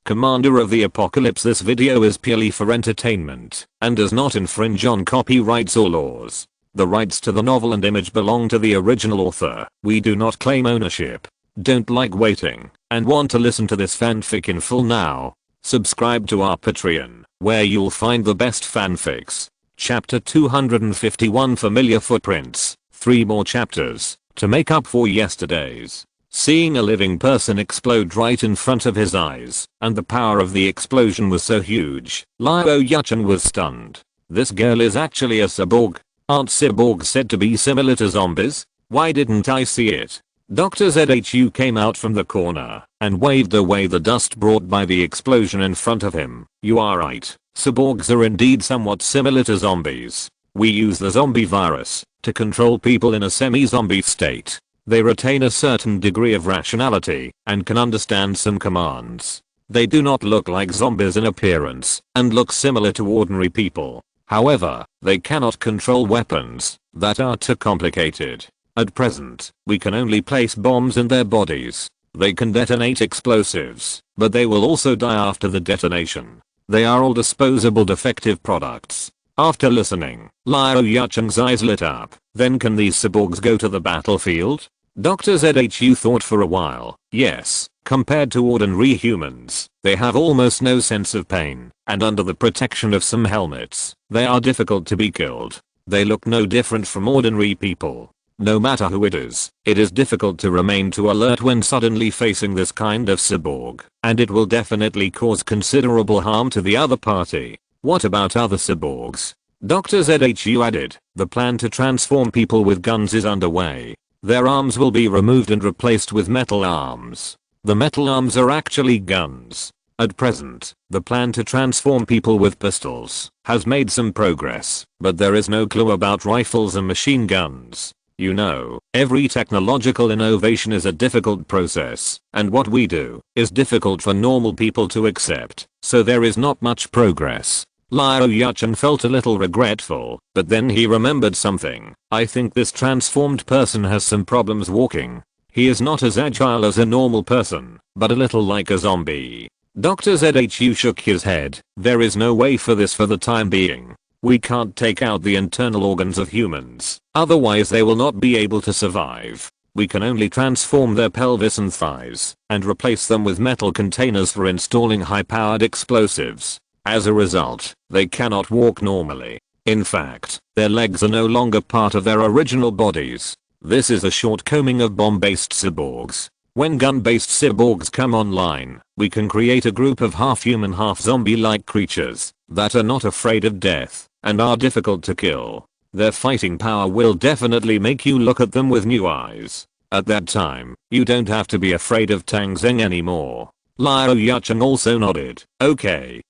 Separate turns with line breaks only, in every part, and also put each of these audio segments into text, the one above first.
Commander of the Apocalypse. This video is purely for entertainment and does not infringe on copyrights or laws. The rights to the novel and image belong to the original author. We do not claim ownership. Don't like waiting and want to listen to this fanfic in full now? Subscribe to our Patreon, where you'll find the best fanfics. Chapter 251, Familiar Footprints. 3 more chapters to make up for yesterday's. Seeing a living person explode right in front of his eyes, and the power of the explosion was so huge, Liao Yuchen was stunned. This girl is actually a cyborg. Aren't cyborgs said to be similar to zombies? Why didn't I see it? Dr. ZHU came out from the corner and waved away the dust brought by the explosion in front of him. You are right. Cyborgs are indeed somewhat similar to zombies. We use the zombie virus to control people in a semi-zombie state. They retain a certain degree of rationality and can understand some commands. They do not look like zombies in appearance and look similar to ordinary people. However, they cannot control weapons that are too complicated. At present, we can only place bombs in their bodies. They can detonate explosives, but they will also die after the detonation. They are all disposable defective products. After listening, Liao Yuchen's eyes lit up. Then can these cyborgs go to the battlefield? Dr. ZHU thought for a while. Yes, compared to ordinary humans, they have almost no sense of pain, and under the protection of some helmets, they are difficult to be killed. They look no different from ordinary people. No matter who it is difficult to remain too alert when suddenly facing this kind of cyborg, and it will definitely cause considerable harm to the other party. What about other cyborgs? Dr. ZHU added, the plan to transform people with guns is underway. Their arms will be removed and replaced with metal arms. The metal arms are actually guns. At present, the plan to transform people with pistols has made some progress, but there is no clue about rifles and machine guns. You know, every technological innovation is a difficult process, and what we do is difficult for normal people to accept, so there is not much progress. Liao Yuchen felt a little regretful, but then he remembered something. I think this transformed person has some problems walking. He is not as agile as a normal person, but a little like a zombie. Dr. ZHU shook his head. There is no way for this for the time being. We can't take out the internal organs of humans, otherwise they will not be able to survive. We can only transform their pelvis and thighs, and replace them with metal containers for installing high-powered explosives. As a result, they cannot walk normally. In fact, their legs are no longer part of their original bodies. This is a shortcoming of bomb-based cyborgs. When gun-based cyborgs come online, we can create a group of half-human half-zombie-like creatures that are not afraid of death and are difficult to kill. Their fighting power will definitely make you look at them with new eyes. At that time, you don't have to be afraid of Tang Zheng anymore. Liao Yuchen also nodded. Okay,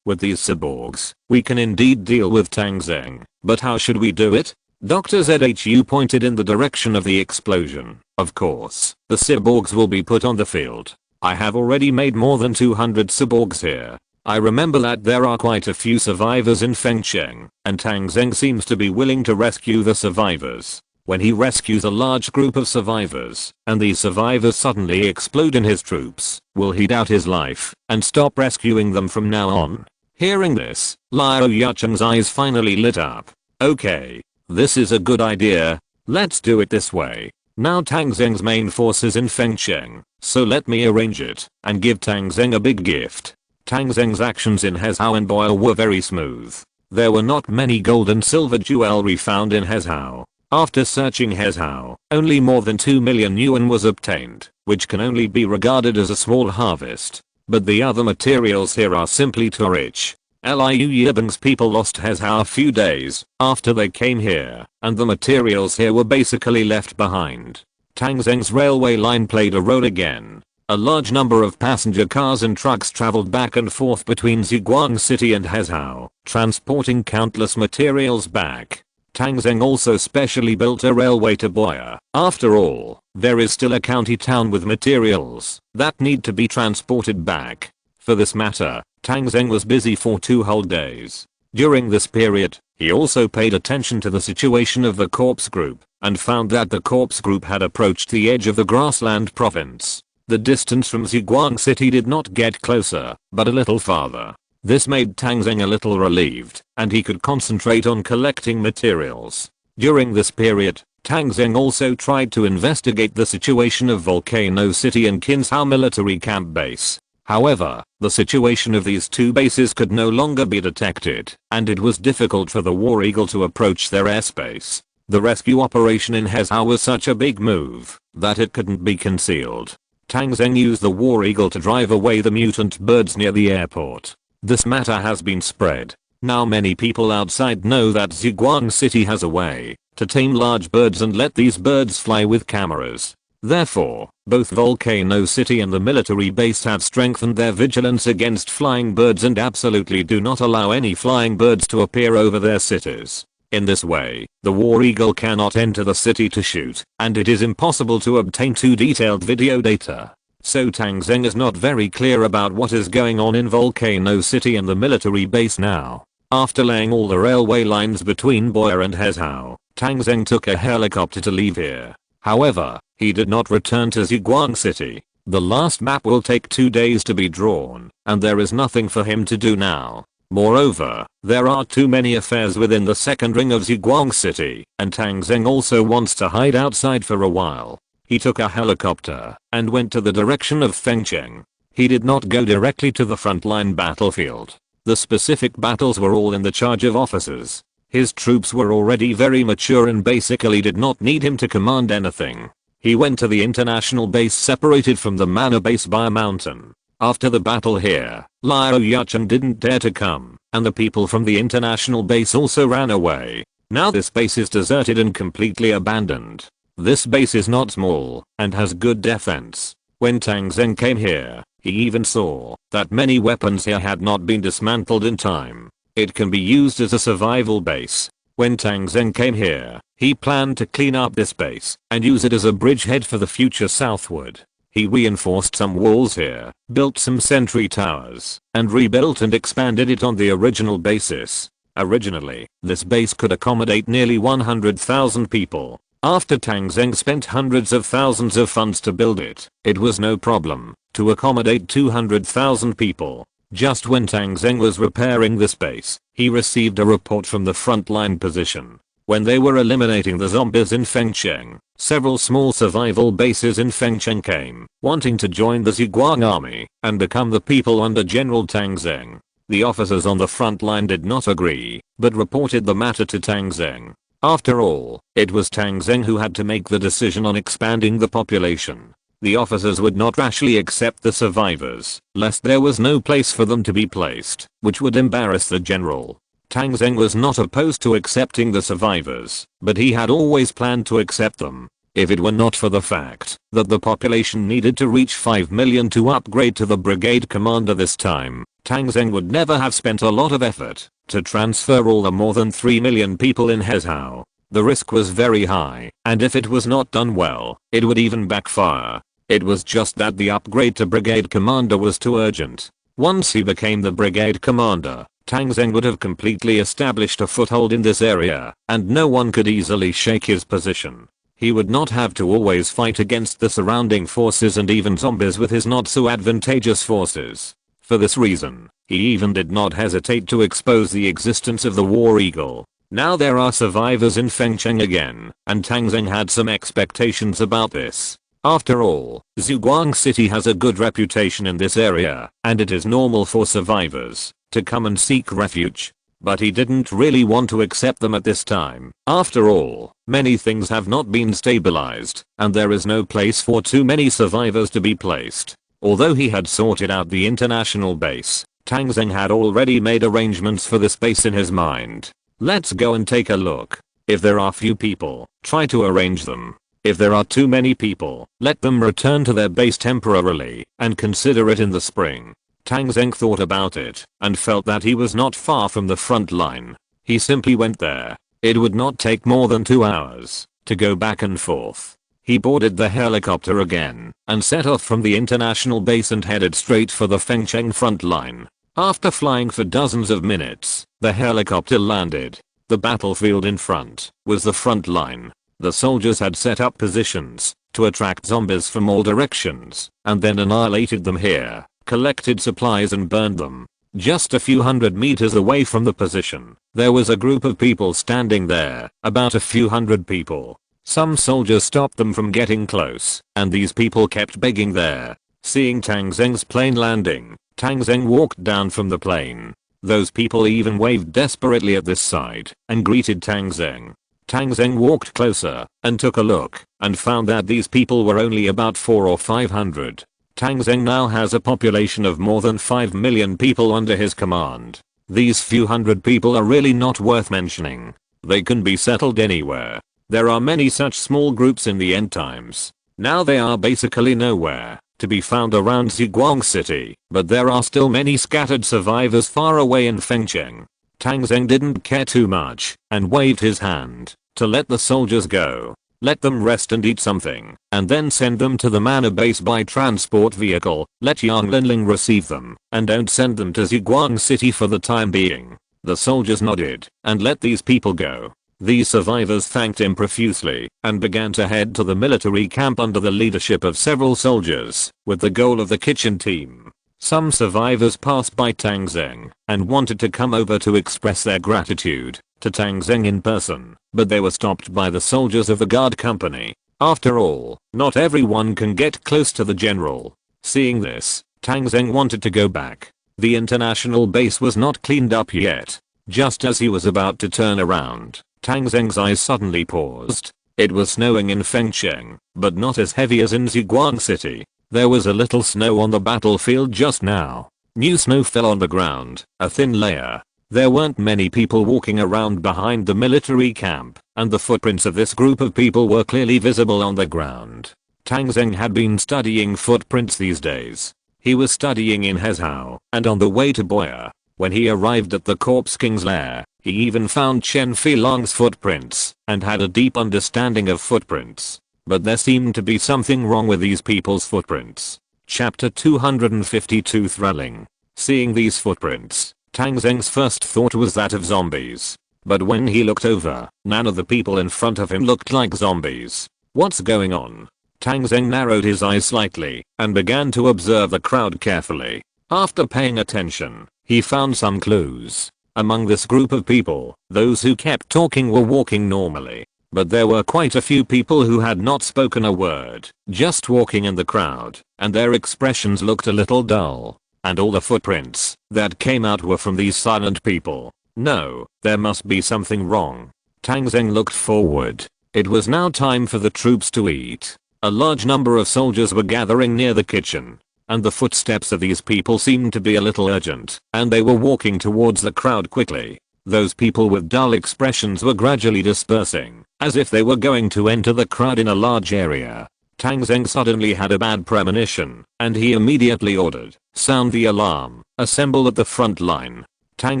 with these cyborgs, we can indeed deal with Tang Zheng, but how should we do it? Dr. ZHU pointed in the direction of the explosion. Of course, the cyborgs will be put on the field. I have already made more than 200 cyborgs here. I remember that there are quite a few survivors in Fengsheng, and Tang Zheng seems to be willing to rescue the survivors. When he rescues a large group of survivors, and these survivors suddenly explode in his troops, will he doubt his life and stop rescuing them from now on? Hearing this, Liao Yuchen's eyes finally lit up. Okay, this is a good idea. Let's do it this way. Now Tang Zheng's main force is in Fengsheng, so let me arrange it and give Tang Zheng a big gift. Tang Zheng's actions in Hezhou and Boyle were very smooth. There were not many gold and silver jewelry found in Hezhou. After searching Hezhou, only more than 2 million yuan was obtained, which can only be regarded as a small harvest. But the other materials here are simply too rich. Liu Yibing's people lost Hezhou a few days after they came here, and the materials here were basically left behind. Tang Zheng's railway line played a role again. A large number of passenger cars and trucks traveled back and forth between Ziguang City and Hezhou, transporting countless materials back. Tang Zheng also specially built a railway to Boya. After all, there is still a county town with materials that need to be transported back. For this matter, Tang Zheng was busy for 2 whole days. During this period, he also paid attention to the situation of the corpse group and found that the corpse group had approached the edge of the grassland province. The distance from Zhuguang City did not get closer, but a little farther. This made Tang Zheng a little relieved, and he could concentrate on collecting materials. During this period, Tang Zheng also tried to investigate the situation of Volcano City and Kinsao military camp base. However, the situation of these two bases could no longer be detected, and it was difficult for the War Eagle to approach their airspace. The rescue operation in Hezhou was such a big move that it couldn't be concealed. Tang Zheng used the War Eagle to drive away the mutant birds near the airport. This matter has been spread. Now many people outside know that Zhuguang City has a way to tame large birds and let these birds fly with cameras. Therefore, both Volcano City and the military base have strengthened their vigilance against flying birds and absolutely do not allow any flying birds to appear over their cities. In this way, the War Eagle cannot enter the city to shoot, and it is impossible to obtain too detailed video data. So Tang Zheng is not very clear about what is going on in Volcano City and the military base now. After laying all the railway lines between Boya and Hezhou, Tang Zheng took a helicopter to leave here. However, he did not return to Zhuguang City. The last map will take 2 days to be drawn, and there is nothing for him to do now. Moreover, there are too many affairs within the second ring of Zhuguang City, and Tang Zheng also wants to hide outside for a while. He took a helicopter and went to the direction of Fengcheng. He did not go directly to the frontline battlefield. The specific battles were all in the charge of officers. His troops were already very mature and basically did not need him to command anything. He went to the international base separated from the manor base by a mountain. After the battle here, Liu Yuchen didn't dare to come, and the people from the international base also ran away. Now this base is deserted and completely abandoned. This base is not small, and has good defense. When Tang Zheng came here, he even saw that many weapons here had not been dismantled in time. It can be used as a survival base. When Tang Zheng came here, he planned to clean up this base and use it as a bridgehead for the future southward. He reinforced some walls here, built some sentry towers, and rebuilt and expanded it on the original basis. Originally, this base could accommodate nearly 100,000 people. After Tang Zheng spent hundreds of thousands of funds to build it, it was no problem to accommodate 200,000 people. Just when Tang Zheng was repairing this base, he received a report from the frontline position. When they were eliminating the zombies in Fengcheng, several small survival bases in Fengcheng came, wanting to join the Zhuguang army and become the people under General Tang Zheng. The officers on the front line did not agree, but reported the matter to Tang Zheng. After all, it was Tang Zheng who had to make the decision on expanding the population. The officers would not rashly accept the survivors, lest there was no place for them to be placed, which would embarrass the general. Tang Zheng was not opposed to accepting the survivors, but he had always planned to accept them. If it were not for the fact that the population needed to reach 5 million to upgrade to the brigade commander this time, Tang Zheng would never have spent a lot of effort to transfer all the more than 3 million people in Hezhou. The risk was very high, and if it was not done well, it would even backfire. It was just that the upgrade to brigade commander was too urgent. Once he became the brigade commander, Tang Zheng would have completely established a foothold in this area, and no one could easily shake his position. He would not have to always fight against the surrounding forces and even zombies with his not so advantageous forces. For this reason, he even did not hesitate to expose the existence of the War Eagle. Now there are survivors in Fengcheng again, and Tang Zheng had some expectations about this. After all, Zhuguang City has a good reputation in this area, and it is normal for survivors to come and seek refuge. But he didn't really want to accept them at this time. After all, many things have not been stabilized, and there is no place for too many survivors to be placed. Although he had sorted out the international base, Tang Zheng had already made arrangements for this base in his mind. Let's go and take a look. If there are few people, try to arrange them. If there are too many people, let them return to their base temporarily and consider it in the spring. Tang Zheng thought about it and felt that he was not far from the front line. He simply went there. It would not take more than 2 hours to go back and forth. He boarded the helicopter again and set off from the international base and headed straight for the Fengcheng front line. After flying for dozens of minutes, the helicopter landed. The battlefield in front was the front line. The soldiers had set up positions to attract zombies from all directions, and then annihilated them here, collected supplies and burned them. Just a few hundred meters away from the position, there was a group of people standing there, about a few hundred people. Some soldiers stopped them from getting close, and these people kept begging there. Seeing Tang Zheng's plane landing, Tang Zheng walked down from the plane. Those people even waved desperately at this side and greeted Tang Zheng. Tang Zheng walked closer and took a look and found that these people were only about 400 or 500. Tang Zheng now has a population of more than 5 million people under his command. These few hundred people are really not worth mentioning. They can be settled anywhere. There are many such small groups in the end times. Now they are basically nowhere to be found around Ziguang City, but there are still many scattered survivors far away in Fengcheng. Tang Zheng didn't care too much and waved his hand to let the soldiers go. Let them rest and eat something, and then send them to the manor base by transport vehicle. Let Yang Linling receive them, and don't send them to Ziguang City for the time being. The soldiers nodded and let these people go. These survivors thanked him profusely and began to head to the military camp under the leadership of several soldiers, with the goal of the kitchen team. Some survivors passed by Tang Zheng and wanted to come over to express their gratitude to Tang Zheng in person, but they were stopped by the soldiers of the guard company. After all, not everyone can get close to the general. Seeing this, Tang Zheng wanted to go back. The international base was not cleaned up yet. Just as he was about to turn around, Tang Zheng's eyes suddenly paused. It was snowing in Fengcheng, but not as heavy as in Ziguang City. There was a little snow on the battlefield just now. New snow fell on the ground, a thin layer. There weren't many people walking around behind the military camp, and the footprints of this group of people were clearly visible on the ground. Tang Zheng had been studying footprints these days. He was studying in Hezhou and on the way to Boya. When he arrived at the Corpse King's lair, he even found Chen Filong's footprints and had a deep understanding of footprints. But there seemed to be something wrong with these people's footprints. Chapter 252 Thrilling. Seeing these footprints, Tang Zheng's first thought was that of zombies. But when he looked over, none of the people in front of him looked like zombies. What's going on? Tang Zheng narrowed his eyes slightly and began to observe the crowd carefully. After paying attention, he found some clues. Among this group of people, those who kept talking were walking normally. But there were quite a few people who had not spoken a word, just walking in the crowd, and their expressions looked a little dull. And all the footprints that came out were from these silent people. No, there must be something wrong. Tang Zheng looked forward. It was now time for the troops to eat. A large number of soldiers were gathering near the kitchen, and the footsteps of these people seemed to be a little urgent, and they were walking towards the crowd quickly. Those people with dull expressions were gradually dispersing, as if they were going to enter the crowd in a large area. Tang Zheng suddenly had a bad premonition, and he immediately ordered, "Sound the alarm, assemble at the front line." Tang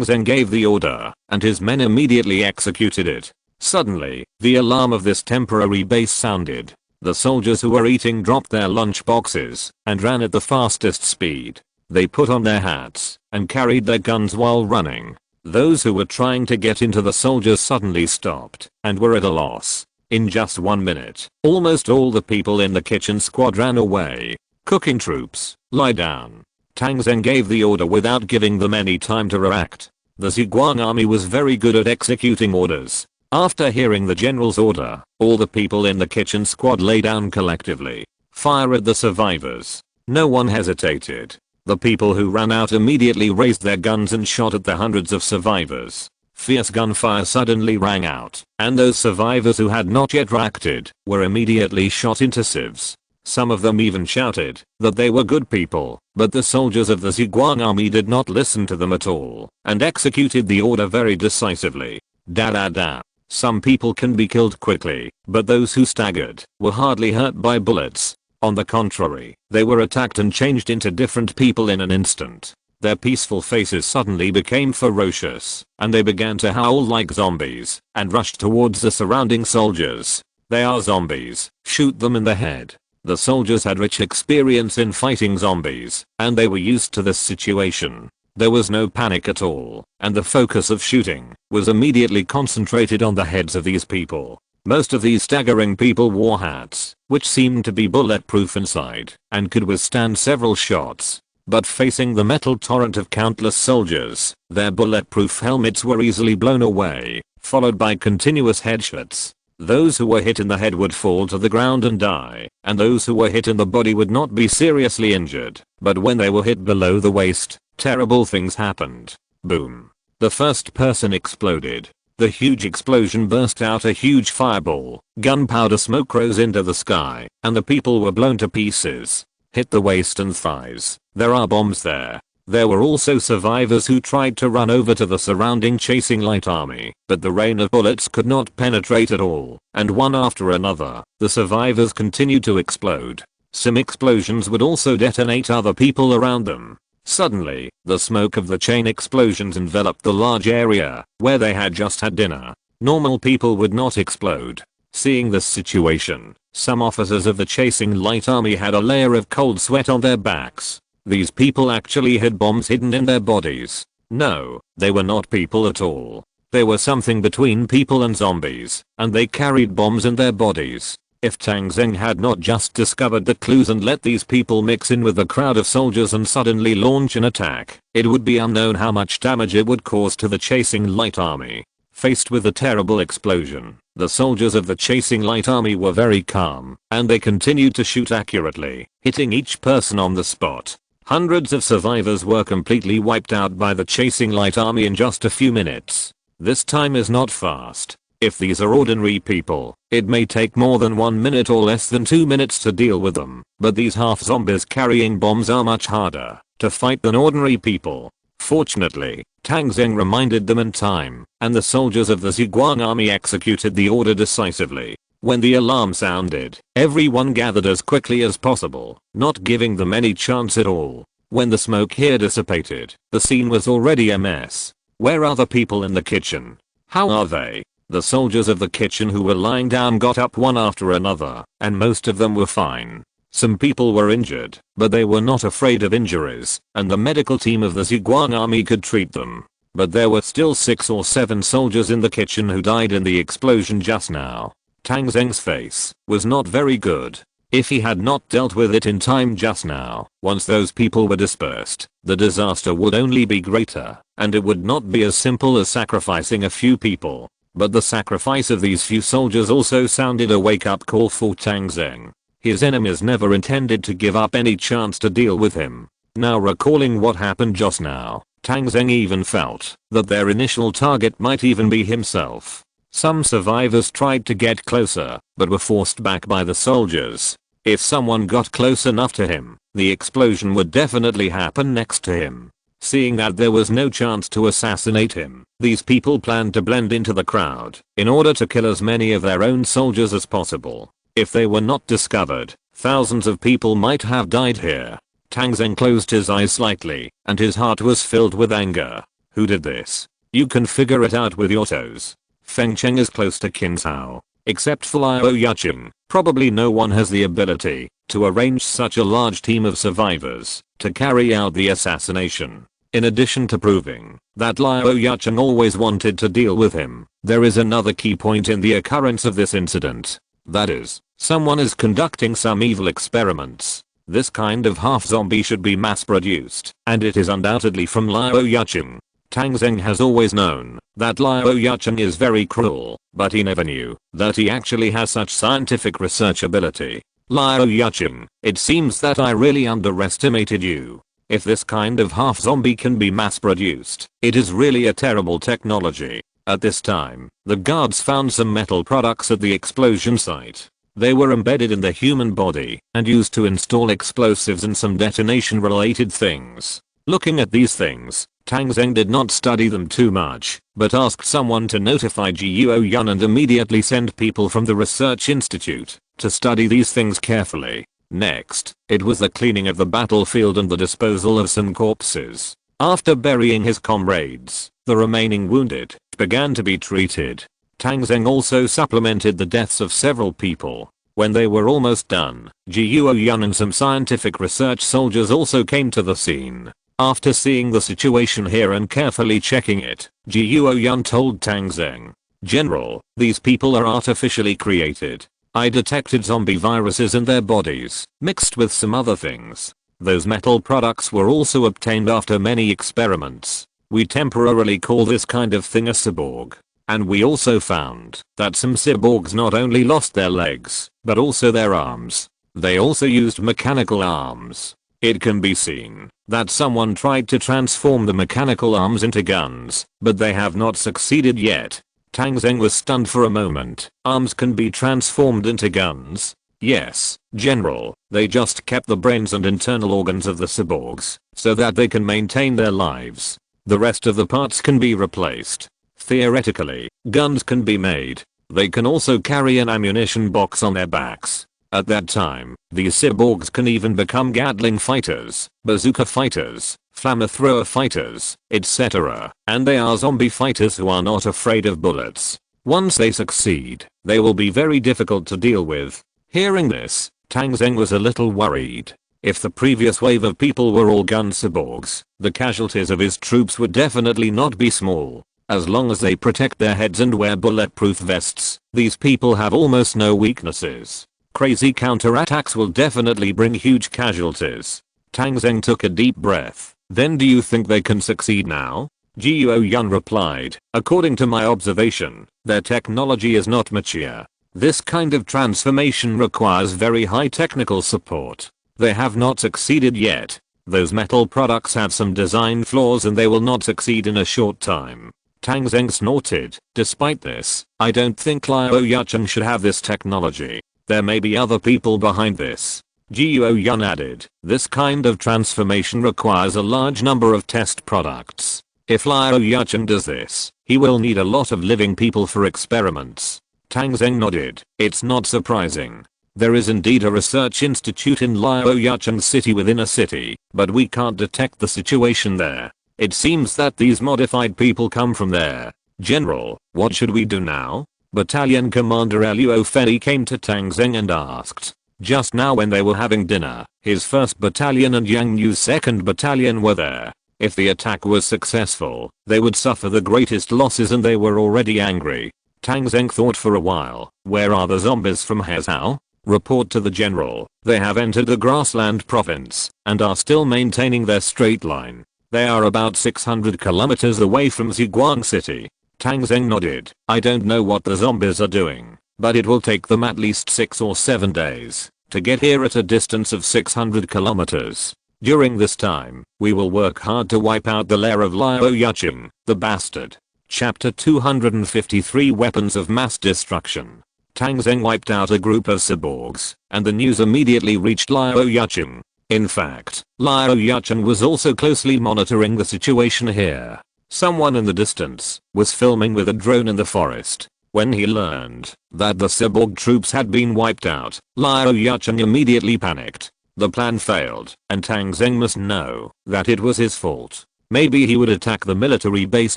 Zheng gave the order, and his men immediately executed it. Suddenly, the alarm of this temporary base sounded. The soldiers who were eating dropped their lunch boxes and ran at the fastest speed. They put on their hats and carried their guns while running. Those who were trying to get into the soldiers suddenly stopped and were at a loss. In just 1 minute, almost all the people in the kitchen squad ran away. Cooking troops, lie down. Tang Zheng gave the order without giving them any time to react. The Ziguang army was very good at executing orders. After hearing the general's order, all the people in the kitchen squad lay down collectively. Fire at the survivors. No one hesitated. The people who ran out immediately raised their guns and shot at the hundreds of survivors. Fierce gunfire suddenly rang out, and those survivors who had not yet reacted were immediately shot into sieves. Some of them even shouted that they were good people, but the soldiers of the Ziguang army did not listen to them at all and executed the order very decisively. Da. Some people can be killed quickly, but those who staggered were hardly hurt by bullets. On the contrary, they were attacked and changed into different people in an instant. Their peaceful faces suddenly became ferocious, and they began to howl like zombies and rushed towards the surrounding soldiers. They are zombies, shoot them in the head. The soldiers had rich experience in fighting zombies, and they were used to this situation. There was no panic at all, and the focus of shooting was immediately concentrated on the heads of these people. Most of these staggering people wore hats, which seemed to be bulletproof inside, and could withstand several shots. But facing the metal torrent of countless soldiers, their bulletproof helmets were easily blown away, followed by continuous headshots. Those who were hit in the head would fall to the ground and die, and those who were hit in the body would not be seriously injured. But when they were hit below the waist, terrible things happened. Boom. The first person exploded. The huge explosion burst out a huge fireball, gunpowder smoke rose into the sky, and the people were blown to pieces. Hit the waist and thighs. There are bombs there. There were also survivors who tried to run over to the surrounding chasing light army, but the rain of bullets could not penetrate at all, and one after another, the survivors continued to explode. Some explosions would also detonate other people around them. Suddenly, the smoke of the chain explosions enveloped the large area where they had just had dinner. Normal people would not explode. Seeing this situation, some officers of the chasing light army had a layer of cold sweat on their backs. These people actually had bombs hidden in their bodies. No, they were not people at all. They were something between people and zombies, and they carried bombs in their bodies. If Tang Zheng had not just discovered the clues and let these people mix in with the crowd of soldiers and suddenly launch an attack, it would be unknown how much damage it would cause to the chasing light army. Faced with a terrible explosion, the soldiers of the chasing light army were very calm, and they continued to shoot accurately, hitting each person on the spot. Hundreds of survivors were completely wiped out by the chasing light army in just a few minutes. This time is not fast. If these are ordinary people, it may take more than 1 minute or less than 2 minutes to deal with them, but these half zombies carrying bombs are much harder to fight than ordinary people. Fortunately, Tang Zheng reminded them in time, and the soldiers of the Zhuang army executed the order decisively. When the alarm sounded, everyone gathered as quickly as possible, not giving them any chance at all. When the smoke here dissipated, the scene was already a mess. Where are the people in the kitchen? How are they? The soldiers of the kitchen who were lying down got up one after another, and most of them were fine. Some people were injured, but they were not afraid of injuries, and the medical team of the Zhuang army could treat them. But there were still 6 or 7 soldiers in the kitchen who died in the explosion just now. Tang Zheng's face was not very good. If he had not dealt with it in time just now, once those people were dispersed, the disaster would only be greater, and it would not be as simple as sacrificing a few people. But the sacrifice of these few soldiers also sounded a wake-up call for Tang Zheng. His enemies never intended to give up any chance to deal with him. Now recalling what happened just now, Tang Zheng even felt that their initial target might even be himself. Some survivors tried to get closer, but were forced back by the soldiers. If someone got close enough to him, the explosion would definitely happen next to him. Seeing that there was no chance to assassinate him, these people planned to blend into the crowd in order to kill as many of their own soldiers as possible. If they were not discovered, thousands of people might have died here. Tang Zheng closed his eyes slightly, and his heart was filled with anger. Who did this? You can figure it out with your toes. Feng Cheng is close to Qin Cao. Except for Liao Yucheng, probably no one has the ability to arrange such a large team of survivors to carry out the assassination. In addition to proving that Liao Yucheng always wanted to deal with him, there is another key point in the occurrence of this incident. That is, someone is conducting some evil experiments. This kind of half-zombie should be mass-produced, and it is undoubtedly from Liao Yucheng. Tang Zheng has always known that Liao Yucheng is very cruel, but he never knew that he actually has such scientific research ability. Liao Yucheng, it seems that I really underestimated you. If this kind of half-zombie can be mass-produced, it is really a terrible technology. At this time, the guards found some metal products at the explosion site. They were embedded in the human body and used to install explosives and some detonation-related things. Looking at these things, Tang Zheng did not study them too much, but asked someone to notify Jiuo Yun and immediately send people from the research institute to study these things carefully. Next, it was the cleaning of the battlefield and the disposal of some corpses. After burying his comrades, the remaining wounded began to be treated. Tang Zheng also supplemented the deaths of several people. When they were almost done, Jiuo Yun and some scientific research soldiers also came to the scene. After seeing the situation here and carefully checking it, Jiuo Yun told Tang Zheng, General, these people are artificially created. I detected zombie viruses in their bodies, mixed with some other things. Those metal products were also obtained after many experiments. We temporarily call this kind of thing a cyborg. And we also found that some cyborgs not only lost their legs, but also their arms. They also used mechanical arms. It can be seen that someone tried to transform the mechanical arms into guns, but they have not succeeded yet. Tang Zheng was stunned for a moment. Arms can be transformed into guns? Yes, General, they just kept the brains and internal organs of the cyborgs, so that they can maintain their lives. The rest of the parts can be replaced. Theoretically, guns can be made. They can also carry an ammunition box on their backs. At that time, these cyborgs can even become Gatling fighters, bazooka fighters, flamethrower fighters, etc. And they are zombie fighters who are not afraid of bullets. Once they succeed, they will be very difficult to deal with. Hearing this, Tang Zheng was a little worried. If the previous wave of people were all gun cyborgs, the casualties of his troops would definitely not be small. As long as they protect their heads and wear bulletproof vests, these people have almost no weaknesses. Crazy counterattacks will definitely bring huge casualties. Tang Zheng took a deep breath. Then do you think they can succeed now? Guo Yun replied, according to my observation, their technology is not mature. This kind of transformation requires very high technical support. They have not succeeded yet. Those metal products have some design flaws and they will not succeed in a short time. Tang Zheng snorted. Despite this, I don't think Liao Yucheng should have this technology. There may be other people behind this. Guo Yun added, this kind of transformation requires a large number of test products. If Liao Yucheng does this, he will need a lot of living people for experiments. Tang Zheng nodded. It's not surprising. There is indeed a research institute in Liao Yucheng's city within a city, but we can't detect the situation there. It seems that these modified people come from there. General, what should we do now? Battalion Commander Luo Fei came to Tang Zheng and asked. Just now when they were having dinner, his 1st Battalion and Yang Yu's 2nd Battalion were there. If the attack was successful, they would suffer the greatest losses and they were already angry. Tang Zheng thought for a while. Where are the zombies from Hezhou? Report to the general. They have entered the grassland province and are still maintaining their straight line. They are about 600 kilometers away from Ziguang City. Tang Zheng nodded. I don't know what the zombies are doing, but it will take them at least 6 or 7 days to get here at a distance of 600 kilometers. During this time, we will work hard to wipe out the lair of Liao Yucheng, the bastard. Chapter 253 Weapons of Mass Destruction. Tang Zheng wiped out a group of cyborgs, and the news immediately reached Liao Yucheng. In fact, Liao Yucheng was also closely monitoring the situation here. Someone in the distance was filming with a drone in the forest. When he learned that the cyborg troops had been wiped out, Liao Yucheng immediately panicked. The plan failed, and Tang Zheng must know that it was his fault. Maybe he would attack the military base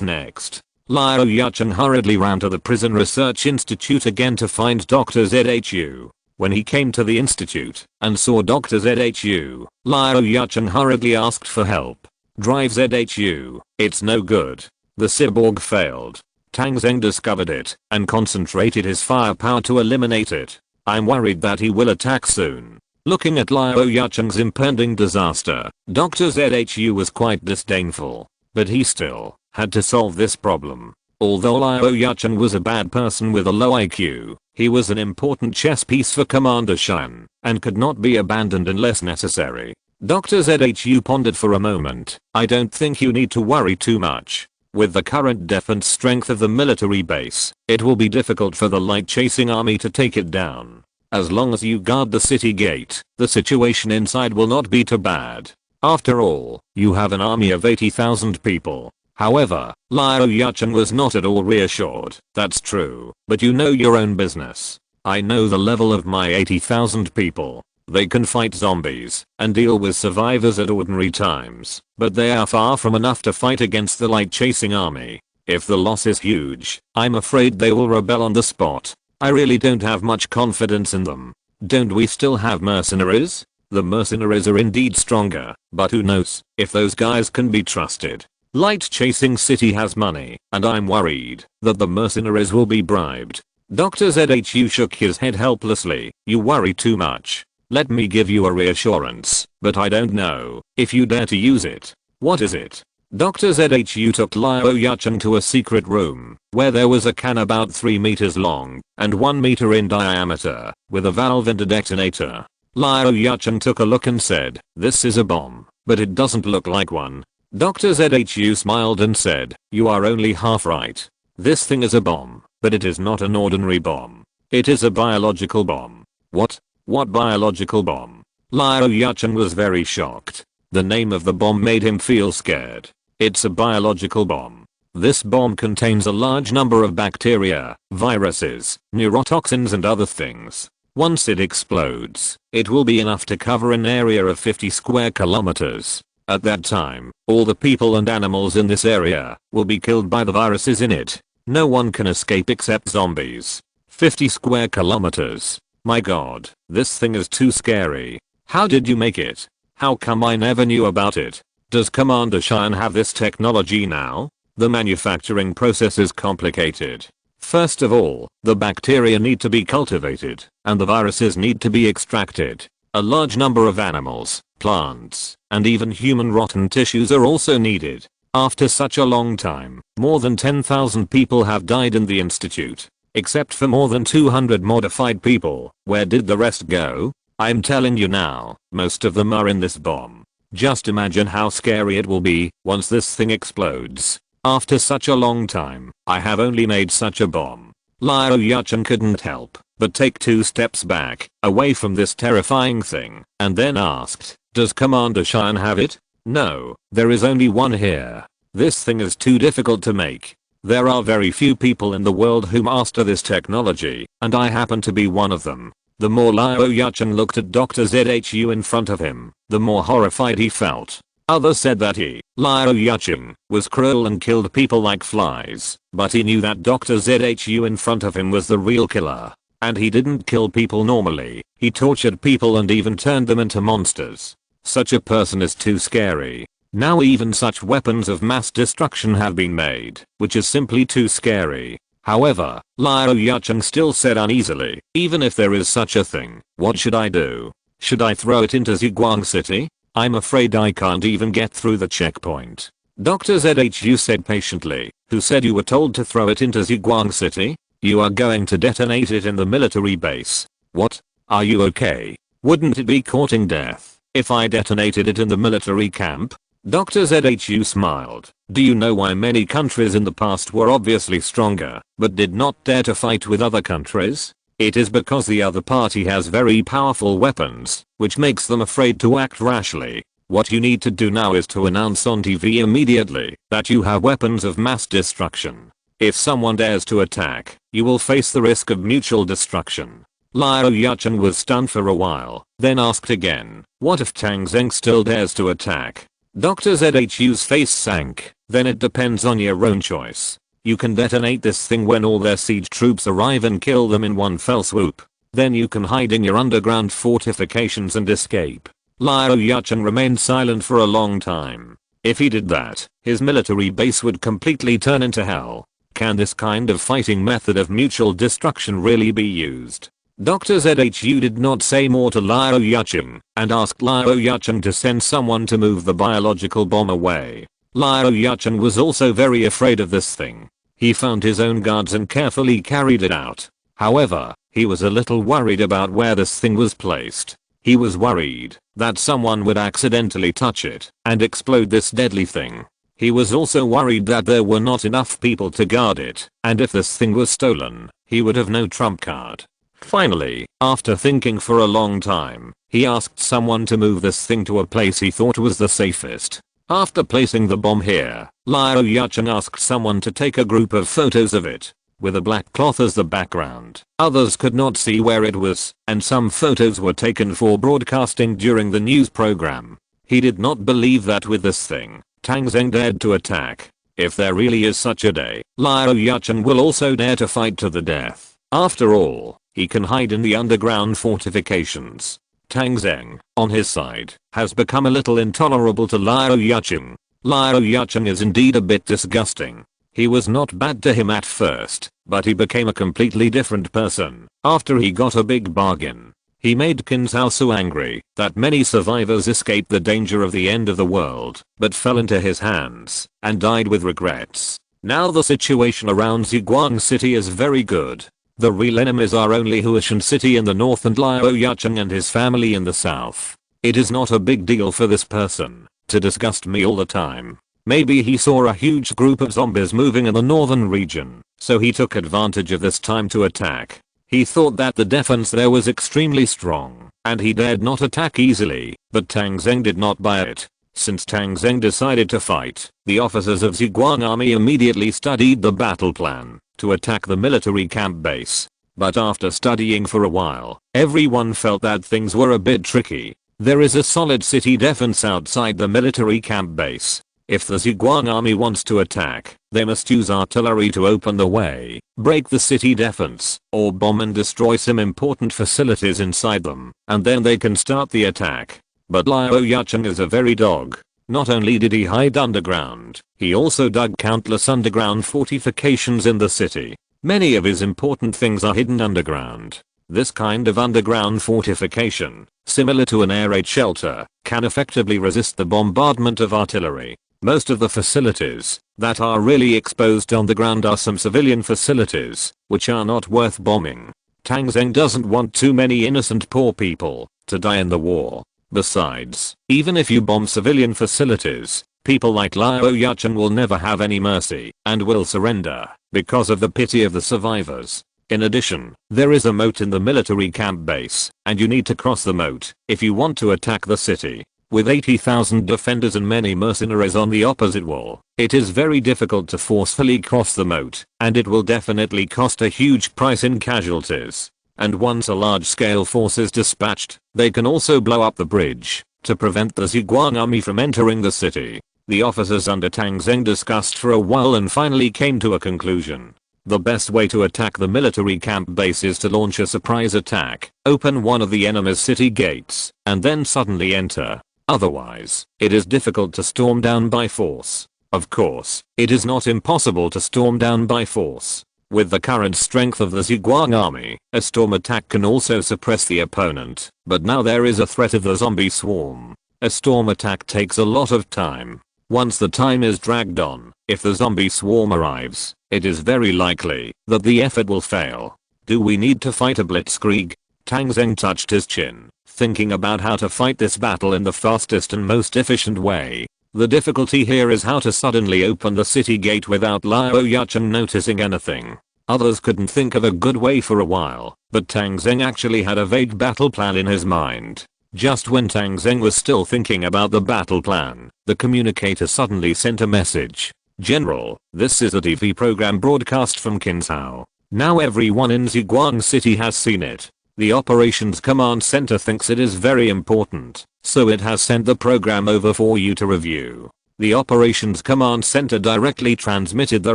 next. Liao Yucheng hurriedly ran to the Prison Research Institute again to find Dr. ZHU. When he came to the institute and saw Dr. ZHU, Liao Yucheng hurriedly asked for help. Drive ZHU, it's no good. The cyborg failed. Tang Zheng discovered it and concentrated his firepower to eliminate it. I'm worried that he will attack soon. Looking at Liao Yucheng's impending disaster, Dr. ZHU was quite disdainful. But he still had to solve this problem. Although Liao Yucheng was a bad person with a low IQ, he was an important chess piece for Commander Shan and could not be abandoned unless necessary. Dr. ZHU pondered for a moment. I don't think you need to worry too much. With the current defense strength of the military base, it will be difficult for the light chasing army to take it down. As long as you guard the city gate, the situation inside will not be too bad. After all, you have an army of 80,000 people. However, Liao Yucheng was not at all reassured. That's true, but you know your own business. I know the level of my 80,000 people. They can fight zombies and deal with survivors at ordinary times, but they are far from enough to fight against the light chasing army. If the loss is huge, I'm afraid they will rebel on the spot. I really don't have much confidence in them. Don't we still have mercenaries? The mercenaries are indeed stronger, but who knows if those guys can be trusted. Light chasing city has money, and I'm worried that the mercenaries will be bribed. Dr. ZHU shook his head helplessly. You worry too much. Let me give you a reassurance, but I don't know if you dare to use it. What is it? Dr. ZHU took Liao Yacheng to a secret room, where there was a can about 3 meters long and 1 meter in diameter, with a valve and a detonator. Liao Yacheng took a look and said, "This is a bomb, but it doesn't look like one." Dr. ZHU smiled and said, "You are only half right. This thing is a bomb, but it is not an ordinary bomb. It is a biological bomb." What? What biological bomb? Liao Yacheng was very shocked. The name of the bomb made him feel scared. It's a biological bomb. This bomb contains a large number of bacteria, viruses, neurotoxins and other things. Once it explodes, it will be enough to cover an area of 50 square kilometers. At that time, all the people and animals in this area will be killed by the viruses in it. No one can escape except zombies. 50 square kilometers. My god, this thing is too scary. How did you make it? How come I never knew about it? Does Commander Cheyenne have this technology now? The manufacturing process is complicated. First of all, the bacteria need to be cultivated, and the viruses need to be extracted. A large number of animals, plants, and even human rotten tissues are also needed. After such a long time, more than 10,000 people have died in the institute. Except for more than 200 modified people. Where did the rest go? I'm telling you now, most of them are in this bomb. Just imagine how scary it will be once this thing explodes. After such a long time, I have only made such a bomb. Liao Yacheng couldn't help but take 2 steps back, away from this terrifying thing, and then asked, "Does Commander Cheyenne have it?" "No, there is only one here. This thing is too difficult to make. There are very few people in the world who master this technology, and I happen to be one of them." The more Liao Yacheng looked at Dr. ZHU in front of him, the more horrified he felt. Others said that he, Liao Yacheng, was cruel and killed people like flies, but he knew that Dr. ZHU in front of him was the real killer. And he didn't kill people normally, he tortured people and even turned them into monsters. Such a person is too scary. Now even such weapons of mass destruction have been made, which is simply too scary. However, Liao Yacheng still said uneasily, "Even if there is such a thing, what should I do? Should I throw it into Ziguang City? I'm afraid I can't even get through the checkpoint." Dr. ZHU said patiently, "Who said you were told to throw it into Ziguang City? You are going to detonate it in the military base." "What? Are you okay? Wouldn't it be courting death if I detonated it in the military camp?" Dr. ZHU smiled. "Do you know why many countries in the past were obviously stronger, but did not dare to fight with other countries? It is because the other party has very powerful weapons, which makes them afraid to act rashly. What you need to do now is to announce on TV immediately that you have weapons of mass destruction. If someone dares to attack, you will face the risk of mutual destruction." Liao Yacheng was stunned for a while, then asked again, "What if Tang Zheng still dares to attack?" Dr. ZHU's face sank. "Then it depends on your own choice. You can detonate this thing when all their siege troops arrive and kill them in one fell swoop. Then you can hide in your underground fortifications and escape." Liao Yacheng remained silent for a long time. If he did that, his military base would completely turn into hell. Can this kind of fighting method of mutual destruction really be used? Dr. ZHU did not say more to Liao Yacheng and asked Liao Yacheng to send someone to move the biological bomb away. Liao Yacheng was also very afraid of this thing. He found his own guards and carefully carried it out. However, he was a little worried about where this thing was placed. He was worried that someone would accidentally touch it and explode this deadly thing. He was also worried that there were not enough people to guard it, and if this thing was stolen, he would have no trump card. Finally, after thinking for a long time, he asked someone to move this thing to a place he thought was the safest. After placing the bomb here, Liao Yacheng asked someone to take a group of photos of it, with a black cloth as the background. Others could not see where it was, and some photos were taken for broadcasting during the news program. He did not believe that with this thing, Tang Zheng dared to attack. If there really is such a day, Liao Yacheng will also dare to fight to the death. After all, he can hide in the underground fortifications. Tang Zheng, on his side, has become a little intolerable to Liao Yacheng. Liao Yucheng is indeed a bit disgusting. He was not bad to him at first, but he became a completely different person after he got a big bargain. He made Qin Zhao so angry that many survivors escaped the danger of the end of the world, but fell into his hands and died with regrets. Now the situation around Ziguang City is very good. The real enemies are only Huashan City in the north and Liao Yucheng and his family in the south. It is not a big deal for this person to disgust me all the time. Maybe he saw a huge group of zombies moving in the northern region, so he took advantage of this time to attack. He thought that the defense there was extremely strong, and he dared not attack easily, but Tang Zheng did not buy it. Since Tang Zheng decided to fight, the officers of Ziguang army immediately studied the battle plan to attack the military camp base. But after studying for a while, everyone felt that things were a bit tricky. There is a solid city defense outside the military camp base. If the Ziguang army wants to attack, they must use artillery to open the way, break the city defense, or bomb and destroy some important facilities inside them, and then they can start the attack. But Liao Yucheng is a very dog. Not only did he hide underground, he also dug countless underground fortifications in the city. Many of his important things are hidden underground. This kind of underground fortification, similar to an air raid shelter, can effectively resist the bombardment of artillery. Most of the facilities that are really exposed on the ground are some civilian facilities, which are not worth bombing. Tang Zheng doesn't want too many innocent poor people to die in the war. Besides, even if you bomb civilian facilities, people like Liao Yucheng will never have any mercy and will surrender because of the pity of the survivors. In addition, there is a moat in the military camp base, and you need to cross the moat if you want to attack the city. With 80,000 defenders and many mercenaries on the opposite wall, it is very difficult to forcefully cross the moat, and it will definitely cost a huge price in casualties. And once a large-scale force is dispatched, they can also blow up the bridge to prevent the Ziguang army from entering the city. The officers under Tang Zheng discussed for a while and finally came to a conclusion. The best way to attack the military camp base is to launch a surprise attack, open one of the enemy's city gates, and then suddenly enter. Otherwise, it is difficult to storm down by force. Of course, it is not impossible to storm down by force. With the current strength of the Ziguang army, a storm attack can also suppress the opponent, but now there is a threat of the zombie swarm. A storm attack takes a lot of time. Once the time is dragged on, if the zombie swarm arrives, it is very likely that the effort will fail. Do we need to fight a blitzkrieg? Tang Zheng touched his chin, thinking about how to fight this battle in the fastest and most efficient way. The difficulty here is how to suddenly open the city gate without Liao Yucheng noticing anything. Others couldn't think of a good way for a while, but Tang Zheng actually had a vague battle plan in his mind. Just when Tang Zheng was still thinking about the battle plan, the communicator suddenly sent a message. General, this is a TV program broadcast from Qin Zhao. Now everyone in Ziguang City has seen it. The Operations Command Center thinks it is very important, so it has sent the program over for you to review. The Operations Command Center directly transmitted the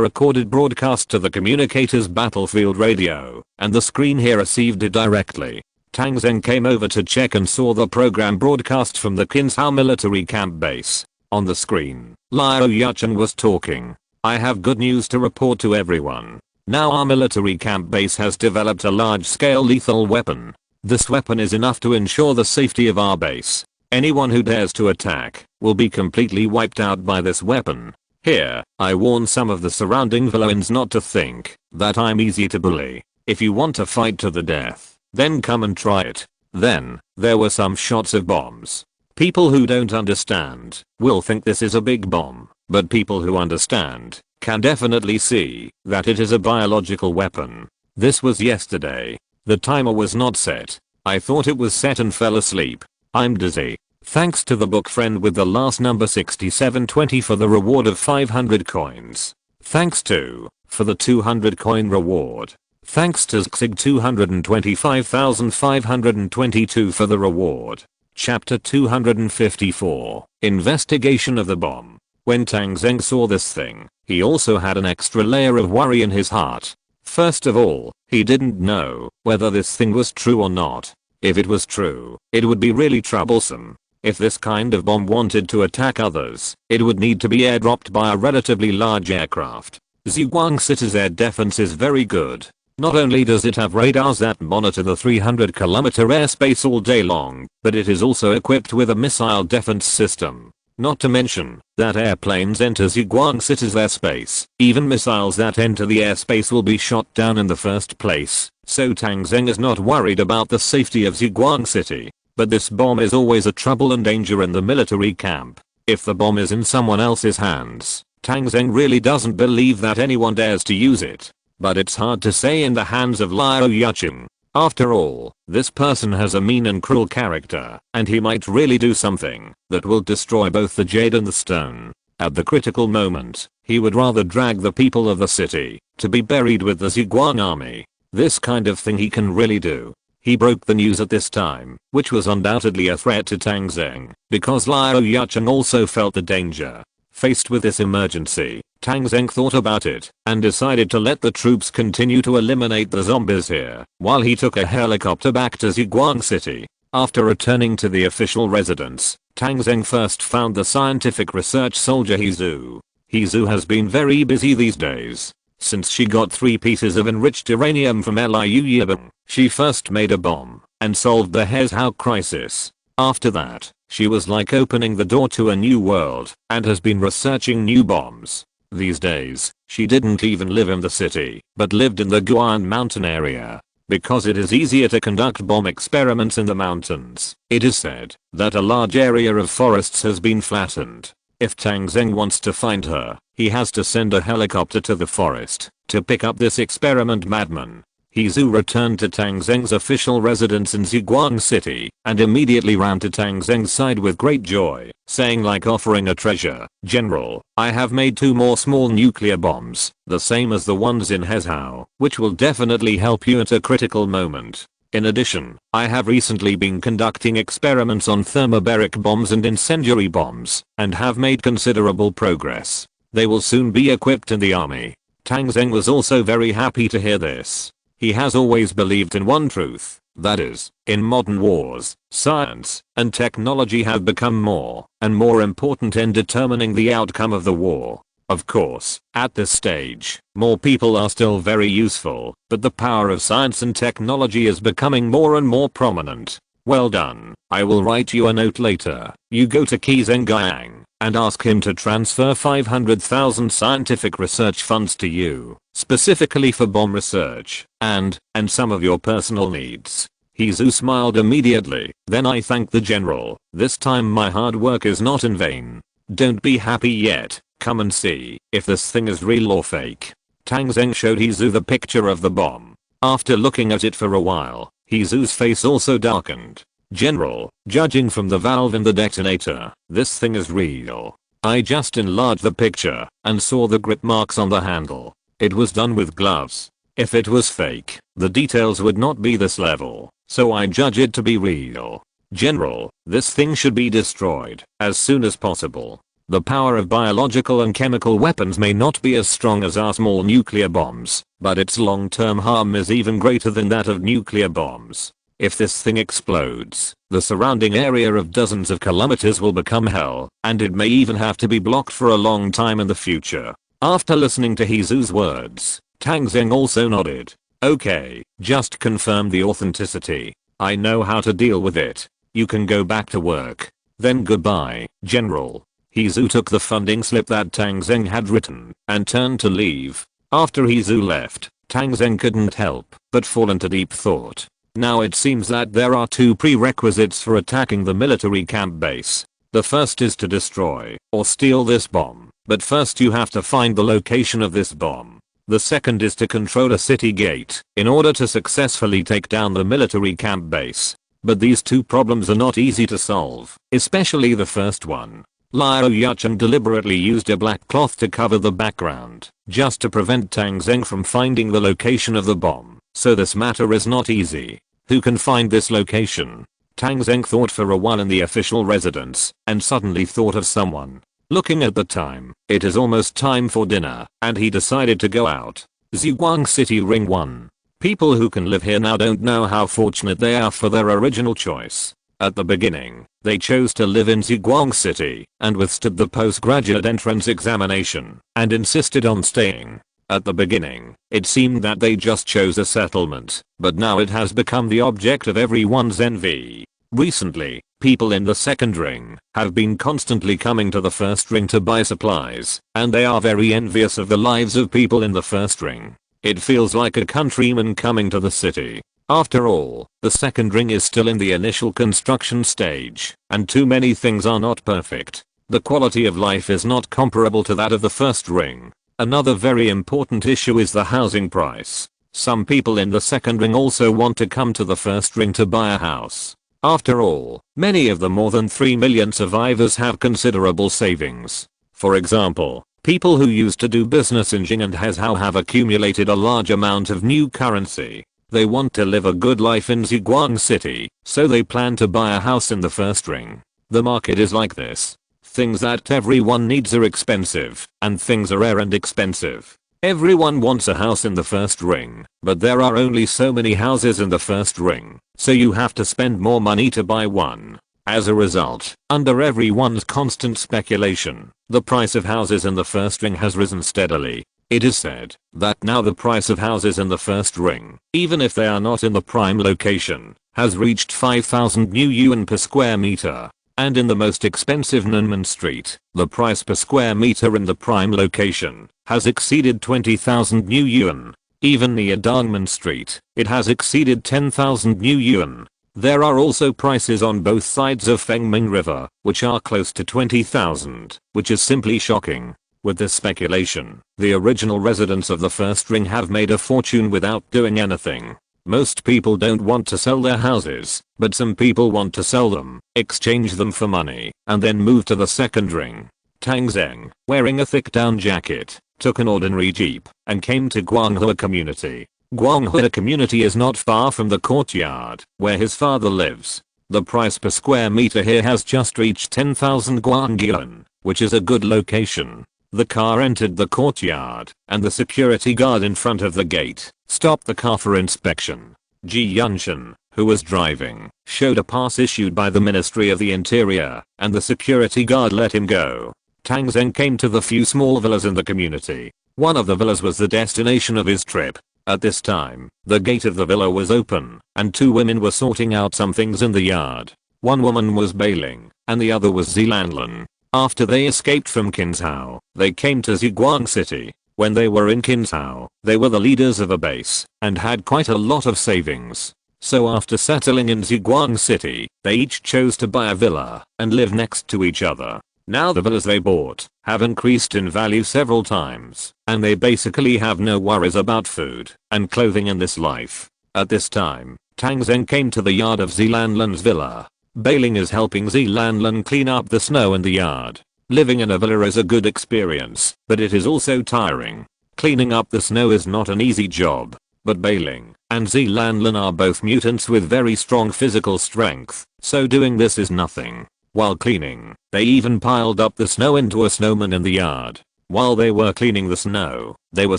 recorded broadcast to the communicator's battlefield radio, and the screen here received it directly. Tang Zheng came over to check and saw the program broadcast from the Qin Zhao military camp base. On the screen, Liao Yucheng was talking. I have good news to report to everyone. Now our military camp base has developed a large-scale lethal weapon. This weapon is enough to ensure the safety of our base. Anyone who dares to attack will be completely wiped out by this weapon. Here, I warn some of the surrounding villains not to think that I'm easy to bully. If you want to fight to the death, then come and try it. Then, there were some shots of bombs. People who don't understand will think this is a big bomb, but people who understand can definitely see that it is a biological weapon. This was yesterday. The timer was not set. I thought it was set and fell asleep. I'm dizzy. Thanks to the book friend with the last number 6720 for the reward of 500 coins. Thanks to for the 200 coin reward. Thanks to Zxig 225,522 for the reward. Chapter 254. Investigation of the bomb. When Tang Zheng saw this thing, he also had an extra layer of worry in his heart. First of all, he didn't know whether this thing was true or not. If it was true, it would be really troublesome. If this kind of bomb wanted to attack others, it would need to be airdropped by a relatively large aircraft. Zhuang City's air defense is very good. Not only does it have radars that monitor the 300-kilometer airspace all day long, but it is also equipped with a missile defense system. Not to mention that airplanes enter Zhuang City's airspace. Even missiles that enter the airspace will be shot down in the first place, so Tang Zheng is not worried about the safety of Zhuang City. But this bomb is always a trouble and danger in the military camp. If the bomb is in someone else's hands, Tang Zheng really doesn't believe that anyone dares to use it. But it's hard to say in the hands of Liu Yucheng. After all, this person has a mean and cruel character, and he might really do something that will destroy both the jade and the stone. At the critical moment, he would rather drag the people of the city to be buried with the Zhuang army. This kind of thing he can really do. He broke the news at this time, which was undoubtedly a threat to Tang Zheng, because Liu Yucheng also felt the danger. Faced with this emergency, Tang Zheng thought about it and decided to let the troops continue to eliminate the zombies here, while he took a helicopter back to Zhuang City. After returning to the official residence, Tang Zheng first found the scientific research soldier Hizhu. Hizhu has been very busy these days. Since she got 3 pieces of enriched uranium from Liu Yucheng, she first made a bomb and solved the Hezhou crisis. After that, she was like opening the door to a new world and has been researching new bombs. These days, she didn't even live in the city, but lived in the Guan mountain area. Because it is easier to conduct bomb experiments in the mountains, it is said that a large area of forests has been flattened. If Tang Zheng wants to find her, he has to send a helicopter to the forest to pick up this experiment madman. Hizhu returned to Tang Zheng's official residence in Zhuang City and immediately ran to Tang Zheng's side with great joy, saying like offering a treasure, "General, I have made 2 more small nuclear bombs, the same as the ones in Hezhou, which will definitely help you at a critical moment. In addition, I have recently been conducting experiments on thermobaric bombs and incendiary bombs, and have made considerable progress. They will soon be equipped in the army." Tang Zheng was also very happy to hear this. He has always believed in one truth, that is, in modern wars, science and technology have become more and more important in determining the outcome of the war. Of course, at this stage, more people are still very useful, but the power of science and technology is becoming more and more prominent. Well done. I will write you a note later. You go to Qi Zhenggang and ask him to transfer 500,000 scientific research funds to you, specifically for bomb research and some of your personal needs. Hizhu smiled immediately. Then I thank the general. This time my hard work is not in vain. Don't be happy yet. Come and see if this thing is real or fake. Tang Zheng showed Hizhu the picture of the bomb. After looking at it for a while, Hizhu's face also darkened. "General, judging from the valve in the detonator, this thing is real. I just enlarged the picture and saw the grip marks on the handle. It was done with gloves. If it was fake, the details would not be this level, so I judge it to be real. General, this thing should be destroyed as soon as possible. The power of biological and chemical weapons may not be as strong as our small nuclear bombs, but its long-term harm is even greater than that of nuclear bombs. If this thing explodes, the surrounding area of dozens of kilometers will become hell, and it may even have to be blocked for a long time in the future." After listening to Hizhu's words, Tang Zheng also nodded. "Okay, just confirm the authenticity. I know how to deal with it. You can go back to work. Then goodbye, General." Hizhu took the funding slip that Tang Zheng had written and turned to leave. After Hizhu left, Tang Zheng couldn't help but fall into deep thought. Now it seems that there are 2 prerequisites for attacking the military camp base. The first is to destroy or steal this bomb, but first you have to find the location of this bomb. The second is to control a city gate in order to successfully take down the military camp base. But these 2 problems are not easy to solve, especially the first one. Liu Yucheng deliberately used a black cloth to cover the background, just to prevent Tang Zheng from finding the location of the bomb, so this matter is not easy. Who can find this location? Tang Zheng thought for a while in the official residence, and suddenly thought of someone. Looking at the time, it is almost time for dinner, and he decided to go out. Zhuang City Ring 1. People who can live here now don't know how fortunate they are for their original choice. At the beginning, they chose to live in Ziguang City and withstood the postgraduate entrance examination and insisted on staying. At the beginning, it seemed that they just chose a settlement, but now it has become the object of everyone's envy. Recently, people in the second ring have been constantly coming to the first ring to buy supplies, and they are very envious of the lives of people in the first ring. It feels like a countryman coming to the city. After all, the second ring is still in the initial construction stage, and too many things are not perfect. The quality of life is not comparable to that of the first ring. Another very important issue is the housing price. Some people in the second ring also want to come to the first ring to buy a house. After all, many of the more than 3 million survivors have considerable savings. For example, people who used to do business in Jing and Hezhou have accumulated a large amount of new currency. They want to live a good life in Ziguang City, so they plan to buy a house in the first ring. The market is like this. Things that everyone needs are expensive, and things are rare and expensive. Everyone wants a house in the first ring, but there are only so many houses in the first ring, so you have to spend more money to buy one. As a result, under everyone's constant speculation, the price of houses in the first ring has risen steadily. It is said that now the price of houses in the first ring, even if they are not in the prime location, has reached 5,000 new yuan per square meter. And in the most expensive Nunman Street, the price per square meter in the prime location has exceeded 20,000 new yuan. Even near Dongmen Street, it has exceeded 10,000 new yuan. There are also prices on both sides of Fengming River, which are close to 20,000, which is simply shocking. With this speculation, the original residents of the first ring have made a fortune without doing anything. Most people don't want to sell their houses, but some people want to sell them, exchange them for money, and then move to the second ring. Tang Zheng, wearing a thick down jacket, took an ordinary jeep and came to Guanghua community. Guanghua community is not far from the courtyard where his father lives. The price per square meter here has just reached 10,000 guangyuan, which is a good location. The car entered the courtyard, and the security guard in front of the gate stopped the car for inspection. Ji Yunshan, who was driving, showed a pass issued by the Ministry of the Interior, and the security guard let him go. Tang Zheng came to the few small villas in the community. One of the villas was the destination of his trip. At this time, the gate of the villa was open, and two women were sorting out some things in the yard. One woman was bailing, and the other was Zilanlan. After they escaped from Kinzhou, they came to Ziguang City. When they were in Kinzhou, they were the leaders of a base and had quite a lot of savings. So after settling in Ziguang City, they each chose to buy a villa and live next to each other. Now the villas they bought have increased in value several times, and they basically have no worries about food and clothing in this life. At this time, Tang Zheng came to the yard of Zilanlan's villa. Bailing is helping Zilanlan clean up the snow in the yard. Living in a villa is a good experience, but it is also tiring. Cleaning up the snow is not an easy job. But Bailing and Zilanlan are both mutants with very strong physical strength, so doing this is nothing. While cleaning, they even piled up the snow into a snowman in the yard. While they were cleaning the snow, they were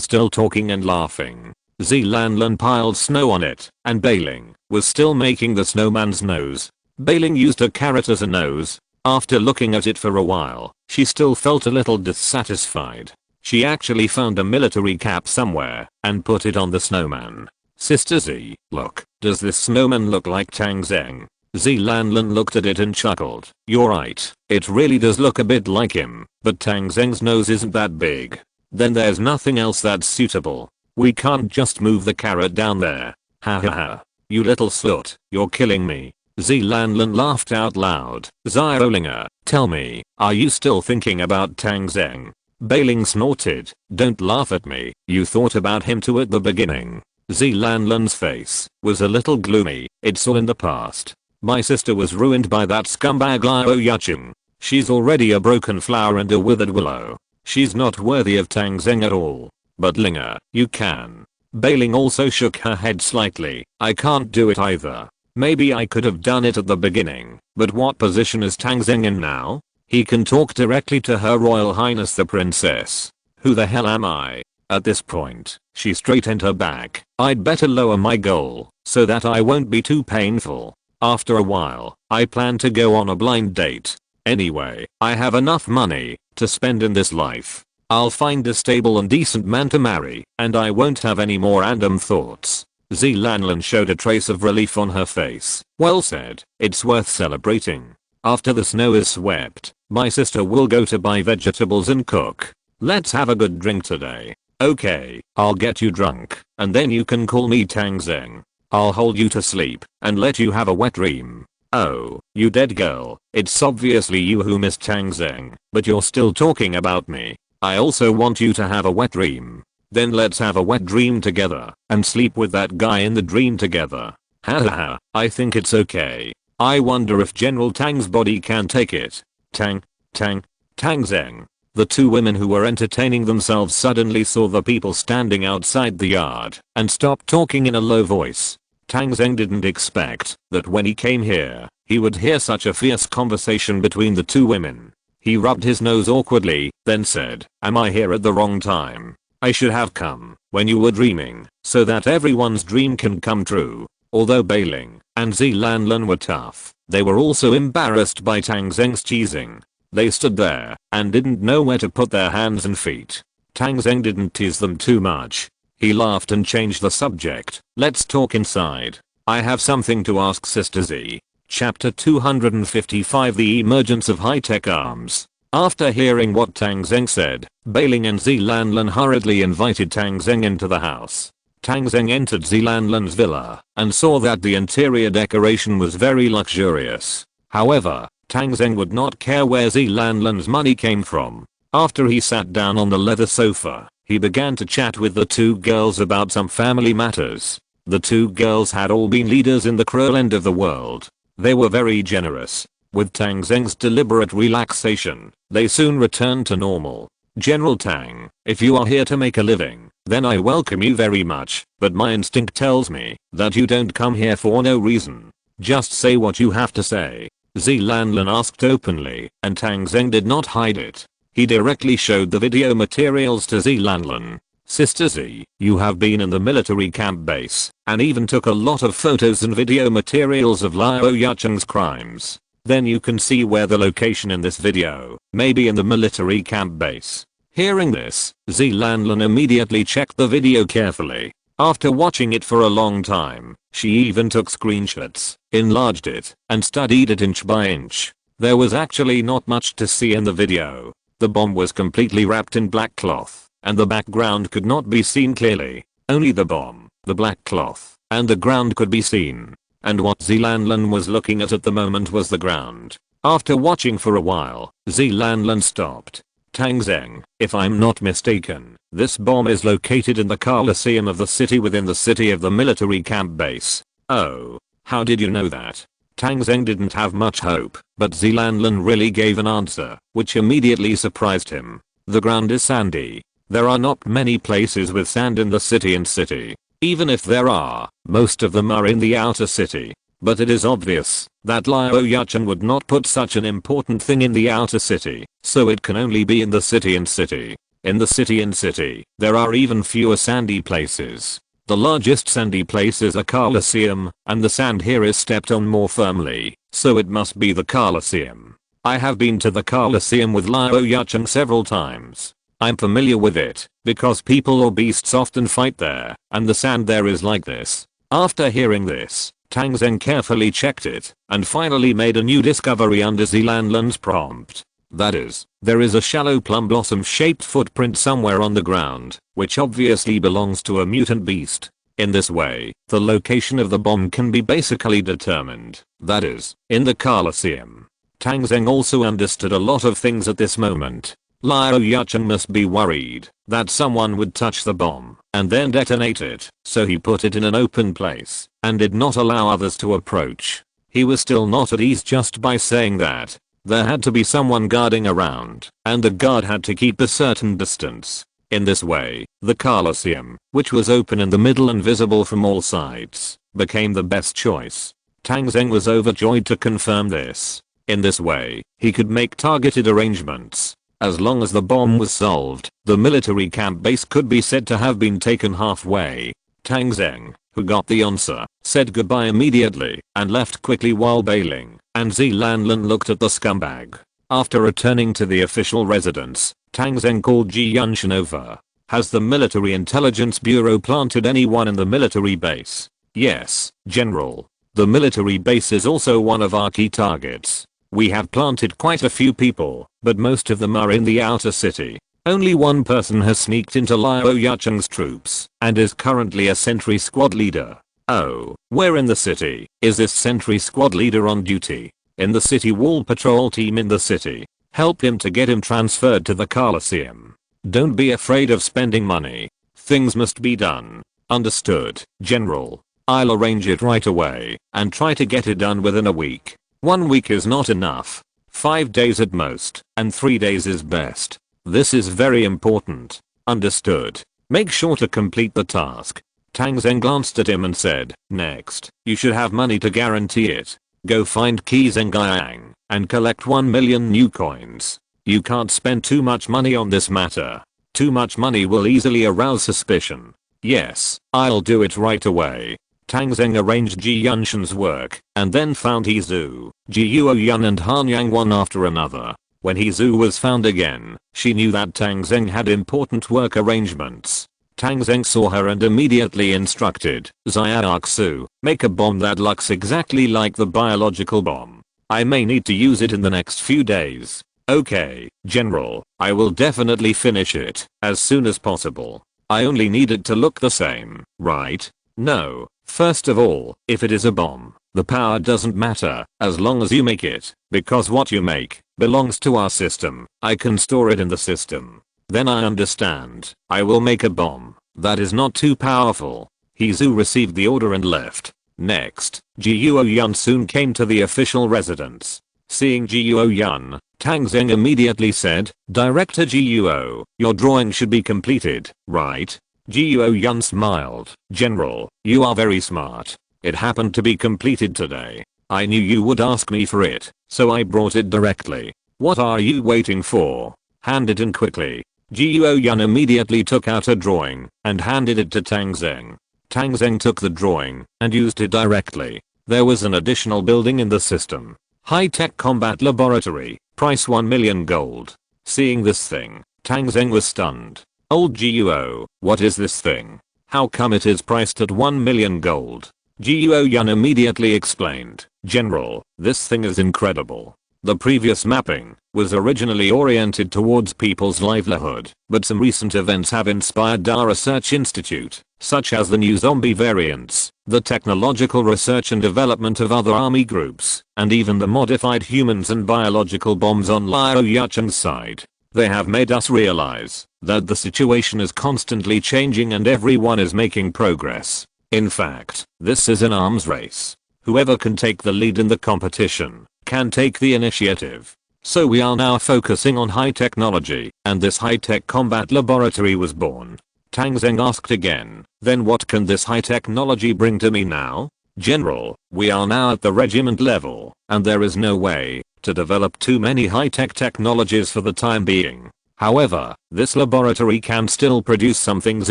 still talking and laughing. Zilanlan piled snow on it, and Bailing was still making the snowman's nose. Bailing used a carrot as a nose. After looking at it for a while, she still felt a little dissatisfied. She actually found a military cap somewhere and put it on the snowman. Sister Z, look, does this snowman look like Tang Zheng? Zilanlan looked at it and chuckled. You're right, it really does look a bit like him, but Tang Zheng's nose isn't that big. Then there's nothing else that's suitable. We can't just move the carrot down there. Ha ha ha. You little slut, you're killing me. Zilanlan laughed out loud. Xiaolinger, tell me, are you still thinking about Tang Zheng? Bailing snorted. Don't laugh at me, you thought about him too at the beginning. Zilanlan's face was a little gloomy. It's all in the past. My sister was ruined by that scumbag Liu Yucheng. She's already a broken flower and a withered willow. She's not worthy of Tang Zheng at all. But Linger, you can. Bailing also shook her head slightly. I can't do it either. Maybe I could have done it at the beginning, but what position is Tang Zheng in now? He can talk directly to Her Royal Highness the Princess. Who the hell am I? At this point, she straightened her back. I'd better lower my goal, so that I won't be too painful. After a while, I plan to go on a blind date. Anyway, I have enough money to spend in this life. I'll find a stable and decent man to marry, and I won't have any more random thoughts. Zilanlan showed a trace of relief on her face. Well said, it's worth celebrating. After the snow is swept, my sister will go to buy vegetables and cook. Let's have a good drink today. Okay, I'll get you drunk, and then you can call me Tang Zheng. I'll hold you to sleep, and let you have a wet dream. Oh, you dead girl, it's obviously you who missed Tang Zheng, but you're still talking about me. I also want you to have a wet dream. Then let's have a wet dream together, and sleep with that guy in the dream together. Hahaha, I think it's okay. I wonder if General Tang's body can take it. Tang Zheng. The two women who were entertaining themselves suddenly saw the people standing outside the yard, and stopped talking in a low voice. Tang Zheng didn't expect that when he came here, he would hear such a fierce conversation between the two women. He rubbed his nose awkwardly, then said, "Am I here at the wrong time? I should have come when you were dreaming, so that everyone's dream can come true." Although Bailing and Zilanlan were tough, they were also embarrassed by Tang Zheng's cheesing. They stood there and didn't know where to put their hands and feet. Tang Zheng didn't tease them too much. He laughed and changed the subject. "Let's talk inside. I have something to ask Sister Z." Chapter 255, The Emergence of High-Tech Arms. After hearing what Tang Zheng said, Bailing and Zilanlan hurriedly invited Tang Zheng into the house. Tang Zheng entered Zilanlan's villa and saw that the interior decoration was very luxurious. However, Tang Zheng would not care where Zilanlan's money came from. After he sat down on the leather sofa, he began to chat with the two girls about some family matters. The two girls had all been leaders in the cruel end of the world. They were very generous. With Tang Zheng's deliberate relaxation, they soon returned to normal. "General Tang, if you are here to make a living, then I welcome you very much, but my instinct tells me that you don't come here for no reason. Just say what you have to say." Zilanlan asked openly, and Tang Zheng did not hide it. He directly showed the video materials to Zilanlan. "Sister Z, you have been in the military camp base, and even took a lot of photos and video materials of Liao Yucheng's crimes. Then you can see where the location in this video may be in the military camp base." Hearing this, Zilanlan immediately checked the video carefully. After watching it for a long time, she even took screenshots, enlarged it, and studied it inch by inch. There was actually not much to see in the video. The bomb was completely wrapped in black cloth, and the background could not be seen clearly. Only the bomb, the black cloth, and the ground could be seen. And what Zilanlan was looking at the moment was the ground. After watching for a while, Zilanlan stopped. "Tang Zheng, if I'm not mistaken, this bomb is located in the Coliseum of the city within the city of the military camp base." "Oh, how did you know that?" Tang Zheng didn't have much hope, but Zilanlan really gave an answer, which immediately surprised him. "The ground is sandy. There are not many places with sand in the city. Even if there are, most of them are in the outer city. But it is obvious that Liao Yucheng would not put such an important thing in the outer city, so it can only be in the city. In the city, there are even fewer sandy places. The largest sandy place is a Coliseum, and the sand here is stepped on more firmly, so it must be the Coliseum. I have been to the Coliseum with Liao Yucheng several times. I'm familiar with it, because people or beasts often fight there, and the sand there is like this." After hearing this, Tang Zheng carefully checked it, and finally made a new discovery under Zilanlan's prompt. That is, there is a shallow plum blossom shaped footprint somewhere on the ground, which obviously belongs to a mutant beast. In this way, the location of the bomb can be basically determined, that is, in the Coliseum. Tang Zheng also understood a lot of things at this moment. Liao Yucheng must be worried that someone would touch the bomb and then detonate it, so he put it in an open place and did not allow others to approach. He was still not at ease just by saying that. There had to be someone guarding around, and the guard had to keep a certain distance. In this way, the Coliseum, which was open in the middle and visible from all sides, became the best choice. Tang Zheng was overjoyed to confirm this. In this way, he could make targeted arrangements. As long as the bomb was solved, the military camp base could be said to have been taken halfway. "Tang Zheng, who got the answer, said goodbye immediately and left quickly while bailing, and Zilanlan looked at the scumbag. After returning to the official residence, Tang Zheng called Ji Yunshan over. Has the Military Intelligence Bureau planted anyone in the military base? Yes, General. The military base is also one of our key targets. We have planted quite a few people, but most of them are in the outer city. Only one person has sneaked into Liao Yucheng's troops and is currently a sentry squad leader. Oh, where in the city is this sentry squad leader on duty? In the city wall patrol team in the city. Help him to get him transferred to the Coliseum. Don't be afraid of spending money. Things must be done. Understood, General. I'll arrange it right away and try to get it done within a week. 1 week is not enough. 5 days at most, and 3 days is best. This is very important. Understood. Make sure to complete the task. Tang Zheng glanced at him and said, next, you should have money to guarantee it. Go find Qi Zhengyang and collect 1 million new coins. You can't spend too much money on this matter. Too much money will easily arouse suspicion. Yes, I'll do it right away. Tang Zheng arranged Ji Yunshan's work and then found Hezhu, Ji Yuoyun and Han Yang one after another. When Hezhu was found again, she knew that Tang Zheng had important work arrangements. Tang Zheng saw her and immediately instructed, Xiaoxu, make a bomb that looks exactly like the biological bomb. I may need to use it in the next few days. Okay, General, I will definitely finish it as soon as possible. I only need it to look the same, right? No, first of all, if it is a bomb, the power doesn't matter as long as you make it, because what you make belongs to our system. I can store it in the system. Then I understand. I will make a bomb that is not too powerful. Hezhu received the order and left. Next, Ji Yuoyun soon came to the official residence. Seeing Ji Yuoyun, Tang Zheng immediately said, Director Ji Yuo, your drawing should be completed, right? Ji Yuoyun smiled. General, you are very smart. It happened to be completed today. I knew you would ask me for it, so I brought it directly. What are you waiting for? Hand it in quickly. Ji Yuoyun immediately took out a drawing and handed it to Tang Zheng. Tang Zheng took the drawing and used it directly. There was an additional building in the system. High-tech combat laboratory, price 1 million gold. Seeing this thing, Tang Zheng was stunned. Old Ji Yuo, what is this thing? How come it is priced at 1 million gold? Ji Yuoyun immediately explained, General, this thing is incredible. The previous mapping was originally oriented towards people's livelihood, but some recent events have inspired our research institute, such as the new zombie variants, the technological research and development of other army groups, and even the modified humans and biological bombs on Liao Yucheng's side. They have made us realize that the situation is constantly changing and everyone is making progress. In fact, this is an arms race. Whoever can take the lead in the competition can take the initiative. So we are now focusing on high technology, and this high-tech combat laboratory was born. Tang Zheng asked again, then what can this high technology bring to me now? General, we are now at the regiment level, and there is no way to develop too many high-tech technologies for the time being. However, this laboratory can still produce some things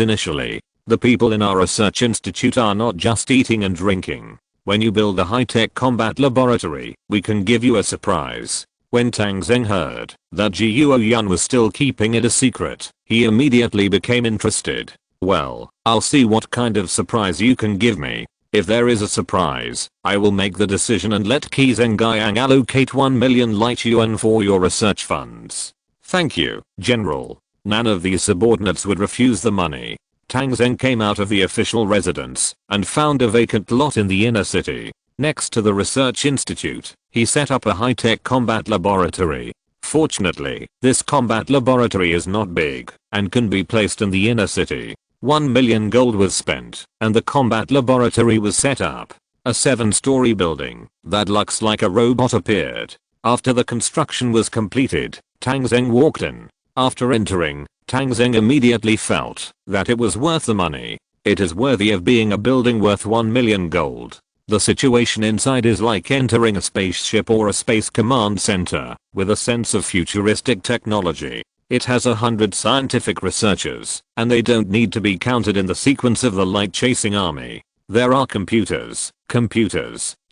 initially. The people in our research institute are not just eating and drinking. When you build a high-tech combat laboratory, we can give you a surprise. When Tang Zheng heard that Ji Yuoyun was still keeping it a secret, he immediately became interested. Well, I'll see what kind of surprise you can give me. If there is a surprise, I will make the decision and let Qi Zhengyang allocate 1 million light yuan for your research funds. Thank you, General. None of these subordinates would refuse the money. Tang Zheng came out of the official residence and found a vacant lot in the inner city. Next to the research institute, he set up a high-tech combat laboratory. Fortunately, this combat laboratory is not big and can be placed in the inner city. 1 million gold was spent and the combat laboratory was set up. A 7-story building that looks like a robot appeared. After the construction was completed, Tang Zheng walked in. After entering, Tang Zheng immediately felt that it was worth the money. It is worthy of being a building worth 1 million gold. The situation inside is like entering a spaceship or a space command center with a sense of futuristic technology. It has 100 scientific researchers, and they don't need to be counted in the sequence of the light chasing army. There are computers,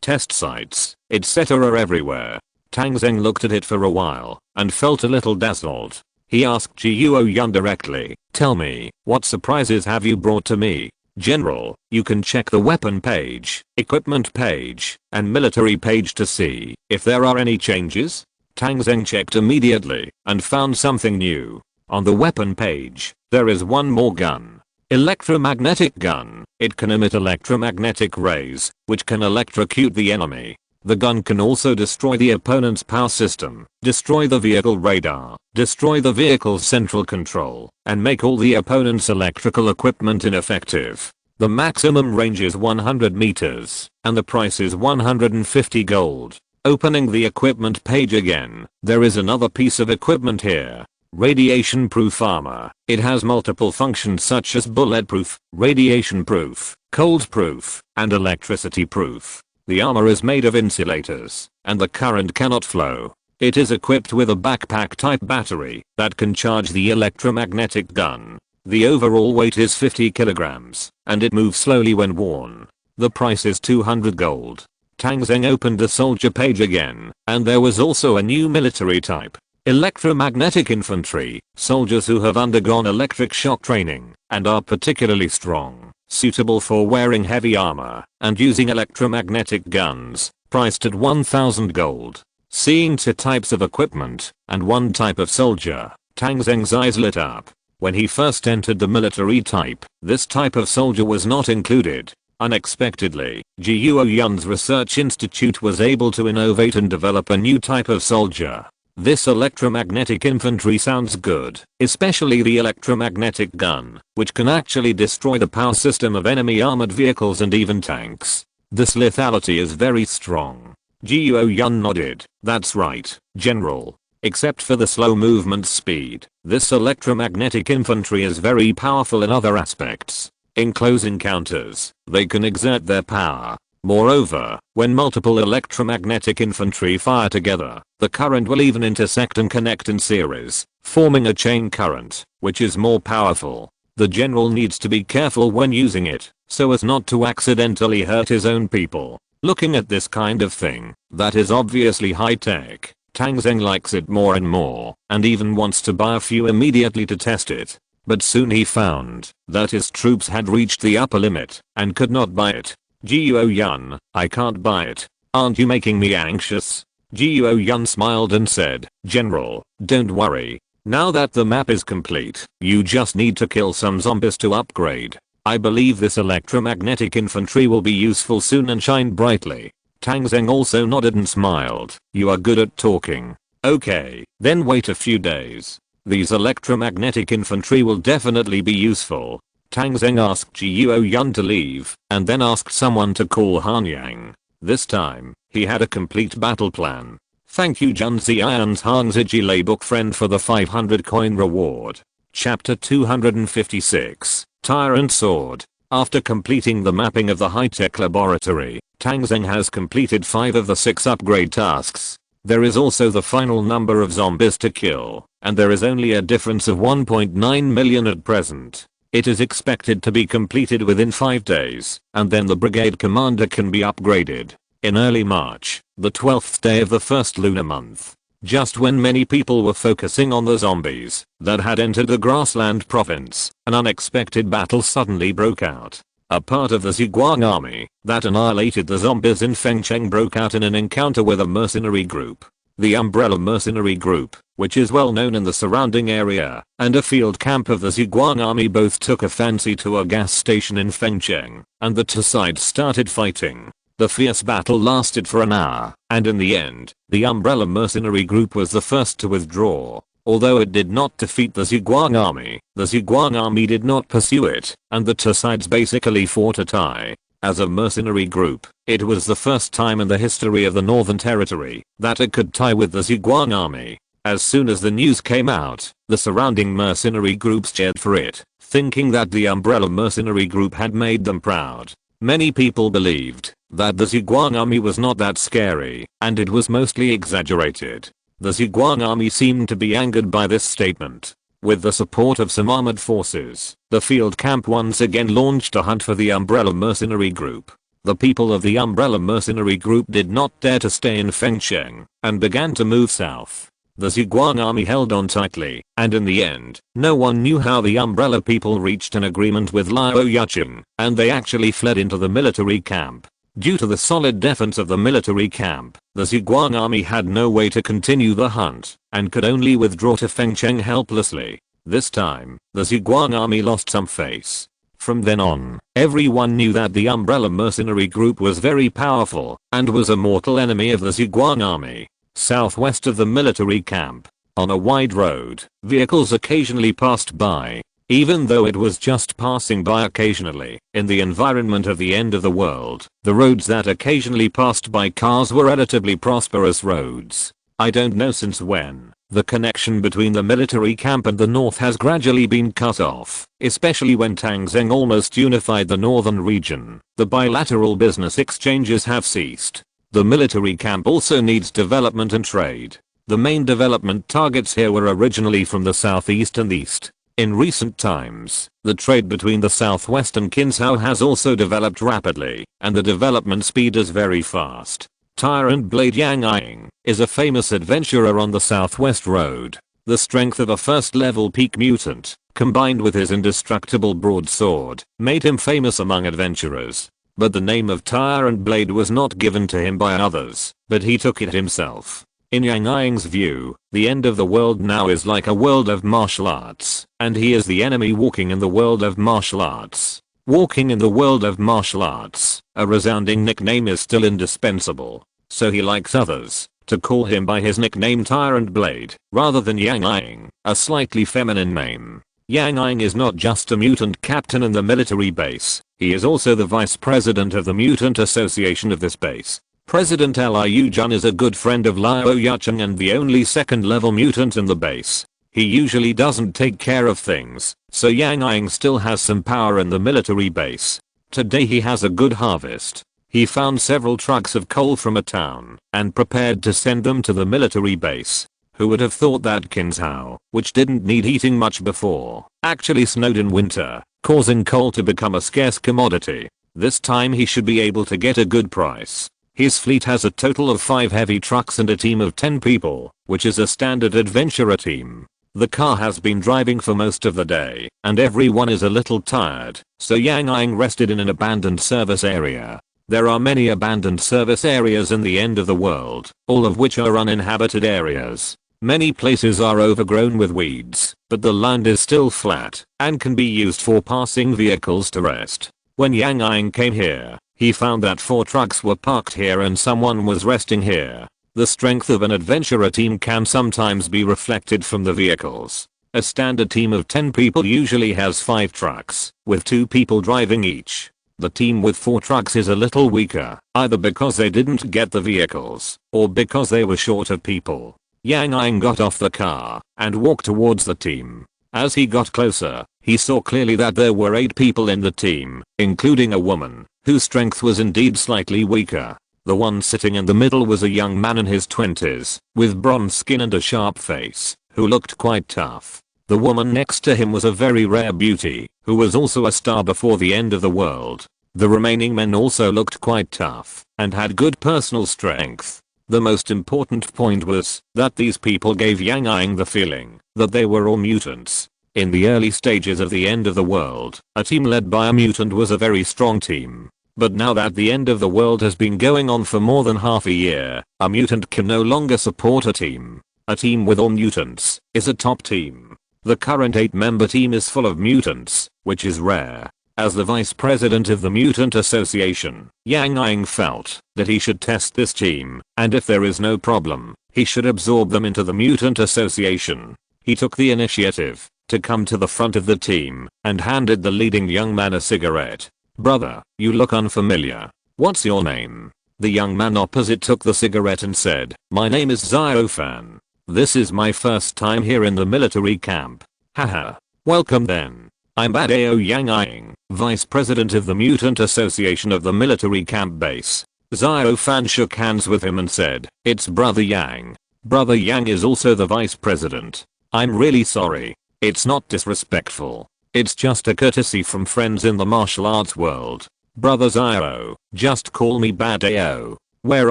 test sites, etc. everywhere. Tang Zheng looked at it for a while and felt a little dazzled. He asked Guo Yun directly, "Tell me, what surprises have you brought to me?" "General, you can check the weapon page, equipment page, and military page to see if there are any changes." Tang Zheng checked immediately and found something new. On the weapon page, there is one more gun. Electromagnetic gun. It can emit electromagnetic rays, which can electrocute the enemy. The gun can also destroy the opponent's power system, destroy the vehicle radar, destroy the vehicle's central control, and make all the opponent's electrical equipment ineffective. The maximum range is 100 meters, and the price is 150 gold. Opening the equipment page again, there is another piece of equipment here. Radiation-proof armor. It has multiple functions such as bulletproof, radiation-proof, cold-proof, and electricity-proof. The armor is made of insulators, and the current cannot flow. It is equipped with a backpack-type battery that can charge the electromagnetic gun. The overall weight is 50 kilograms, and it moves slowly when worn. The price is 200 gold. Tang Zheng opened the soldier page again, and there was also a new military type. Electromagnetic infantry, soldiers who have undergone electric shock training and are particularly strong, suitable for wearing heavy armor and using electromagnetic guns, priced at 1000 gold. Seeing two types of equipment and one type of soldier, Tang Zheng's eyes lit up. When he first entered the military type, this type of soldier was not included. Unexpectedly, Guo Yun's research institute was able to innovate and develop a new type of soldier. This electromagnetic infantry sounds good, especially the electromagnetic gun, which can actually destroy the power system of enemy armored vehicles and even tanks. This lethality is very strong. Guo Yun nodded. "That's right, General. Except for the slow movement speed, this electromagnetic infantry is very powerful in other aspects. In close encounters, they can exert their power. Moreover, when multiple electromagnetic infantry fire together, the current will even intersect and connect in series, forming a chain current, which is more powerful. The general needs to be careful when using it, so as not to accidentally hurt his own people." Looking at this kind of thing, that is obviously high-tech, Tang Zheng likes it more and more, and even wants to buy a few immediately to test it. But soon he found that his troops had reached the upper limit and could not buy it. "Guo Yun, I can't buy it. Aren't you making me anxious?" Guo Yun smiled and said, "General, don't worry. Now that the map is complete, you just need to kill some zombies to upgrade. I believe this electromagnetic infantry will be useful soon and shine brightly." Tang Zheng also nodded and smiled. "You are good at talking. Okay, then wait a few days. These electromagnetic infantry will definitely be useful." Tang Zheng asked Guo Yun to leave, and then asked someone to call Han Yang. This time, he had a complete battle plan. Thank you Jun Zian's Han Zijile book friend for the 500 coin reward. Chapter 256, Tyrant Sword. After completing the mapping of the high-tech laboratory, Tang Zheng has completed 5 of the 6 upgrade tasks. There is also the final number of zombies to kill, and there is only a difference of 1.9 million at present. It is expected to be completed within 5 days, and then the brigade commander can be upgraded. In early March, the 12th day of the first lunar month, just when many people were focusing on the zombies that had entered the grassland province, an unexpected battle suddenly broke out. A part of the Zhuang army that annihilated the zombies in Fengcheng broke out in an encounter with a mercenary group. The Umbrella Mercenary Group, which is well known in the surrounding area, and a field camp of the Zhuang army both took a fancy to a gas station in Fengcheng, and the two sides started fighting. The fierce battle lasted for an hour, and in the end, the Umbrella Mercenary Group was the first to withdraw. Although it did not defeat the Zhuang army did not pursue it, and the two sides basically fought a tie. As a mercenary group, it was the first time in the history of the Northern Territory that it could tie with the Zhuang army. As soon as the news came out, the surrounding mercenary groups cheered for it, thinking that the Umbrella Mercenary Group had made them proud. Many people believed that the Zhuang army was not that scary, and it was mostly exaggerated. The Zhuang army seemed to be angered by this statement. With the support of some armored forces, the field camp once again launched a hunt for the Umbrella Mercenary Group. The people of the Umbrella Mercenary Group did not dare to stay in Fengcheng and began to move south. The Zhuang army held on tightly, and in the end, no one knew how the Umbrella people reached an agreement with Liao Yucheng, and they actually fled into the military camp. Due to the solid defense of the military camp, the Zhuang army had no way to continue the hunt, and could only withdraw to Fengcheng helplessly. This time, the Zhuang army lost some face. From then on, everyone knew that the Umbrella Mercenary Group was very powerful, and was a mortal enemy of the Zhuang army. Southwest of the military camp, on a wide road, vehicles occasionally passed by. Even though it was just passing by occasionally, in the environment of the end of the world, the roads that occasionally passed by cars were relatively prosperous roads. I don't know since when, the connection between the military camp and the north has gradually been cut off, especially when Tang Zheng almost unified the northern region. The bilateral business exchanges have ceased. The military camp also needs development and trade. The main development targets here were originally from the southeast and east. In recent times, the trade between the southwest and Kinzhou has also developed rapidly, and the development speed is very fast. Tyrant Blade Yang Ying is a famous adventurer on the southwest road. The strength of a first-level peak mutant, combined with his indestructible broadsword, made him famous among adventurers. But the name of Tyrant Blade was not given to him by others, but he took it himself. In Yang Ying's view, the end of the world now is like a world of martial arts, and he is the enemy walking in the world of martial arts. Walking in the world of martial arts, a resounding nickname is still indispensable, so he likes others to call him by his nickname Tyrant Blade, rather than Yang Ying, a slightly feminine name. Yang Ying is not just a mutant captain in the military base, he is also the vice president of the mutant association of this base. President Liu Jun is a good friend of Liao Yucheng and the only second level mutant in the base. He usually doesn't take care of things, so Yang Ying still has some power in the military base. Today he has a good harvest. He found several trucks of coal from a town and prepared to send them to the military base. Who would have thought that Kinzhou, which didn't need heating much before, actually snowed in winter, causing coal to become a scarce commodity. This time he should be able to get a good price. His fleet has a total of 5 heavy trucks and a team of 10 people, which is a standard adventurer team. The car has been driving for most of the day, and everyone is a little tired, so Yang Ying rested in an abandoned service area. There are many abandoned service areas in the end of the world, all of which are uninhabited areas. Many places are overgrown with weeds, but the land is still flat, and can be used for passing vehicles to rest. When Yang Ying came here, he found that 4 trucks were parked here and someone was resting here. The strength of an adventurer team can sometimes be reflected from the vehicles. A standard team of 10 people usually has 5 trucks, with 2 people driving each. The team with 4 trucks is a little weaker, either because they didn't get the vehicles, or because they were short of people. Yang Ying got off the car and walked towards the team. As he got closer, he saw clearly that there were 8 people in the team, including a woman, whose strength was indeed slightly weaker. The one sitting in the middle was a young man in his 20s, with bronze skin and a sharp face, who looked quite tough. The woman next to him was a very rare beauty, who was also a star before the end of the world. The remaining men also looked quite tough, and had good personal strength. The most important point was that these people gave Yang Ying the feeling that they were all mutants. In the early stages of the end of the world, a team led by a mutant was a very strong team. But now that the end of the world has been going on for more than half a year, a mutant can no longer support a team. A team with all mutants is a top team. The current 8-member team is full of mutants, which is rare. As the vice president of the Mutant Association, Yang Ying felt that he should test this team, and if there is no problem, he should absorb them into the Mutant Association. He took the initiative to come to the front of the team and handed the leading young man a cigarette. "Brother, you look unfamiliar. What's your name?" The young man opposite took the cigarette and said, "My name is Xiaofan. This is my first time here in the military camp." "Haha. Welcome then. I'm Badao Yang Ying, vice president of the Mutant Association of the military camp base." Xiaofan shook hands with him and said, "It's Brother Yang. Brother Yang is also the vice president. I'm really sorry. It's not disrespectful. It's just a courtesy from friends in the martial arts world. Brother Zyro, just call me Badao. Where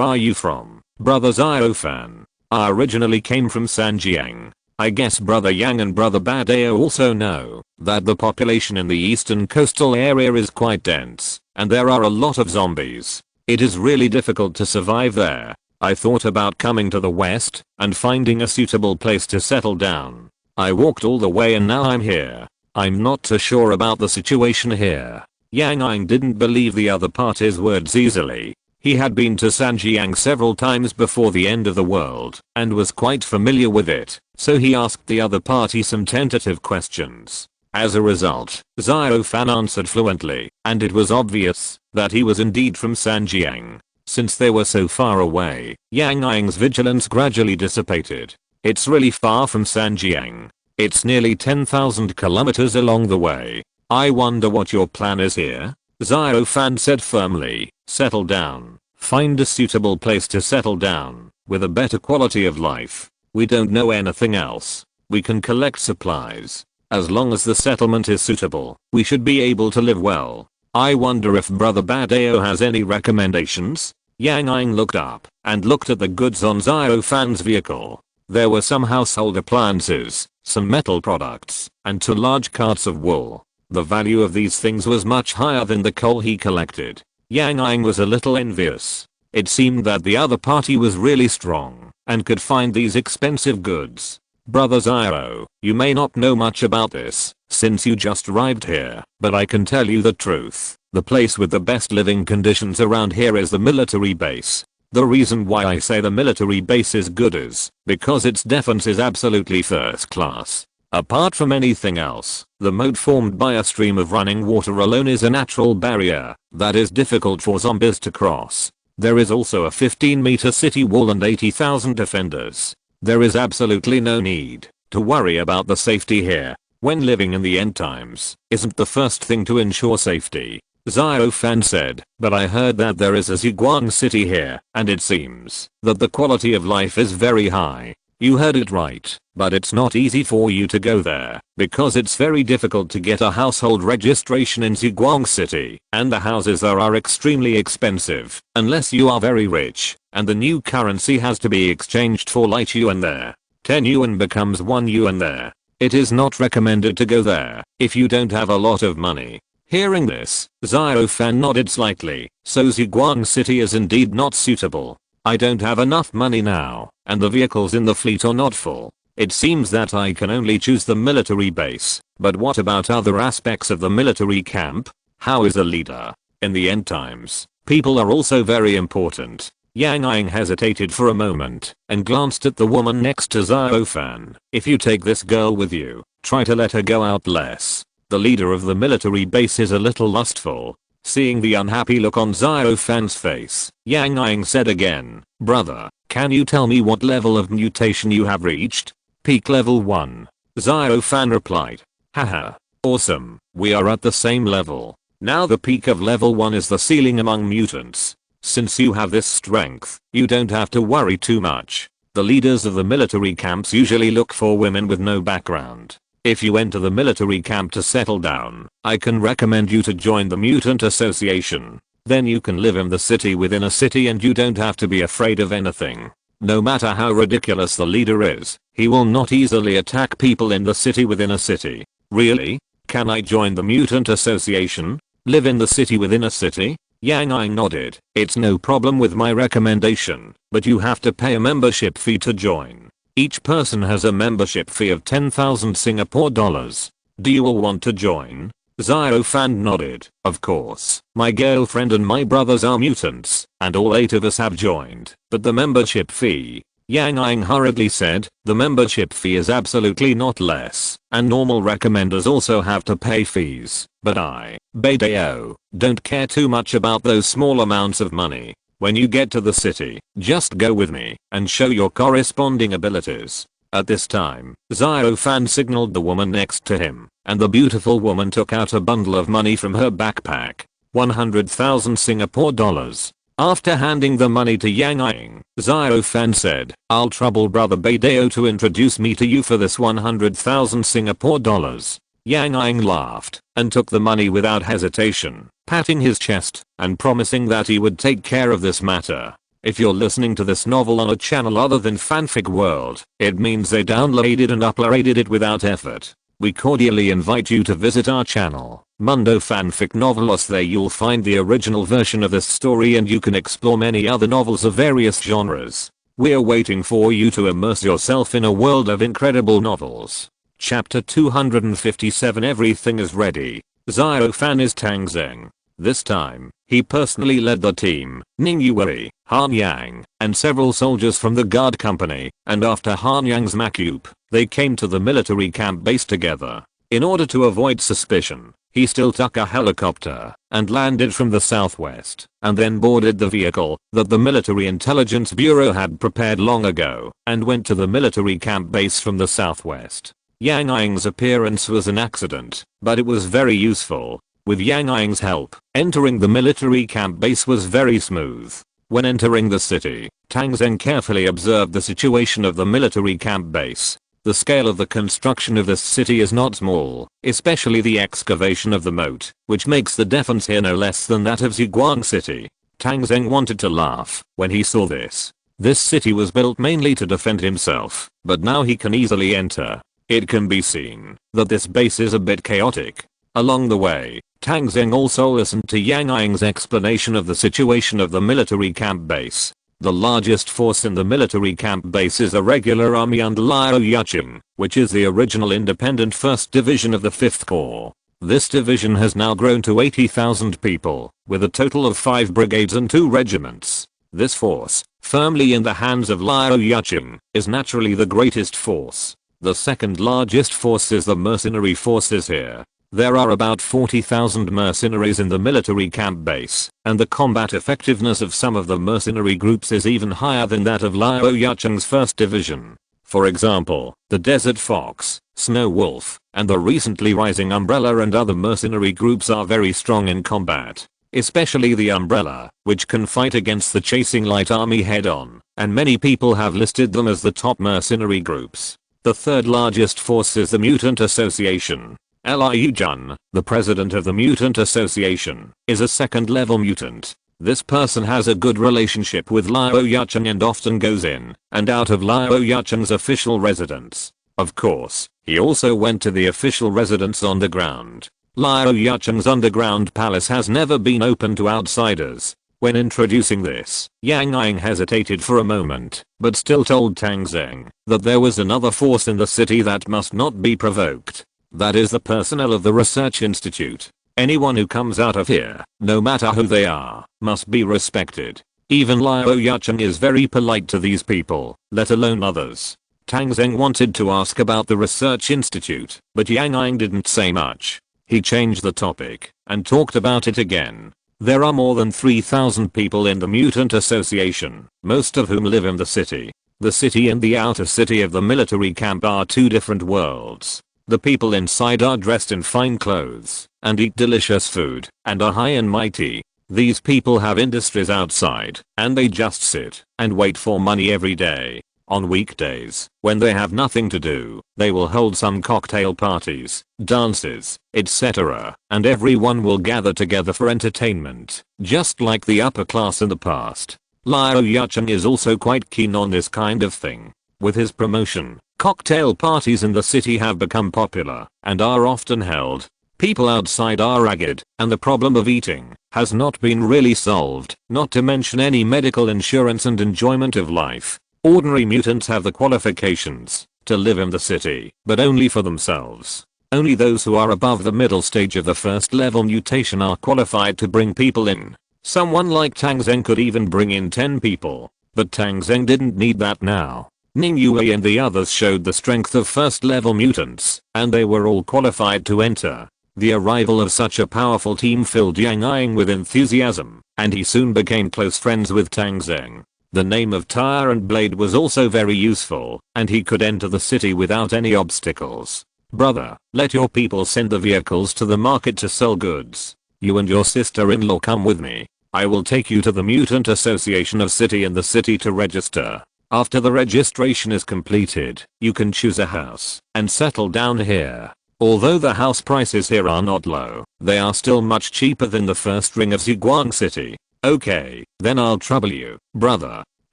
are you from, Brother Zyro fan? I originally came from Sanjiang. I guess Brother Yang and Brother Badao also know that the population in the eastern coastal area is quite dense, and there are a lot of zombies. It is really difficult to survive there. I thought about coming to the west and finding a suitable place to settle down. I walked all the way and now I'm here. I'm not too sure about the situation here. Yang Yang didn't believe the other party's words easily. He had been to Sanjiang several times before the end of the world and was quite familiar with it, so he asked the other party some tentative questions. As a result, Zyro Fan answered fluently, and it was obvious that he was indeed from Sanjiang. Since they were so far away, Yang Yang's vigilance gradually dissipated. It's really far from Sanjiang. It's nearly 10,000 kilometers along the way. I wonder what your plan is here? Zyro Fan said firmly. Settle down. Find a suitable place to settle down, with a better quality of life. We don't know anything else. We can collect supplies. As long as the settlement is suitable, we should be able to live well. I wonder if Brother Badao has any recommendations? Yang Yang looked up and looked at the goods on Zyro Fan's vehicle. There were some household appliances, some metal products, and 2 large carts of wool. The value of these things was much higher than the coal he collected. Yang Yang was a little envious. It seemed that the other party was really strong and could find these expensive goods. Brother Zyro, you may not know much about this since you just arrived here, but I can tell you the truth. The place with the best living conditions around here is the military base. The reason why I say the military base is good is because its defense is absolutely first class. Apart from anything else, the moat formed by a stream of running water alone is a natural barrier that is difficult for zombies to cross. There is also a 15-meter city wall and 80,000 defenders. There is absolutely no need to worry about the safety here. When living in the end times isn't the first thing to ensure safety, Zyro Fan said, but I heard that there is a Zhuguang city here, and it seems that the quality of life is very high. You heard it right, but it's not easy for you to go there, because it's very difficult to get a household registration in Zhuguang City, and the houses there are extremely expensive, unless you are very rich, and the new currency has to be exchanged for light yuan there. 10 yuan becomes 1 yuan there. It is not recommended to go there if you don't have a lot of money. Hearing this, Zyro Fan nodded slightly, so Zhuguang City is indeed not suitable. I don't have enough money now, and the vehicles in the fleet are not full. It seems that I can only choose the military base, but what about other aspects of the military camp? How is a leader? In the end times, people are also very important. Yang Yang hesitated for a moment and glanced at the woman next to Zyro Fan. If you take this girl with you, try to let her go out less. The leader of the military base is a little lustful. Seeing the unhappy look on Zyro Fan's face, Yang Yang said again, brother, can you tell me what level of mutation you have reached? Peak level 1. Zyro Fan replied. Haha. Awesome, we are at the same level. Now the peak of level 1 is the ceiling among mutants. Since you have this strength, you don't have to worry too much. The leaders of the military camps usually look for women with no background. If you enter the military camp to settle down, I can recommend you to join the Mutant Association. Then you can live in the city within a city and you don't have to be afraid of anything. No matter how ridiculous the leader is, he will not easily attack people in the city within a city. Really? Can I join the Mutant Association? Live in the city within a city? Yang Yang nodded. It's no problem with my recommendation, but you have to pay a membership fee to join. Each person has a membership fee of 10,000 Singapore dollars. Do you all want to join? Zyro Fan nodded. Of course. My girlfriend and my brothers are mutants, and all 8 of us have joined. But the membership fee? Yang Yang hurriedly said, the membership fee is absolutely not less, and normal recommenders also have to pay fees. But I, Badao, don't care too much about those small amounts of money. When you get to the city, just go with me and show your corresponding abilities. At this time, Zyro Fan signaled the woman next to him, and the beautiful woman took out a bundle of money from her backpack. 100,000 Singapore dollars. After handing the money to Yang Ying, Xiao Fan said, "I'll trouble brother Beidao to introduce me to you for this 100,000 Singapore dollars." Yang Ying laughed and took the money without hesitation, patting his chest and promising that he would take care of this matter. If you're listening to this novel on a channel other than Fanfic World, it means they downloaded and uploaded it without effort. We cordially invite you to visit our channel, Mundo Fanfic Novelos. There you'll find the original version of this story and you can explore many other novels of various genres. We're waiting for you to immerse yourself in a world of incredible novels. Chapter 257. Everything is ready. Xiao Fan is Tang Zheng. This time, he personally led the team, Ning Yue, Han Yang, and several soldiers from the guard company, and after Han Yang's macoup, they came to the military camp base together. In order to avoid suspicion, he still took a helicopter and landed from the southwest, and then boarded the vehicle that the military intelligence bureau had prepared long ago, and went to the military camp base from the southwest. Yang Ying's appearance was an accident, but it was very useful. With Yang Ying's help, entering the military camp base was very smooth. When entering the city, Tang Zheng carefully observed the situation of the military camp base. The scale of the construction of this city is not small, especially the excavation of the moat, which makes the defense here no less than that of Ziguang City. Tang Zheng wanted to laugh when he saw this. This city was built mainly to defend himself, but now he can easily enter. It can be seen that this base is a bit chaotic. Along the way, Tang Zheng also listened to Yang Ying's explanation of the situation of the military camp base. The largest force in the military camp base is a regular army under Liu Yucheng, which is the original independent 1st Division of the 5th Corps. This division has now grown to 80,000 people, with a total of 5 brigades and 2 regiments. This force, firmly in the hands of Liu Yucheng, is naturally the greatest force. The second largest force is the mercenary forces here. There are about 40,000 mercenaries in the military camp base, and the combat effectiveness of some of the mercenary groups is even higher than that of Liu Yucheng's 1st Division. For example, the Desert Fox, Snow Wolf, and the recently rising Umbrella and other mercenary groups are very strong in combat. Especially the Umbrella, which can fight against the chasing light army head-on, and many people have listed them as the top mercenary groups. The third largest force is the Mutant Association. Liu Jun, the president of the Mutant Association, is a second-level mutant. This person has a good relationship with Liu Yucheng and often goes in and out of Liu Yucheng's official residence. Of course, he also went to the official residence on the ground. Liu Yucheng's underground palace has never been open to outsiders. When introducing this, Yang Ying hesitated for a moment, but still told Tang Zheng that there was another force in the city that must not be provoked. That is the personnel of the research institute. Anyone who comes out of here, no matter who they are, must be respected. Even Liu Yucheng is very polite to these people, let alone others. Tang Zheng wanted to ask about the research institute, but Yang Ying didn't say much. He changed the topic and talked about it again. There are more than 3,000 people in the Mutant Association, most of whom live in the city. The city and the outer city of the military camp are two different worlds. The people inside are dressed in fine clothes and eat delicious food and are high and mighty. These people have industries outside and they just sit and wait for money every day. On weekdays, when they have nothing to do, they will hold some cocktail parties, dances, etc., and everyone will gather together for entertainment, just like the upper class in the past. Liu Yucheng is also quite keen on this kind of thing. With his promotion, cocktail parties in the city have become popular and are often held. People outside are ragged, and the problem of eating has not been really solved, not to mention any medical insurance and enjoyment of life. Ordinary mutants have the qualifications to live in the city, but only for themselves. Only those who are above the middle stage of the first level mutation are qualified to bring people in. Someone like Tang Zheng could even bring in 10 people, but Tang Zheng didn't need that now. Ning Yue and the others showed the strength of first level mutants, and they were all qualified to enter. The arrival of such a powerful team filled Yang Ying with enthusiasm, and he soon became close friends with Tang Zheng. The name of Tire and Blade was also very useful, and he could enter the city without any obstacles. Brother, let your people send the vehicles to the market to sell goods. You and your sister-in-law come with me. I will take you to the Mutant Association of City in the city to register. After the registration is completed, you can choose a house and settle down here. Although the house prices here are not low, they are still much cheaper than the first ring of Ziguang City. Okay, then I'll trouble you, brother.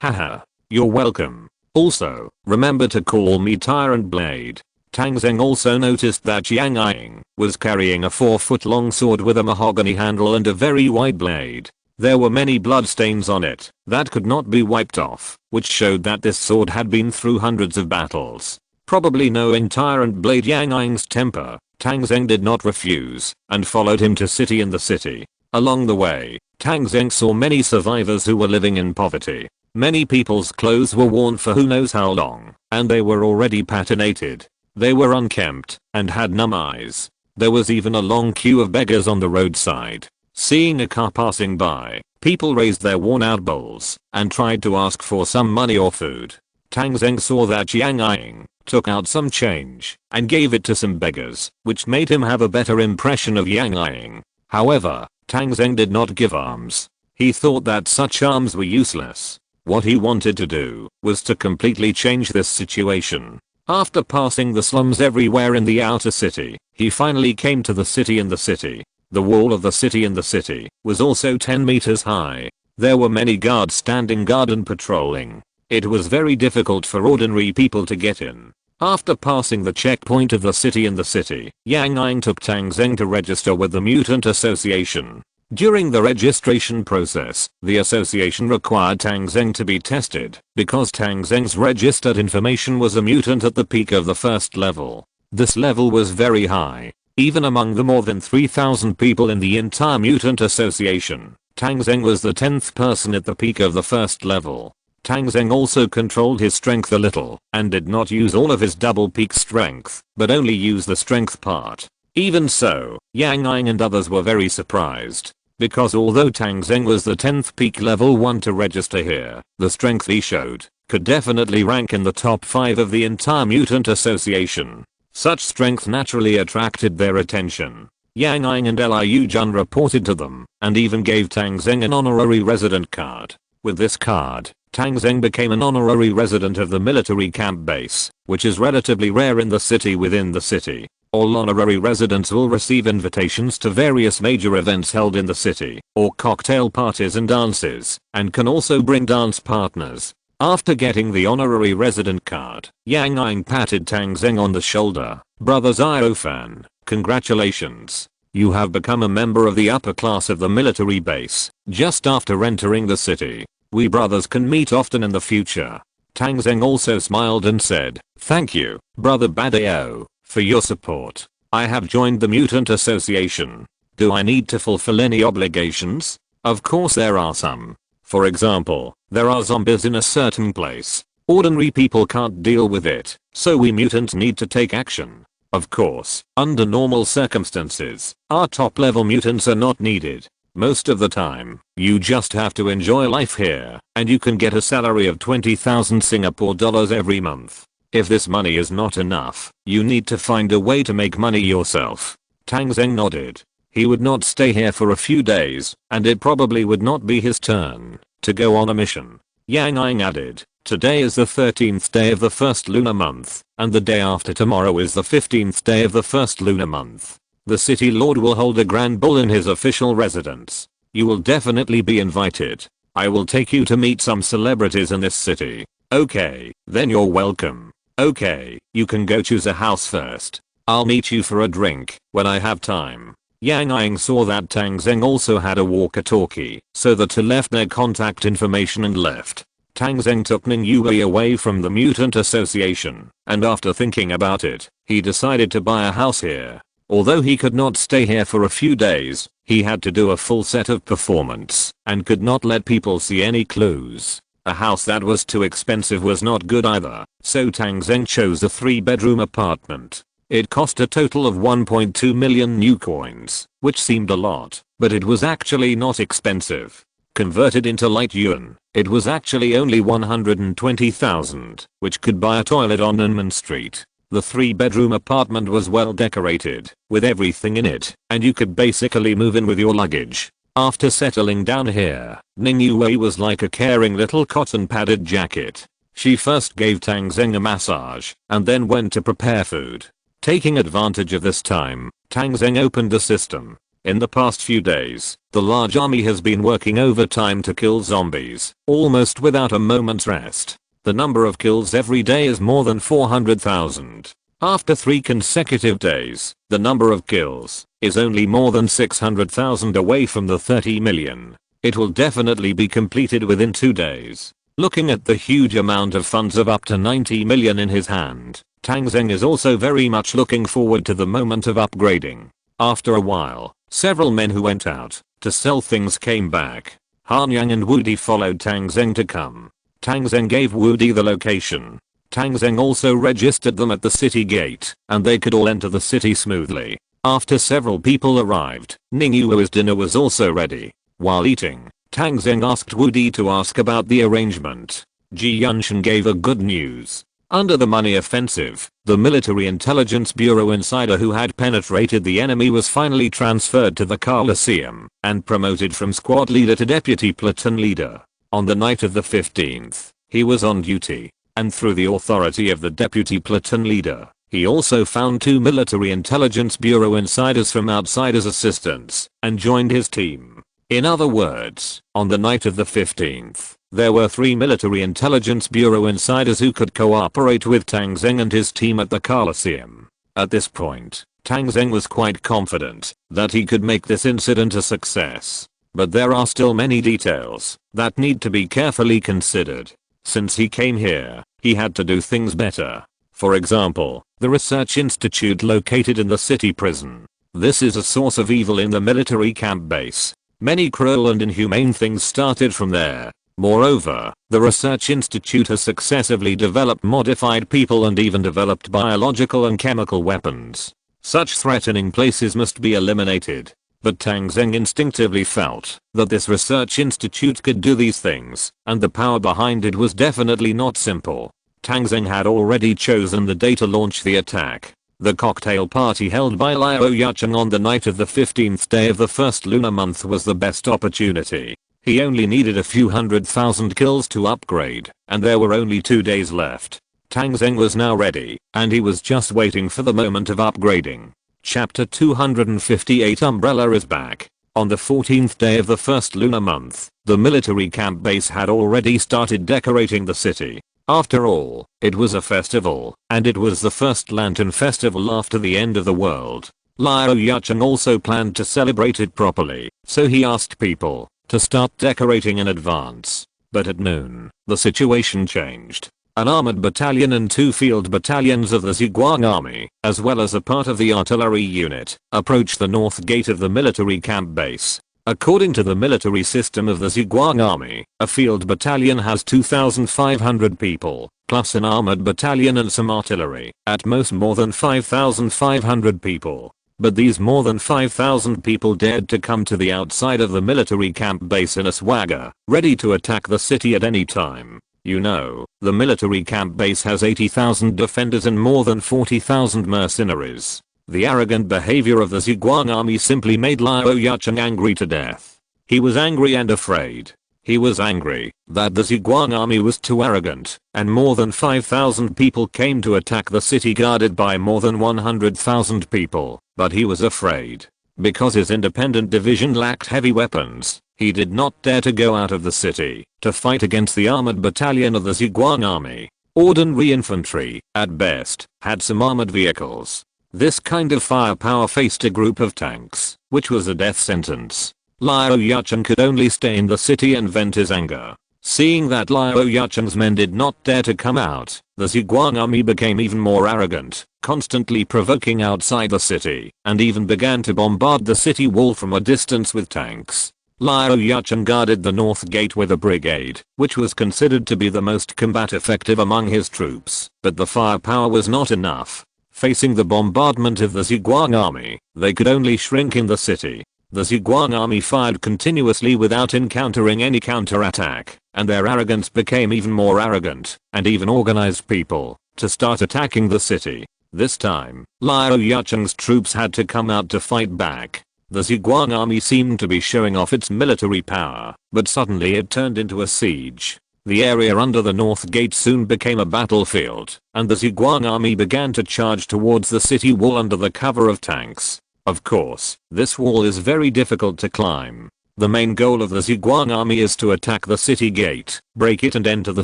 Haha. You're welcome. Also, remember to call me Tyrant Blade. Tang Zheng also noticed that Yang Ying was carrying a 4-foot-long sword with a mahogany handle and a very wide blade. There were many bloodstains on it that could not be wiped off, which showed that this sword had been through hundreds of battles. Probably knowing Tyrant Blade Yang Ying's temper, Tang Zheng did not refuse and followed him to City in the City. Along the way, Tang Zheng saw many survivors who were living in poverty. Many people's clothes were worn for who knows how long, and they were already patinated. They were unkempt and had numb eyes. There was even a long queue of beggars on the roadside. Seeing a car passing by, people raised their worn-out bowls and tried to ask for some money or food. Tang Zheng saw that Yang Ying took out some change and gave it to some beggars, which made him have a better impression of Yang Ying. However, Tang Zheng did not give alms. He thought that such alms were useless. What he wanted to do was to completely change this situation. After passing the slums everywhere in the outer city, he finally came to the City in the City. The wall of the City in the City was also 10 meters high. There were many guards standing guard and patrolling. It was very difficult for ordinary people to get in. After passing the checkpoint of the City in the City, Yang Ying took Tang Zheng to register with the Mutant Association. During the registration process, the association required Tang Zheng to be tested because Tang Zheng's registered information was a mutant at the peak of the first level. This level was very high. Even among the more than 3,000 people in the entire Mutant Association, Tang Zheng was the 10th person at the peak of the first level. Tang Zheng also controlled his strength a little and did not use all of his double peak strength, but only used the strength part. Even so, Yang Ying and others were very surprised. Because although Tang Zheng was the 10th peak level 1 to register here, the strength he showed could definitely rank in the top 5 of the entire Mutant Association. Such strength naturally attracted their attention. Yang Ying and Liu Jun reported to them and even gave Tang Zheng an honorary resident card. With this card, Tang Zheng became an honorary resident of the military camp base, which is relatively rare in the city within the city. All honorary residents will receive invitations to various major events held in the city, or cocktail parties and dances, and can also bring dance partners. After getting the honorary resident card, Yang Ying patted Tang Zheng on the shoulder. Brother Xiaofan, congratulations. You have become a member of the upper class of the military base, just after entering the city. We brothers can meet often in the future. Tang Zheng also smiled and said, thank you, Brother Badao, for your support. I have joined the Mutant Association. Do I need to fulfill any obligations? Of course there are some. For example, there are zombies in a certain place. Ordinary people can't deal with it, so we mutants need to take action. Of course, under normal circumstances, our top level mutants are not needed. Most of the time, you just have to enjoy life here, and you can get a salary of 20,000 Singapore dollars every month. If this money is not enough, you need to find a way to make money yourself. Tang Zheng nodded. He would not stay here for a few days, and it probably would not be his turn to go on a mission. Yang Ying added, today is the 13th day of the first lunar month, and the day after tomorrow is the 15th day of the first lunar month. The city lord will hold a grand ball in his official residence. You will definitely be invited. I will take you to meet some celebrities in this city. Okay, then you're welcome. Okay, you can go choose a house first. I'll meet you for a drink when I have time. Yang Ying saw that Tang Zheng also had a walkie-talkie, so the two left their contact information and left. Tang Zheng took Ning Yui away from the Mutant Association, and after thinking about it, he decided to buy a house here. Although he could not stay here for a few days, he had to do a full set of performance, and could not let people see any clues. A house that was too expensive was not good either, so Tang Zheng chose a 3-bedroom apartment. It cost a total of 1.2 million new coins, which seemed a lot, but it was actually not expensive. Converted into light yuan, it was actually only 120,000, which could buy a toilet on Nanman Street. The 3-bedroom apartment was well decorated, with everything in it, and you could basically move in with your luggage. After settling down here, Ning Yue was like a caring little cotton padded jacket. She first gave Tang Zheng a massage and then went to prepare food. Taking advantage of this time, Tang Zheng opened the system. In the past few days, the large army has been working overtime to kill zombies, almost without a moment's rest. The number of kills every day is more than 400,000. After 3 consecutive days, the number of kills is only more than 600,000 away from the 30 million. It will definitely be completed within 2 days. Looking at the huge amount of funds of up to 90 million in his hand, Tang Zheng is also very much looking forward to the moment of upgrading. After a while, several men who went out to sell things came back. Han Yang and Wu Di followed Tang Zheng to come. Tang Zheng gave Wu Di the location. Tang Zheng also registered them at the city gate, and they could all enter the city smoothly. After several people arrived, Ning Yue's dinner was also ready. While eating, Tang Zheng asked Wu Di to ask about the arrangement. Ji Yunshan gave a good news. Under the money offensive, the military intelligence bureau insider who had penetrated the enemy was finally transferred to the Coliseum and promoted from squad leader to deputy platoon leader. On the night of the 15th, he was on duty, and through the authority of the deputy platoon leader, he also found 2 military intelligence bureau insiders from outside as assistants and joined his team. In other words, on the night of the 15th, there were 3 military intelligence bureau insiders who could cooperate with Tang Zheng and his team at the Coliseum. At this point, Tang Zheng was quite confident that he could make this incident a success. But there are still many details that need to be carefully considered. Since he came here, he had to do things better. For example, the research institute located in the city prison. This is a source of evil in the military camp base. Many cruel and inhumane things started from there. Moreover, the research institute has successively developed modified people and even developed biological and chemical weapons. Such threatening places must be eliminated. But Tang Zheng instinctively felt that this research institute could do these things, and the power behind it was definitely not simple. Tang Zheng had already chosen the day to launch the attack. The cocktail party held by Liao Yacheng on the night of the 15th day of the first lunar month was the best opportunity. He only needed a few 100,000 kills to upgrade, and there were only 2 days left. Tang Zheng was now ready, and he was just waiting for the moment of upgrading. Chapter 258 Umbrella is back. On the 14th day of the first lunar month, the military camp base had already started decorating the city. After all, it was a festival, and it was the first lantern festival after the end of the world. Liao Yacheng also planned to celebrate it properly, so he asked people to start decorating in advance. But at noon, the situation changed. An armored battalion and 2 field battalions of the Zhuang army, as well as a part of the artillery unit, approached the north gate of the military camp base. According to the military system of the Zhuang army, a field battalion has 2,500 people, plus an armored battalion and some artillery, at most more than 5,500 people. But these more than 5,000 people dared to come to the outside of the military camp base in a swagger, ready to attack the city at any time. You know, the military camp base has 80,000 defenders and more than 40,000 mercenaries. The arrogant behavior of the Zhuang army simply made Liao Yacheng angry to death. He was angry and afraid. He was angry that the Zhuang army was too arrogant, and more than 5,000 people came to attack the city guarded by more than 100,000 people. But he was afraid. Because his independent division lacked heavy weapons, he did not dare to go out of the city to fight against the armored battalion of the Zhuang army. Ordinary infantry, at best, had some armored vehicles. This kind of firepower faced a group of tanks, which was a death sentence. Liao Yacheng could only stay in the city and vent his anger. Seeing that Liao Yacheng's men did not dare to come out, the Zhuang army became even more arrogant, constantly provoking outside the city, and even began to bombard the city wall from a distance with tanks. Liao Yacheng guarded the north gate with a brigade, which was considered to be the most combat effective among his troops, but the firepower was not enough. Facing the bombardment of the Zhuang army, they could only shrink in the city. The Zhuang army fired continuously without encountering any counterattack, and their arrogance became even more arrogant, and even organized people to start attacking the city. This time, Liao Yacheng's troops had to come out to fight back. The Zhuang army seemed to be showing off its military power, but suddenly it turned into a siege. The area under the north gate soon became a battlefield, and the Zhuang army began to charge towards the city wall under the cover of tanks. Of course, this wall is very difficult to climb. The main goal of the Zhuang army is to attack the city gate, break it and enter the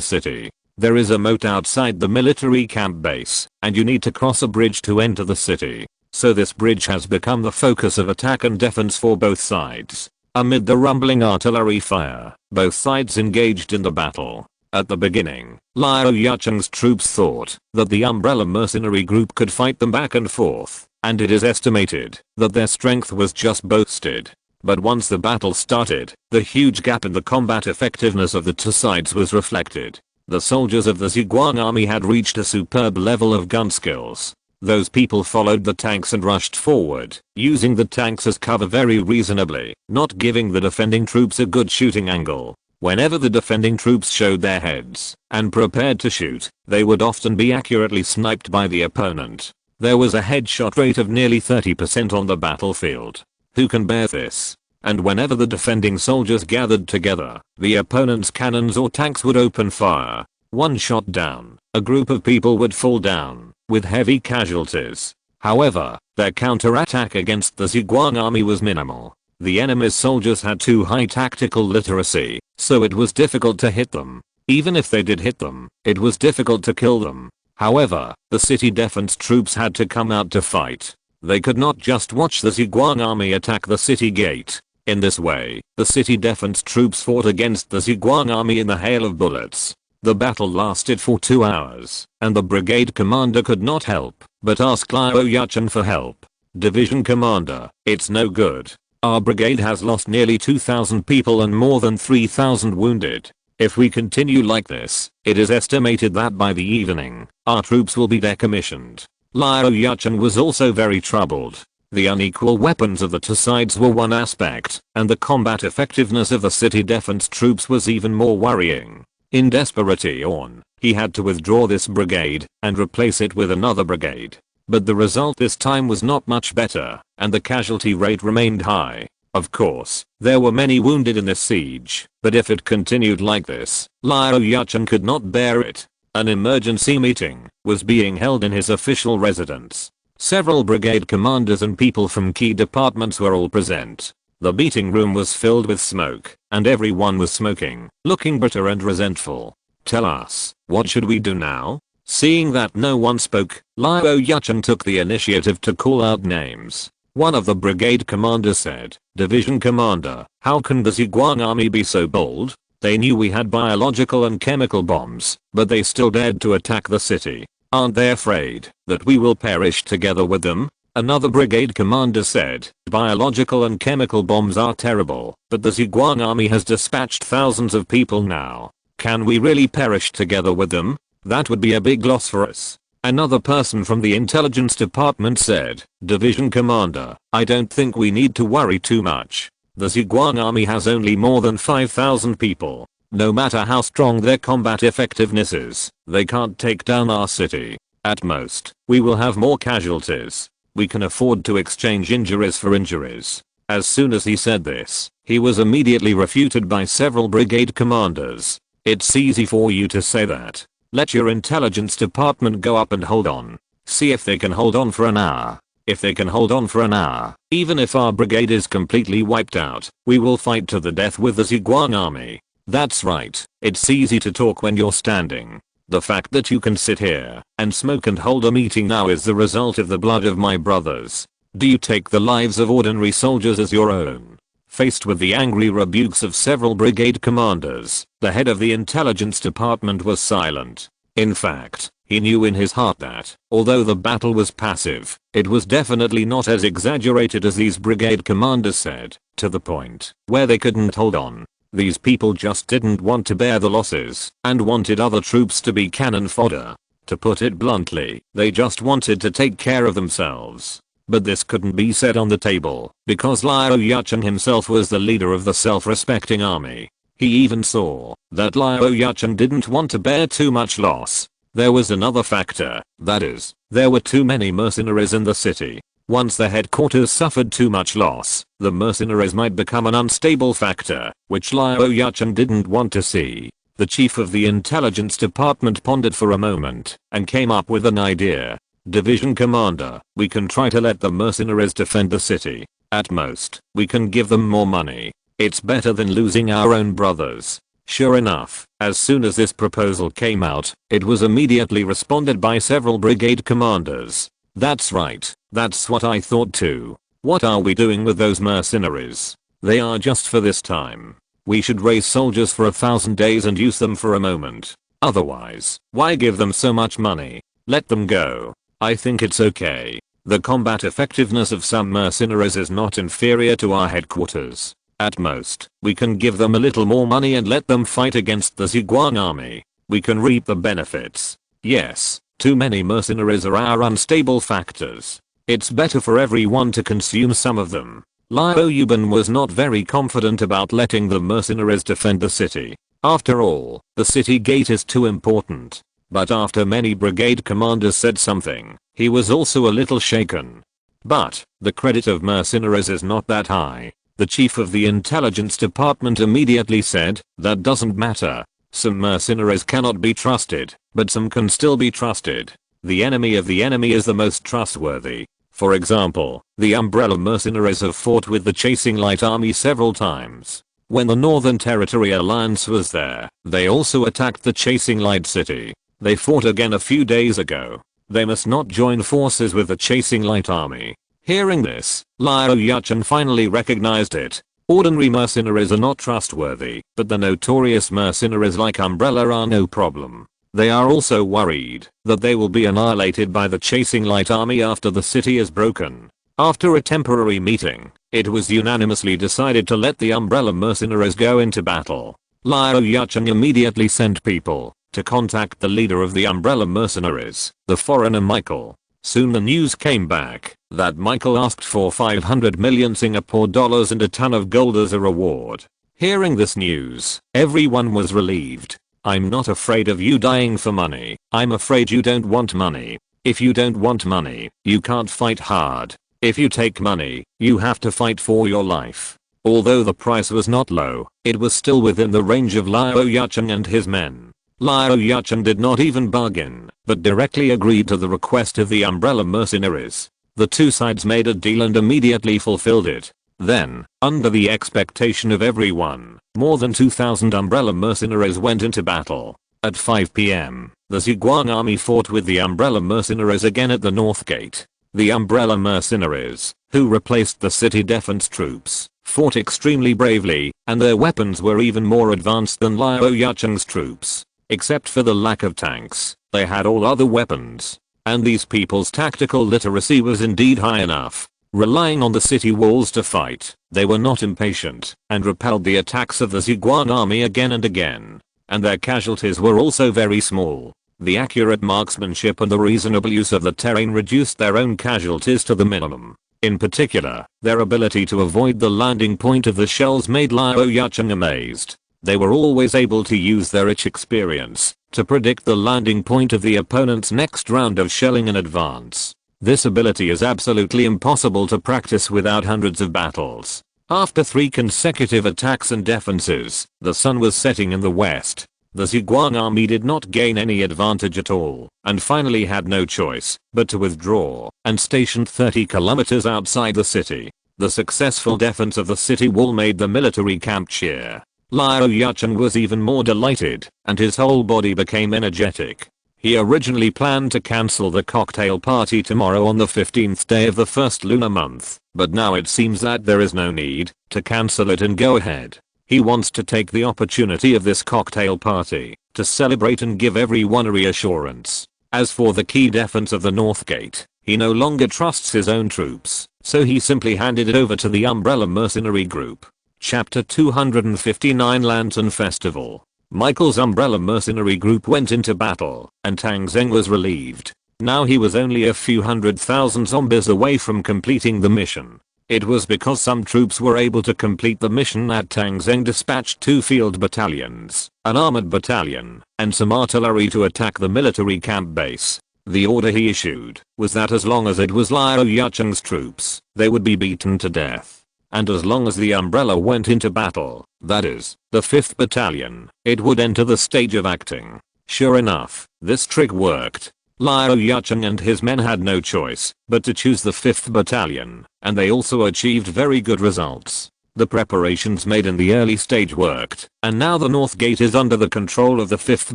city. There is a moat outside the military camp base, and you need to cross a bridge to enter the city. So this bridge has become the focus of attack and defense for both sides. Amid the rumbling artillery fire, both sides engaged in the battle. At the beginning, Liu Yucheng's troops thought that the Umbrella mercenary group could fight them back and forth, and it is estimated that their strength was just boasted. But once the battle started, the huge gap in the combat effectiveness of the two sides was reflected. The soldiers of the Zhuang army had reached a superb level of gun skills. Those people followed the tanks and rushed forward, using the tanks as cover very reasonably, not giving the defending troops a good shooting angle. Whenever the defending troops showed their heads and prepared to shoot, they would often be accurately sniped by the opponent. There was a headshot rate of nearly 30% on the battlefield. Who can bear this? And whenever the defending soldiers gathered together, the opponent's cannons or tanks would open fire. One shot down, a group of people would fall down, with heavy casualties. However, their counterattack against the Zhuang army was minimal. The enemy's soldiers had too high tactical literacy, so it was difficult to hit them. Even if they did hit them, it was difficult to kill them. However, the city defense troops had to come out to fight. They could not just watch the Zhuang army attack the city gate. In this way, the city defense troops fought against the Zhuang army in the hail of bullets. The battle lasted for 2 hours, and the brigade commander could not help but ask Liu Yucheng for help. Division commander, it's no good. Our brigade has lost nearly 2,000 people and more than 3,000 wounded. If we continue like this, it is estimated that by the evening, our troops will be decommissioned. Liu Yucheng was also very troubled. The unequal weapons of the two sides were one aspect, and the combat effectiveness of the city defense troops was even more worrying. In desperation, he had to withdraw this brigade and replace it with another brigade. But the result this time was not much better, and the casualty rate remained high. Of course, there were many wounded in this siege, but if it continued like this, Liu Yucheng could not bear it. An emergency meeting was being held in his official residence. Several brigade commanders and people from key departments were all present. The meeting room was filled with smoke, and everyone was smoking, looking bitter and resentful. Tell us, what should we do now? Seeing that no one spoke, Liu Yucheng took the initiative to call out names. One of the brigade commanders said, "Division commander, how can the Zhuang army be so bold? They knew we had biological and chemical bombs, but they still dared to attack the city. Aren't they afraid that we will perish together with them?" Another brigade commander said, "Biological and chemical bombs are terrible, but the Zhuang army has dispatched thousands of people now. Can we really perish together with them? That would be a big loss for us." Another person from the intelligence department said, "Division commander, I don't think we need to worry too much. The Zhuang army has only more than 5,000 people. No matter how strong their combat effectiveness is, they can't take down our city. At most, we will have more casualties. We can afford to exchange injuries for injuries." As soon as he said this, he was immediately refuted by several brigade commanders. "It's easy for you to say that. Let your intelligence department go up and hold on. See if they can hold on for an hour. If they can hold on for an hour, even if our brigade is completely wiped out, we will fight to the death with the Zhuang army." That's right, it's easy to talk when you're standing. The fact that you can sit here and smoke and hold a meeting now is the result of the blood of my brothers. Do you take the lives of ordinary soldiers as your own? Faced with the angry rebukes of several brigade commanders, the head of the intelligence department was silent. In fact, he knew in his heart that, although the battle was passive, it was definitely not as exaggerated as these brigade commanders said, to the point where they couldn't hold on. These people just didn't want to bear the losses and wanted other troops to be cannon fodder. To put it bluntly, they just wanted to take care of themselves. But this couldn't be said on the table, because Liu Yucheng himself was the leader of the self-respecting army. He even saw that Liu Yucheng didn't want to bear too much loss. There was another factor, that is, there were too many mercenaries in the city. Once the headquarters suffered too much loss, the mercenaries might become an unstable factor, which Liu Yuchen didn't want to see. The chief of the intelligence department pondered for a moment and came up with an idea. Division commander, we can try to let the mercenaries defend the city. At most, we can give them more money. It's better than losing our own brothers. Sure enough, as soon as this proposal came out, it was immediately responded by several brigade commanders. That's right, that's what I thought too. What are we doing with those mercenaries? They are just for this time. We should raise soldiers for 1,000 days and use them for a moment. Otherwise, why give them so much money? Let them go. I think it's okay. The combat effectiveness of some mercenaries is not inferior to our headquarters. At most, we can give them a little more money and let them fight against the Zhuang army. We can reap the benefits. Yes, too many mercenaries are our unstable factors. It's better for everyone to consume some of them. Liu Yuban was not very confident about letting the mercenaries defend the city. After all, the city gate is too important. But after many brigade commanders said something, he was also a little shaken. But, the credit of mercenaries is not that high. The chief of the intelligence department immediately said, that doesn't matter. Some mercenaries cannot be trusted, but some can still be trusted. The enemy of the enemy is the most trustworthy. For example, the Umbrella mercenaries have fought with the Chasing Light Army several times. When the Northern Territory Alliance was there, they also attacked the Chasing Light City. They fought again a few days ago. They must not join forces with the Chasing Light Army. Hearing this, Liu Yuchen finally recognized it. Ordinary mercenaries are not trustworthy, but the notorious mercenaries like Umbrella are no problem. They are also worried that they will be annihilated by the Chasing Light Army after the city is broken. After a temporary meeting, it was unanimously decided to let the Umbrella mercenaries go into battle. Liu Yuchen immediately sent people to contact the leader of the Umbrella mercenaries, the foreigner Michael. Soon the news came back that Michael asked for 500 million Singapore dollars and a ton of gold as a reward. Hearing this news, everyone was relieved. I'm not afraid of you dying for money. I'm afraid you don't want money. If you don't want money, you can't fight hard. If you take money, you have to fight for your life. Although the price was not low, it was still within the range of Liu Yuchen and his men. Liu Yuchen did not even bargain, but directly agreed to the request of the Umbrella mercenaries. The two sides made a deal and immediately fulfilled it. Then, under the expectation of everyone, more than 2,000 Umbrella mercenaries went into battle. At 5 PM, the Zhuang army fought with the Umbrella mercenaries again at the North Gate. The Umbrella mercenaries, who replaced the city defense troops, fought extremely bravely, and their weapons were even more advanced than Liu Yuchen's troops. Except for the lack of tanks, they had all other weapons. And these people's tactical literacy was indeed high enough. Relying on the city walls to fight, they were not impatient and repelled the attacks of the Zhuang army again and again. And their casualties were also very small. The accurate marksmanship and the reasonable use of the terrain reduced their own casualties to the minimum. In particular, their ability to avoid the landing point of the shells made Liu Yuchen amazed. They were always able to use their rich experience to predict the landing point of the opponent's next round of shelling in advance. This ability is absolutely impossible to practice without hundreds of battles. After 3 consecutive attacks and defenses, the sun was setting in the west. The Zhuang army did not gain any advantage at all, and finally had no choice but to withdraw and stationed 30 kilometers outside the city. The successful defense of the city wall made the military camp cheer. Liu Yuchen was even more delighted, and his whole body became energetic. He originally planned to cancel the cocktail party tomorrow on the 15th day of the first lunar month, but now it seems that there is no need to cancel it and go ahead. He wants to take the opportunity of this cocktail party to celebrate and give everyone a reassurance. As for the key defense of the North Gate, he no longer trusts his own troops, so he simply handed it over to the Umbrella mercenary group. Chapter 259 Lantern Festival. Michael's Umbrella mercenary group went into battle, and Tang Zheng was relieved. Now he was only a few 100,000 zombies away from completing the mission. It was because some troops were able to complete the mission that Tang Zheng dispatched 2 field battalions, an armored battalion, and some artillery to attack the military camp base. The order he issued was that as long as it was Liao Yucheng's troops, they would be beaten to death. And as long as the umbrella went into battle, that is, the 5th Battalion, it would enter the stage of acting. Sure enough, this trick worked. Liao Yucheng and his men had no choice but to choose the 5th Battalion, and they also achieved very good results. The preparations made in the early stage worked, and now the North Gate is under the control of the 5th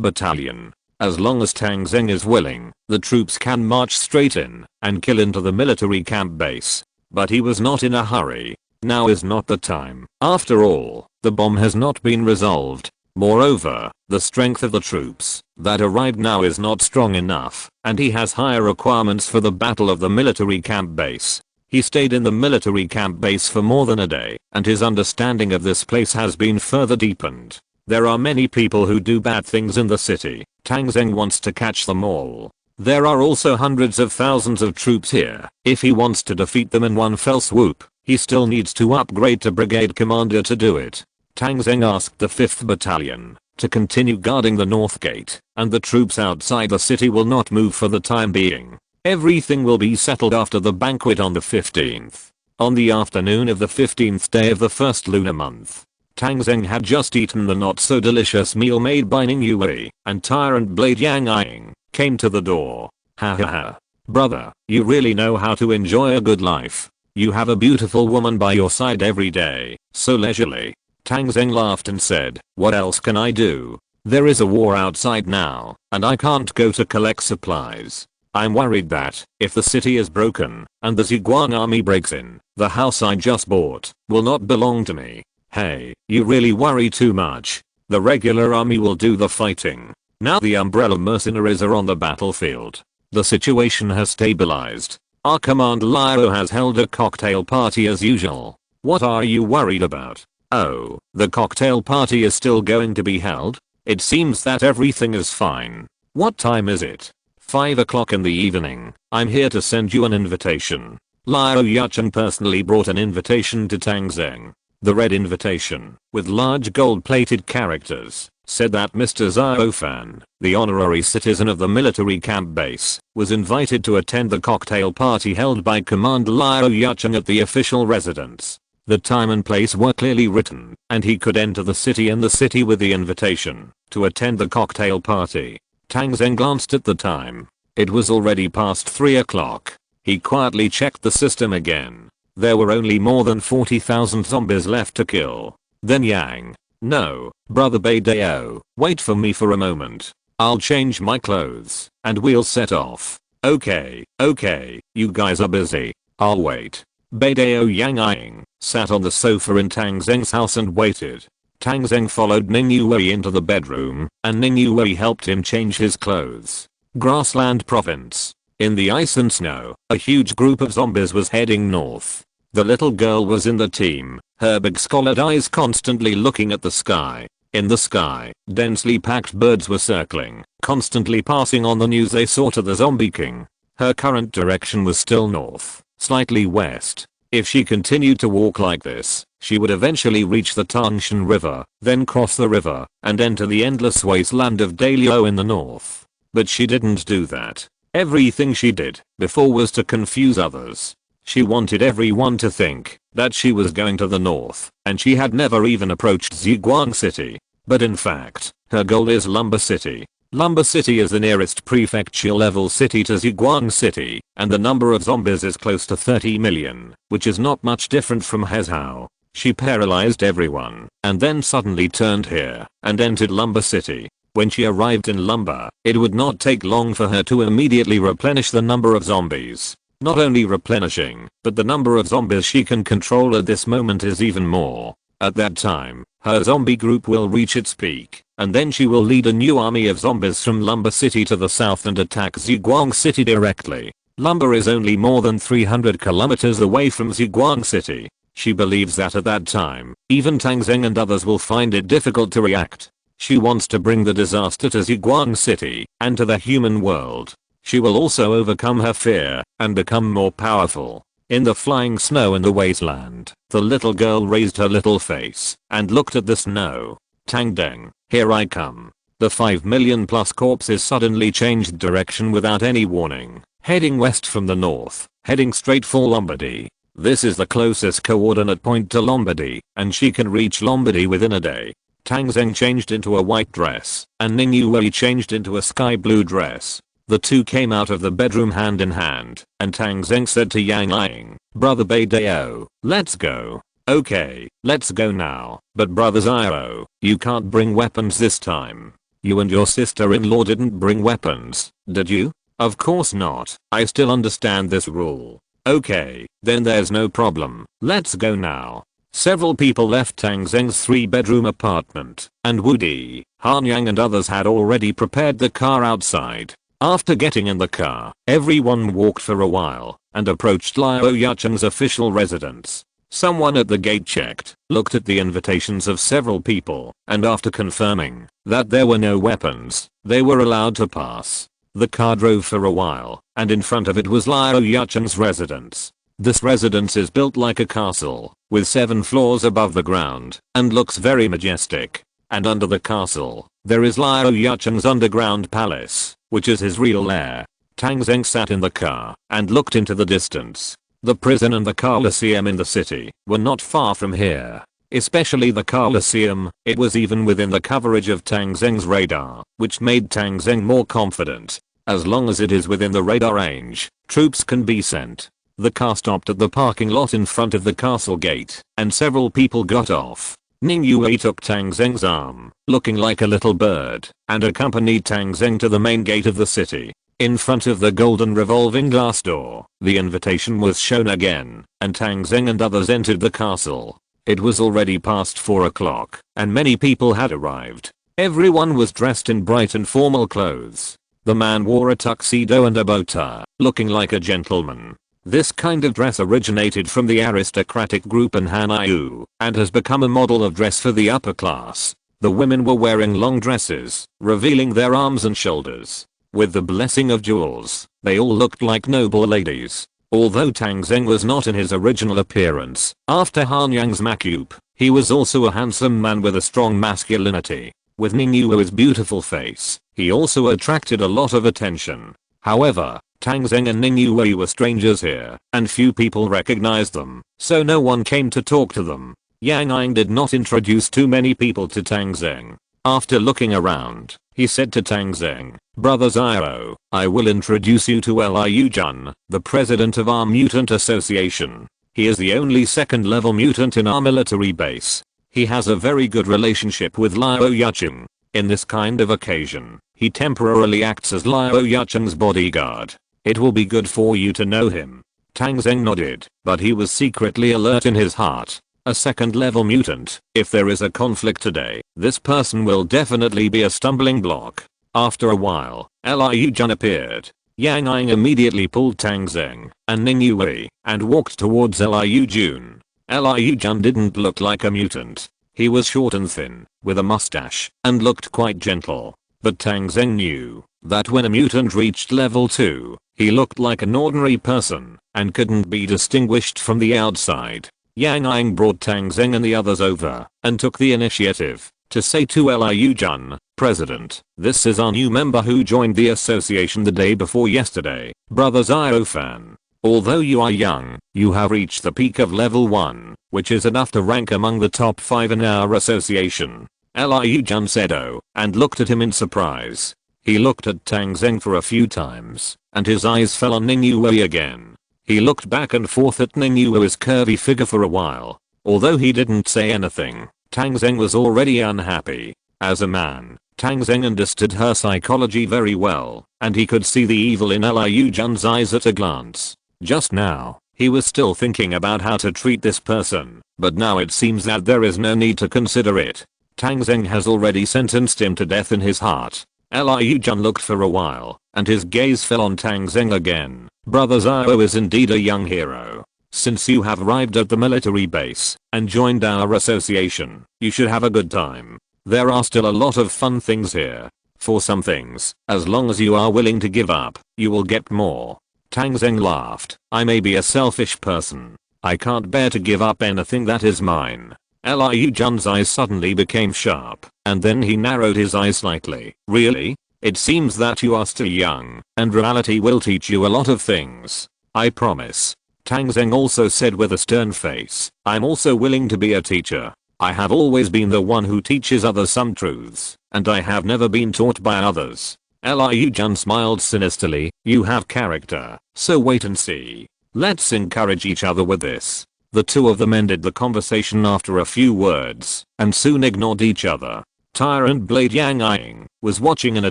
Battalion. As long as Tang Zheng is willing, the troops can march straight in and kill into the military camp base. But he was not in a hurry. Now is not the time. After all, the bomb has not been resolved. Moreover, the strength of the troops that arrived now is not strong enough, and he has higher requirements for the battle of the military camp base. He stayed in the military camp base for more than a day, and his understanding of this place has been further deepened. There are many people who do bad things in the city. Tang Zheng wants to catch them all. There are also hundreds of thousands of troops here. If he wants to defeat them in one fell swoop, he still needs to upgrade to brigade commander to do it. Tang Zheng asked the 5th Battalion to continue guarding the North Gate, and the troops outside the city will not move for the time being. Everything will be settled after the banquet on the 15th. On the afternoon of the 15th day of the first lunar month, Tang Zheng had just eaten the not so delicious meal made by Ning Yue, and Tyrant Blade Yang Ying came to the door. Ha ha ha. Brother, you really know how to enjoy a good life. You have a beautiful woman by your side every day, so leisurely. Tang Zheng laughed and said, what else can I do? There is a war outside now, and I can't go to collect supplies. I'm worried that, if the city is broken, and the Ziguang army breaks in, the house I just bought will not belong to me. Hey, you really worry too much. The regular army will do the fighting. Now the umbrella mercenaries are on the battlefield. The situation has stabilized. Our Commander Liao has held a cocktail party as usual. What are you worried about? Oh, the cocktail party is still going to be held? It seems that everything is fine. What time is it? 5 o'clock in the evening. I'm here to send you an invitation. Liao Yucheng personally brought an invitation to Tang Zheng. The red invitation, with large gold-plated characters, said that Mr. Zhao Fan, the honorary citizen of the military camp base, was invited to attend the cocktail party held by Commander Liao Yucheng at the official residence. The time and place were clearly written, and he could enter the city with the invitation to attend the cocktail party. Tang Zheng glanced at the time. It was already past 3 o'clock. He quietly checked the system again. There were only more than 40,000 zombies left to kill. Then Yang. No, brother Beidao, wait for me for a moment. I'll change my clothes, and we'll set off. Okay, you guys are busy. I'll wait. Beidao Yang Ying sat on the sofa in Tang Zheng's house and waited. Tang Zheng followed Ning Yue into the bedroom, and Ning Yue helped him change his clothes. Grassland Province. In the ice and snow, a huge group of zombies was heading north. The little girl was in the team, her big scalded eyes constantly looking at the sky. In the sky, densely packed birds were circling, constantly passing on the news they saw to the Zombie King. Her current direction was still north, slightly west. If she continued to walk like this, she would eventually reach the Tangshan River, then cross the river, and enter the endless wasteland of Dalio in the north. But she didn't do that. Everything she did before was to confuse others. She wanted everyone to think that she was going to the north, and she had never even approached Ziguang City. But in fact, her goal is Lumber City. Lumber City is the nearest prefecture level city to Ziguang City, and the number of zombies is close to 30 million, which is not much different from Hezhao. She paralyzed everyone, and then suddenly turned here, and entered Lumber City. When she arrived in Lumber, it would not take long for her to immediately replenish the number of zombies. Not only replenishing, but the number of zombies she can control at this moment is even more. At that time, her zombie group will reach its peak, and then she will lead a new army of zombies from Lumber City to the south and attack Ziguang City directly. Lumber is only more than 300 kilometers away from Ziguang City. She believes that at that time, even Tang Zheng and others will find it difficult to react. She wants to bring the disaster to Ziguang City and to the human world. She will also overcome her fear and become more powerful. In the flying snow in the wasteland, the little girl raised her little face and looked at the snow. Tang Deng, here I come. The 5 million plus corpses suddenly changed direction without any warning, heading west from the north, heading straight for Lombardy. This is the closest coordinate point to Lombardy, and she can reach Lombardy within a day. Tang Zheng changed into a white dress, and Ning Yue changed into a sky blue dress. The two came out of the bedroom hand in hand, and Tang Zheng said to Yang Ying, "Brother Beidao, let's go." "Okay, let's go now, but brother Zhao, you can't bring weapons this time. You and your sister-in-law didn't bring weapons, did you?" "Of course not, I still understand this rule." "Okay, then there's no problem, let's go now." Several people left Tang Zheng's 3-bedroom apartment, and Wu Di, Han Yang and others had already prepared the car outside. After getting in the car, everyone walked for a while, and approached Liu Yucheng's official residence. Someone at the gate checked, looked at the invitations of several people, and after confirming that there were no weapons, they were allowed to pass. The car drove for a while, and in front of it was Liu Yucheng's residence. This residence is built like a castle, with 7 floors above the ground, and looks very majestic. And under the castle, there is Liu Yucheng's underground palace, which is his real lair. Tang Zheng sat in the car, and looked into the distance. The prison and the Colosseum in the city were not far from here. Especially the Colosseum, it was even within the coverage of Tang Zheng's radar, which made Tang Zheng more confident. As long as it is within the radar range, troops can be sent. The car stopped at the parking lot in front of the castle gate, and several people got off. Ning Yue took Tang Zheng's arm, looking like a little bird, and accompanied Tang Zheng to the main gate of the city. In front of the golden revolving glass door, the invitation was shown again, and Tang Zheng and others entered the castle. It was already past 4 o'clock, and many people had arrived. Everyone was dressed in bright and formal clothes. The man wore a tuxedo and a bow tie, looking like a gentleman. This kind of dress originated from the aristocratic group in Hanyu, and has become a model of dress for the upper class. The women were wearing long dresses, revealing their arms and shoulders. With the blessing of jewels, they all looked like noble ladies. Although Tang Zheng was not in his original appearance, after Han Yang's macoup, he was also a handsome man with a strong masculinity. With Ning Yue's beautiful face, he also attracted a lot of attention. However, Tang Zheng and Ning Yue were strangers here, and few people recognized them, so no one came to talk to them. Yang Ying did not introduce too many people to Tang Zheng. After looking around, he said to Tang Zheng, "Brother Zhao, I will introduce you to Liu Jun, the president of our mutant association. He is the only 2nd level mutant in our military base. He has a very good relationship with Liu Yucheng. In this kind of occasion, he temporarily acts as Liu Yucheng's bodyguard. It will be good for you to know him." Tang Zheng nodded, but he was secretly alert in his heart. A 2nd level mutant, if there is a conflict today, this person will definitely be a stumbling block. After a while, Liu Jun appeared. Yang Ying immediately pulled Tang Zheng and Ning Yue and walked towards Liu Jun. Liu Jun didn't look like a mutant. He was short and thin, with a mustache, and looked quite gentle. But Tang Zheng knew that when a mutant reached level 2, he looked like an ordinary person and couldn't be distinguished from the outside. Yang Ying brought Tang Zheng and the others over and took the initiative to say to Liu Jun, "President, this is our new member who joined the association the day before yesterday, Brother Zhao Fan. Although you are young, you have reached the peak of level 1, which is enough to rank among the top 5 in our association." Liu Jun said "Oh," and looked at him in surprise. He looked at Tang Zheng for a few times, and his eyes fell on Ning Yue again. He looked back and forth at Ning Yue's curvy figure for a while. Although he didn't say anything, Tang Zheng was already unhappy. As a man, Tang Zheng understood her psychology very well, and he could see the evil in Liu Jun's eyes at a glance. Just now, he was still thinking about how to treat this person, but now it seems that there is no need to consider it. Tang Zheng has already sentenced him to death in his heart. Liu Jun looked for a while, and his gaze fell on Tang Zheng again. "Brother Zhao is indeed a young hero. Since you have arrived at the military base and joined our association, you should have a good time. There are still a lot of fun things here. For some things, as long as you are willing to give up, you will get more." Tang Zheng laughed. "I may be a selfish person. I can't bear to give up anything that is mine. Liu Jun's eyes suddenly became sharp, and then he narrowed his eyes slightly. Really? It seems that you are still young, and reality will teach you a lot of things. I promise. Tang Zheng also said with a stern face, I'm also willing to be a teacher. I have always been the one who teaches others some truths, and I have never been taught by others. Liu Jun smiled sinisterly, you have character, so wait and see. Let's encourage each other with this. The two of them ended the conversation after a few words, and soon ignored each other. Tyrant Blade Yang Ying was watching in a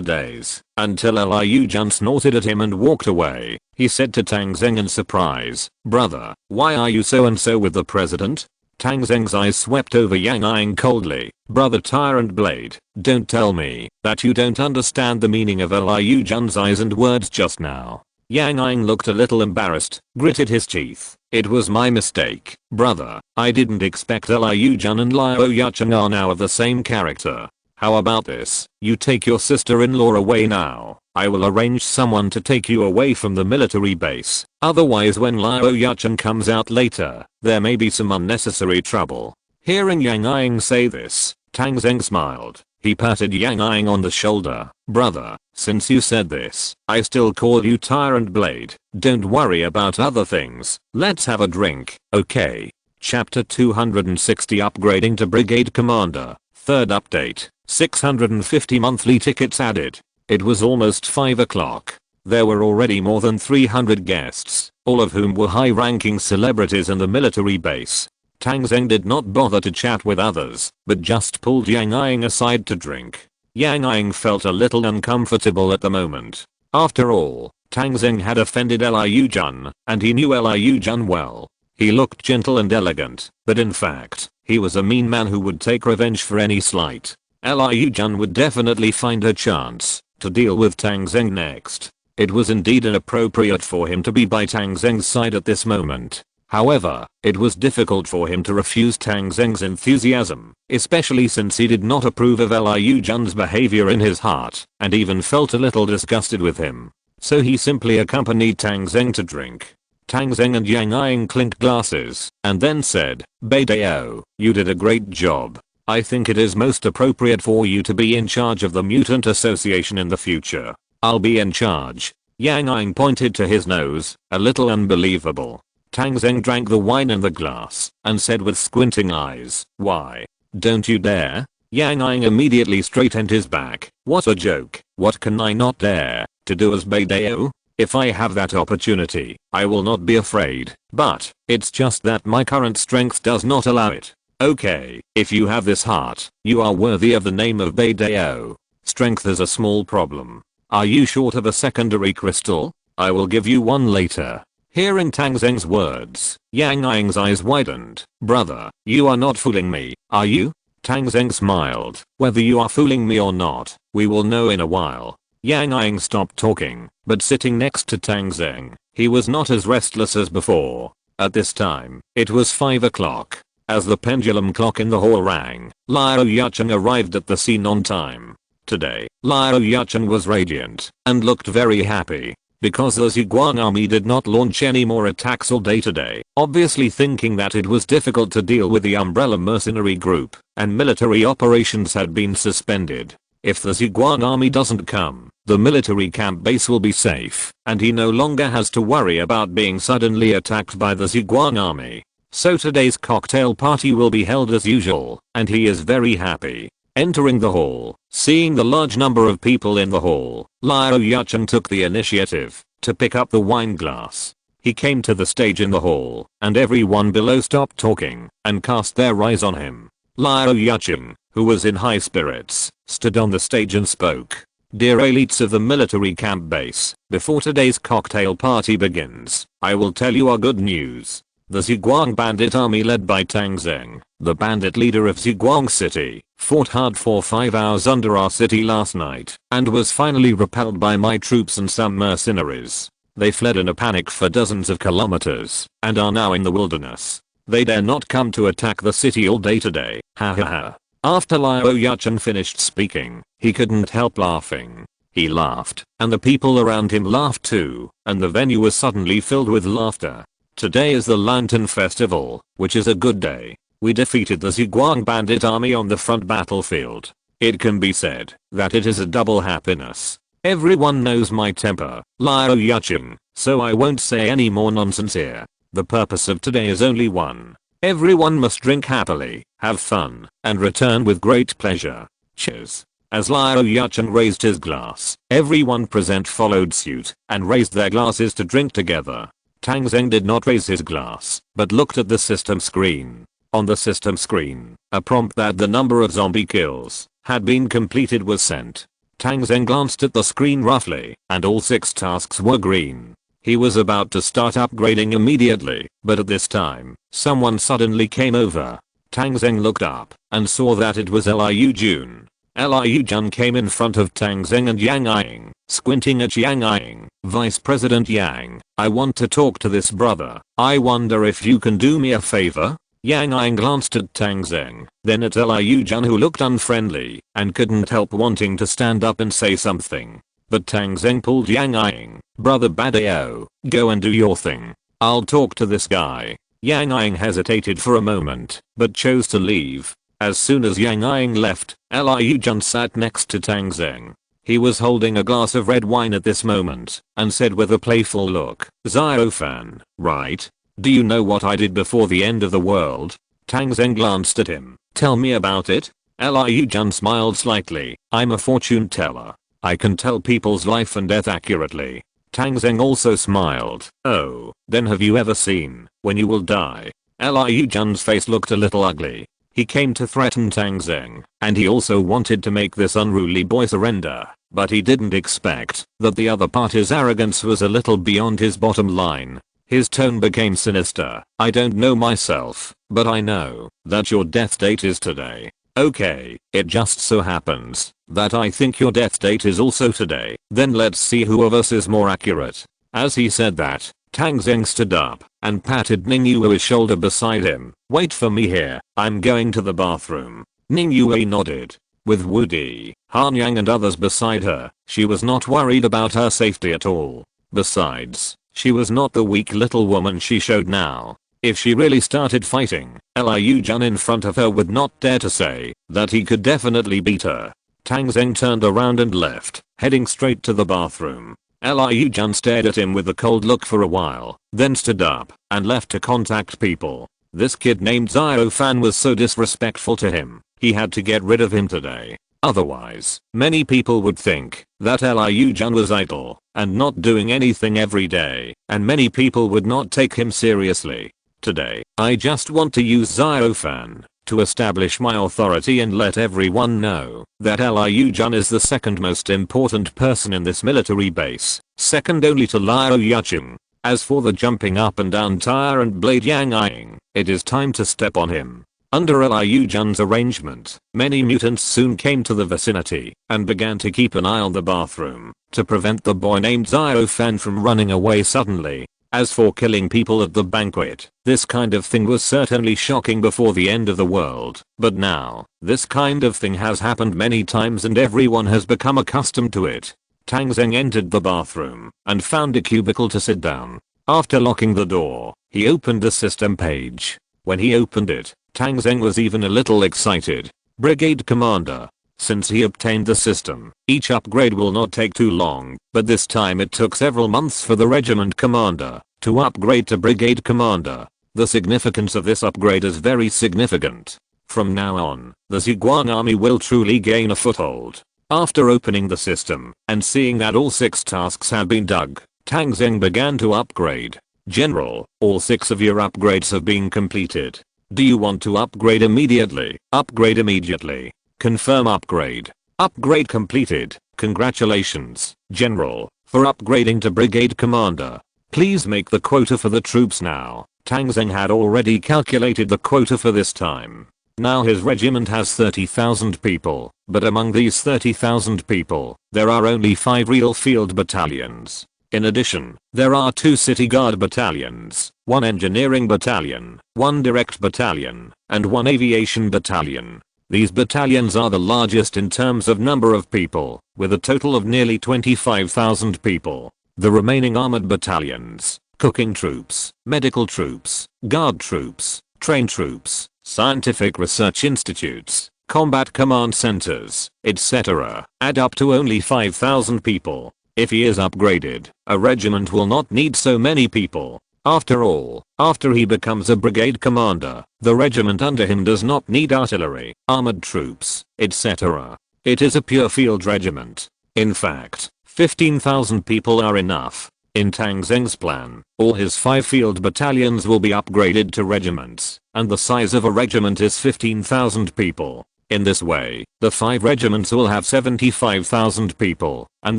daze, until Liu Jun snorted at him and walked away. He said to Tang Zheng in surprise, brother, why are you so and so with the president? Tang Zheng's eyes swept over Yang Ying coldly. Brother Tyrant Blade, don't tell me that you don't understand the meaning of Liu Jun's eyes and words just now. Yang Ying looked a little embarrassed, gritted his teeth. It was my mistake, brother. I didn't expect Liu Jun and Liu Yucheng are now of the same character. How about this? You take your sister-in-law away now. I will arrange someone to take you away from the military base. Otherwise when Liu Yucheng comes out later, there may be some unnecessary trouble. Hearing Yang Ying say this, Tang Zheng smiled. He patted Yang Ying on the shoulder. Brother, since you said this, I still call you Tyrant Blade. Don't worry about other things. Let's have a drink, okay? Chapter 260 Upgrading to Brigade Commander. Third update. 650 monthly tickets added. It was almost 5 o'clock. There were already more than 300 guests, all of whom were high-ranking celebrities in the military base. Tang Zheng did not bother to chat with others, but just pulled Yang Ying aside to drink. Yang Ying felt a little uncomfortable at the moment. After all, Tang Zheng had offended Liu Jun, and he knew Liu Jun well. He looked gentle and elegant, but in fact, he was a mean man who would take revenge for any slight. Liu Jun would definitely find a chance to deal with Tang Zheng next. It was indeed inappropriate for him to be by Tang Zheng's side at this moment. However, it was difficult for him to refuse Tang Zheng's enthusiasm, especially since he did not approve of Liu Jun's behavior in his heart, and even felt a little disgusted with him. So he simply accompanied Tang Zheng to drink. Tang Zheng and Yang Ying clinked glasses, and then said, Beidao, you did a great job. I think it is most appropriate for you to be in charge of the Mutant Association in the future. I'll be in charge. Yang Ying pointed to his nose, a little unbelievable. Tang Zheng drank the wine in the glass, and said with squinting eyes, why? Don't you dare? Yang Ying immediately straightened his back. What a joke. What can I not dare to do as Beidao? If I have that opportunity, I will not be afraid, but it's just that my current strength does not allow it. Okay, if you have this heart, you are worthy of the name of Beidao. Strength is a small problem. Are you short of a secondary crystal? I will give you one later. Hearing Tang Zheng's words, Yang Ying's eyes widened. Brother, you are not fooling me, are you? Tang Zheng smiled. Whether you are fooling me or not, we will know in a while. Yang Ying stopped talking, but sitting next to Tang Zheng, he was not as restless as before. At this time, it was 5 o'clock. As the pendulum clock in the hall rang, Liu Yucheng arrived at the scene on time. Today, Liu Yucheng was radiant, and looked very happy. Because the Ziguang army did not launch any more attacks all day today, obviously thinking that it was difficult to deal with the Umbrella mercenary group, and military operations had been suspended. If the Ziguang army doesn't come, the military camp base will be safe, and he no longer has to worry about being suddenly attacked by the Ziguang army. So today's cocktail party will be held as usual, and he is very happy. Entering the hall, seeing the large number of people in the hall, Liu Yucheng took the initiative to pick up the wine glass. He came to the stage in the hall, and everyone below stopped talking and cast their eyes on him. Liu Yucheng, who was in high spirits, stood on the stage and spoke. Dear elites of the military camp base, before today's cocktail party begins, I will tell you our good news. The Ziguang bandit army led by Tang Zheng, the bandit leader of Ziguang City, fought hard for 5 hours under our city last night, and was finally repelled by my troops and some mercenaries. They fled in a panic for dozens of kilometers, and are now in the wilderness. They dare not come to attack the city all day today, ha ha ha. After Liu Yucheng finished speaking, he couldn't help laughing. He laughed, and the people around him laughed too, and the venue was suddenly filled with laughter. Today is the Lantern Festival, which is a good day. We defeated the Zhuang bandit army on the front battlefield. It can be said that it is a double happiness. Everyone knows my temper, Liao Yucheng, so I won't say any more nonsense here. The purpose of today is only one. Everyone must drink happily, have fun, and return with great pleasure. Cheers. As Liao Yucheng raised his glass, everyone present followed suit and raised their glasses to drink together. Tang Zheng did not raise his glass, but looked at the system screen. On the system screen, a prompt that the number of zombie kills had been completed was sent. Tang Zheng glanced at the screen roughly, and all 6 tasks were green. He was about to start upgrading immediately, but at this time, someone suddenly came over. Tang Zheng looked up and saw that it was Liu Jun. Liu Jun came in front of Tang Zheng and Yang Ying, squinting at Yang Ying. Vice President Yang, I want to talk to this brother. I wonder if you can do me a favor? Yang Ying glanced at Tang Zheng, then at Liu Jun, who looked unfriendly and couldn't help wanting to stand up and say something. But Tang Zheng pulled Yang Ying. Brother Badao, go and do your thing. I'll talk to this guy. Yang Ying hesitated for a moment, but chose to leave. As soon as Yang Ying left, Liu Jun sat next to Tang Zheng. He was holding a glass of red wine at this moment, and said with a playful look, Xiao-fan, right? Do you know what I did before the end of the world? Tang Zheng glanced at him. Tell me about it. Liu Jun smiled slightly. I'm a fortune teller. I can tell people's life and death accurately. Tang Zheng also smiled. Oh, then have you ever seen when you will die? Liu Jun's face looked a little ugly. He came to threaten Tang Zheng, and he also wanted to make this unruly boy surrender, but he didn't expect that the other party's arrogance was a little beyond his bottom line. His tone became sinister. I don't know myself, but I know that your death date is today. Okay, it just so happens that I think your death date is also today. Then let's see who of us is more accurate. As he said that, Tang Zheng stood up and patted Ning Yue's shoulder beside him. Wait for me here, I'm going to the bathroom. Ning Yue nodded. With Wu Di, Han Yang and others beside her, she was not worried about her safety at all. Besides, she was not the weak little woman she showed now. If she really started fighting, Liu Jun in front of her would not dare to say that he could definitely beat her. Tang Zheng turned around and left, heading straight to the bathroom. Liu Jun stared at him with a cold look for a while, then stood up and left to contact people. This kid named Xiao-fan was so disrespectful to him, he had to get rid of him today. Otherwise, many people would think that Liu Jun was idle and not doing anything every day, and many people would not take him seriously. Today, I just want to use Xiao-fan to establish my authority and let everyone know that Liu Jun is the second most important person in this military base, second only to Liao Yucheng. As for the jumping up and down tire and blade Yang Ying, it is time to step on him. Under Liu Jun's arrangement, many mutants soon came to the vicinity and began to keep an eye on the bathroom to prevent the boy named Xiao-fan from running away suddenly. As for killing people at the banquet, this kind of thing was certainly shocking before the end of the world, but now, this kind of thing has happened many times and everyone has become accustomed to it. Tang Zheng entered the bathroom and found a cubicle to sit down. After locking the door, he opened the system page. When he opened it, Tang Zheng was even a little excited. Brigade Commander. Since he obtained the system, each upgrade will not take too long, but this time it took several months for the regiment commander to upgrade to brigade commander. The significance of this upgrade is very significant. From now on, the Zhuang army will truly gain a foothold. After opening the system and seeing that all 6 tasks had been dug, Tang Zheng began to upgrade. General, all 6 of your upgrades have been completed. Do you want to upgrade immediately? Upgrade immediately. Confirm upgrade. Upgrade completed. Congratulations, General, for upgrading to Brigade Commander. Please make the quota for the troops now. Tang Zheng had already calculated the quota for this time. Now his regiment has 30,000 people, but among these 30,000 people, there are only 5 real field battalions. In addition, there are 2 city guard battalions, 1 engineering battalion, 1 direct battalion, and 1 aviation battalion. These battalions are the largest in terms of number of people, with a total of nearly 25,000 people. The remaining armored battalions, cooking troops, medical troops, guard troops, train troops, scientific research institutes, combat command centers, etc. add up to only 5,000 people. If he is upgraded, a regiment will not need so many people. After all, after he becomes a brigade commander, the regiment under him does not need artillery, armored troops, etc. It is a pure field regiment. In fact, 15,000 people are enough. In Tang Zheng's plan, all his 5 field battalions will be upgraded to regiments, and the size of a regiment is 15,000 people. In this way, the 5 regiments will have 75,000 people, and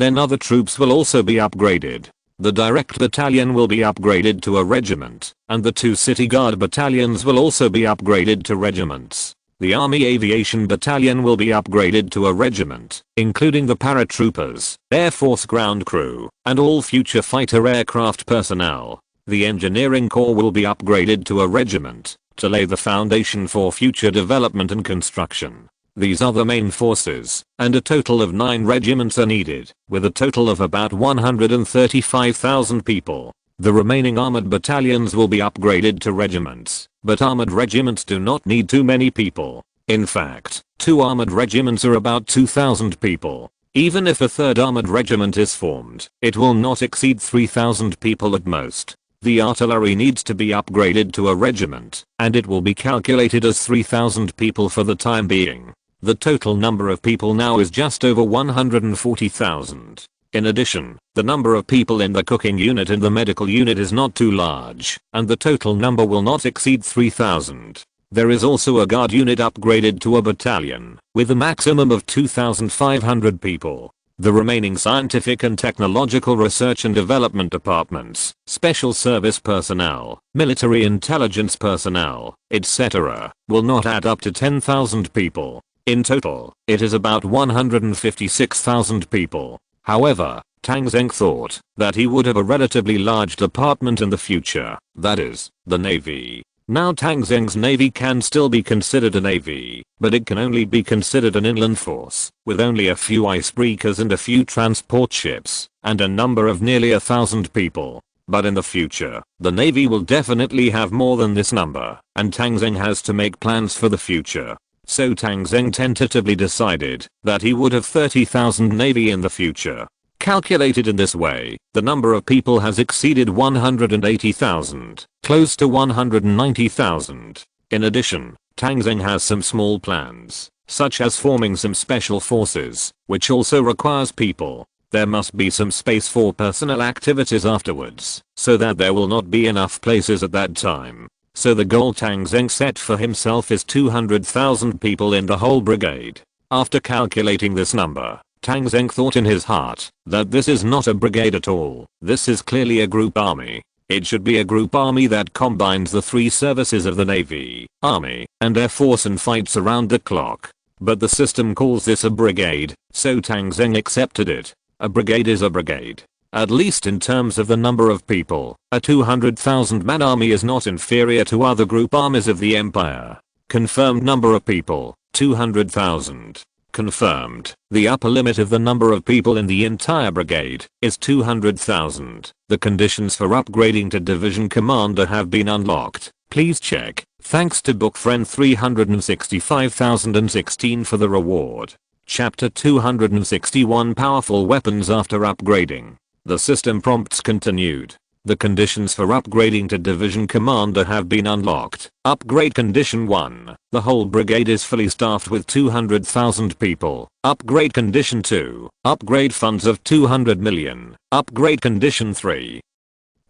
then other troops will also be upgraded. The direct battalion will be upgraded to a regiment, and the 2 city guard battalions will also be upgraded to regiments. The Army Aviation Battalion will be upgraded to a regiment, including the paratroopers, Air Force ground crew, and all future fighter aircraft personnel. The Engineering Corps will be upgraded to a regiment, to lay the foundation for future development and construction. These are the main forces, and a total of 9 regiments are needed, with a total of about 135,000 people. The remaining armored battalions will be upgraded to regiments, but armored regiments do not need too many people. In fact, 2 armored regiments are about 2,000 people. Even if a 3rd armored regiment is formed, it will not exceed 3,000 people at most. The artillery needs to be upgraded to a regiment, and it will be calculated as 3,000 people for the time being. The total number of people now is just over 140,000. In addition, the number of people in the cooking unit and the medical unit is not too large, and the total number will not exceed 3,000. There is also a guard unit upgraded to a battalion, with a maximum of 2,500 people. The remaining scientific and technological research and development departments, special service personnel, military intelligence personnel, etc., will not add up to 10,000 people. In total, it is about 156,000 people. However, Tang Zheng thought that he would have a relatively large department in the future, that is, the Navy. Now Tang Zheng's Navy can still be considered a Navy, but it can only be considered an inland force, with only a few icebreakers and a few transport ships, and a number of nearly 1,000 people. But in the future, the Navy will definitely have more than this number, and Tang Zheng has to make plans for the future. So Tang Zheng tentatively decided that he would have 30,000 Navy in the future. Calculated in this way, the number of people has exceeded 180,000, close to 190,000. In addition, Tang Zheng has some small plans, such as forming some special forces, which also requires people. There must be some space for personnel activities afterwards, so that there will not be enough places at that time. So the goal Tang Zheng set for himself is 200,000 people in the whole brigade. After calculating this number, Tang Zheng thought in his heart that this is not a brigade at all. This is clearly a group army. It should be a group army that combines the 3 services of the Navy, Army, and Air Force and fights around the clock. But the system calls this a brigade, so Tang Zheng accepted it. A brigade is a brigade. At least in terms of the number of people, a 200,000 man army is not inferior to other group armies of the empire. Confirmed number of people, 200,000. Confirmed. The upper limit of the number of people in the entire brigade is 200,000. The conditions for upgrading to division commander have been unlocked. Please check. Thanks to book friend 365,016 for the reward. Chapter 261 Powerful weapons after upgrading. The system prompts continued. The conditions for upgrading to division commander have been unlocked. Upgrade condition 1. The whole brigade is fully staffed with 200,000 people. Upgrade condition 2. Upgrade funds of 200 million. Upgrade condition 3.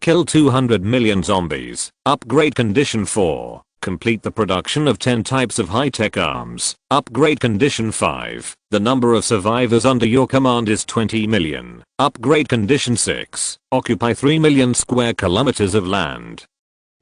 Kill 200 million zombies. Upgrade condition 4. Complete the production of 10 types of high-tech arms. Upgrade condition 5. The number of survivors under your command is 20 million. Upgrade condition 6. Occupy 3 million square kilometers of land.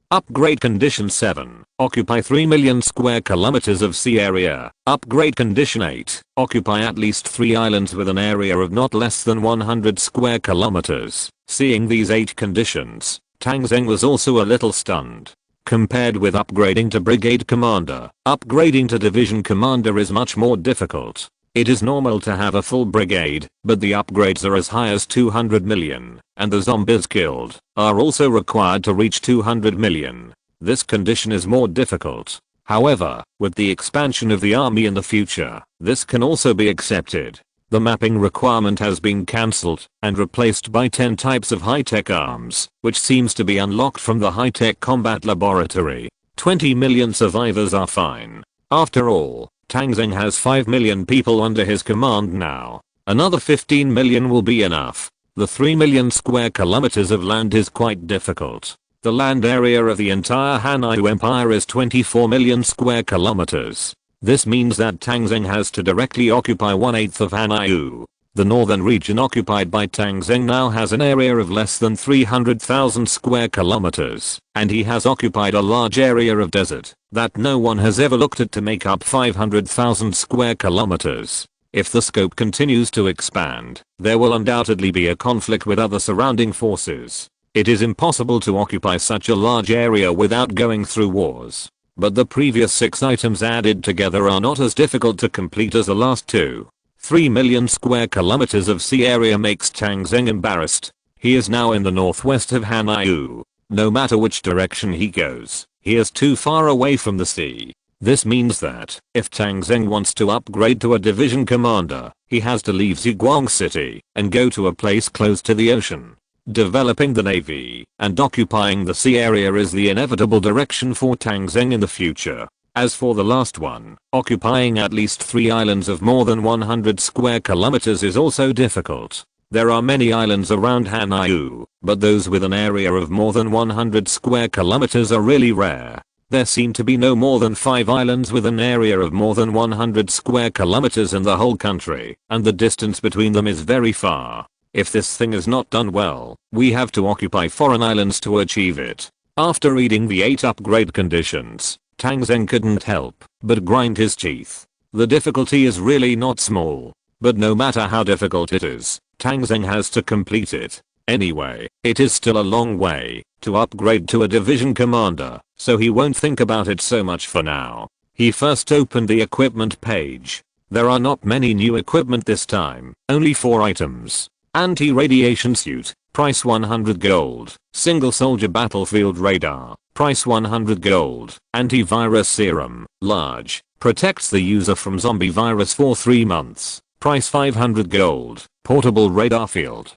Upgrade condition 7. Occupy 3 million square kilometers of sea area. Upgrade condition 8. Occupy at least 3 islands with an area of not less than 100 square kilometers. Seeing these 8 conditions, Tang Zheng was also a little stunned. Compared with upgrading to brigade commander, upgrading to division commander is much more difficult. It is normal to have a full brigade, but the upgrades are as high as 200 million, and the zombies killed are also required to reach 200 million. This condition is more difficult. However, with the expansion of the army in the future, this can also be accepted. The mapping requirement has been cancelled and replaced by 10 types of high-tech arms, which seems to be unlocked from the high-tech combat laboratory. 20 million survivors are fine. After all, Tang Zheng has 5 million people under his command now. Another 15 million will be enough. The 3 million square kilometers of land is quite difficult. The land area of the entire Hanyu Empire is 24 million square kilometers. This means that Tang Zheng has to directly occupy 1/8 of Hanyu. The northern region occupied by Tang Zheng now has an area of less than 300,000 square kilometers, and he has occupied a large area of desert that no one has ever looked at to make up 500,000 square kilometers. If the scope continues to expand, there will undoubtedly be a conflict with other surrounding forces. It is impossible to occupy such a large area without going through wars. But the previous 6 items added together are not as difficult to complete as the last 2. 3 million square kilometers of sea area makes Tang Zheng embarrassed. He is now in the northwest of Hanyu. No matter which direction he goes, he is too far away from the sea. This means that, if Tang Zheng wants to upgrade to a division commander, he has to leave Ziguang City and go to a place close to the ocean. Developing the navy and occupying the sea area is the inevitable direction for Tang Zheng in the future. As for the last one, occupying at least 3 islands of more than 100 square kilometers is also difficult. There are many islands around Hanyu, but those with an area of more than 100 square kilometers are really rare. There seem to be no more than 5 islands with an area of more than 100 square kilometers in the whole country, and the distance between them is very far. If this thing is not done well, we have to occupy foreign islands to achieve it. After reading the 8 upgrade conditions, Tang Zheng couldn't help but grind his teeth. The difficulty is really not small. But no matter how difficult it is, Tang Zheng has to complete it. Anyway, it is still a long way to upgrade to a division commander, so he won't think about it so much for now. He first opened the equipment page. There are not many new equipment this time, only 4 items. Anti-radiation suit, price 100 gold. Single soldier battlefield radar, price 100 gold. Antivirus serum, large, protects the user from zombie virus for 3 months, price 500 gold. Portable radar field.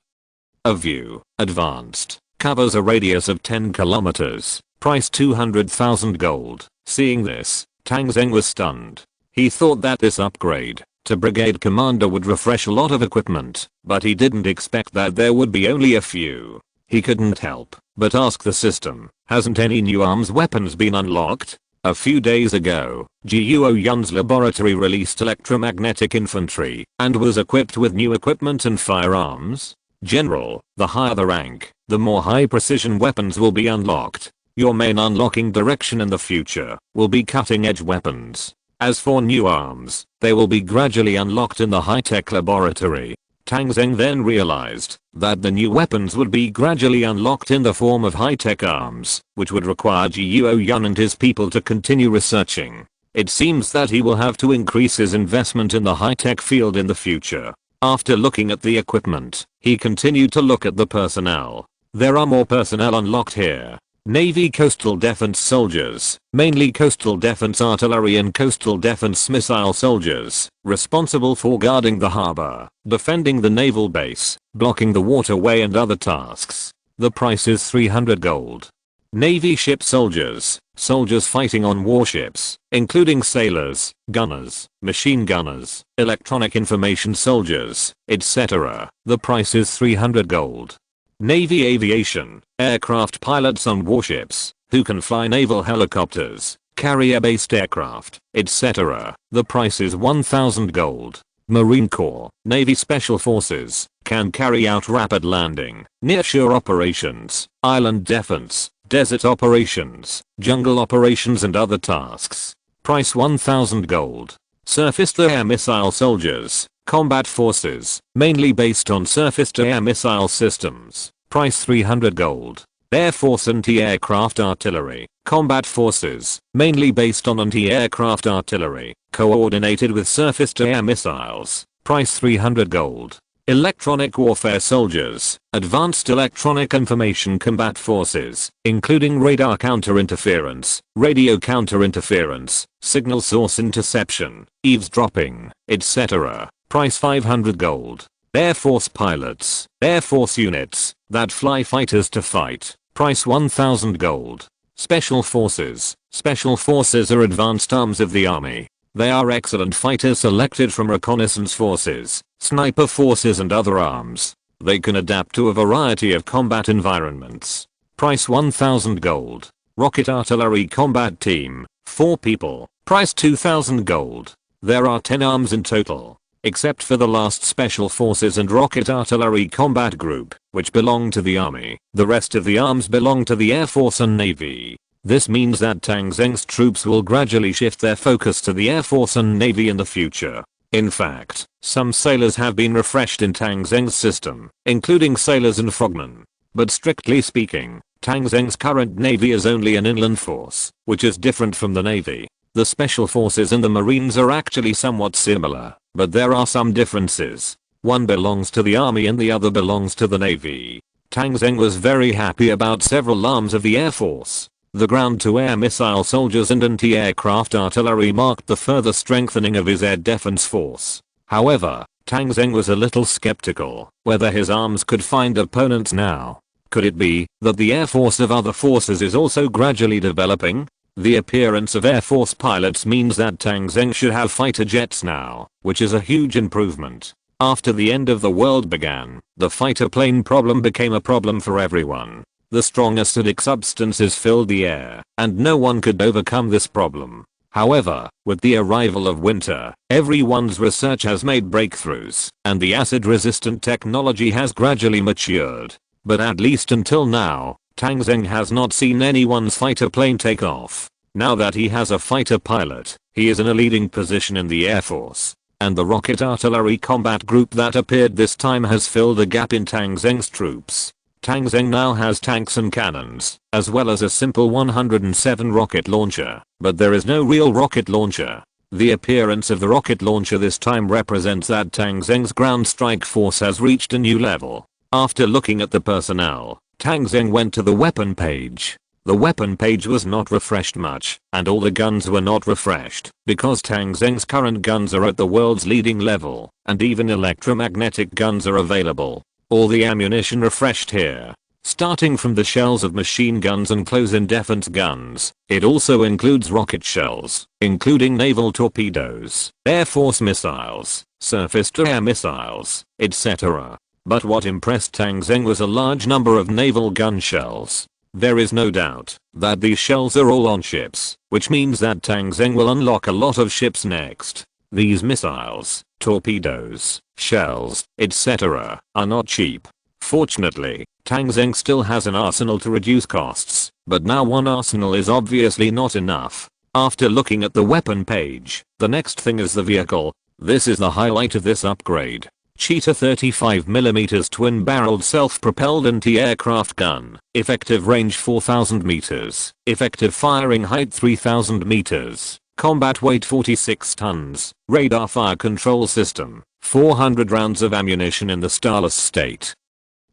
A view, advanced, covers a radius of 10 kilometers, price 200,000 gold. Seeing this, Tang Zheng was stunned. He thought that this upgrade to brigade commander would refresh a lot of equipment, but he didn't expect that there would be only a few. He couldn't help but ask the system, hasn't any new arms weapons been unlocked? A few days ago, Guo Yun's laboratory released electromagnetic infantry and was equipped with new equipment and firearms. General, the higher the rank, the more high precision weapons will be unlocked. Your main unlocking direction in the future will be cutting edge weapons. As for new arms, they will be gradually unlocked in the high-tech laboratory. Tang Zheng then realized that the new weapons would be gradually unlocked in the form of high-tech arms, which would require Guo Yun and his people to continue researching. It seems that he will have to increase his investment in the high-tech field in the future. After looking at the equipment, he continued to look at the personnel. There are more personnel unlocked here. Navy coastal defense soldiers, mainly coastal defense artillery and coastal defense missile soldiers, responsible for guarding the harbor, defending the naval base, blocking the waterway and other tasks. The price is 300 gold. Navy ship soldiers, soldiers fighting on warships, including sailors, gunners, machine gunners, electronic information soldiers, etc. The price is 300 gold. Navy aviation, aircraft pilots on warships, who can fly naval helicopters, carrier-based aircraft, etc. The price is 1000 gold. Marine Corps, Navy Special Forces, can carry out rapid landing, nearshore operations, island defense, desert operations, jungle operations and other tasks. Price 1000 gold. Surface-to-air missile soldiers, combat forces, mainly based on surface-to-air missile systems. Price 300 gold. Air Force anti-aircraft artillery, combat forces, mainly based on anti-aircraft artillery, coordinated with surface-to-air missiles. Price 300 gold. Electronic warfare soldiers, advanced electronic information combat forces, including radar counter-interference, radio counter-interference, signal source interception, eavesdropping, etc. Price 500 gold. Air Force pilots, Air Force units, that fly fighters to fight. Price 1000 gold. Special forces. Special forces are advanced arms of the army. They are excellent fighters selected from reconnaissance forces, sniper forces and other arms. They can adapt to a variety of combat environments. Price 1000 gold. Rocket artillery combat team, 4 people. Price 2000 gold. There are 10 arms in total, except for the last special forces and rocket artillery combat group, which belong to the army. The rest of the arms belong to the Air Force and Navy. This means that Tang Zheng's troops will gradually shift their focus to the Air Force and Navy in the future. In fact, some sailors have been refreshed in Tang Zheng's system, including sailors and frogmen. But strictly speaking, Tang Zheng's current Navy is only an inland force, which is different from the Navy. The Special Forces and the Marines are actually somewhat similar, but there are some differences. One belongs to the Army and the other belongs to the Navy. Tang Zheng was very happy about several arms of the Air Force. The ground-to-air missile soldiers and anti-aircraft artillery marked the further strengthening of his air defense force. However, Tang Zheng was a little skeptical whether his arms could find opponents now. Could it be that the Air Force of other forces is also gradually developing? The appearance of Air Force pilots means that Tang Zheng should have fighter jets now, which is a huge improvement. After the end of the world began, the fighter plane problem became a problem for everyone. The strong acidic substances filled the air, and no one could overcome this problem. However, with the arrival of winter, everyone's research has made breakthroughs, and the acid-resistant technology has gradually matured. But at least until now, Tang Zheng has not seen anyone's fighter plane take off. Now that he has a fighter pilot, he is in a leading position in the Air Force. And the rocket artillery combat group that appeared this time has filled a gap in Tang Zheng's troops. Tang Zheng now has tanks and cannons, as well as a simple 107 rocket launcher, but there is no real rocket launcher. The appearance of the rocket launcher this time represents that Tang Zheng's ground strike force has reached a new level. After looking at the personnel, Tang Zheng went to the weapon page. The weapon page was not refreshed much, and all the guns were not refreshed, because Tang Zheng's current guns are at the world's leading level, and even electromagnetic guns are available. All the ammunition refreshed here. Starting from the shells of machine guns and close-in defense guns, it also includes rocket shells, including naval torpedoes, Air Force missiles, surface-to-air missiles, etc. But what impressed Tang Zheng was a large number of naval gun shells. There is no doubt that these shells are all on ships, which means that Tang Zheng will unlock a lot of ships next. These missiles, torpedoes, shells, etc. are not cheap. Fortunately, Tang Zheng still has an arsenal to reduce costs, but now one arsenal is obviously not enough. After looking at the weapon page, the next thing is the vehicle. This is the highlight of this upgrade. Cheetah 35mm twin-barreled self-propelled anti-aircraft gun. Effective range 4000 meters. Effective firing height 3000 meters. Combat weight 46 tons. Radar fire control system. 400 rounds of ammunition in the starless state.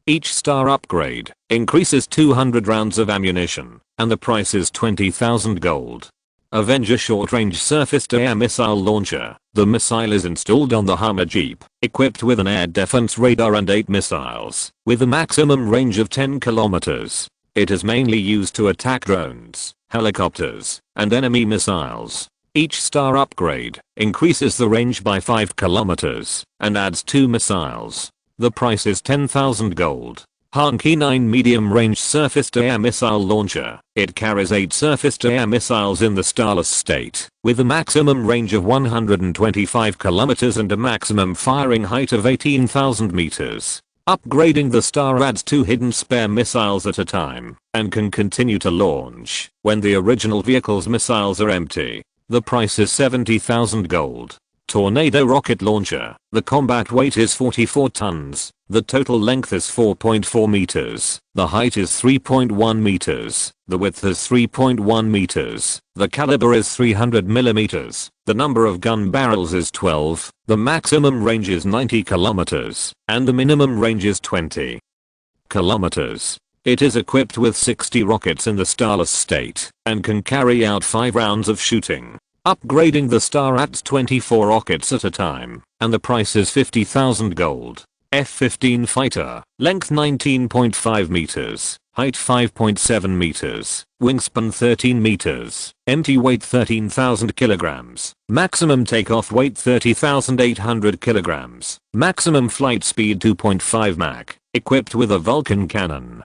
Each star upgrade increases 200 rounds of ammunition, and the price is 20,000 gold. Avenger short-range surface-to-air missile launcher. The missile is installed on the Hummer Jeep, equipped with an air defense radar and 8 missiles, with a maximum range of 10 kilometers. It is mainly used to attack drones, helicopters, and enemy missiles. Each star upgrade increases the range by 5 kilometers and adds 2 missiles. The price is 10,000 gold. Hanki 9 medium-range surface-to-air missile launcher. It carries 8 surface-to-air missiles in the starless state, with a maximum range of 125 kilometers and a maximum firing height of 18,000 meters. Upgrading the star adds 2 hidden spare missiles at a time, and can continue to launch when the original vehicle's missiles are empty. The price is 70,000 gold. Tornado rocket launcher. The combat weight is 44 tons. The total length is 4.4 meters. The height is 3.1 meters. The width is 3.1 meters. The caliber is 300 millimeters. The number of gun barrels is 12. The maximum range is 90 kilometers. And the minimum range is 20 kilometers. It is equipped with 60 rockets in the starless state and can carry out 5 rounds of shooting. Upgrading the star adds 24 rockets at a time, and the price is 50,000 gold. F-15 fighter, length 19.5 meters, height 5.7 meters, wingspan 13 meters, empty weight 13,000 kilograms, maximum takeoff weight 30,800 kilograms, maximum flight speed 2.5 Mach, equipped with a Vulcan cannon.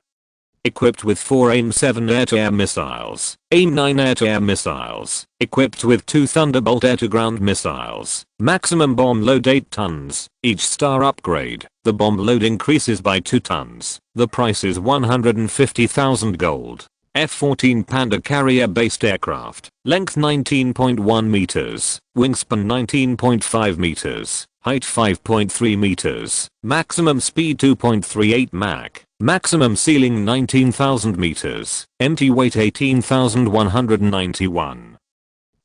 Equipped with 4 AIM-7 air-to-air missiles, AIM-9 air-to-air missiles, equipped with 2 Thunderbolt air-to-ground missiles, maximum bomb load 8 tons, each star upgrade, the bomb load increases by 2 tons, the price is 150,000 gold. F-14 Panda carrier-based aircraft, length 19.1 meters, wingspan 19.5 meters, height 5.3 meters, maximum speed 2.38 Mach. Maximum ceiling 19,000 meters, empty weight 18,191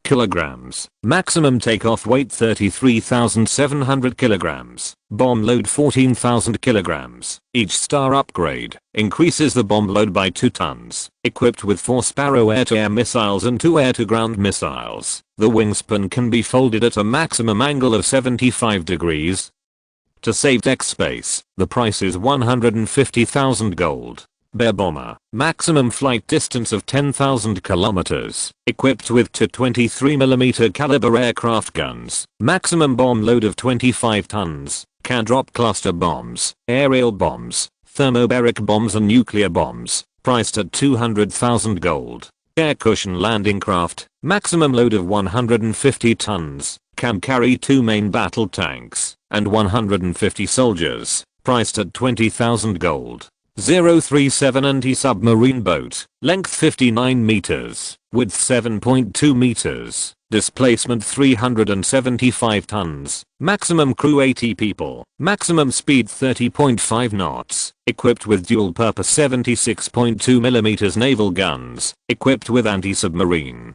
kilograms, maximum takeoff weight 33,700 kilograms, bomb load 14,000 kilograms. Each star upgrade increases the bomb load by 2 tons, equipped with 4 Sparrow air-to-air missiles and 2 air-to-ground missiles. The wingspan can be folded at a maximum angle of 75 degrees. To save deck space, the price is 150,000 gold. Bear bomber, maximum flight distance of 10,000 kilometers, equipped with 2 23mm caliber aircraft guns, maximum bomb load of 25 tons, can drop cluster bombs, aerial bombs, thermobaric bombs and nuclear bombs, priced at 200,000 gold. Air cushion landing craft, maximum load of 150 tons, can carry 2 main battle tanks and 150 soldiers, priced at 20,000 gold. 037 anti-submarine boat, length 59 meters, width 7.2 meters, displacement 375 tons, maximum crew 80 people, maximum speed 30.5 knots, equipped with dual-purpose 76.2mm naval guns, equipped with anti-submarine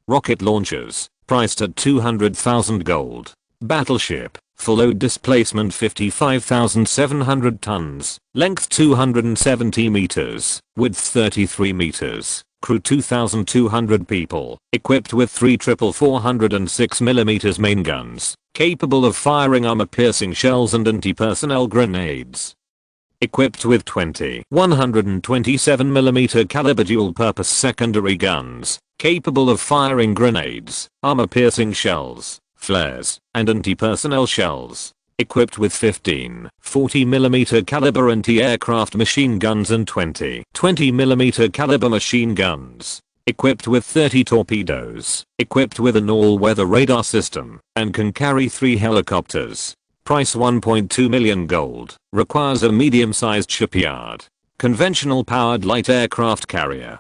rocket launchers, priced at 200,000 gold. Battleship, full load displacement 55,700 tons, length 270 meters, width 33 meters, crew 2,200 people, equipped with 3 406mm main guns, capable of firing armor-piercing shells and anti-personnel grenades. Equipped with 20 127mm caliber dual-purpose secondary guns, capable of firing grenades, armor-piercing shells, flares, and anti-personnel shells. Equipped with 15 40mm caliber anti-aircraft machine guns and 20 20mm caliber machine guns. Equipped with 30 torpedoes. Equipped with an all-weather radar system, and can carry 3 helicopters. Price 1.2 million gold. Requires a medium-sized shipyard. Conventional powered light aircraft carrier.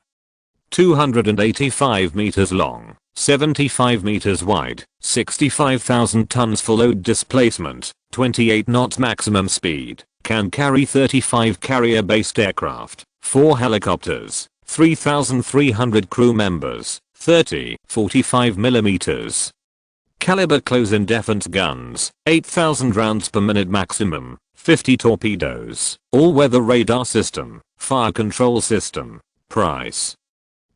285 meters long, 75 meters wide, 65,000 tons full load displacement, 28 knots maximum speed, can carry 35 carrier-based aircraft, 4 helicopters, 3,300 crew members, 30 45mm caliber close-in defense guns, 8,000 rounds per minute maximum, 50 torpedoes, all-weather radar system, fire control system. Price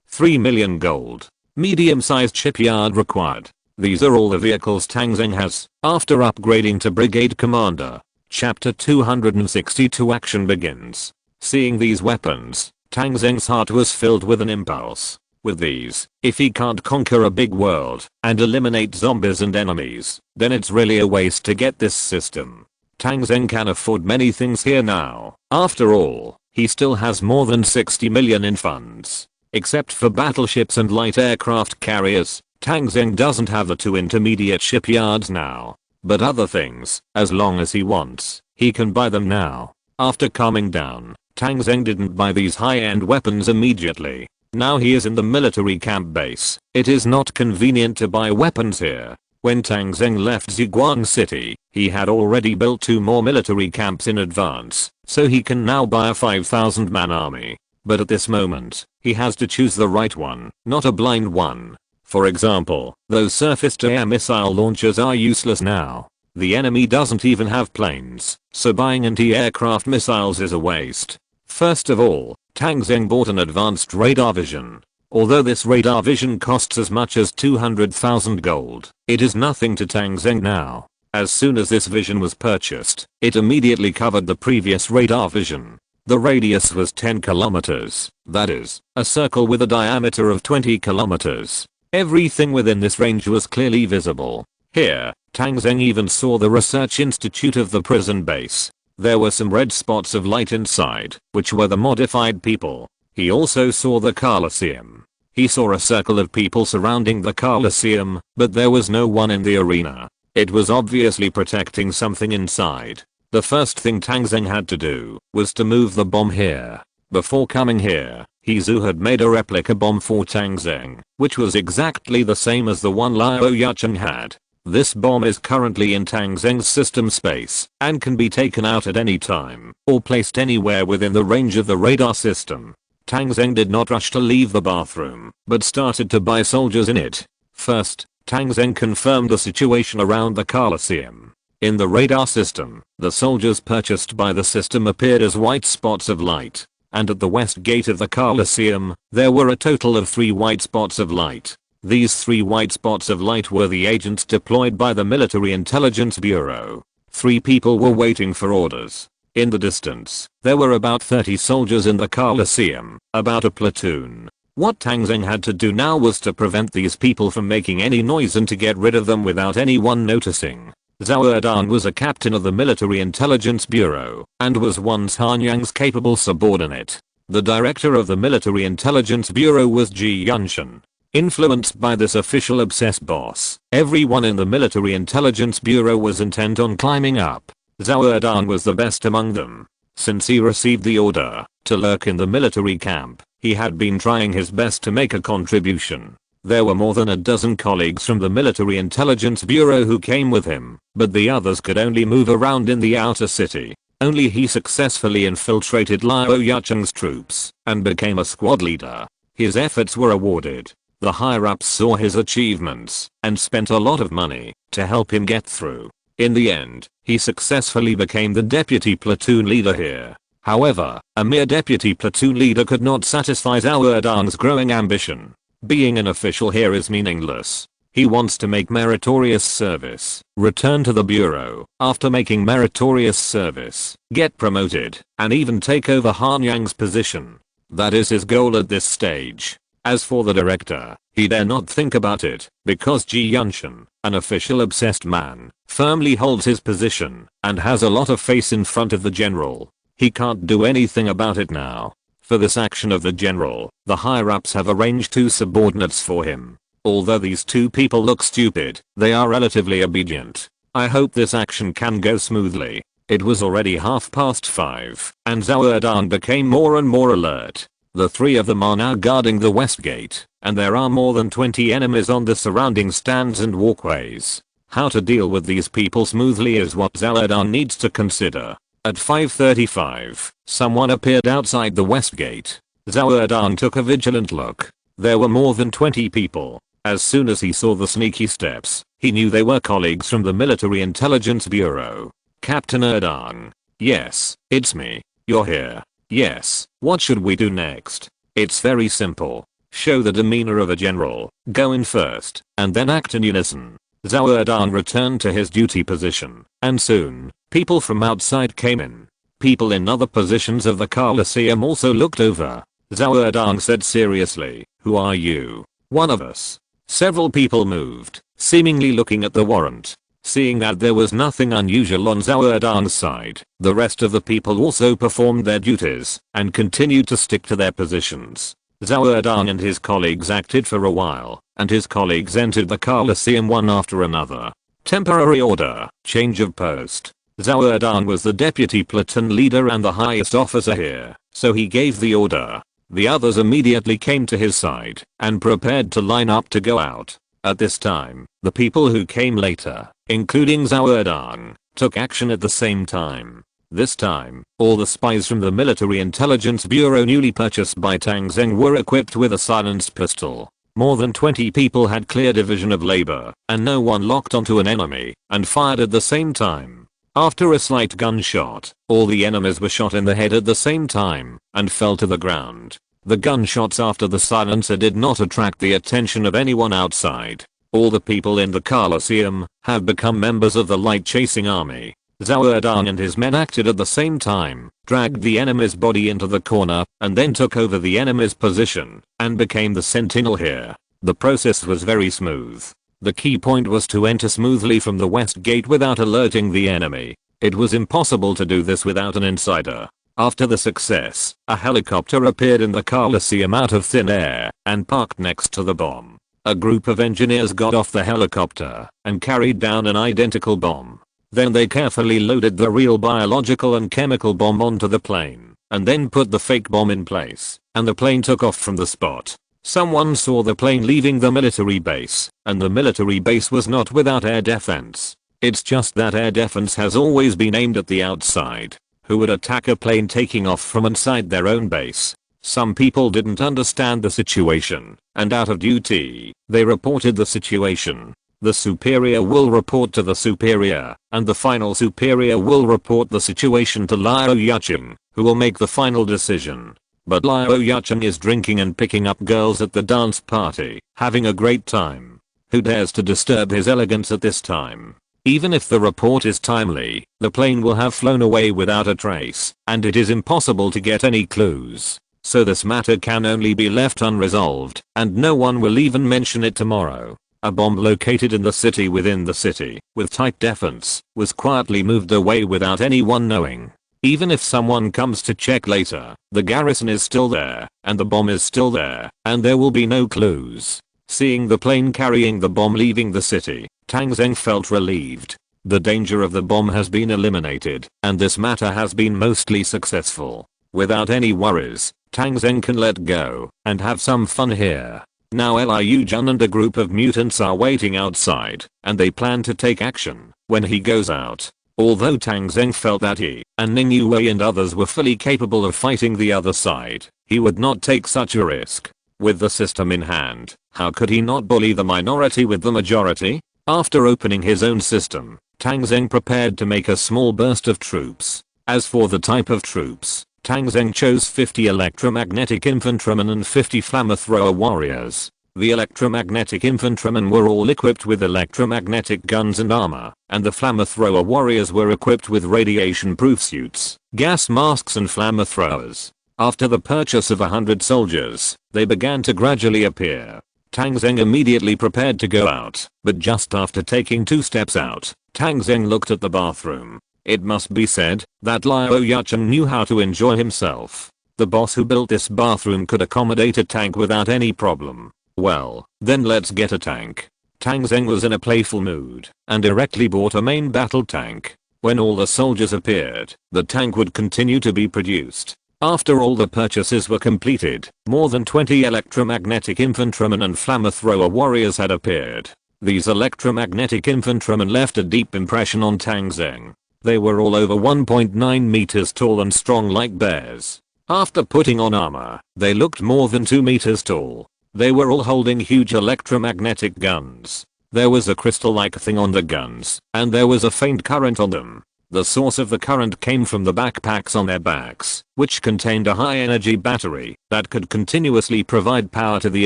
3 million gold. Medium-sized shipyard required. These are all the vehicles Tang Zheng has. After upgrading to Brigade Commander, Chapter 262 action begins. Seeing these weapons, Tang Zheng's heart was filled with an impulse. With these, if he can't conquer a big world and eliminate zombies and enemies, then it's really a waste to get this system. Tang Zheng can afford many things here now. After all, he still has more than 60 million in funds. Except for battleships and light aircraft carriers, Tang Zheng doesn't have the 2 intermediate shipyards now. But other things, as long as he wants, he can buy them now. After calming down, Tang Zheng didn't buy these high-end weapons immediately. Now he is in the military camp base. It is not convenient to buy weapons here. When Tang Zheng left Ziguang City, he had already built 2 more military camps in advance, so he can now buy a 5,000-man army. But at this moment, he has to choose the right one, not a blind one. For example, those surface-to-air missile launchers are useless now. The enemy doesn't even have planes, so buying anti-aircraft missiles is a waste. First of all, Tang Zheng bought an advanced radar vision. Although this radar vision costs as much as 200,000 gold, it is nothing to Tang Zheng now. As soon as this vision was purchased, it immediately covered the previous radar vision. The radius was 10 kilometers, that is, a circle with a diameter of 20 kilometers. Everything within this range was clearly visible. Here, Tang Zheng even saw the research institute of the prison base. There were some red spots of light inside, which were the modified people. He also saw the Colosseum. He saw a circle of people surrounding the Colosseum, but there was no one in the arena. It was obviously protecting something inside. The first thing Tang Zheng had to do was to move the bomb here. Before coming here, Zhu had made a replica bomb for Tang Zheng, which was exactly the same as the one Liao Yacheng had. This bomb is currently in Tang Zheng's system space and can be taken out at any time or placed anywhere within the range of the radar system. Tang Zheng did not rush to leave the bathroom, but started to buy soldiers in it. First, Tang Zheng confirmed the situation around the Colosseum. In the radar system, the soldiers purchased by the system appeared as white spots of light. And at the west gate of the Colosseum, there were a total of 3 white spots of light. These 3 white spots of light were the agents deployed by the Military Intelligence Bureau. 3 people were waiting for orders. In the distance, there were about 30 soldiers in the Colosseum, about a platoon. What Tang Zheng had to do now was to prevent these people from making any noise and to get rid of them without anyone noticing. Zhao Erdan was a captain of the Military Intelligence Bureau and was once Han Yang's capable subordinate. The director of the Military Intelligence Bureau was Ji Yunshan. Influenced by this official obsessed boss, everyone in the Military Intelligence Bureau was intent on climbing up. Zhao Erdan was the best among them. Since he received the order to lurk in the military camp, he had been trying his best to make a contribution. There were more than a dozen colleagues from the Military Intelligence Bureau who came with him, but the others could only move around in the outer city. Only he successfully infiltrated Liao Yacheng's troops and became a squad leader. His efforts were awarded. The higher-ups saw his achievements and spent a lot of money to help him get through. In the end, he successfully became the deputy platoon leader here. However, a mere deputy platoon leader could not satisfy Zhao Erdan's growing ambition. Being an official here is meaningless. He wants to make meritorious service, return to the bureau after making meritorious service, get promoted, and even take over Han Yang's position. That is his goal at this stage. As for the director, he dare not think about it, because Ji Yunshan, an official obsessed man, firmly holds his position and has a lot of face in front of the general. He can't do anything about it now. For this action of the general, the higher-ups have arranged 2 subordinates for him. Although these 2 people look stupid, they are relatively obedient. I hope this action can go smoothly. It was already 5:30, and Zhao Erdan became more and more alert. The 3 of them are now guarding the west gate, and there are more than 20 enemies on the surrounding stands and walkways. How to deal with these people smoothly is what Zhao Erdan needs to consider. At 5:35, someone appeared outside the west gate. Zhao Erdan took a vigilant look. There were more than 20 people. As soon as he saw the sneaky steps, he knew they were colleagues from the Military Intelligence Bureau. Captain Erdan. Yes, it's me. You're here. Yes, what should we do next? It's very simple. Show the demeanor of a general, go in first, and then act in unison. Zhao Erdan returned to his duty position, and soon, people from outside came in. People in other positions of the Colosseum also looked over. Zhao Erdan said seriously, "Who are you?" "One of us." Several people moved, seemingly looking at the warrant. Seeing that there was nothing unusual on Zhao Erdan's side, the rest of the people also performed their duties and continued to stick to their positions. Zhao Erdan and his colleagues acted for a while, and his colleagues entered the Colosseum one after another. Temporary order, change of post. Zhao Erdan was the deputy platoon leader and the highest officer here, so he gave the order. The others immediately came to his side and prepared to line up to go out. At this time, the people who came later, including Zhao Dang, took action at the same time. This time, all the spies from the Military Intelligence Bureau newly purchased by Tang Zheng were equipped with a silenced pistol. More than 20 people had clear division of labor, and no one locked onto an enemy and fired at the same time. After a slight gunshot, all the enemies were shot in the head at the same time and fell to the ground. The gunshots after the silencer did not attract the attention of anyone outside. All the people in the Colosseum have become members of the light chasing army. Zhao Dang and his men acted at the same time, dragged the enemy's body into the corner, and then took over the enemy's position, and became the sentinel here. The process was very smooth. The key point was to enter smoothly from the west gate without alerting the enemy. It was impossible to do this without an insider. After the success, a helicopter appeared in the Colosseum out of thin air, and parked next to the bomb. A group of engineers got off the helicopter, and carried down an identical bomb. Then they carefully loaded the real biological and chemical bomb onto the plane, and then put the fake bomb in place, and the plane took off from the spot. Someone saw the plane leaving the military base, and the military base was not without air defense. It's just that air defense has always been aimed at the outside. Who would attack a plane taking off from inside their own base? Some people didn't understand the situation, and out of duty, they reported the situation. The superior will report to the superior, and the final superior will report the situation to Liu Yucheng, who will make the final decision. But Liu Yucheng is drinking and picking up girls at the dance party, having a great time. Who dares to disturb his elegance at this time? Even if the report is timely, the plane will have flown away without a trace, and it is impossible to get any clues. So this matter can only be left unresolved, and no one will even mention it tomorrow. A bomb located in the city within the city, with tight defense, was quietly moved away without anyone knowing. Even if someone comes to check later, the garrison is still there, and the bomb is still there, and there will be no clues. Seeing the plane carrying the bomb leaving the city, Tang Zheng felt relieved. The danger of the bomb has been eliminated, and this matter has been mostly successful. Without any worries, Tang Zheng can let go, and have some fun here. Now Liu Jun and a group of mutants are waiting outside, and they plan to take action when he goes out. Although Tang Zheng felt that he and Ning Yue and others were fully capable of fighting the other side, he would not take such a risk. With the system in hand, how could he not bully the minority with the majority? After opening his own system, Tang Zheng prepared to make a small burst of troops. As for the type of troops, Tang Zheng chose 50 electromagnetic infantrymen and 50 flamethrower warriors. The electromagnetic infantrymen were all equipped with electromagnetic guns and armor, and the flamethrower warriors were equipped with radiation-proof suits, gas masks and flamethrowers. After the purchase of 100 soldiers, they began to gradually appear. Tang Zheng immediately prepared to go out, but just after taking 2 steps out, Tang Zheng looked at the bathroom. It must be said that Liu Yucheng knew how to enjoy himself. The boss who built this bathroom could accommodate a tank without any problem. Well, then let's get a tank. Tang Zheng was in a playful mood and directly bought a main battle tank. When all the soldiers appeared, the tank would continue to be produced. After all the purchases were completed, more than 20 electromagnetic infantrymen and flamethrower warriors had appeared. These electromagnetic infantrymen left a deep impression on Tang Zheng. They were all over 1.9 meters tall and strong like bears. After putting on armor, they looked more than 2 meters tall. They were all holding huge electromagnetic guns. There was a crystal-like thing on the guns, and there was a faint current on them. The source of the current came from the backpacks on their backs, which contained a high-energy battery that could continuously provide power to the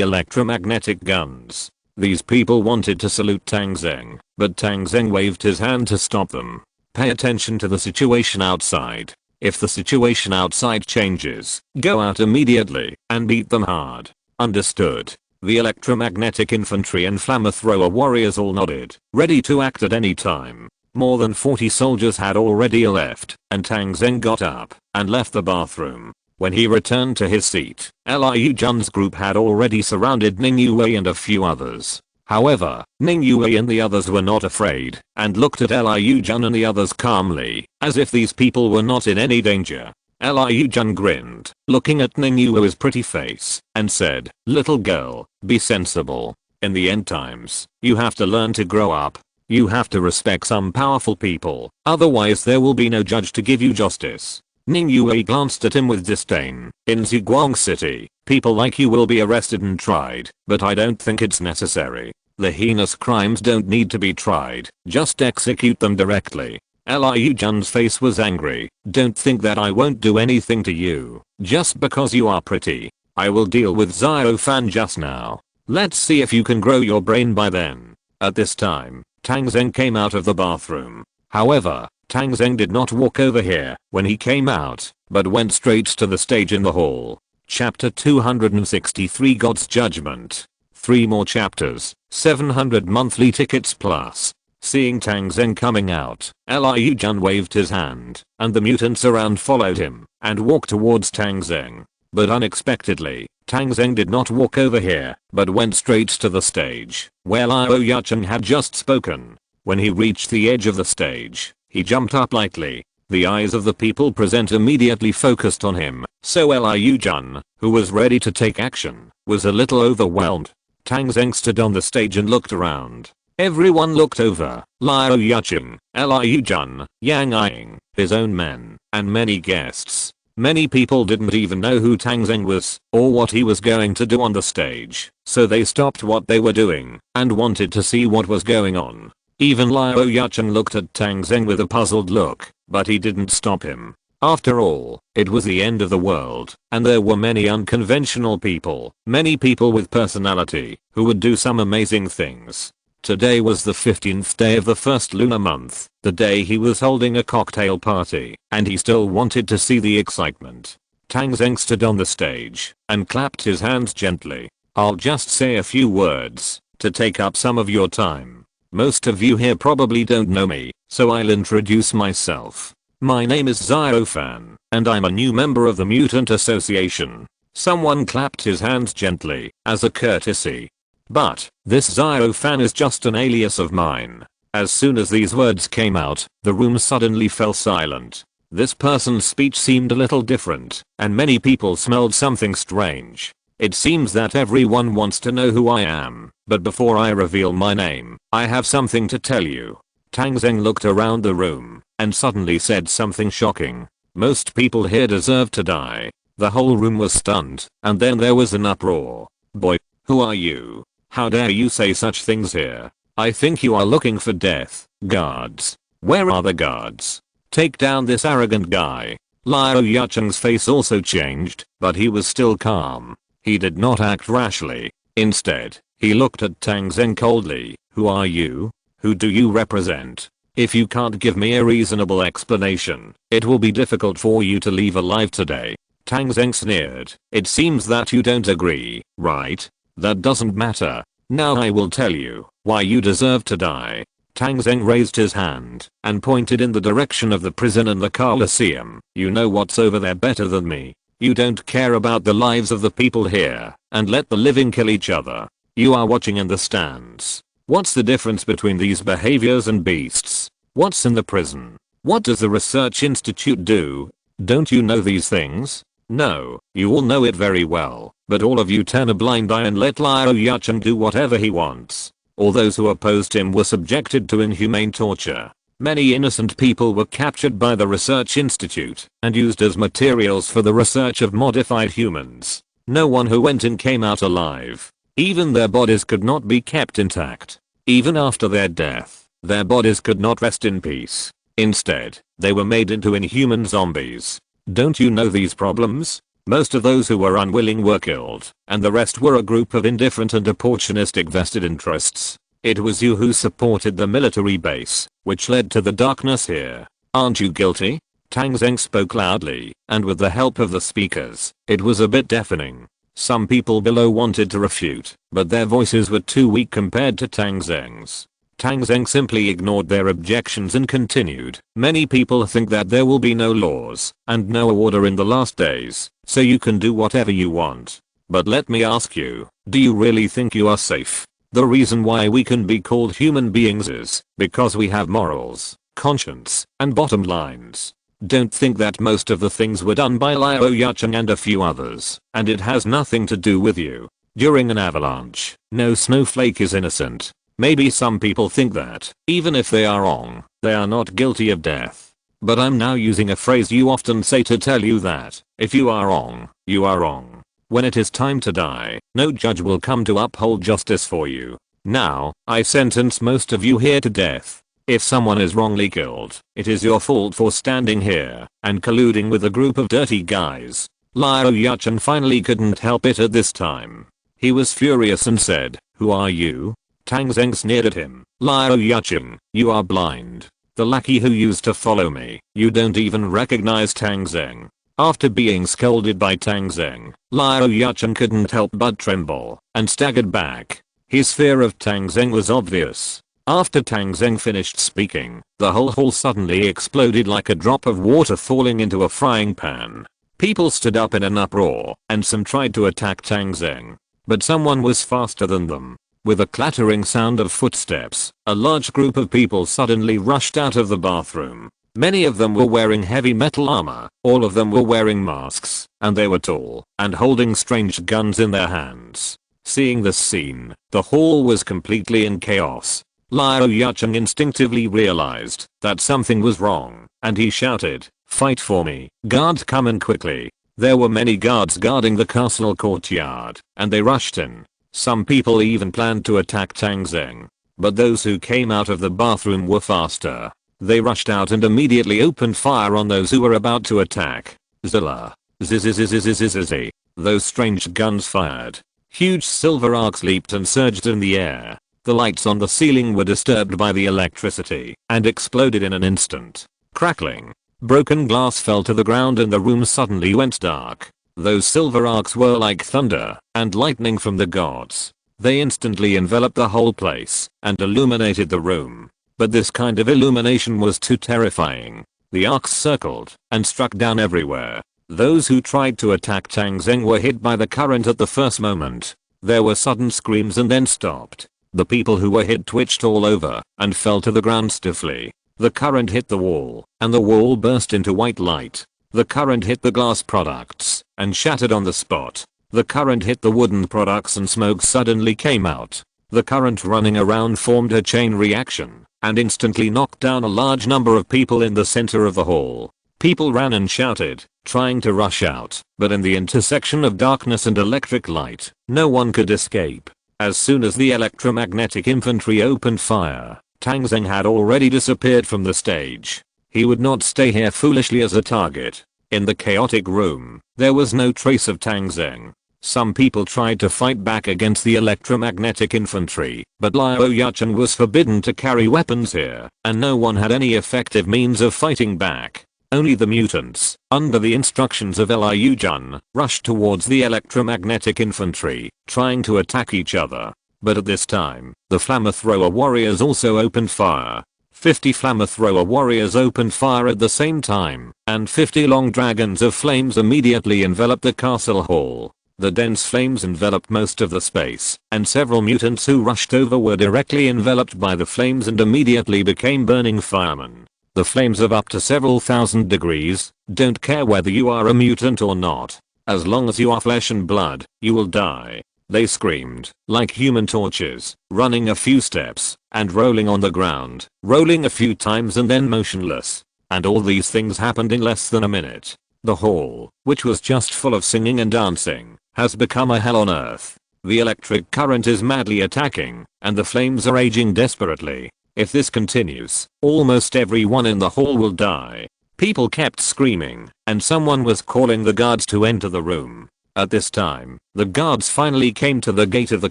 electromagnetic guns. These people wanted to salute Tang Zheng, but Tang Zheng waved his hand to stop them. Pay attention to the situation outside. If the situation outside changes, go out immediately and beat them hard. Understood. The electromagnetic infantry and flamethrower warriors all nodded, ready to act at any time. More than 40 soldiers had already left, and Tang Zheng got up and left the bathroom. When he returned to his seat, Liu Jun's group had already surrounded Ning Yue and a few others. However, Ning Yue and the others were not afraid, and looked at Liu Jun and the others calmly, as if these people were not in any danger. Liu Jun grinned, looking at Ning Yue's pretty face, and said, "Little girl, be sensible. In the end times, you have to learn to grow up. You have to respect some powerful people, otherwise there will be no judge to give you justice. Ning Yue glanced at him with disdain. In Zhuguang City, people like you will be arrested and tried, but I don't think it's necessary. The heinous crimes don't need to be tried, just execute them directly. Liu Jun's face was angry. Don't think that I won't do anything to you, just because you are pretty. I will deal with Xiao Fan just now. Let's see if you can grow your brain by then. At this time, Tang Zheng came out of the bathroom. However, Tang Zheng did not walk over here when he came out, but went straight to the stage in the hall. Chapter 263 God's Judgment. 3 more chapters, 700 monthly tickets plus. Seeing Tang Zheng coming out, Liu Jun waved his hand, and the mutants around followed him, and walked towards Tang Zheng. But unexpectedly, Tang Zheng did not walk over here, but went straight to the stage, where Liu Yacheng had just spoken. When he reached the edge of the stage, he jumped up lightly. The eyes of the people present immediately focused on him, so Liu Jun, who was ready to take action, was a little overwhelmed. Tang Zheng stood on the stage and looked around. Everyone looked over. Liu Yacheng, Liu Jun, Yang Ying, his own men, and many guests. Many people didn't even know who Tang Zheng was, or what he was going to do on the stage, so they stopped what they were doing, and wanted to see what was going on. Even Liu Yacheng looked at Tang Zheng with a puzzled look, but he didn't stop him. After all, it was the end of the world, and there were many unconventional people, many people with personality, who would do some amazing things. Today was the 15th day of the first lunar month, the day he was holding a cocktail party, and he still wanted to see the excitement. Tang Zheng stood on the stage, and clapped his hands gently. I'll just say a few words, to take up some of your time. Most of you here probably don't know me, so I'll introduce myself. My name is Xiao Fan, and I'm a new member of the Mutant Association. Someone clapped his hands gently, as a courtesy. But, this Xiao Fan is just an alias of mine. As soon as these words came out, the room suddenly fell silent. This person's speech seemed a little different, and many people smelled something strange. It seems that everyone wants to know who I am, but before I reveal my name, I have something to tell you. Tang Zheng looked around the room, and suddenly said something shocking. Most people here deserve to die. The whole room was stunned, and then there was an uproar. Boy, who are you? How dare you say such things here? I think you are looking for death. Guards. Where are the guards? Take down this arrogant guy. Liu Yacheng's face also changed, but he was still calm. He did not act rashly. Instead, he looked at Tang Zheng coldly. Who are you? Who do you represent? If you can't give me a reasonable explanation, it will be difficult for you to leave alive today. Tang Zheng sneered. It seems that you don't agree, right? That doesn't matter. Now I will tell you why you deserve to die. Tang Zheng raised his hand and pointed in the direction of the prison and the Colosseum. You know what's over there better than me. You don't care about the lives of the people here and let the living kill each other. You are watching in the stands. What's the difference between these behaviors and beasts? What's in the prison? What does the research institute do? Don't you know these things? No, you all know it very well, but all of you turn a blind eye and let Liu Yacheng do whatever he wants. All those who opposed him were subjected to inhumane torture. Many innocent people were captured by the research institute and used as materials for the research of modified humans. No one who went in came out alive. Even their bodies could not be kept intact. Even after their death, their bodies could not rest in peace. Instead, they were made into inhuman zombies. Don't you know these problems? Most of those who were unwilling were killed, and the rest were a group of indifferent and opportunistic vested interests. It was you who supported the military base, which led to the darkness here. Aren't you guilty? Tang Zheng spoke loudly, and with the help of the speakers, it was a bit deafening. Some people below wanted to refute, but their voices were too weak compared to Tang Zheng's. Tang Zheng simply ignored their objections and continued. Many people think that there will be no laws and no order in the last days, so you can do whatever you want. But let me ask you, do you really think you are safe? The reason why we can be called human beings is because we have morals, conscience, and bottom lines. Don't think that most of the things were done by Liu Yacheng and a few others, and it has nothing to do with you. during an avalanche. No snowflake is innocent. Maybe some people think that, even if they are wrong, they are not guilty of death. But I'm now using a phrase you often say to tell you that, if you are wrong, you are wrong. When it is time to die, no judge will come to uphold justice for you. Now, I sentence most of you here to death. If someone is wrongly killed, it is your fault for standing here and colluding with a group of dirty guys. Liao Yuchen finally couldn't help it at this time. He was furious and said, "Who are you?" Tang Zheng sneered at him. "Liao Yuchen, you are blind. The lackey who used to follow me. You don't even recognize Tang Zheng." After being scolded by Tang Zheng, Liao Yuchen couldn't help but tremble and staggered back. His fear of Tang Zheng was obvious. After Tang Zheng finished speaking, the whole hall suddenly exploded like a drop of water falling into a frying pan. People stood up in an uproar, and some tried to attack Tang Zheng. But someone was faster than them. With a clattering sound of footsteps, a large group of people suddenly rushed out of the bathroom. Many of them were wearing heavy metal armor, all of them were wearing masks, and they were tall, and holding strange guns in their hands. Seeing this scene, the hall was completely in chaos. Liao Yuchen instinctively realized that something was wrong, and he shouted, "Fight for me, guards come in quickly." There were many guards guarding the castle courtyard, and they rushed in. Some people even planned to attack Tang Zheng. But those who came out of the bathroom were faster. They rushed out and immediately opened fire on those who were about to attack. Zilla. Zzzzzzzzzzzz. Those strange guns fired. Huge silver arcs leaped and surged in the air. The lights on the ceiling were disturbed by the electricity and exploded in an instant. Crackling. Broken glass fell to the ground and the room suddenly went dark. Those silver arcs were like thunder and lightning from the gods. They instantly enveloped the whole place and illuminated the room. But this kind of illumination was too terrifying. The arcs circled and struck down everywhere. Those who tried to attack Tang Zheng were hit by the current at the first moment. There were sudden screams and then stopped. The people who were hit twitched all over and fell to the ground stiffly. The current hit the wall, and the wall burst into white light. The current hit the glass products and shattered on the spot. The current hit the wooden products and smoke suddenly came out. The current running around formed a chain reaction and instantly knocked down a large number of people in the center of the hall. People ran and shouted, trying to rush out, but in the intersection of darkness and electric light, no one could escape. As soon as the electromagnetic infantry opened fire, Tang Zheng had already disappeared from the stage. He would not stay here foolishly as a target. In the chaotic room, there was no trace of Tang Zheng. Some people tried to fight back against the electromagnetic infantry, but Liao Yuchen was forbidden to carry weapons here, and no one had any effective means of fighting back. Only the mutants, under the instructions of Liao Yuchen, rushed towards the electromagnetic infantry, trying to attack each other. But at this time, the flamethrower warriors also opened fire. 50 flamethrower warriors opened fire at the same time, and 50 long dragons of flames immediately enveloped the castle hall. The dense flames enveloped most of the space, and several mutants who rushed over were directly enveloped by the flames and immediately became burning firemen. The flames of up to several thousand degrees don't care whether you are a mutant or not. As long as you are flesh and blood, you will die. They screamed, like human torches, running a few steps, and rolling on the ground, rolling a few times and then motionless. And all these things happened in less than a minute. The hall, which was just full of singing and dancing, has become a hell on earth. The electric current is madly attacking, and the flames are raging desperately. If this continues, almost everyone in the hall will die. People kept screaming, and someone was calling the guards to enter the room. At this time, the guards finally came to the gate of the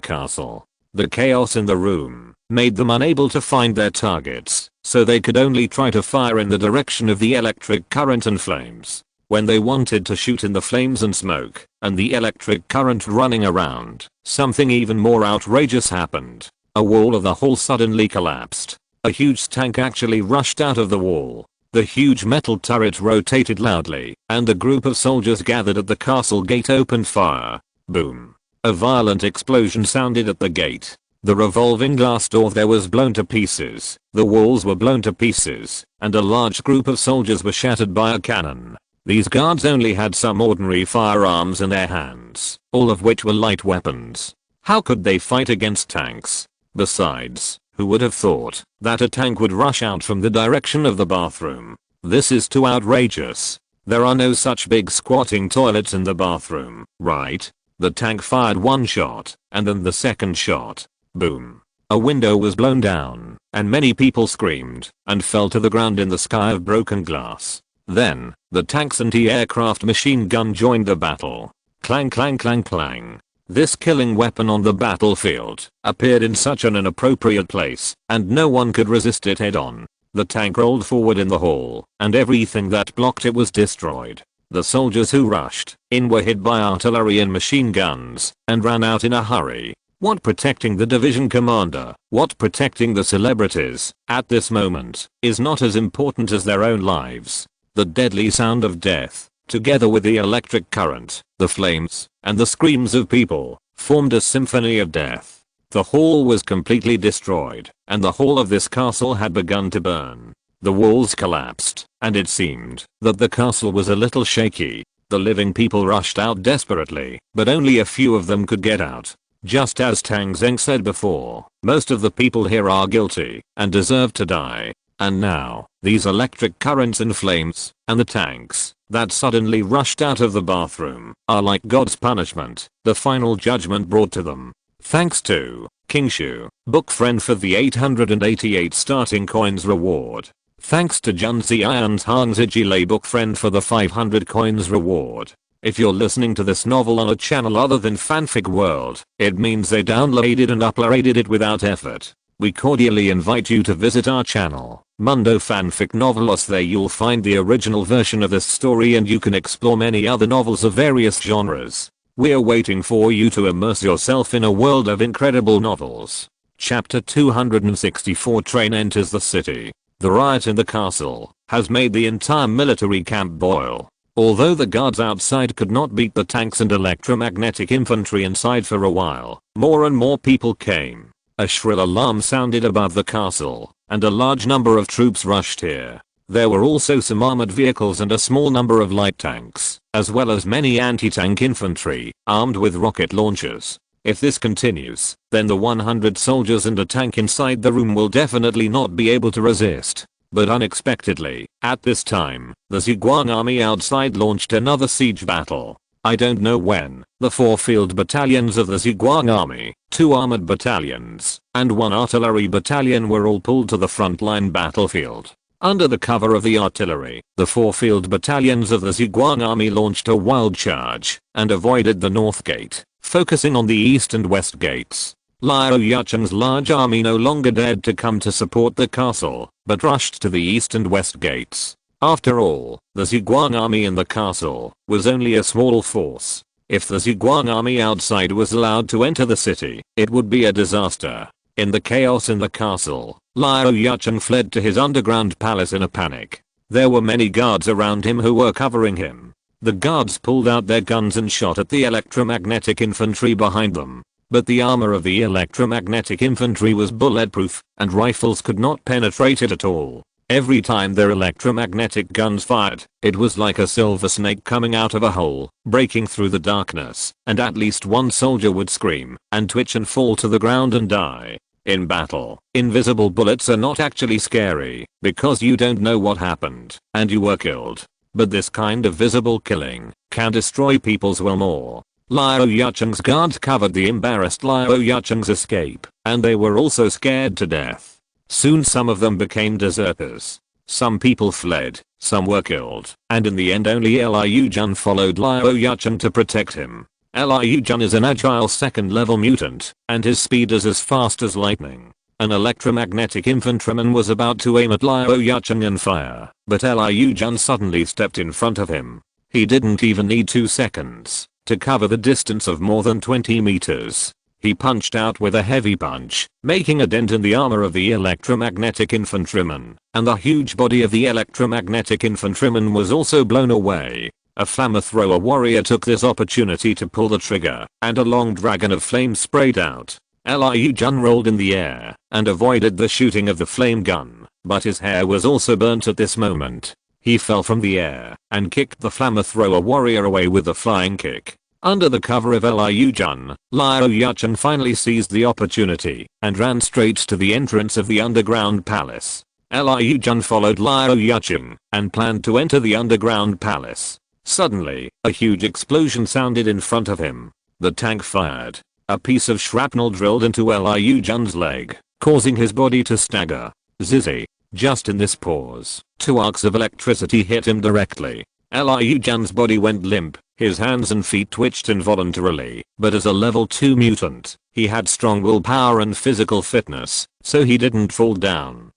castle. The chaos in the room made them unable to find their targets, so they could only try to fire in the direction of the electric current and flames. When they wanted to shoot in the flames and smoke, and the electric current running around, something even more outrageous happened. A wall of the hall suddenly collapsed. A huge tank actually rushed out of the wall. The huge metal turret rotated loudly, and a group of soldiers gathered at the castle gate opened fire. Boom. A violent explosion sounded at the gate. The revolving glass door there was blown to pieces. The walls were blown to pieces, and a large group of soldiers were shattered by a cannon. These guards only had some ordinary firearms in their hands, all of which were light weapons. How could they fight against tanks? Besides, who would have thought that a tank would rush out from the direction of the bathroom? This is too outrageous. There are no such big squatting toilets in the bathroom, right? The tank fired one shot, and then the second shot. Boom. A window was blown down, and many people screamed and fell to the ground in the sky of broken glass. Then, the tank's anti-aircraft machine gun joined the battle. Clang clang clang clang. This killing weapon on the battlefield appeared in such an inappropriate place, and no one could resist it head on. The tank rolled forward in the hall, and everything that blocked it was destroyed. The soldiers who rushed in were hit by artillery and machine guns, and ran out in a hurry. What protecting the division commander, what protecting the celebrities, at this moment, is not as important as their own lives. The deadly sound of death, together with the electric current, the flames, and the screams of people, formed a symphony of death. The hall was completely destroyed, and the whole of this castle had begun to burn. The walls collapsed, and it seemed that the castle was a little shaky. The living people rushed out desperately, but only a few of them could get out. Just as Tang Zheng said before, most of the people here are guilty and deserve to die. And now, these electric currents and flames, and the tanks that suddenly rushed out of the bathroom are like God's punishment, the final judgment brought to them. Thanks to King Shu, book friend for the 888 starting coins reward. Thanks to Junzi and Hang Zijile book friend for the 500 coins reward. If you're listening to this novel on a channel other than Fanfic World, it means they downloaded and uploaded it without effort. We cordially invite you to visit our channel, Mundo Fanfic Novelos. There you'll find the original version of this story, and you can explore many other novels of various genres. We're waiting for you to immerse yourself in a world of incredible novels. Chapter 264. Train enters the city. The riot in the castle has made the entire military camp boil. Although the guards outside could not beat the tanks and electromagnetic infantry inside for a while, more and more people came. A shrill alarm sounded above the castle, and a large number of troops rushed here. There were also some armored vehicles and a small number of light tanks, as well as many anti-tank infantry, armed with rocket launchers. If this continues, then the 100 soldiers and a tank inside the room will definitely not be able to resist. But unexpectedly, at this time, the Zhuang army outside launched another siege battle. I don't know when. The 4 field battalions of the Zhuang army, 2 armored battalions, and 1 artillery battalion were all pulled to the frontline battlefield. Under the cover of the artillery, the 4 field battalions of the Zhuang army launched a wild charge and avoided the north gate, focusing on the east and west gates. Liu Yucheng's large army no longer dared to come to support the castle, but rushed to the east and west gates. After all, the Zhuang army in the castle was only a small force. If the Zhuang army outside was allowed to enter the city, it would be a disaster. In the chaos in the castle, Liu Yucheng fled to his underground palace in a panic. There were many guards around him who were covering him. The guards pulled out their guns and shot at the electromagnetic infantry behind them. But the armor of the electromagnetic infantry was bulletproof, and rifles could not penetrate it at all. Every time their electromagnetic guns fired, it was like a silver snake coming out of a hole, breaking through the darkness, and at least one soldier would scream and twitch and fall to the ground and die. In battle, invisible bullets are not actually scary, because you don't know what happened, and you were killed. But this kind of visible killing can destroy people's will more. Liu Yucheng's guards covered the embarrassed Liu Yucheng's escape, and they were also scared to death. Soon some of them became deserters. Some people fled, some were killed, and in the end only Liu Jun followed Liu Yucheng to protect him. Liu Jun is an agile second level mutant, and his speed is as fast as lightning. An electromagnetic infantryman was about to aim at Liu Yucheng and fire, but Liu Jun suddenly stepped in front of him. He didn't even need 2 seconds to cover the distance of more than 20 meters. He punched out with a heavy punch, making a dent in the armor of the electromagnetic infantryman, and the huge body of the electromagnetic infantryman was also blown away. A flamethrower warrior took this opportunity to pull the trigger, and a long dragon of flame sprayed out. Liu Jun rolled in the air and avoided the shooting of the flame gun, but his hair was also burnt at this moment. He fell from the air and kicked the flamethrower warrior away with a flying kick. Under the cover of Liu Jun, Liu Yuchen finally seized the opportunity and ran straight to the entrance of the underground palace. Liu Jun followed Liu Yuchen and planned to enter the underground palace. Suddenly, a huge explosion sounded in front of him. The tank fired. A piece of shrapnel drilled into Liu Jun's leg, causing his body to stagger. Zizzy. Just in this pause, 2 arcs of electricity hit him directly. Liu Jun's body went limp, his hands and feet twitched involuntarily, but as a level 2 mutant, he had strong willpower and physical fitness, so he didn't fall down.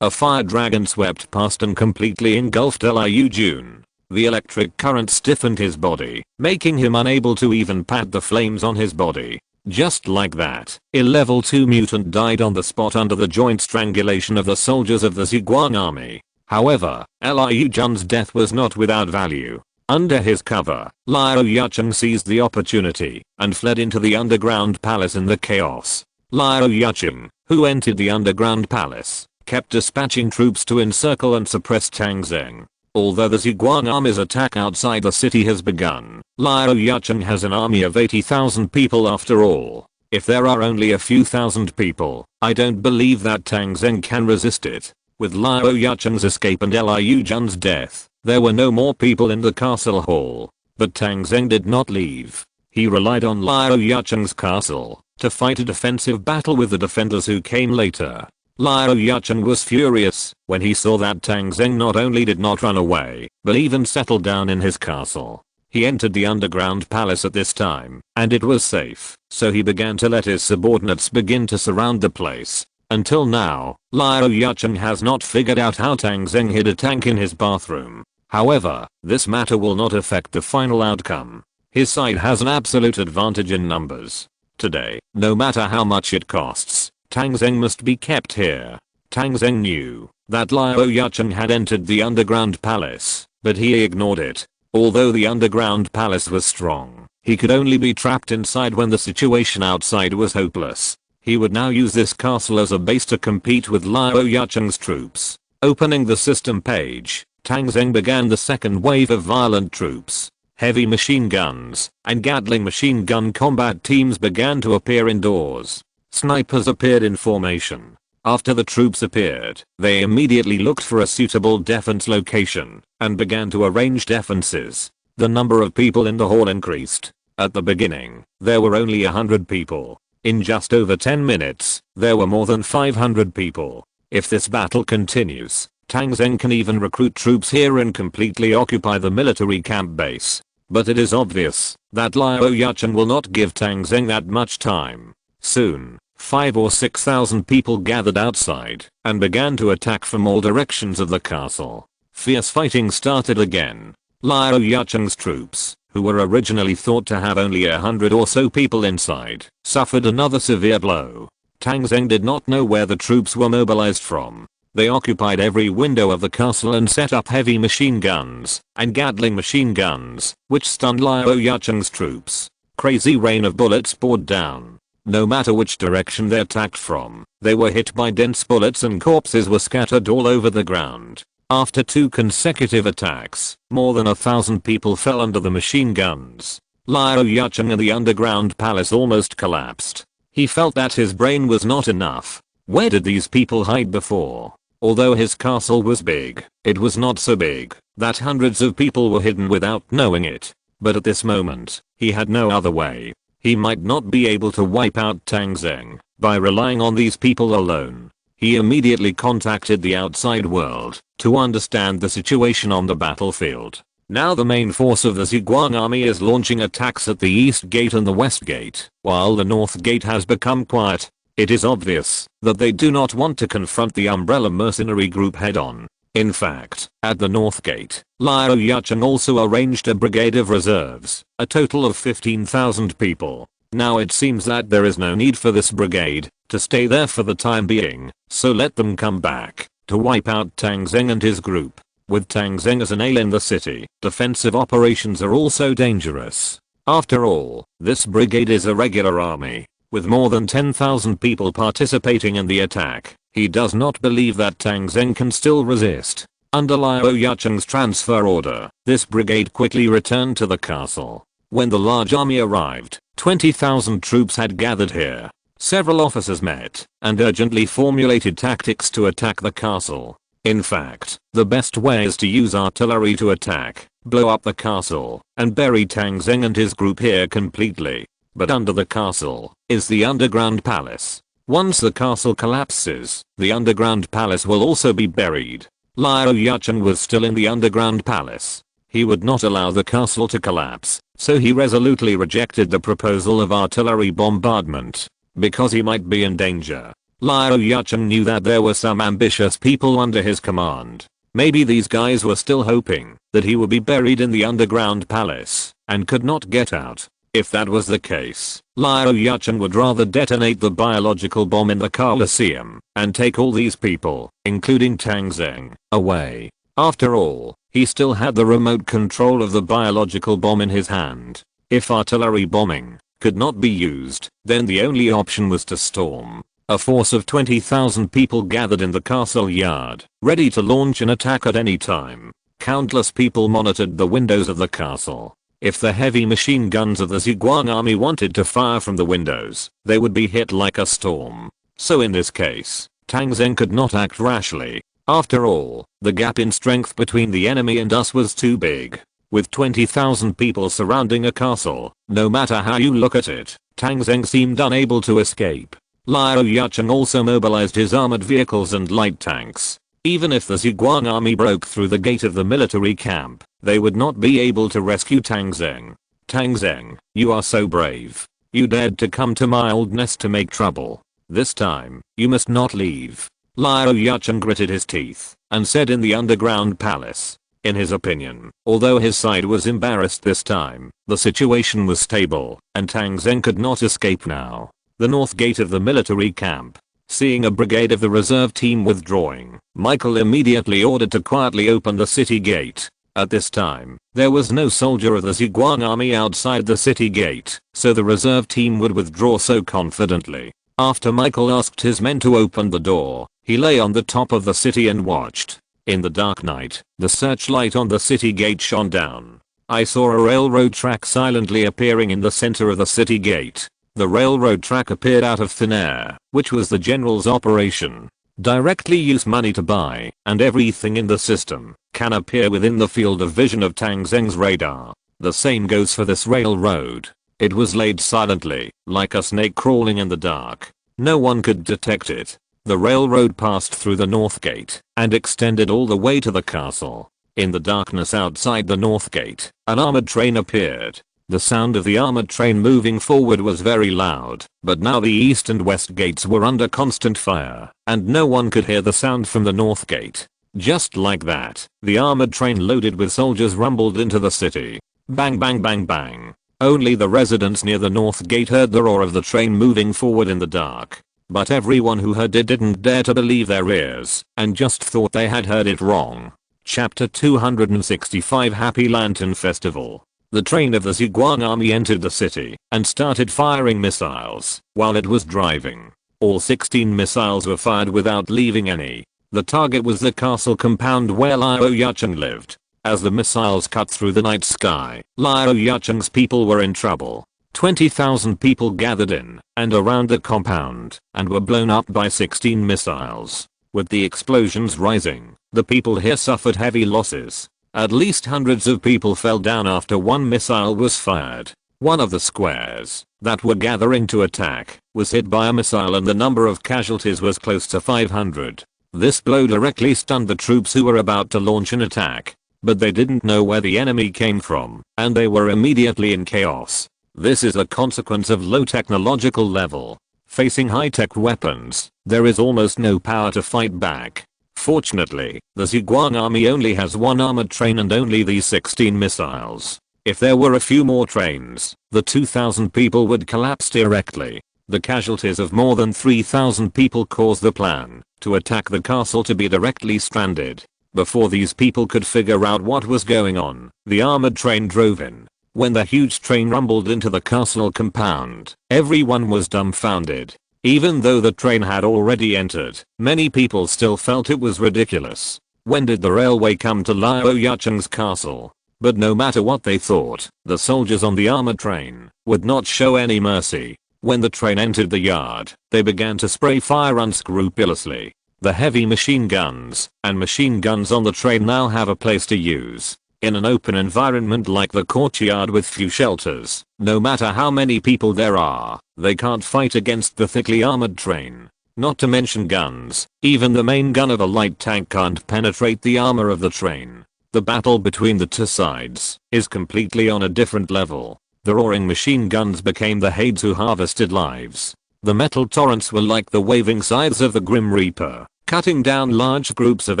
A fire dragon swept past and completely engulfed Liu Jun. The electric current stiffened his body, making him unable to even pat the flames on his body. Just like that, a level 2 mutant died on the spot under the joint strangulation of the soldiers of the Ziguang army. However, Liu Jun's death was not without value. Under his cover, Liu Yuchen seized the opportunity and fled into the underground palace in the chaos. Liu Yuchen, who entered the underground palace, kept dispatching troops to encircle and suppress Tang Zheng. Although the Ziguang army's attack outside the city has begun, Liu Yuchen has an army of 80,000 people after all. If there are only a few thousand people, I don't believe that Tang Zheng can resist it. With Liu Yuchen's escape and Liu Jun's death, there were no more people in the castle hall. But Tang Zheng did not leave. He relied on Liu Yuchen's castle to fight a defensive battle with the defenders who came later. Liu Yuchen was furious when he saw that Tang Zheng not only did not run away, but even settled down in his castle. He entered the underground palace at this time, and it was safe, so he began to let his subordinates begin to surround the place. Until now, Liu Yuchen has not figured out how Tang Zheng hid a tank in his bathroom. However, this matter will not affect the final outcome. His side has an absolute advantage in numbers. Today, no matter how much it costs, Tang Zheng must be kept here. Tang Zheng knew that Liu Yuchen had entered the underground palace, but he ignored it. Although the underground palace was strong, he could only be trapped inside when the situation outside was hopeless. He would now use this castle as a base to compete with Liu Yuchen's troops. Opening the system page, Tang Zheng began the second wave of violent troops. Heavy machine guns and Gatling machine gun combat teams began to appear indoors. Snipers appeared in formation. After the troops appeared, they immediately looked for a suitable defense location and began to arrange defenses. The number of people in the hall increased. At the beginning, there were only 100 people. In just over 10 minutes, there were more than 500 people. If this battle continues, Tang Zheng can even recruit troops here and completely occupy the military camp base. But it is obvious that Liu Yuchen will not give Tang Zheng that much time. Soon, 5 or 6,000 people gathered outside and began to attack from all directions of the castle. Fierce fighting started again. Liu Yuchen's troops, who were originally thought to have only 100 or so people inside, suffered another severe blow. Tang Zheng did not know where the troops were mobilized from. They occupied every window of the castle and set up heavy machine guns and Gatling machine guns, which stunned Liu Yuchen's troops. Crazy rain of bullets poured down. No matter which direction they attacked from, they were hit by dense bullets and corpses were scattered all over the ground. After 2 consecutive attacks, more than 1,000 people fell under the machine guns. Liu Yuchen in the underground palace almost collapsed. He felt that his brain was not enough. Where did these people hide before? Although his castle was big, it was not so big that hundreds of people were hidden without knowing it. But at this moment, he had no other way. He might not be able to wipe out Tang Zheng by relying on these people alone. He immediately contacted the outside world to understand the situation on the battlefield. Now the main force of the Ziguang army is launching attacks at the east gate and the west gate, while the north gate has become quiet. It is obvious that they do not want to confront the Umbrella mercenary group head-on. In fact, at the north gate, Liu Yuchen also arranged a brigade of reserves, a total of 15,000 people. Now it seems that there is no need for this brigade to stay there for the time being, so let them come back to wipe out Tang Zheng and his group. With Tang Zheng as a nail in the city, defensive operations are also dangerous. After all, this brigade is a regular army, with more than 10,000 people participating in the attack. He does not believe that Tang Zheng can still resist. Under Liao Yucheng's transfer order, this brigade quickly returned to the castle. When the large army arrived, 20,000 troops had gathered here. Several officers met and urgently formulated tactics to attack the castle. In fact, the best way is to use artillery to attack, blow up the castle, and bury Tang Zheng and his group here completely. But under the castle is the underground palace. Once the castle collapses, the underground palace will also be buried. Liao Yucheng was still in the underground palace. He would not allow the castle to collapse, so he resolutely rejected the proposal of artillery bombardment, because he might be in danger. Liao Yucheng knew that there were some ambitious people under his command. Maybe these guys were still hoping that he would be buried in the underground palace and could not get out. If that was the case, Liao Yucheng would rather detonate the biological bomb in the Colosseum and take all these people, including Tang Zheng, away. After all, he still had the remote control of the biological bomb in his hand. If artillery bombing could not be used, then the only option was to storm. A force of 20,000 people gathered in the castle yard, ready to launch an attack at any time. Countless people monitored the windows of the castle. If the heavy machine guns of the Zhuang army wanted to fire from the windows, they would be hit like a storm. So in this case, Tang Zheng could not act rashly. After all, the gap in strength between the enemy and us was too big. With 20,000 people surrounding a castle, no matter how you look at it, Tang Zheng seemed unable to escape. Liao Yucheng also mobilized his armored vehicles and light tanks. Even if the Zhuang army broke through the gate of the military camp, they would not be able to rescue Tang Zheng. Tang Zheng, you are so brave. You dared to come to my old nest to make trouble. This time, you must not leave. Liao Yucheng gritted his teeth and said in the underground palace. In his opinion, although his side was embarrassed this time, the situation was stable and Tang Zheng could not escape now. The north gate of the military camp. Seeing a brigade of the reserve team withdrawing, Michael immediately ordered to quietly open the city gate. At this time, there was no soldier of the Zhuang army outside the city gate, so the reserve team would withdraw so confidently. After Michael asked his men to open the door, he lay on the top of the city and watched. In the dark night, the searchlight on the city gate shone down. I saw a railroad track silently appearing in the center of the city gate. The railroad track appeared out of thin air, which was the general's operation. Directly use money to buy, and everything in the system can appear within the field of vision of Tang Zheng's radar. The same goes for this railroad. It was laid silently, like a snake crawling in the dark. No one could detect it. The railroad passed through the north gate and extended all the way to the castle. In the darkness outside the north gate, an armored train appeared. The sound of the armored train moving forward was very loud, but now the east and west gates were under constant fire, and no one could hear the sound from the north gate. Just like that, the armored train loaded with soldiers rumbled into the city. Bang bang bang bang. Only the residents near the north gate heard the roar of the train moving forward in the dark. But everyone who heard it didn't dare to believe their ears, and just thought they had heard it wrong. Chapter 265 Happy Lantern Festival. The train of the Zhuang army entered the city and started firing missiles while it was driving. All 16 missiles were fired without leaving any. The target was the castle compound where Liao Yucheng lived. As the missiles cut through the night sky, Liao Yucheng's people were in trouble. 20,000 people gathered in and around the compound and were blown up by 16 missiles. With the explosions rising, the people here suffered heavy losses. At least hundreds of people fell down after one missile was fired. One of the squares that were gathering to attack was hit by a missile and the number of casualties was close to 500. This blow directly stunned the troops who were about to launch an attack. But they didn't know where the enemy came from, and they were immediately in chaos. This is a consequence of low technological level. Facing high-tech weapons, there is almost no power to fight back. Fortunately, the Zhuang army only has one armored train and only these 16 missiles. If there were a few more trains, the 2,000 people would collapse directly. The casualties of more than 3,000 people caused the plan to attack the castle to be directly stranded. Before these people could figure out what was going on, the armored train drove in. When the huge train rumbled into the castle compound, everyone was dumbfounded. Even though the train had already entered, many people still felt it was ridiculous. When did the railway come to Liao Yucheng's castle? But no matter what they thought, the soldiers on the armored train would not show any mercy. When the train entered the yard, they began to spray fire unscrupulously. The heavy machine guns and machine guns on the train now have a place to use. In an open environment like the courtyard with few shelters, no matter how many people there are, they can't fight against the thickly armored train. Not to mention guns, even the main gun of a light tank can't penetrate the armor of the train. The battle between the two sides is completely on a different level. The roaring machine guns became the Hades who harvested lives. The metal torrents were like the waving scythes of the Grim Reaper, cutting down large groups of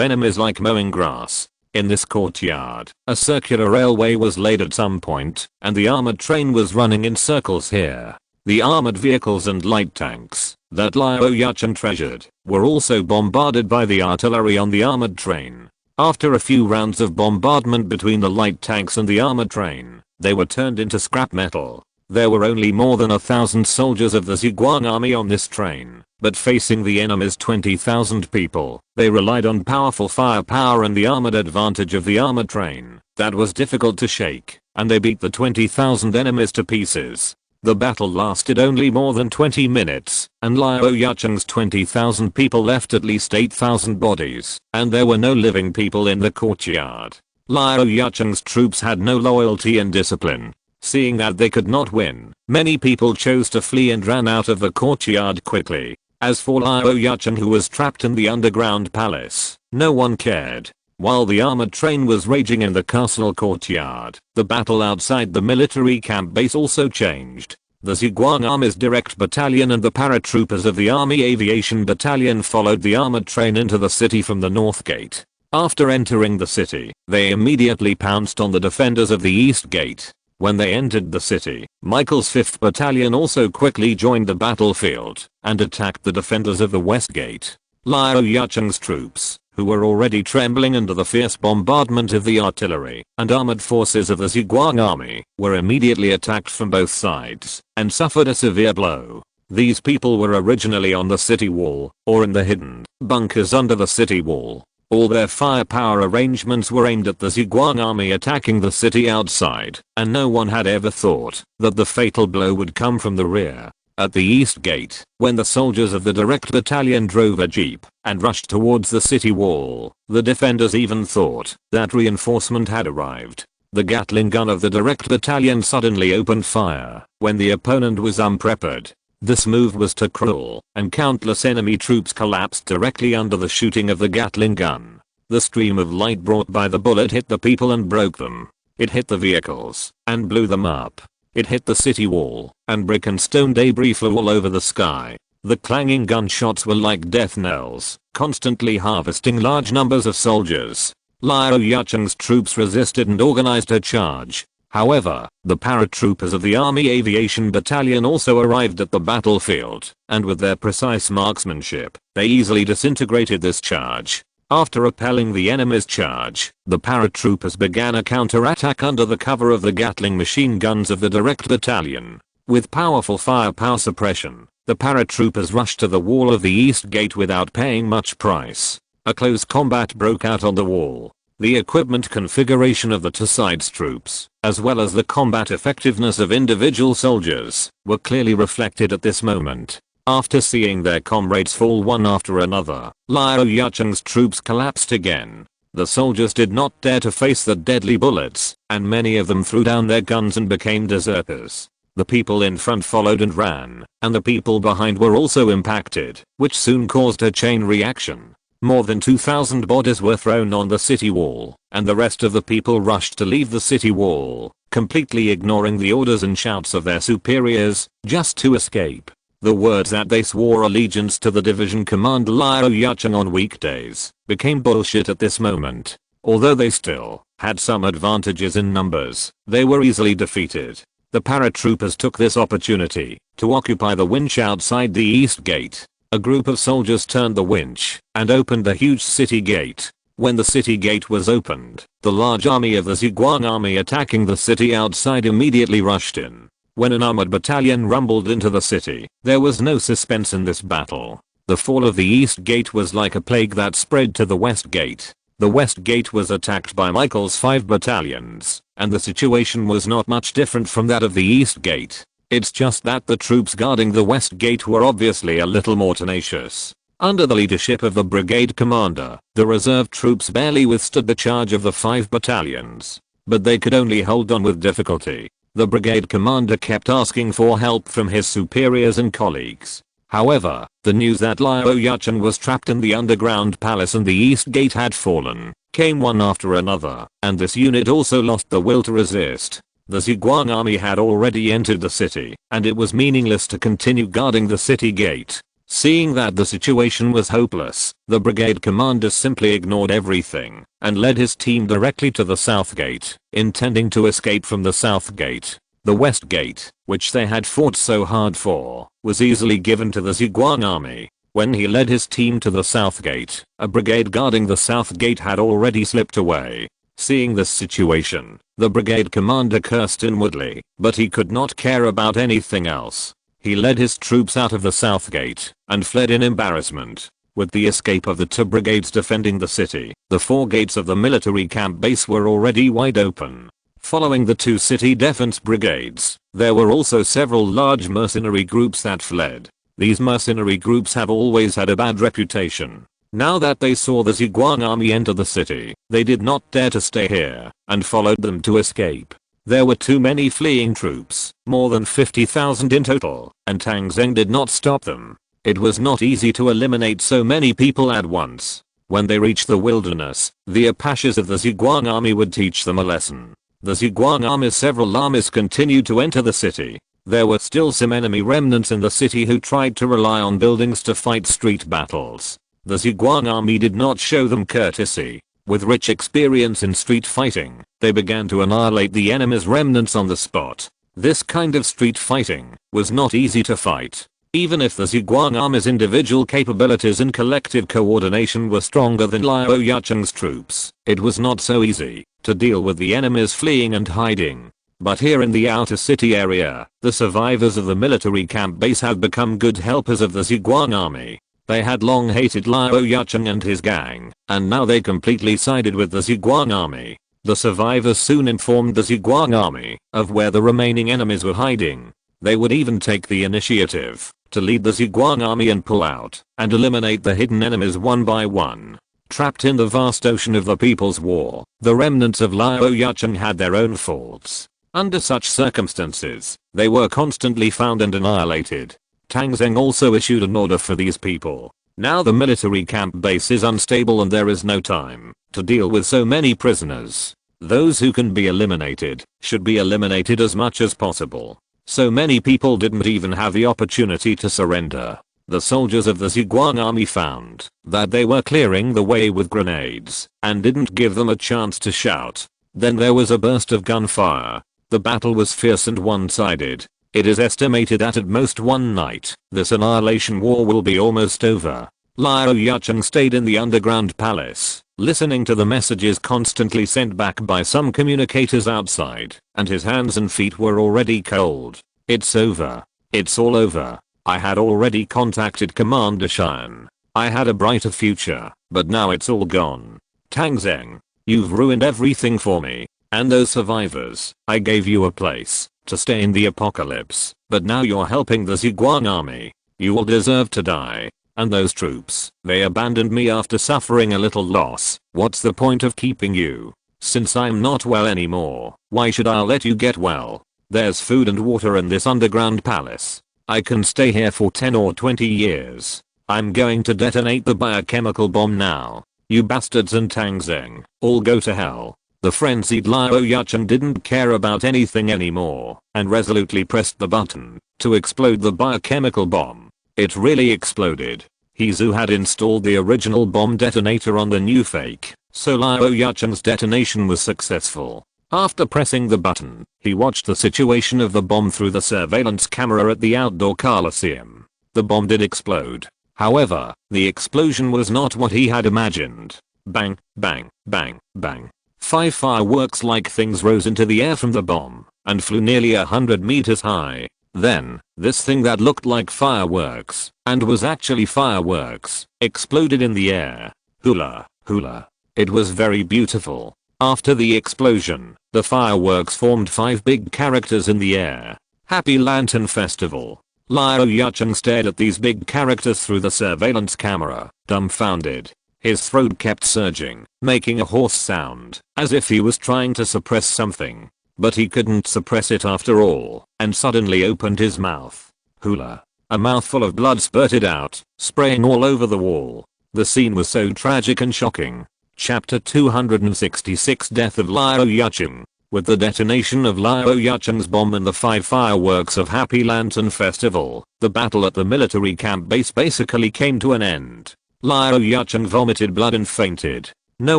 enemies like mowing grass. In this courtyard, a circular railway was laid at some point, and the armored train was running in circles here. The armored vehicles and light tanks that Liao Yucheng treasured were also bombarded by the artillery on the armored train. After a few rounds of bombardment between the light tanks and the armored train, they were turned into scrap metal. There were only more than 1,000 soldiers of the Zhuang army on this train, but facing the enemy's 20,000 people, they relied on powerful firepower and the armored advantage of the armored train that was difficult to shake, and they beat the 20,000 enemies to pieces. The battle lasted only more than 20 minutes, and Liao Yucheng's 20,000 people left at least 8,000 bodies, and there were no living people in the courtyard. Liao Yucheng's troops had no loyalty and discipline. Seeing that they could not win, many people chose to flee and ran out of the courtyard quickly. As for Liao Yucheng, who was trapped in the underground palace, no one cared. While the armored train was raging in the castle courtyard, the battle outside the military camp base also changed. The Zhuang Army's direct battalion and the paratroopers of the Army Aviation Battalion followed the armored train into the city from the north gate. After entering the city, they immediately pounced on the defenders of the east gate. When they entered the city, Michael's 5th Battalion also quickly joined the battlefield and attacked the defenders of the west gate. Liao Yucheng's troops, who were already trembling under the fierce bombardment of the artillery and armored forces of the Zhuang army, were immediately attacked from both sides and suffered a severe blow. These people were originally on the city wall or in the hidden bunkers under the city wall. All their firepower arrangements were aimed at the Zhuang army attacking the city outside, and no one had ever thought that the fatal blow would come from the rear. At the east gate, when the soldiers of the direct battalion drove a jeep and rushed towards the city wall, the defenders even thought that reinforcement had arrived. The Gatling gun of the direct battalion suddenly opened fire when the opponent was unprepared. This move was too cruel, and countless enemy troops collapsed directly under the shooting of the Gatling gun. The stream of light brought by the bullet hit the people and broke them. It hit the vehicles and blew them up. It hit the city wall, and brick and stone debris flew all over the sky. The clanging gunshots were like death knells, constantly harvesting large numbers of soldiers. Liao Yucheng's troops resisted and organized a charge. However, the paratroopers of the Army Aviation Battalion also arrived at the battlefield, and with their precise marksmanship, they easily disintegrated this charge. After repelling the enemy's charge, the paratroopers began a counterattack under the cover of the Gatling machine guns of the direct battalion. With powerful firepower suppression, the paratroopers rushed to the wall of the east gate without paying much price. A close combat broke out on the wall. The equipment configuration of the two sides' troops, as well as the combat effectiveness of individual soldiers, were clearly reflected at this moment. After seeing their comrades fall one after another, Liao Yucheng's troops collapsed again. The soldiers did not dare to face the deadly bullets, and many of them threw down their guns and became deserters. The people in front followed and ran, and the people behind were also impacted, which soon caused a chain reaction. More than 2,000 bodies were thrown on the city wall, and the rest of the people rushed to leave the city wall, completely ignoring the orders and shouts of their superiors, just to escape. The words that they swore allegiance to the division commander Liao Yucheng on weekdays became bullshit at this moment. Although they still had some advantages in numbers, they were easily defeated. The paratroopers took this opportunity to occupy the winch outside the east gate. A group of soldiers turned the winch and opened the huge city gate. When the city gate was opened, the large army of the Zhuang army attacking the city outside immediately rushed in. When an armored battalion rumbled into the city, there was no suspense in this battle. The fall of the east gate was like a plague that spread to the west gate. The West Gate was attacked by Michael's 5 battalions, and the situation was not much different from that of the East Gate. It's just that the troops guarding the West Gate were obviously a little more tenacious. Under the leadership of the brigade commander, the reserve troops barely withstood the charge of the 5 battalions. But they could only hold on with difficulty. The brigade commander kept asking for help from his superiors and colleagues. However, the news that Liao Yuchen was trapped in the underground palace and the East Gate had fallen came one after another, and this unit also lost the will to resist. The Zhuang army had already entered the city, and it was meaningless to continue guarding the city gate. Seeing that the situation was hopeless, the brigade commander simply ignored everything and led his team directly to the south gate, intending to escape from the south gate. The West Gate, which they had fought so hard for, was easily given to the Zhuang army. When he led his team to the south gate, a brigade guarding the south gate had already slipped away. Seeing this situation, the brigade commander cursed inwardly, but he could not care about anything else. He led his troops out of the south gate and fled in embarrassment. With the escape of the 2 brigades defending the city, the 4 gates of the military camp base were already wide open. Following the 2 city defense brigades, there were also several large mercenary groups that fled. These mercenary groups have always had a bad reputation. Now that they saw the Zhuang army enter the city, they did not dare to stay here and followed them to escape. There were too many fleeing troops, more than 50,000 in total, and Tang Zheng did not stop them. It was not easy to eliminate so many people at once. When they reached the wilderness, the Apashas of the Zhuang army would teach them a lesson. The Zhuang army's several armies continued to enter the city. There were still some enemy remnants in the city who tried to rely on buildings to fight street battles. The Zhuang army did not show them courtesy. With rich experience in street fighting, they began to annihilate the enemy's remnants on the spot. This kind of street fighting was not easy to fight. Even if the Zhuang army's individual capabilities and collective coordination were stronger than Liao Yuchen's troops, it was not so easy to deal with the enemies fleeing and hiding. But here in the outer city area, the survivors of the military camp base had become good helpers of the Zhuang army. They had long hated Liao Yuchen and his gang, and now they completely sided with the Zhuang army. The survivors soon informed the Zhuang army of where the remaining enemies were hiding. They would even take the initiative to lead the Zhuang army and pull out and eliminate the hidden enemies one by one. Trapped in the vast ocean of the People's War, the remnants of Liao Yuchen had their own faults. Under such circumstances, they were constantly found and annihilated. Tang Zheng also issued an order for these people. Now the military camp base is unstable and there is no time to deal with so many prisoners. Those who can be eliminated should be eliminated as much as possible. So many people didn't even have the opportunity to surrender. The soldiers of the Zhuang army found that they were clearing the way with grenades and didn't give them a chance to shout. Then there was a burst of gunfire. The battle was fierce and one-sided. It is estimated that at most one night, this annihilation war will be almost over. Liao Yuchen stayed in the underground palace, listening to the messages constantly sent back by some communicators outside, and his hands and feet were already cold. It's over. It's all over. I had already contacted Commander Shan. I had a brighter future, but now it's all gone. Tang Zheng, you've ruined everything for me. And those survivors, I gave you a place to stay in the apocalypse, but now you're helping the Zhuang army. You will deserve to die. And those troops, they abandoned me after suffering a little loss. What's the point of keeping you? Since I'm not well anymore, why should I let you get well? There's food and water in this underground palace. I can stay here for 10 or 20 years. I'm going to detonate the biochemical bomb now. You bastards and Tang Zheng, all go to hell. The frenzied Liao Yuchen didn't care about anything anymore and resolutely pressed the button to explode the biochemical bomb. It really exploded. Hezu had installed the original bomb detonator on the new fake, so Liao Yuchen's detonation was successful. After pressing the button, he watched the situation of the bomb through the surveillance camera at the outdoor coliseum. The bomb did explode. However, the explosion was not what he had imagined. Bang, bang, bang, bang. 5 fireworks-like things rose into the air from the bomb and flew nearly 100 meters high. Then, this thing that looked like fireworks and was actually fireworks exploded in the air. Hula, hula. It was very beautiful. After the explosion, the fireworks formed 5 big characters in the air. Happy Lantern Festival. Liao Yucheng stared at these big characters through the surveillance camera, dumbfounded. His throat kept surging, making a hoarse sound, as if he was trying to suppress something. But he couldn't suppress it after all, and suddenly opened his mouth. Hula. A mouthful of blood spurted out, spraying all over the wall. The scene was so tragic and shocking. Chapter 266 Death of Liao Yucheng. With the detonation of Liao Yucheng's bomb and the 5 fireworks of Happy Lantern Festival, the battle at the military camp base basically came to an end. Liao Yucheng vomited blood and fainted. No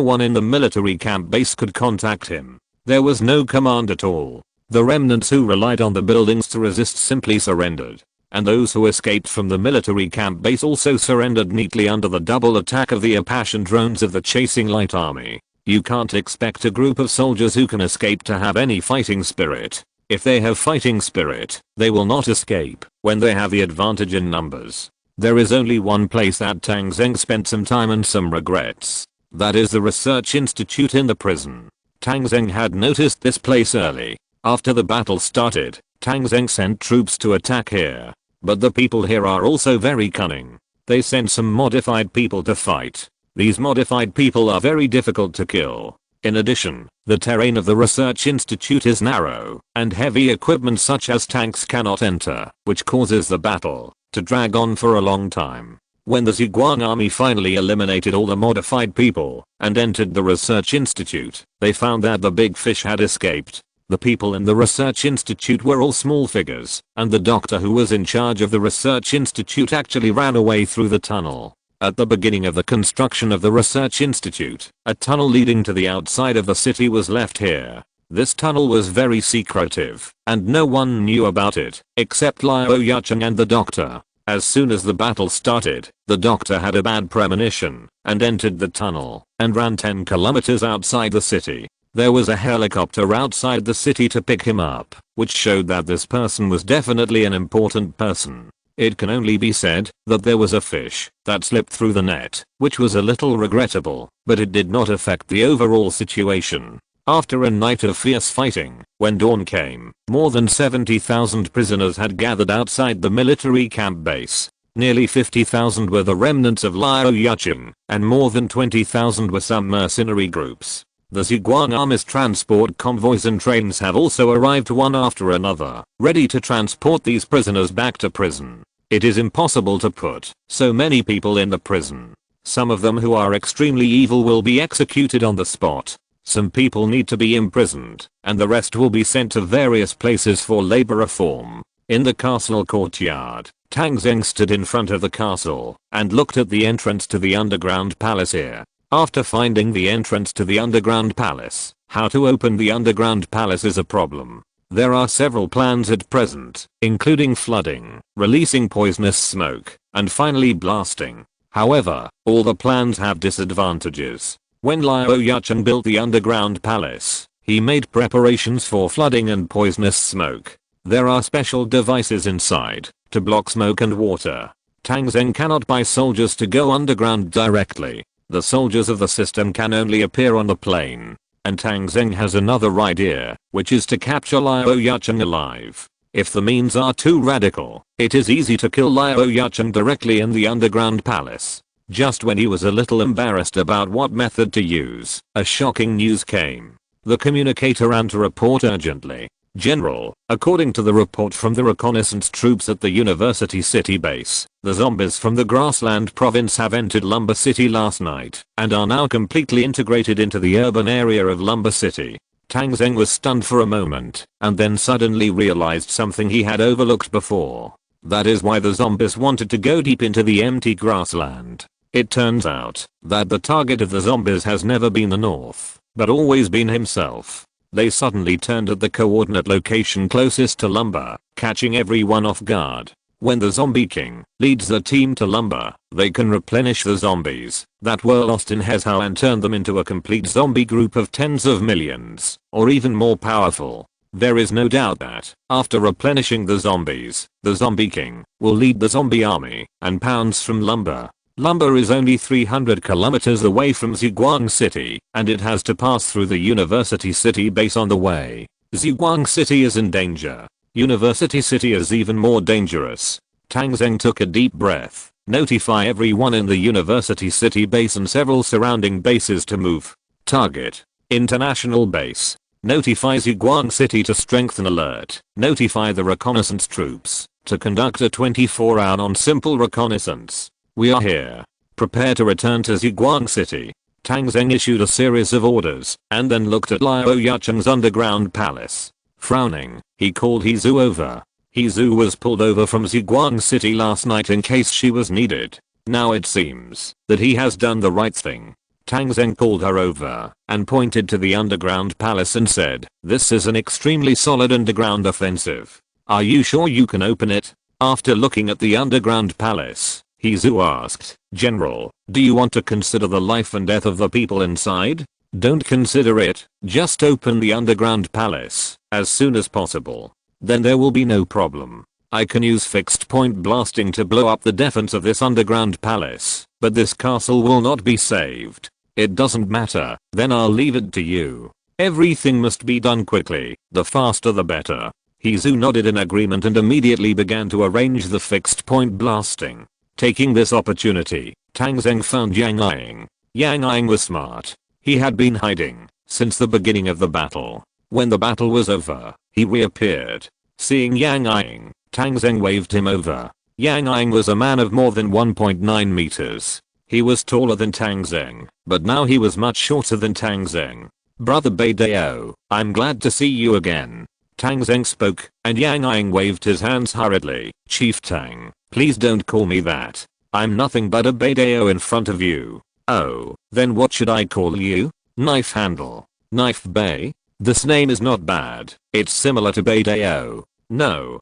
one in the military camp base could contact him. There was no command at all. The remnants who relied on the buildings to resist simply surrendered. And those who escaped from the military camp base also surrendered neatly under the double attack of the Apache drones of the chasing light army. You can't expect a group of soldiers who can escape to have any fighting spirit. If they have fighting spirit, they will not escape when they have the advantage in numbers. There is only one place that Tang Zheng spent some time and some regrets. That is the research institute in the prison. Tang Zheng had noticed this place early. After the battle started, Tang Zheng sent troops to attack here. But the people here are also very cunning. They sent some modified people to fight. These modified people are very difficult to kill. In addition, the terrain of the research institute is narrow, and heavy equipment such as tanks cannot enter, which causes the battle to drag on for a long time. When the Zhuang army finally eliminated all the modified people and entered the research institute, they found that the big fish had escaped. The people in the research institute were all small figures, and the doctor who was in charge of the research institute actually ran away through the tunnel. At the beginning of the construction of the research institute, a tunnel leading to the outside of the city was left here. This tunnel was very secretive, and no one knew about it, except Liao Yucheng and the doctor. As soon as the battle started, the doctor had a bad premonition, and entered the tunnel, and ran 10 kilometers outside the city. There was a helicopter outside the city to pick him up, which showed that this person was definitely an important person. It can only be said that there was a fish that slipped through the net, which was a little regrettable, but it did not affect the overall situation. After a night of fierce fighting, when dawn came, more than 70,000 prisoners had gathered outside the military camp base. Nearly 50,000 were the remnants of Liao Yucheng, and more than 20,000 were some mercenary groups. The Zhuang army's transport convoys and trains have also arrived one after another, ready to transport these prisoners back to prison. It is impossible to put so many people in the prison. Some of them who are extremely evil will be executed on the spot. Some people need to be imprisoned, and the rest will be sent to various places for labor reform. In the castle courtyard, Tang Zheng stood in front of the castle and looked at the entrance to the underground palace here. After finding the entrance to the underground palace, how to open the underground palace is a problem. There are several plans at present, including flooding, releasing poisonous smoke, and finally blasting. However, all the plans have disadvantages. When Liao Yucheng built the underground palace, he made preparations for flooding and poisonous smoke. There are special devices inside to block smoke and water. Tang Zheng cannot buy soldiers to go underground directly. The soldiers of the system can only appear on the plane. And Tang Zheng has another idea, which is to capture Liao Yucheng alive. If the means are too radical, it is easy to kill Liao Yucheng directly in the underground palace. Just when he was a little embarrassed about what method to use, a shocking news came. The communicator ran to report urgently. General, according to the report from the reconnaissance troops at the University City base, the zombies from the Grassland province have entered Lumber City last night and are now completely integrated into the urban area of Lumber City. Tang Zheng was stunned for a moment and then suddenly realized something he had overlooked before. That is why the zombies wanted to go deep into the empty grassland. It turns out that the target of the zombies has never been the north, but always been himself. They suddenly turned at the coordinate location closest to Lumber, catching everyone off guard. When the Zombie King leads the team to Lumber, they can replenish the zombies that were lost in Hezhou and turn them into a complete zombie group of tens of millions, or even more powerful. There is no doubt that, after replenishing the zombies, the Zombie King will lead the zombie army and pounce from Lumber. Lumber is only 300 kilometers away from Zhuguang City, and it has to pass through the University City base on the way. Zhuguang City is in danger. University City is even more dangerous. Tang Zheng took a deep breath. Notify everyone in the University City base and several surrounding bases to move. Target. International base. Notify Zhuguang City to strengthen alert. Notify the reconnaissance troops to conduct a 24-hour non-simple reconnaissance. We are here. Prepare to return to Zhuguang City. Tang Zheng issued a series of orders and then looked at Liao Yucheng's underground palace. Frowning, he called Hezhu over. Hezhu was pulled over from Zhuguang City last night in case she was needed. Now it seems that he has done the right thing. Tang Zheng called her over and pointed to the underground palace and said, "This is an extremely solid underground offensive. Are you sure you can open it?" After looking at the underground palace, Hezhu asked, "General, do you want to consider the life and death of the people inside?" "Don't consider it, just open the underground palace as soon as possible. Then there will be no problem. I can use fixed point blasting to blow up the defense of this underground palace, but this castle will not be saved. It doesn't matter, then I'll leave it to you. Everything must be done quickly, the faster the better." Hezhu nodded in agreement and immediately began to arrange the fixed point blasting. Taking this opportunity, Tang Zheng found Yang Ying. Yang Ying was smart. He had been hiding since the beginning of the battle. When the battle was over, he reappeared. Seeing Yang Ying, Tang Zheng waved him over. Yang Ying was a man of more than 1.9 meters. He was taller than Tang Zheng, but now he was much shorter than Tang Zheng. "Brother Beidao, I'm glad to see you again." Tang Zheng spoke, and Yang Ying waved his hands hurriedly. "Chief Tang, please don't call me that. I'm nothing but a Beidao in front of you." "Oh, then what should I call you?" "Knife Handle." "Knife Bei?" This name is not bad. It's similar to Beidao. No,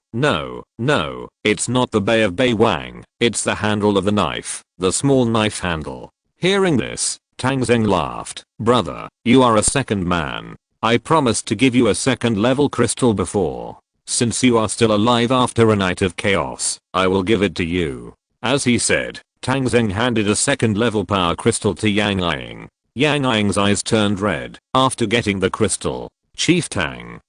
it's not the Bei of Bei Wang. It's the handle of the knife, the small knife handle. Hearing this, Tang Zheng laughed. "Brother, you are a second man. I promised to give you a second level crystal before. Since you are still alive after a night of chaos, I will give it to you." As he said, Tang Zheng handed a second level power crystal to Yang Ying. Yang Ying's eyes turned red after getting the crystal. "Chief Tang,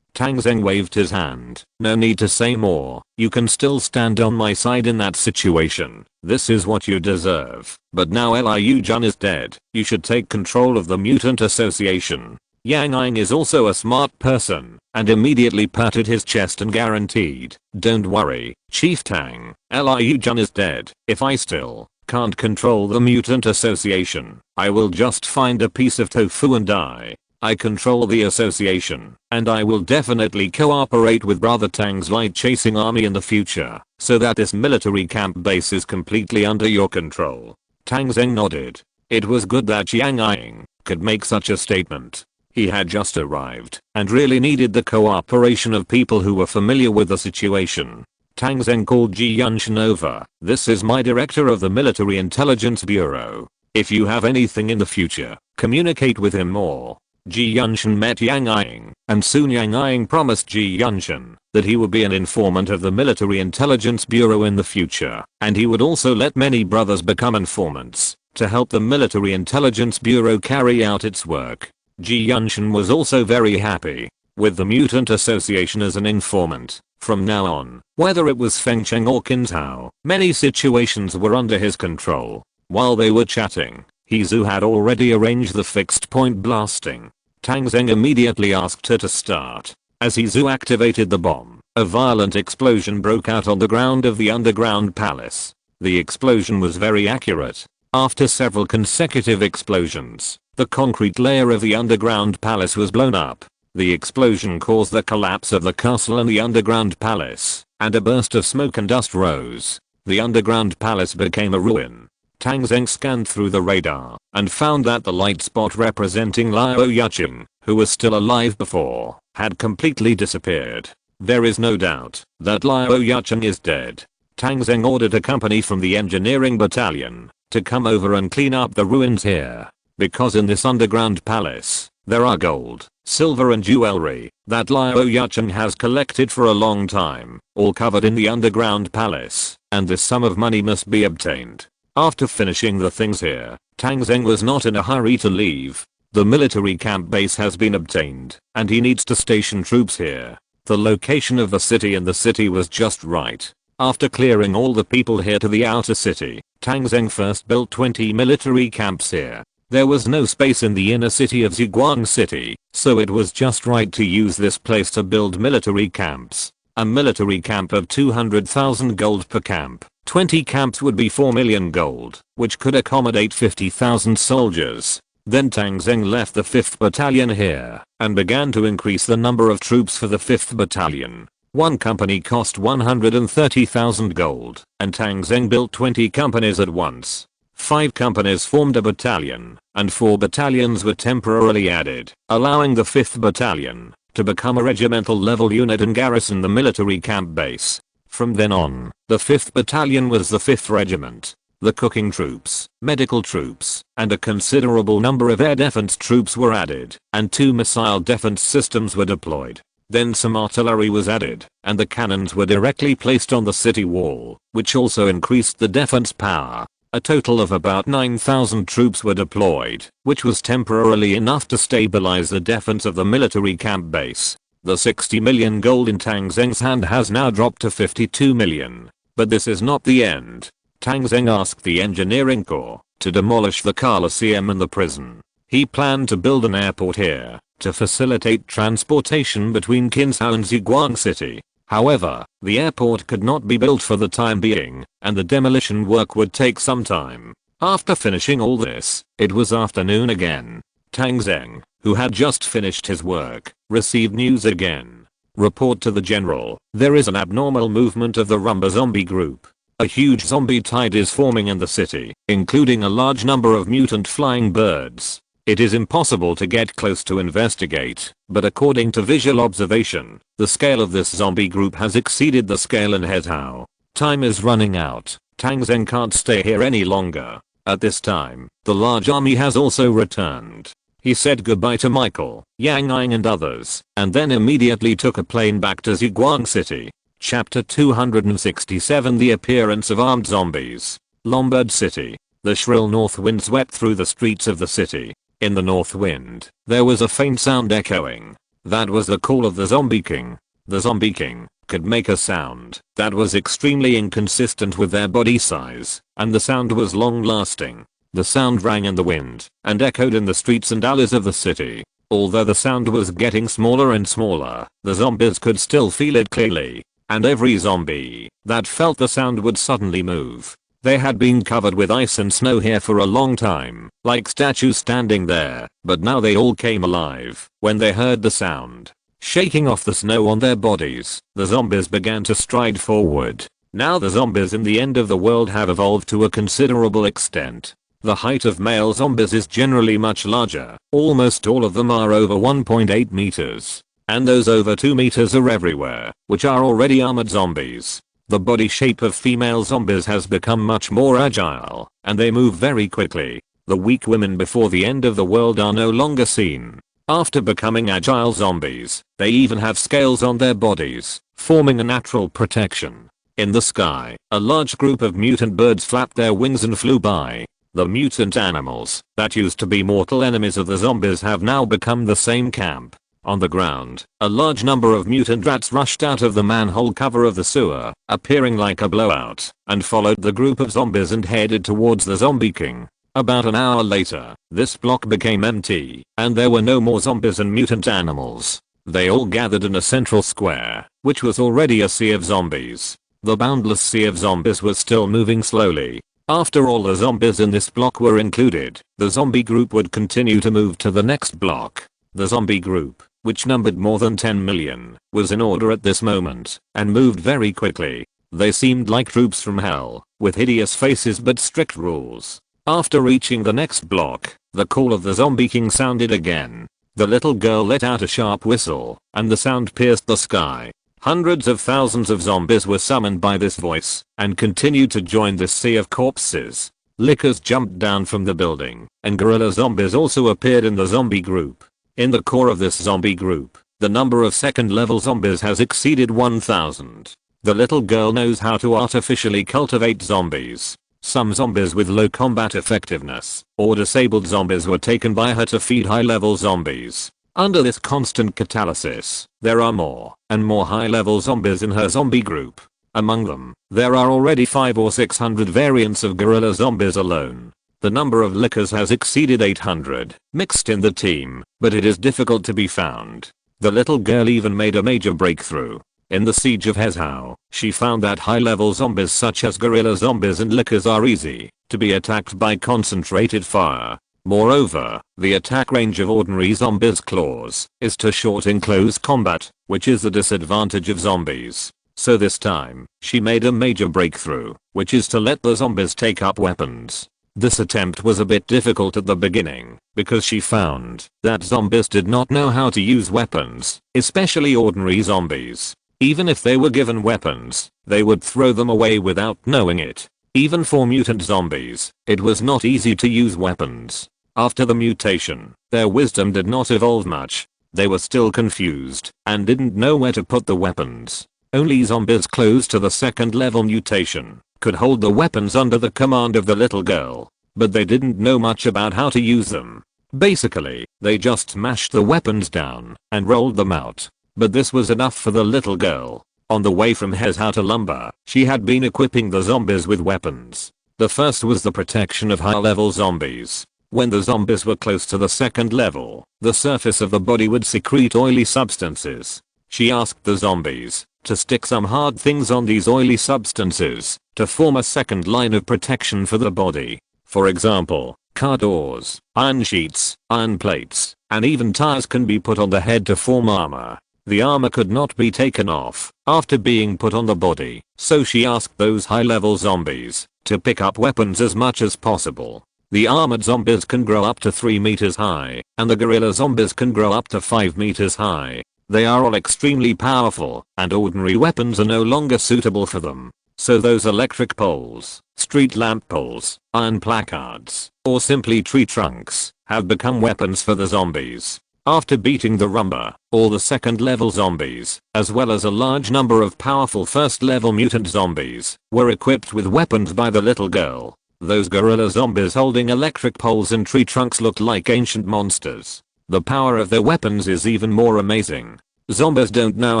Tang Zheng waved his hand. "No need to say more. You can still stand on my side in that situation. This is what you deserve. But now Liu Jun is dead. You should take control of the Mutant Association." Yang Ying is also a smart person and immediately patted his chest and guaranteed, "Don't worry, Chief Tang. Liu Jun is dead. If I still can't control the Mutant Association, I will just find a piece of tofu and die. I control the association, and I will definitely cooperate with Brother Tang's light chasing army in the future, so that this military camp base is completely under your control." Tang Zheng nodded. It was good that Yang Ying could make such a statement. He had just arrived and really needed the cooperation of people who were familiar with the situation. Tang Zheng called Ji Yunshan over. "This is my director of the Military Intelligence Bureau. If you have anything in the future, communicate with him more." Ji Yunshan met Yang Ying, and soon Yang Ying promised Ji Yunshan that he would be an informant of the Military Intelligence Bureau in the future, and he would also let many brothers become informants to help the Military Intelligence Bureau carry out its work. Ji Yunshan was also very happy with the Mutant Association as an informant. From now on, whether it was Fengcheng or Qintao, many situations were under his control. While they were chatting, Hezhu had already arranged the fixed point blasting. Tang Zheng immediately asked her to start. As Hezhu activated the bomb, a violent explosion broke out on the ground of the underground palace. The explosion was very accurate. After several consecutive explosions, the concrete layer of the underground palace was blown up. The explosion caused the collapse of the castle and the underground palace, and a burst of smoke and dust rose. The underground palace became a ruin. Tang Zheng scanned through the radar and found that the light spot representing Liao Yucheng, who was still alive before, had completely disappeared. There is no doubt that Liao Yucheng is dead. Tang Zheng ordered a company from the engineering battalion to come over and clean up the ruins here, because in this underground palace, there are gold, silver and jewelry that Liao Yucheng has collected for a long time, all covered in the underground palace, and this sum of money must be obtained. After finishing the things here, Tang Zheng was not in a hurry to leave. The military camp base has been obtained, and he needs to station troops here. The location of the city and the city was just right. After clearing all the people here to the outer city, Tang Zheng first built 20 military camps here. There was no space in the inner city of Zhuguang City, so it was just right to use this place to build military camps. A military camp of 200,000 gold per camp. 20 camps would be 4 million gold, which could accommodate 50,000 soldiers. Then Tang Zheng left the 5th Battalion here, and began to increase the number of troops for the 5th Battalion. One company cost 130,000 gold, and Tang Zheng built 20 companies at once. 5 companies formed a battalion, and 4 battalions were temporarily added, allowing the 5th Battalion to become a regimental level unit and garrison the military camp base. From then on, the 5th Battalion was the 5th Regiment. The cooking troops, medical troops, and a considerable number of air defense troops were added, and 2 missile defense systems were deployed. Then some artillery was added, and the cannons were directly placed on the city wall, which also increased the defense power. A total of about 9,000 troops were deployed, which was temporarily enough to stabilize the defense of the military camp base. The 60 million gold in Tang Zheng's hand has now dropped to 52 million. But this is not the end. Tang Zheng asked the engineering corps to demolish the Coliseum and the prison. He planned to build an airport here to facilitate transportation between Kinsao and Zhuguang City. However, the airport could not be built for the time being, and the demolition work would take some time. After finishing all this, it was afternoon again. Tang Zheng, who had just finished his work, received news again. Report to the general, there is an abnormal movement of the Rumba zombie group. A huge zombie tide is forming in the city, including a large number of mutant flying birds. It is impossible to get close to investigate, but according to visual observation, the scale of this zombie group has exceeded the scale in Hetao. Time is running out. Tang Zheng can't stay here any longer. At this time, the large army has also returned. He said goodbye to Michael, Yang Yang and others, and then immediately took a plane back to Zhuguang City. Chapter 267 The appearance of armed zombies. Lombard City. The shrill north wind swept through the streets of the city. In the north wind, there was a faint sound echoing. That was the call of the Zombie King. The Zombie King could make a sound that was extremely inconsistent with their body size, and the sound was long-lasting. The sound rang in the wind and echoed in the streets and alleys of the city. Although the sound was getting smaller and smaller, the zombies could still feel it clearly. And every zombie that felt the sound would suddenly move. They had been covered with ice and snow here for a long time, like statues standing there, but now they all came alive when they heard the sound. Shaking off the snow on their bodies, the zombies began to stride forward. Now the zombies in the end of the world have evolved to a considerable extent. The height of male zombies is generally much larger. Almost all of them are over 1.8 meters. And those over 2 meters are everywhere, which are already armored zombies. The body shape of female zombies has become much more agile, and they move very quickly. The weak women before the end of the world are no longer seen. After becoming agile zombies, they even have scales on their bodies, forming a natural protection. In the sky, a large group of mutant birds flapped their wings and flew by. The mutant animals that used to be mortal enemies of the zombies have now become the same camp. On the ground, a large number of mutant rats rushed out of the manhole cover of the sewer, appearing like a blowout, and followed the group of zombies and headed towards the Zombie King. About an hour later, this block became empty, and there were no more zombies and mutant animals. They all gathered in a central square, which was already a sea of zombies. The boundless sea of zombies was still moving slowly. After all the zombies in this block were included, the zombie group would continue to move to the next block. The zombie group, which numbered more than 10 million, was in order at this moment, and moved very quickly. They seemed like troops from hell, with hideous faces but strict rules. After reaching the next block, the call of the Zombie King sounded again. The little girl let out a sharp whistle, and the sound pierced the sky. Hundreds of thousands of zombies were summoned by this voice, and continued to join this sea of corpses. Lickers jumped down from the building, and gorilla zombies also appeared in the zombie group. In the core of this zombie group, the number of second level zombies has exceeded 1,000. The little girl knows how to artificially cultivate zombies. Some zombies with low combat effectiveness or disabled zombies were taken by her to feed high-level zombies. Under this constant catalysis, there are more and more high-level zombies in her zombie group. Among them, there are already 500 or 600 variants of gorilla zombies alone. The number of lickers has exceeded 800 mixed in the team, but it is difficult to be found. The little girl even made a major breakthrough. In the siege of Hezhou, she found that high-level zombies such as gorilla zombies and lickers are easy to be attacked by concentrated fire. Moreover, the attack range of ordinary zombies' claws is too short in close combat, which is the disadvantage of zombies. So this time, she made a major breakthrough, which is to let the zombies take up weapons. This attempt was a bit difficult at the beginning, because she found that zombies did not know how to use weapons, especially ordinary zombies. Even if they were given weapons, they would throw them away without knowing it. Even for mutant zombies, it was not easy to use weapons. After the mutation, their wisdom did not evolve much. They were still confused and didn't know where to put the weapons. Only zombies close to the second level mutation could hold the weapons under the command of the little girl, but they didn't know much about how to use them. Basically, they just mashed the weapons down and rolled them out. But this was enough for the little girl. On the way from Hezhou to Lumber, she had been equipping the zombies with weapons. The first was the protection of high-level zombies. When the zombies were close to the second level, the surface of the body would secrete oily substances. She asked the zombies to stick some hard things on these oily substances to form a second line of protection for the body. For example, car doors, iron sheets, iron plates, and even tires can be put on the head to form armor. The armor could not be taken off after being put on the body, so she asked those high-level zombies to pick up weapons as much as possible. The armored zombies can grow up to 3 meters high, and the gorilla zombies can grow up to 5 meters high. They are all extremely powerful, and ordinary weapons are no longer suitable for them. So those electric poles, street lamp poles, iron placards, or simply tree trunks have become weapons for the zombies. After beating the Rumba, all the second level zombies, as well as a large number of powerful first level mutant zombies, were equipped with weapons by the little girl. Those gorilla zombies holding electric poles and tree trunks looked like ancient monsters. The power of their weapons is even more amazing. Zombies don't know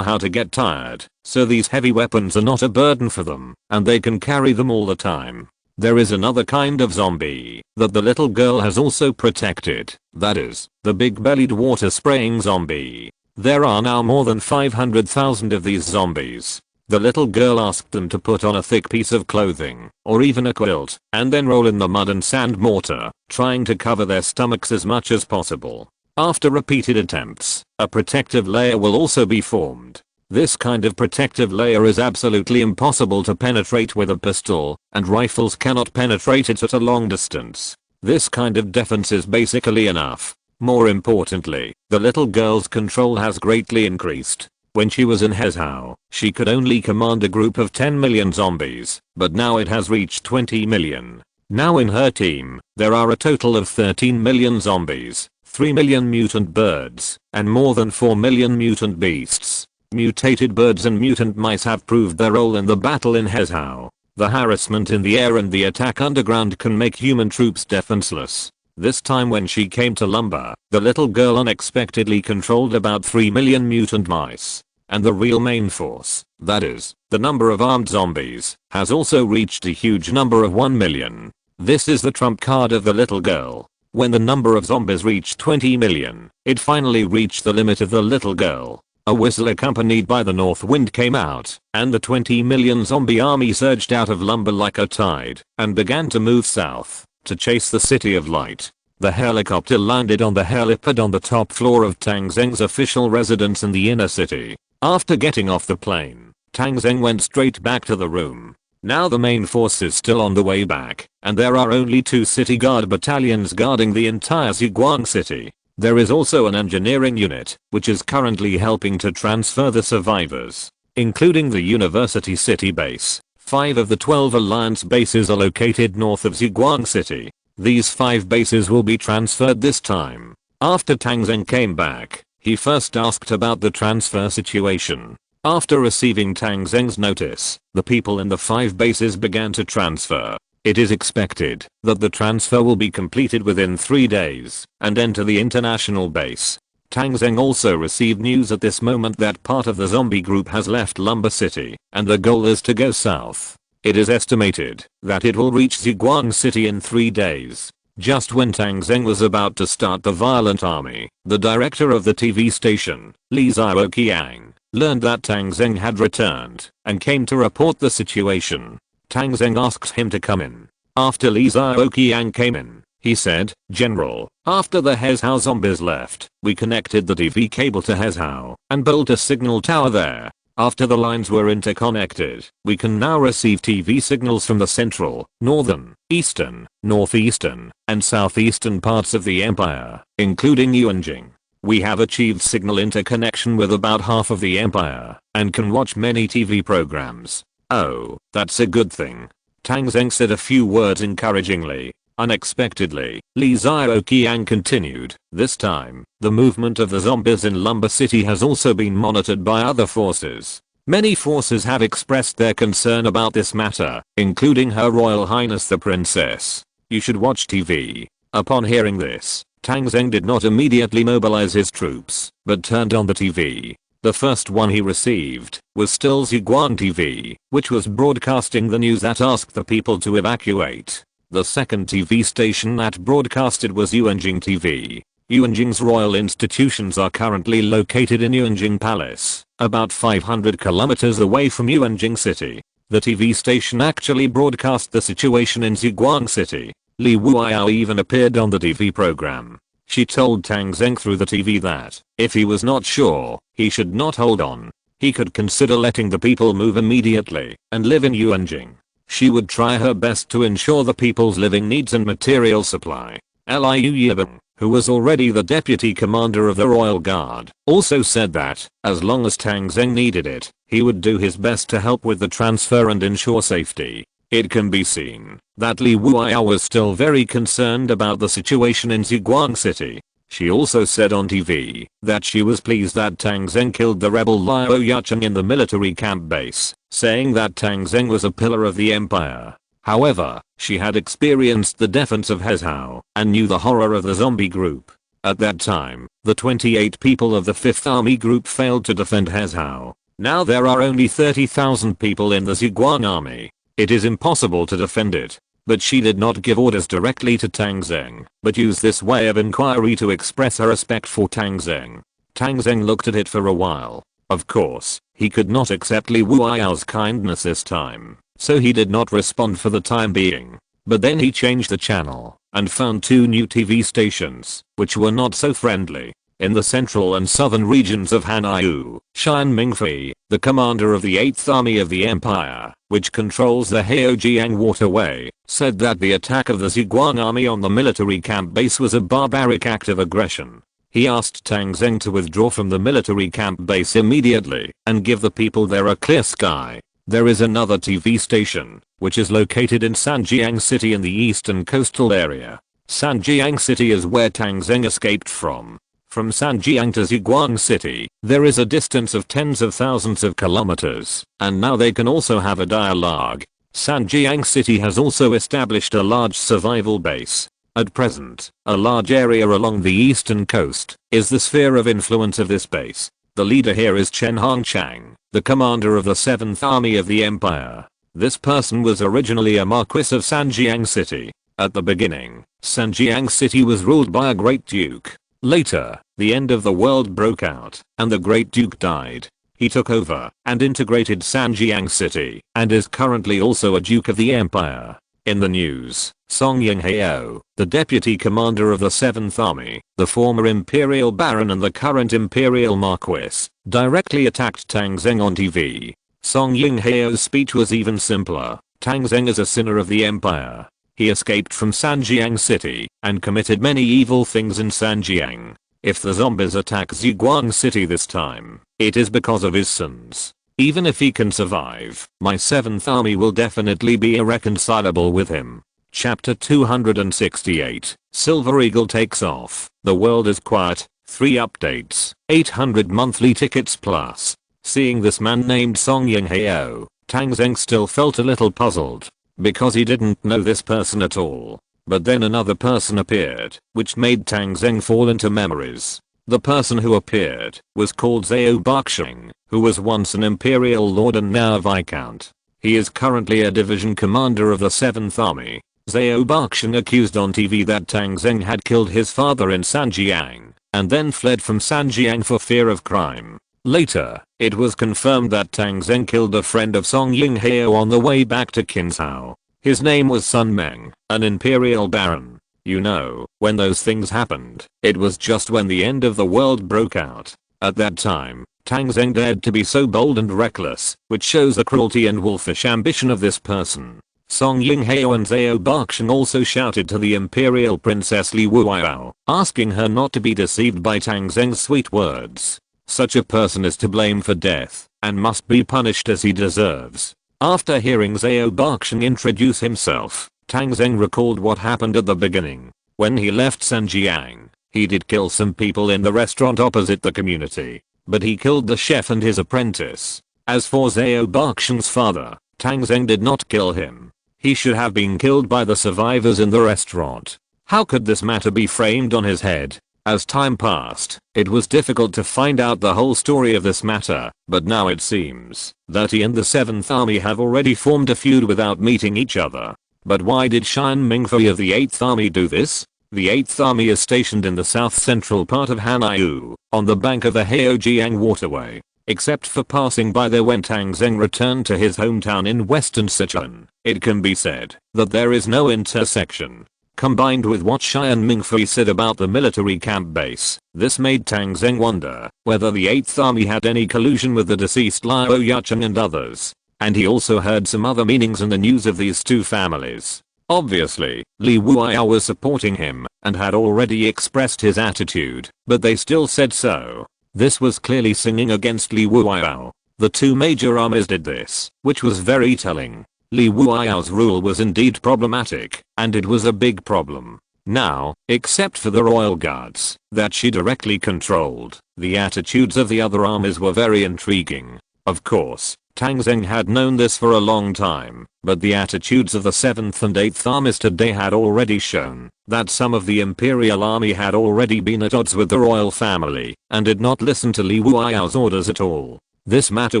how to get tired, so these heavy weapons are not a burden for them, and they can carry them all the time. There is another kind of zombie that the little girl has also protected, that is, the big-bellied water-spraying zombie. There are now more than 500,000 of these zombies. The little girl asked them to put on a thick piece of clothing, or even a quilt, and then roll in the mud and sand mortar, trying to cover their stomachs as much as possible. After repeated attempts, a protective layer will also be formed. This kind of protective layer is absolutely impossible to penetrate with a pistol, and rifles cannot penetrate it at a long distance. This kind of defense is basically enough. More importantly, the little girl's control has greatly increased. When she was in Hezhou, she could only command a group of 10 million zombies, but now it has reached 20 million. Now in her team, there are a total of 13 million zombies, 3 million mutant birds, and more than 4 million mutant beasts. Mutated birds and mutant mice have proved their role in the battle in Hezhou. The harassment in the air and the attack underground can make human troops defenseless. This time when she came to Lumber, the little girl unexpectedly controlled about 3 million mutant mice. And the real main force, that is, the number of armed zombies, has also reached a huge number of 1 million. This is the trump card of the little girl. When the number of zombies reached 20 million, it finally reached the limit of the little girl. A whistle accompanied by the north wind came out, and the 20 million zombie army surged out of Lumber like a tide, and began to move south, to chase the City of Light. The helicopter landed on the helipad on the top floor of Tang Zheng's official residence in the inner city. After getting off the plane, Tang Zheng went straight back to the room. Now the main force is still on the way back, and there are only 2 city guard battalions guarding the entire Ziguang city. There is also an engineering unit, which is currently helping to transfer the survivors, including the University City base. 5 of the 12 Alliance bases are located north of Ziguang City. These 5 bases will be transferred this time. After Tang Zheng came back, he first asked about the transfer situation. After receiving Tang Zheng's notice, the people in the 5 bases began to transfer. It is expected that the transfer will be completed within 3 days and enter the international base. Tang Zheng also received news at this moment that part of the zombie group has left Lumber City and the goal is to go south. It is estimated that it will reach Ziguang City in 3 days. Just when Tang Zheng was about to start the violent army, the director of the TV station, Li Zhaoqiang, learned that Tang Zheng had returned and came to report the situation. Tang Zheng asked him to come in. After Li Zhaoqiang came in, he said, "General, after the Hezhao zombies left, we connected the TV cable to Hezhao and built a signal tower there. After the lines were interconnected, we can now receive TV signals from the central, northern, eastern, northeastern, and southeastern parts of the empire, including Yuanjing. We have achieved signal interconnection with about half of the empire and can watch many TV programs." "Oh, that's a good thing." Tang Zheng said a few words encouragingly. Unexpectedly, Li Zhaoqiang continued, "This time, the movement of the zombies in Lumber City has also been monitored by other forces. Many forces have expressed their concern about this matter, including Her Royal Highness the Princess. You should watch TV." Upon hearing this, Tang Zheng did not immediately mobilize his troops, but turned on the TV. The first one he received was still Ziguang TV, which was broadcasting the news that asked the people to evacuate. The second TV station that broadcasted was Yuanjing TV. Yuanjing's royal institutions are currently located in Yuanjing Palace, about 500 kilometers away from Yuanjing City. The TV station actually broadcast the situation in Ziguang City. Li Wuiyao even appeared on the TV program. She told Tang Zheng through the TV that, if he was not sure, he should not hold on. He could consider letting the people move immediately and live in Yuanjing. She would try her best to ensure the people's living needs and material supply. Liu Yibing, who was already the deputy commander of the Royal Guard, also said that, as long as Tang Zheng needed it, he would do his best to help with the transfer and ensure safety. It can be seen that Li Wuiyao was still very concerned about the situation in Ziguang City. She also said on TV that she was pleased that Tang Zheng killed the rebel Liu Yacheng in the military camp base, saying that Tang Zheng was a pillar of the empire. However, she had experienced the defense of Hezhao and knew the horror of the zombie group. At that time, the 28 people of the 5th Army Group failed to defend Hezhao. Now there are only 30,000 people in the Ziguang Army. It is impossible to defend it. But she did not give orders directly to Tang Zheng, but used this way of inquiry to express her respect for Tang Zheng. Tang Zheng looked at it for a while. Of course, he could not accept Li Wuiyao's kindness this time, so he did not respond for the time being. But then he changed the channel and found 2 new TV stations, which were not so friendly. In the central and southern regions of Hanyu, Xian Mingfei, the commander of the 8th Army of the Empire, which controls the Heojiang waterway, said that the attack of the Ziguang army on the military camp base was a barbaric act of aggression. He asked Tang Zheng to withdraw from the military camp base immediately and give the people there a clear sky. There is another TV station, which is located in Sanjiang City in the eastern coastal area. Sanjiang City is where Tang Zheng escaped from. From Sanjiang to Ziguang City, there is a distance of tens of thousands of kilometers, and now they can also have a dialogue. Sanjiang City has also established a large survival base. At present, a large area along the eastern coast is the sphere of influence of this base. The leader here is Chen Hongchang, the commander of the 7th Army of the Empire. This person was originally a marquis of Sanjiang City. At the beginning, Sanjiang City was ruled by a great duke. Later, the end of the world broke out, and the Great Duke died. He took over and integrated Sanjiang City, and is currently also a Duke of the Empire. In the news, Song Yinghao, the deputy commander of the 7th Army, the former Imperial Baron and the current Imperial Marquis, directly attacked Tang Zheng on TV. Song Yinghao's speech was even simpler. Tang Zheng is a sinner of the Empire. He escaped from Sanjiang City and committed many evil things in Sanjiang. If the zombies attack Ziguang City this time, it is because of his sins. Even if he can survive, my 7th Army will definitely be irreconcilable with him. Chapter 268, Silver Eagle takes off. The world is quiet. 3 updates, 800 monthly tickets plus. Seeing this man named Song Yinghao, Tang Zheng still felt a little puzzled. because he didn't know this person at all. But then another person appeared, which made Tang Zheng fall into memories. The person who appeared was called Zhao Baksheng, who was once an imperial lord and now a viscount. He is currently a division commander of the 7th Army. Zhao Baksheng accused on TV that Tang Zheng had killed his father in Sanjiang, and then fled from Sanjiang for fear of crime. Later, it was confirmed that Tang Zheng killed a friend of Song Yinghao on the way back to Kinsao. His name was Sun Meng, an imperial baron. You know, when those things happened, it was just when the end of the world broke out. At that time, Tang Zheng dared to be so bold and reckless, which shows the cruelty and wolfish ambition of this person. Song Yinghao and Zhao Baksheng also shouted to the imperial princess Li Wuao, asking her not to be deceived by Tang Zheng's sweet words. Such a person is to blame for death, and must be punished as he deserves. After hearing Zhao Baksheng introduce himself, Tang Zheng recalled what happened at the beginning. When he left Sanjiang, he did kill some people in the restaurant opposite the community, but he killed the chef and his apprentice. As for Zhao Baksheng's father, Tang Zheng did not kill him. He should have been killed by the survivors in the restaurant. How could this matter be framed on his head? As time passed, it was difficult to find out the whole story of this matter, but now it seems that he and the 7th Army have already formed a feud without meeting each other. But why did Xian Mingfei of the 8th Army do this? The 8th Army is stationed in the south-central part of Hanyu, on the bank of the Heojiang waterway. Except for passing by there when Tang Zheng returned to his hometown in western Sichuan, it can be said that there is no intersection. Combined with what Xian Mingfei said about the military camp base, this made Tang Zheng wonder whether the 8th Army had any collusion with the deceased Liao Yacheng and others. And he also heard some other meanings in the news of these two families. Obviously, Li Wuao was supporting him and had already expressed his attitude, but they still said so. This was clearly singing against Li Wuao. The two major armies did this, which was very telling. Li Wuao's rule was indeed problematic, and it was a big problem. Now, except for the royal guards that she directly controlled, the attitudes of the other armies were very intriguing. Of course, Tang Zheng had known this for a long time, but the attitudes of the 7th and 8th armies today had already shown that some of the imperial army had already been at odds with the royal family and did not listen to Li Wuao's orders at all. This matter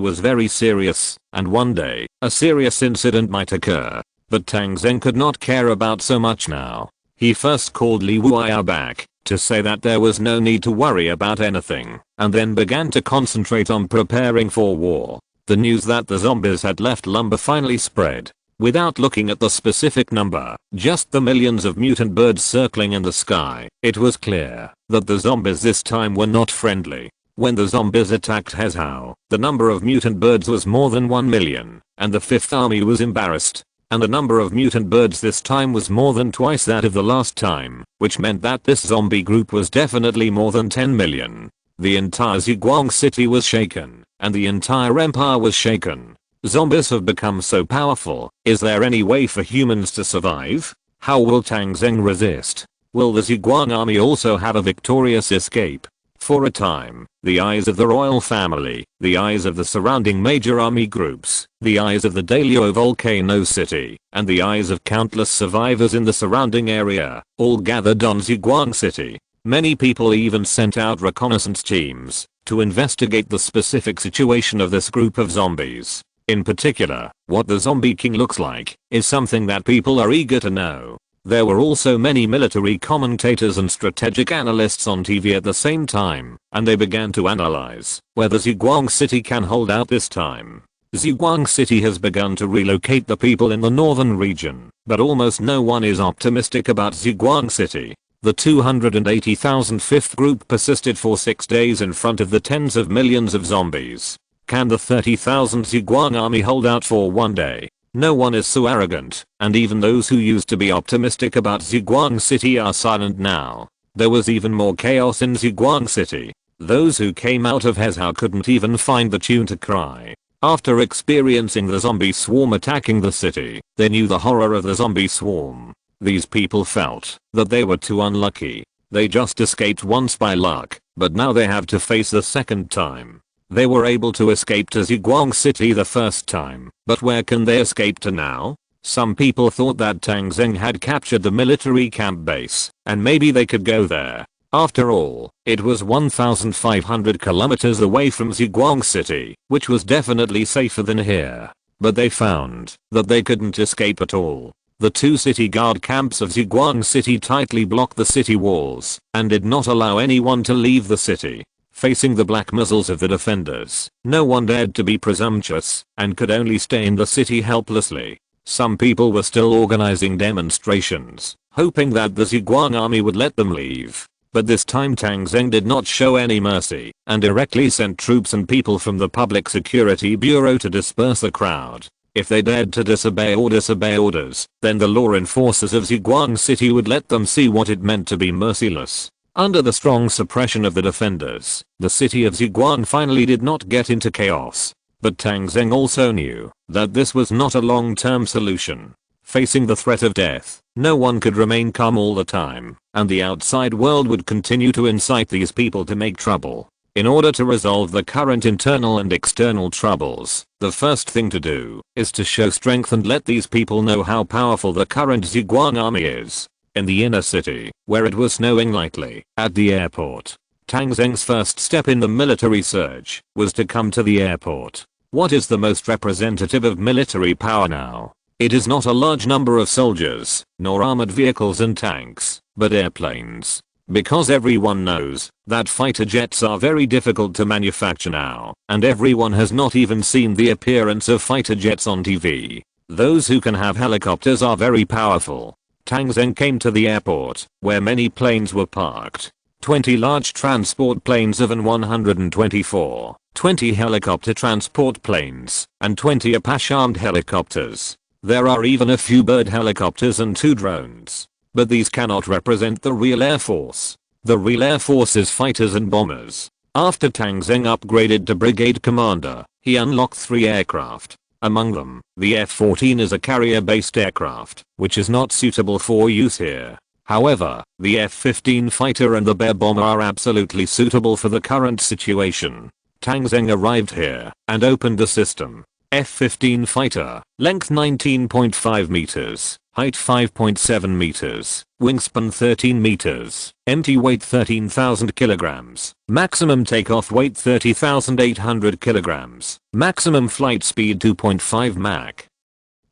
was very serious, and one day, a serious incident might occur. But Tang Zheng could not care about so much now. He first called Li Wuao back to say that there was no need to worry about anything, and then began to concentrate on preparing for war. The news that the zombies had left lumber finally spread. Without looking at the specific number, just the millions of mutant birds circling in the sky, it was clear that the zombies this time were not friendly. When the zombies attacked Hezhou, the number of mutant birds was more than 1 million, and the 5th Army was embarrassed. And the number of mutant birds this time was more than twice that of the last time, which meant that this zombie group was definitely more than 10 million. The entire Ziguang city was shaken, and the entire empire was shaken. Zombies have become so powerful. Is there any way for humans to survive? How will Tang Zheng resist? Will the Ziguang army also have a victorious escape? For a time, the eyes of the royal family, the eyes of the surrounding major army groups, the eyes of the Dailyo volcano city, and the eyes of countless survivors in the surrounding area, all gathered on Ziguang city. Many people even sent out reconnaissance teams to investigate the specific situation of this group of zombies. In particular, what the zombie king looks like is something that people are eager to know. There were also many military commentators and strategic analysts on TV at the same time, and they began to analyze whether Ziguang City can hold out this time. Ziguang City has begun to relocate the people in the northern region, but almost no one is optimistic about Ziguang City. The 280,000 fifth group persisted for 6 days in front of the tens of millions of zombies. Can the 30,000 Ziguang army hold out for 1 day? No one is so arrogant, and even those who used to be optimistic about Ziguang City are silent now. There was even more chaos in Ziguang City. Those who came out of Hezhou couldn't even find the tune to cry. After experiencing the zombie swarm attacking the city, they knew the horror of the zombie swarm. These people felt that they were too unlucky. They just escaped once by luck, but now they have to face the second time. They were able to escape to Ziguang City the first time, but where can they escape to now? Some people thought that Tang Zheng had captured the military camp base, and maybe they could go there. After all, it was 1,500 kilometers away from Zhuguang City, which was definitely safer than here. But they found that they couldn't escape at all. The two city guard camps of Zhuguang City tightly blocked the city walls and did not allow anyone to leave the city. Facing the black muzzles of the defenders, no one dared to be presumptuous and could only stay in the city helplessly. Some people were still organizing demonstrations, hoping that the Zhuguang army would let them leave. But this time Tang Zheng did not show any mercy and directly sent troops and people from the Public Security Bureau to disperse the crowd. If they dared to disobey orders, then the law enforcers of Zhuguang City would let them see what it meant to be merciless. Under the strong suppression of the defenders, the city of Zhuguang finally did not get into chaos. But Tang Zheng also knew that this was not a long-term solution. Facing the threat of death, no one could remain calm all the time, and the outside world would continue to incite these people to make trouble. In order to resolve the current internal and external troubles, the first thing to do is to show strength and let these people know how powerful the current Zhuguang army is. In the inner city, where it was snowing lightly, at the airport, Tang Zheng's first step in the military surge was to come to the airport. What is the most representative of military power now? It is not a large number of soldiers, nor armored vehicles and tanks, but airplanes. Because everyone knows that fighter jets are very difficult to manufacture now, and everyone has not even seen the appearance of fighter jets on TV. Those who can have helicopters are very powerful. Tang Zheng came to the airport, where many planes were parked. 20 large transport planes of An-124, 20 helicopter transport planes, and 20 Apache-armed helicopters. There are even a few bird helicopters and 2 drones. But these cannot represent the real Air Force. The real Air Force is fighters and bombers. After Tang Zheng upgraded to brigade commander, he unlocked 3 aircraft. Among them, the F-14 is a carrier-based aircraft, which is not suitable for use here. However, the F-15 fighter and the Bear bomber are absolutely suitable for the current situation. Tang Zheng arrived here and opened the system. F-15 fighter, length 19.5 meters, height 5.7 meters, wingspan 13 meters, empty weight 13,000 kilograms, maximum takeoff weight 30,800 kilograms, maximum flight speed 2.5 Mach.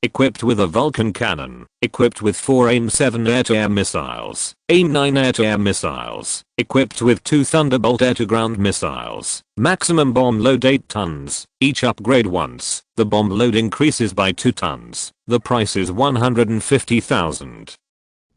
Equipped with a Vulcan cannon, equipped with 4 AIM-7 air-to-air missiles, AIM-9 air-to-air missiles, equipped with 2 Thunderbolt air-to-ground missiles, maximum bomb load 8 tons, each upgrade once, the bomb load increases by 2 tons, the price is 150,000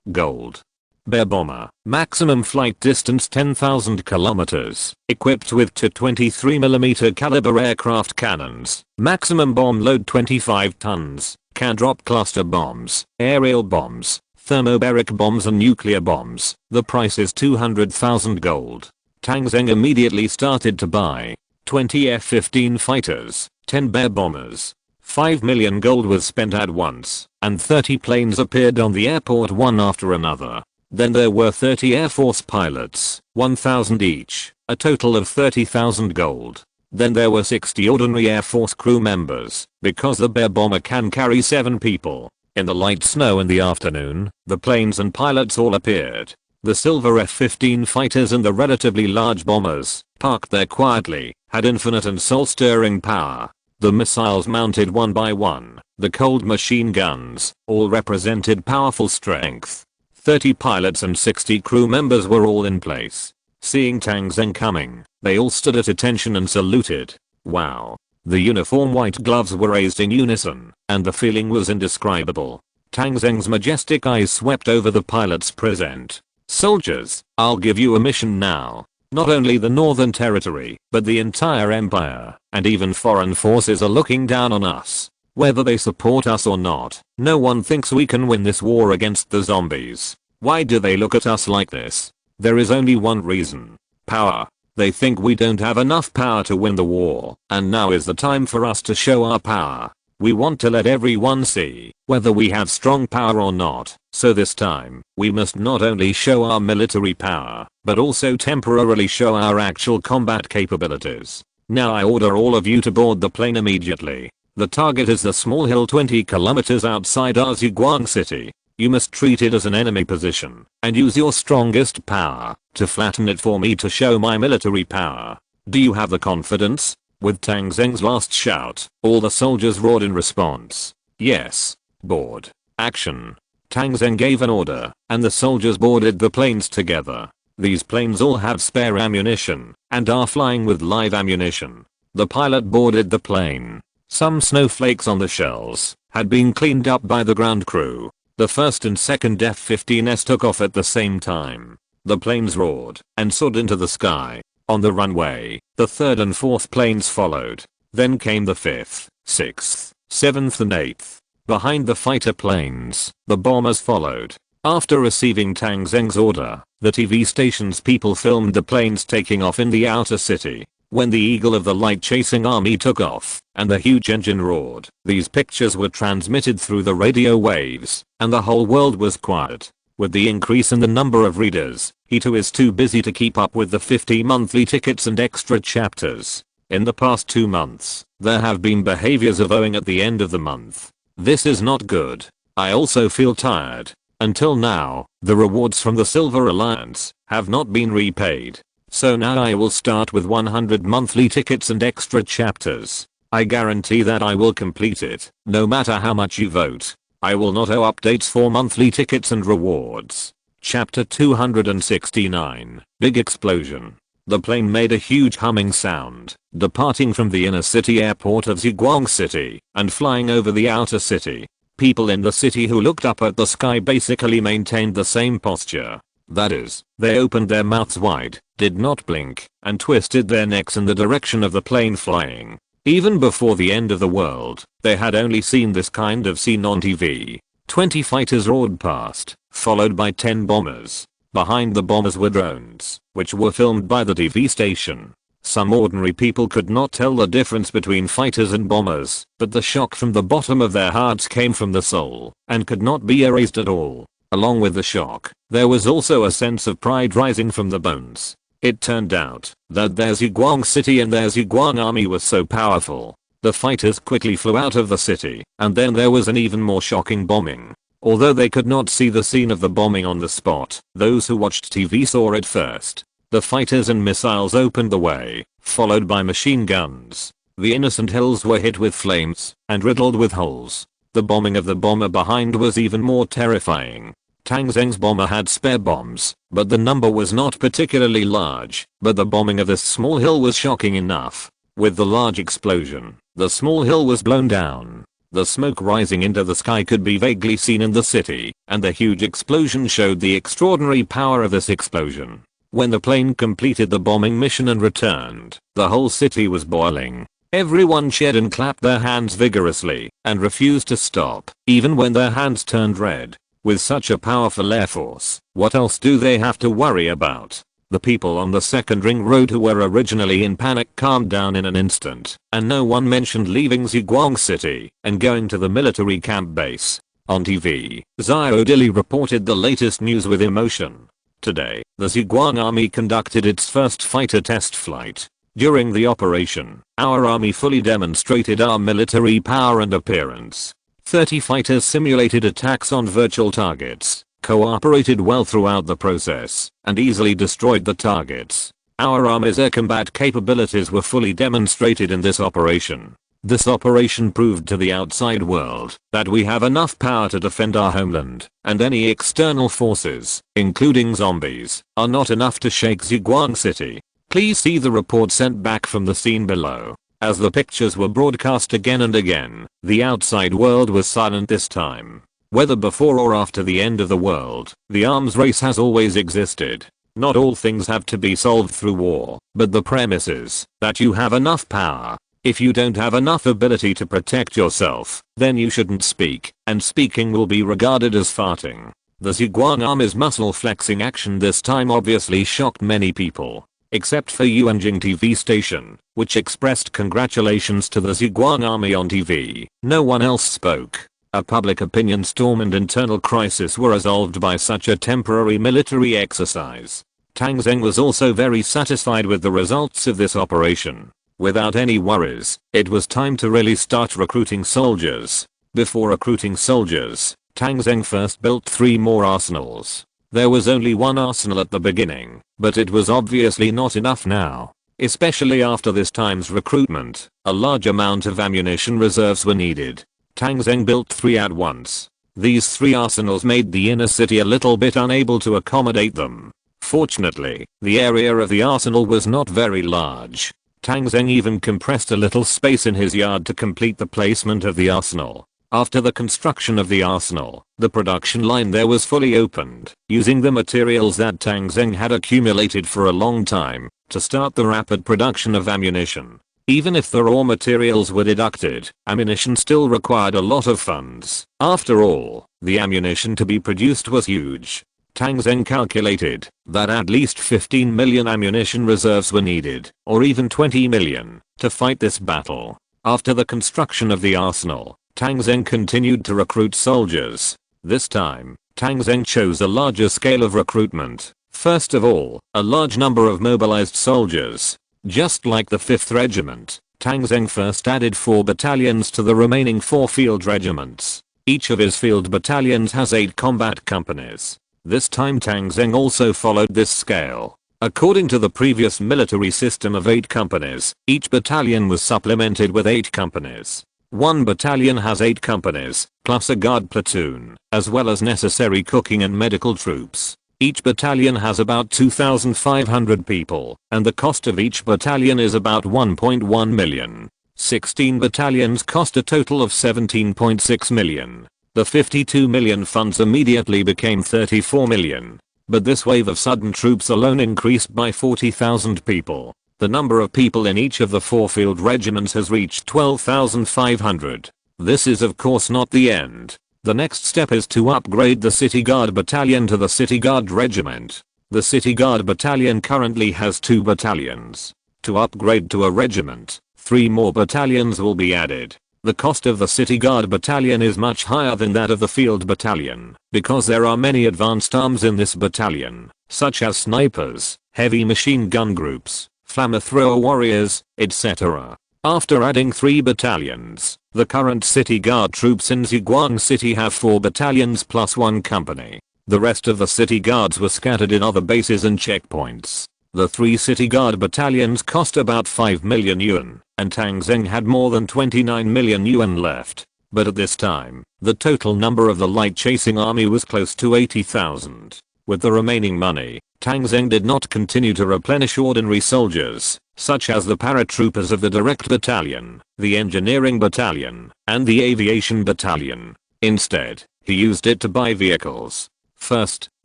gold. Bear bomber, maximum flight distance 10,000 kilometers, equipped with 2 23mm caliber aircraft cannons, maximum bomb load 25 tons, can drop cluster bombs, aerial bombs, thermobaric bombs and nuclear bombs. The price is 200,000 gold. Tang Zheng immediately started to buy 20 F-15 fighters, 10 Bear bombers. 5 million gold was spent at once, and 30 planes appeared on the airport one after another. Then there were 30 Air Force pilots, 1,000 each, a total of 30,000 gold. Then there were 60 ordinary Air Force crew members, because the Bear bomber can carry 7 people. In the light snow in the afternoon, the planes and pilots all appeared. The silver F-15 fighters and the relatively large bombers, parked there quietly, had infinite and soul-stirring power. The missiles mounted one by one, the cold machine guns, all represented powerful strength. 30 pilots and 60 crew members were all in place. Seeing Tang Zheng coming, they all stood at attention and saluted. Wow. The uniform white gloves were raised in unison, and the feeling was indescribable. Tang Zheng's majestic eyes swept over the pilots present. Soldiers, I'll give you a mission now. Not only the Northern Territory, but the entire empire, and even foreign forces are looking down on us. Whether they support us or not, no one thinks we can win this war against the zombies. Why do they look at us like this? There is only one reason. Power. They think we don't have enough power to win the war, and now is the time for us to show our power. We want to let everyone see whether we have strong power or not, so this time, we must not only show our military power, but also temporarily show our actual combat capabilities. Now I order all of you to board the plane immediately. The target is the small hill 20 kilometers outside Zhuguang City. You must treat it as an enemy position and use your strongest power to flatten it for me to show my military power. Do you have the confidence? With Tang Zheng's last shout, all the soldiers roared in response. Yes. Board. Action. Tang Zheng gave an order, and the soldiers boarded the planes together. These planes all have spare ammunition and are flying with live ammunition. The pilot boarded the plane. Some snowflakes on the shells had been cleaned up by the ground crew. The first and second F-15s took off at the same time. The planes roared and soared into the sky. On the runway, the third and fourth planes followed. Then came the fifth, sixth, seventh and eighth. Behind the fighter planes, the bombers followed. After receiving Tang Zheng's order, the TV station's people filmed the planes taking off in the outer city. When the eagle of the light chasing army took off, and the huge engine roared, these pictures were transmitted through the radio waves, and the whole world was quiet. With the increase in the number of readers, he too is too busy to keep up with the 50 monthly tickets and extra chapters. In the past 2 months, there have been behaviors of owing at the end of the month. This is not good. I also feel tired. Until now, the rewards from the Silver Alliance have not been repaid. So now I will start with 100 monthly tickets and extra chapters. I guarantee that I will complete it, no matter how much you vote. I will not owe updates for monthly tickets and rewards. Chapter 269. Big Explosion. The plane made a huge humming sound, departing from the inner city airport of Zhuguang City and flying over the outer city. People in the city who looked up at the sky basically maintained the same posture. That is, they opened their mouths wide, did not blink, and twisted their necks in the direction of the plane flying. Even before the end of the world, they had only seen this kind of scene on TV. 20 fighters roared past, followed by 10 bombers. Behind the bombers were drones, which were filmed by the TV station. Some ordinary people could not tell the difference between fighters and bombers, but the shock from the bottom of their hearts came from the soul, and could not be erased at all. Along with the shock, there was also a sense of pride rising from the bones. It turned out that their Zhuguang City and their Zhuguang army was so powerful. The fighters quickly flew out of the city, and then there was an even more shocking bombing. Although they could not see the scene of the bombing on the spot, those who watched TV saw it first. The fighters and missiles opened the way, followed by machine guns. The innocent hills were hit with flames and riddled with holes. The bombing of the bomber behind was even more terrifying. Tang Zheng's bomber had spare bombs, but the number was not particularly large. But the bombing of this small hill was shocking enough. With the large explosion, the small hill was blown down. The smoke rising into the sky could be vaguely seen in the city, and the huge explosion showed the extraordinary power of this explosion. When the plane completed the bombing mission and returned, the whole city was boiling. Everyone cheered and clapped their hands vigorously, and refused to stop, even when their hands turned red. With such a powerful air force, what else do they have to worry about? The people on the second ring road who were originally in panic calmed down in an instant, and no one mentioned leaving Zhuguang City and going to the military camp base. On TV, Xiao Dili reported the latest news with emotion. Today, the Zhuguang army conducted its first fighter test flight. During the operation, our army fully demonstrated our military power and appearance. 30 fighters simulated attacks on virtual targets, cooperated well throughout the process, and easily destroyed the targets. Our army's air combat capabilities were fully demonstrated in this operation. This operation proved to the outside world that we have enough power to defend our homeland, and any external forces, including zombies, are not enough to shake Zhuguang City. Please see the report sent back from the scene below. As the pictures were broadcast again and again, the outside world was silent this time. Whether before or after the end of the world, the arms race has always existed. Not all things have to be solved through war, but the premise is that you have enough power. If you don't have enough ability to protect yourself, then you shouldn't speak, and speaking will be regarded as farting. The Zhuguang army's muscle flexing action this time obviously shocked many people. Except for unyielding TV station, which expressed congratulations to the Zhuguang army on TV, no one else spoke. A public opinion storm and internal crisis were resolved by such a temporary military exercise. Tang Zheng was also very satisfied with the results of this operation. Without any worries, it was time to really start recruiting soldiers. Before recruiting soldiers, Tang Zheng first built 3 more arsenals. There was only 1 arsenal at the beginning, but it was obviously not enough now. Especially after this time's recruitment, a large amount of ammunition reserves were needed. Tang Zheng built 3 at once. These 3 arsenals made the inner city a little bit unable to accommodate them. Fortunately, the area of the arsenal was not very large. Tang Zheng even compressed a little space in his yard to complete the placement of the arsenal. After the construction of the arsenal, the production line there was fully opened, using the materials that Tang Zheng had accumulated for a long time, to start the rapid production of ammunition. Even if the raw materials were deducted, ammunition still required a lot of funds. After all, the ammunition to be produced was huge. Tang Zheng calculated that at least 15 million ammunition reserves were needed, or even 20 million, to fight this battle. After the construction of the arsenal, Tang Zheng continued to recruit soldiers. This time, Tang Zheng chose a larger scale of recruitment. First of all, a large number of mobilized soldiers. Just like the 5th Regiment, Tang Zheng first added 4 battalions to the remaining 4 field regiments. Each of his field battalions has 8 combat companies. This time Tang Zheng also followed this scale. According to the previous military system of 8 companies, each battalion was supplemented with 8 companies. 1 battalion has 8 companies, plus a guard platoon, as well as necessary cooking and medical troops. Each battalion has about 2,500 people, and the cost of each battalion is about 1.1 million. 16 battalions cost a total of 17.6 million. The 52 million funds immediately became 34 million. But this wave of sudden troops alone increased by 40,000 people. The number of people in each of the 4 field regiments has reached 12,500. This is of course not the end. The next step is to upgrade the City Guard Battalion to the City Guard Regiment. The City Guard Battalion currently has 2 battalions. To upgrade to a regiment, 3 more battalions will be added. The cost of the City Guard Battalion is much higher than that of the Field Battalion, because there are many advanced arms in this battalion, such as snipers, heavy machine gun groups, flamethrower warriors, etc. After adding 3 battalions, the current City Guard troops in Ziguang City have 4 battalions plus 1 company. The rest of the City Guards were scattered in other bases and checkpoints. The 3 City Guard battalions cost about 5 million yuan, and Tang Zheng had more than 29 million yuan left. But at this time, the total number of the light chasing army was close to 80,000. With the remaining money, Tang Zheng did not continue to replenish ordinary soldiers, such as the paratroopers of the Direct Battalion, the Engineering Battalion, and the Aviation Battalion. Instead, he used it to buy vehicles. First,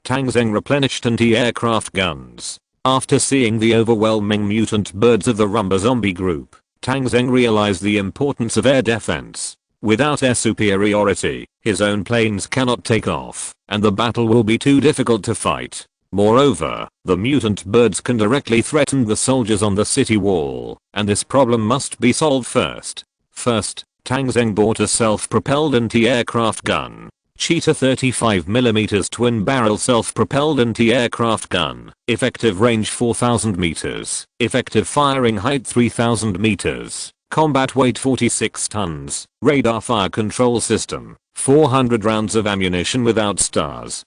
Tang Zheng replenished anti-aircraft guns. After seeing the overwhelming mutant birds of the Rumba zombie group, Tang Zheng realized the importance of air defense. Without air superiority, his own planes cannot take off, and the battle will be too difficult to fight. Moreover, the mutant birds can directly threaten the soldiers on the city wall, and this problem must be solved first. First, Tang Zheng bought a self-propelled anti-aircraft gun. Cheetah 35mm twin-barrel self-propelled anti-aircraft gun. Effective range 4,000 meters. Effective firing height 3,000 meters. Combat weight 46 tons. Radar fire control system. 400 rounds of ammunition without stars.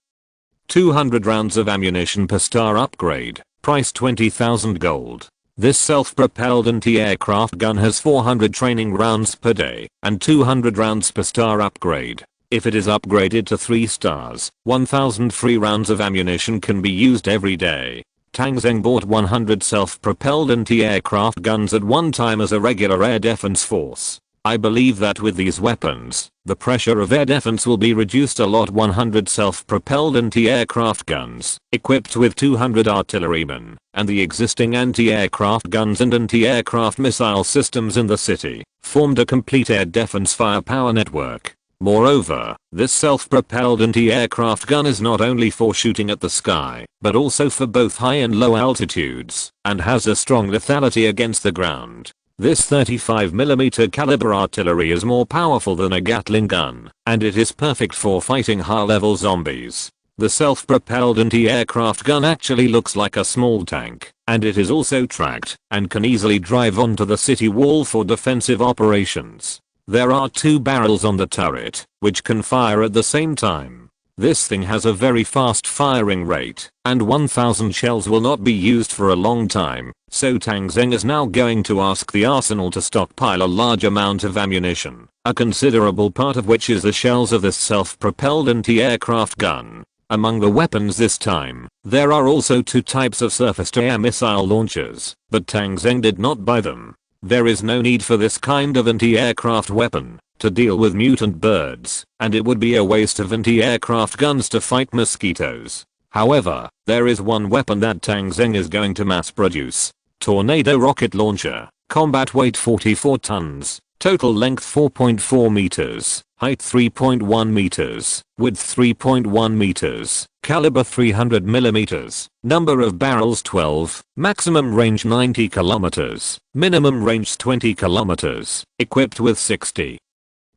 200 rounds of ammunition per star upgrade. Price 20,000 gold. This self-propelled anti-aircraft gun has 400 training rounds per day and 200 rounds per star upgrade. If it is upgraded to 3 stars, 1,000 free rounds of ammunition can be used every day. Tang Zheng bought 100 self-propelled anti-aircraft guns at one time as a regular air defense force. I believe that with these weapons, the pressure of air defense will be reduced a lot. 100 self-propelled anti-aircraft guns, equipped with 200 artillerymen, and the existing anti-aircraft guns and anti-aircraft missile systems in the city, formed a complete air defense firepower network. Moreover, this self-propelled anti-aircraft gun is not only for shooting at the sky, but also for both high and low altitudes, and has a strong lethality against the ground. This 35mm caliber artillery is more powerful than a Gatling gun, and it is perfect for fighting high-level zombies. The self-propelled anti-aircraft gun actually looks like a small tank, and it is also tracked and can easily drive onto the city wall for defensive operations. There are 2 barrels on the turret, which can fire at the same time. This thing has a very fast firing rate, and 1000 shells will not be used for a long time, so Tang Zheng is now going to ask the arsenal to stockpile a large amount of ammunition, a considerable part of which is the shells of this self-propelled anti-aircraft gun. Among the weapons this time, there are also 2 types of surface-to-air missile launchers, but Tang Zheng did not buy them. There is no need for this kind of anti-aircraft weapon to deal with mutant birds, and it would be a waste of anti-aircraft guns to fight mosquitoes. However, there is one weapon that Tang Zheng is going to mass produce. Tornado rocket launcher, combat weight 44 tons, total length 4.4 meters, height 3.1 meters, width 3.1 meters, caliber 300 millimeters, number of barrels 12, maximum range 90 kilometers, minimum range 20 kilometers, equipped with 60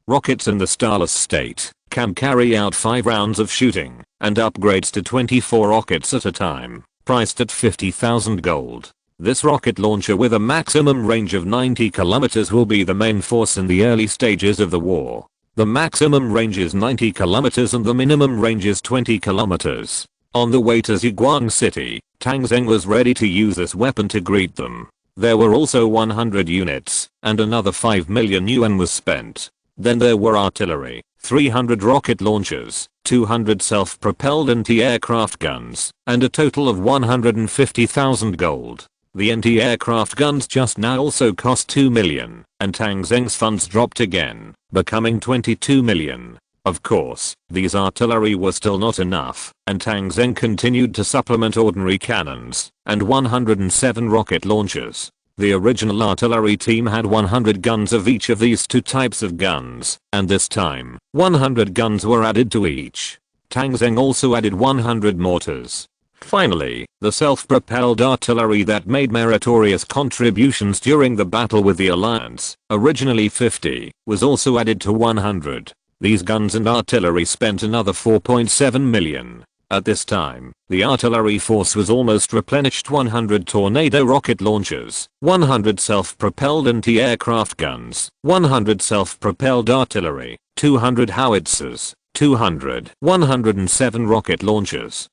rockets in the starless state, can carry out 5 rounds of shooting, and upgrades to 24 rockets at a time, priced at 50,000 gold. This rocket launcher with a maximum range of 90 kilometers will be the main force in the early stages of the war. The maximum range is 90 kilometers and the minimum range is 20 kilometers. On the way to Ziguang City, Tang Zheng was ready to use this weapon to greet them. There were also 100 units, and another 5 million yuan was spent. Then there were artillery, 300 rocket launchers, 200 self-propelled anti-aircraft guns, and a total of 150,000 gold. The anti-aircraft guns just now also cost 2 million, and Tang Zheng's funds dropped again, becoming 22 million. Of course, these artillery was still not enough, and Tang Zheng continued to supplement ordinary cannons, and 107 rocket launchers. The original artillery team had 100 guns of each of these 2 types of guns, and this time, 100 guns were added to each. Tang Zheng also added 100 mortars. Finally, the self-propelled artillery that made meritorious contributions during the battle with the Alliance, originally 50, was also added to 100. These guns and artillery spent another 4.7 million. At this time, the artillery force was almost replenished. 100 tornado rocket launchers, 100 self-propelled anti-aircraft guns, 100 self-propelled artillery, 200 howitzers, 107 rocket launchers,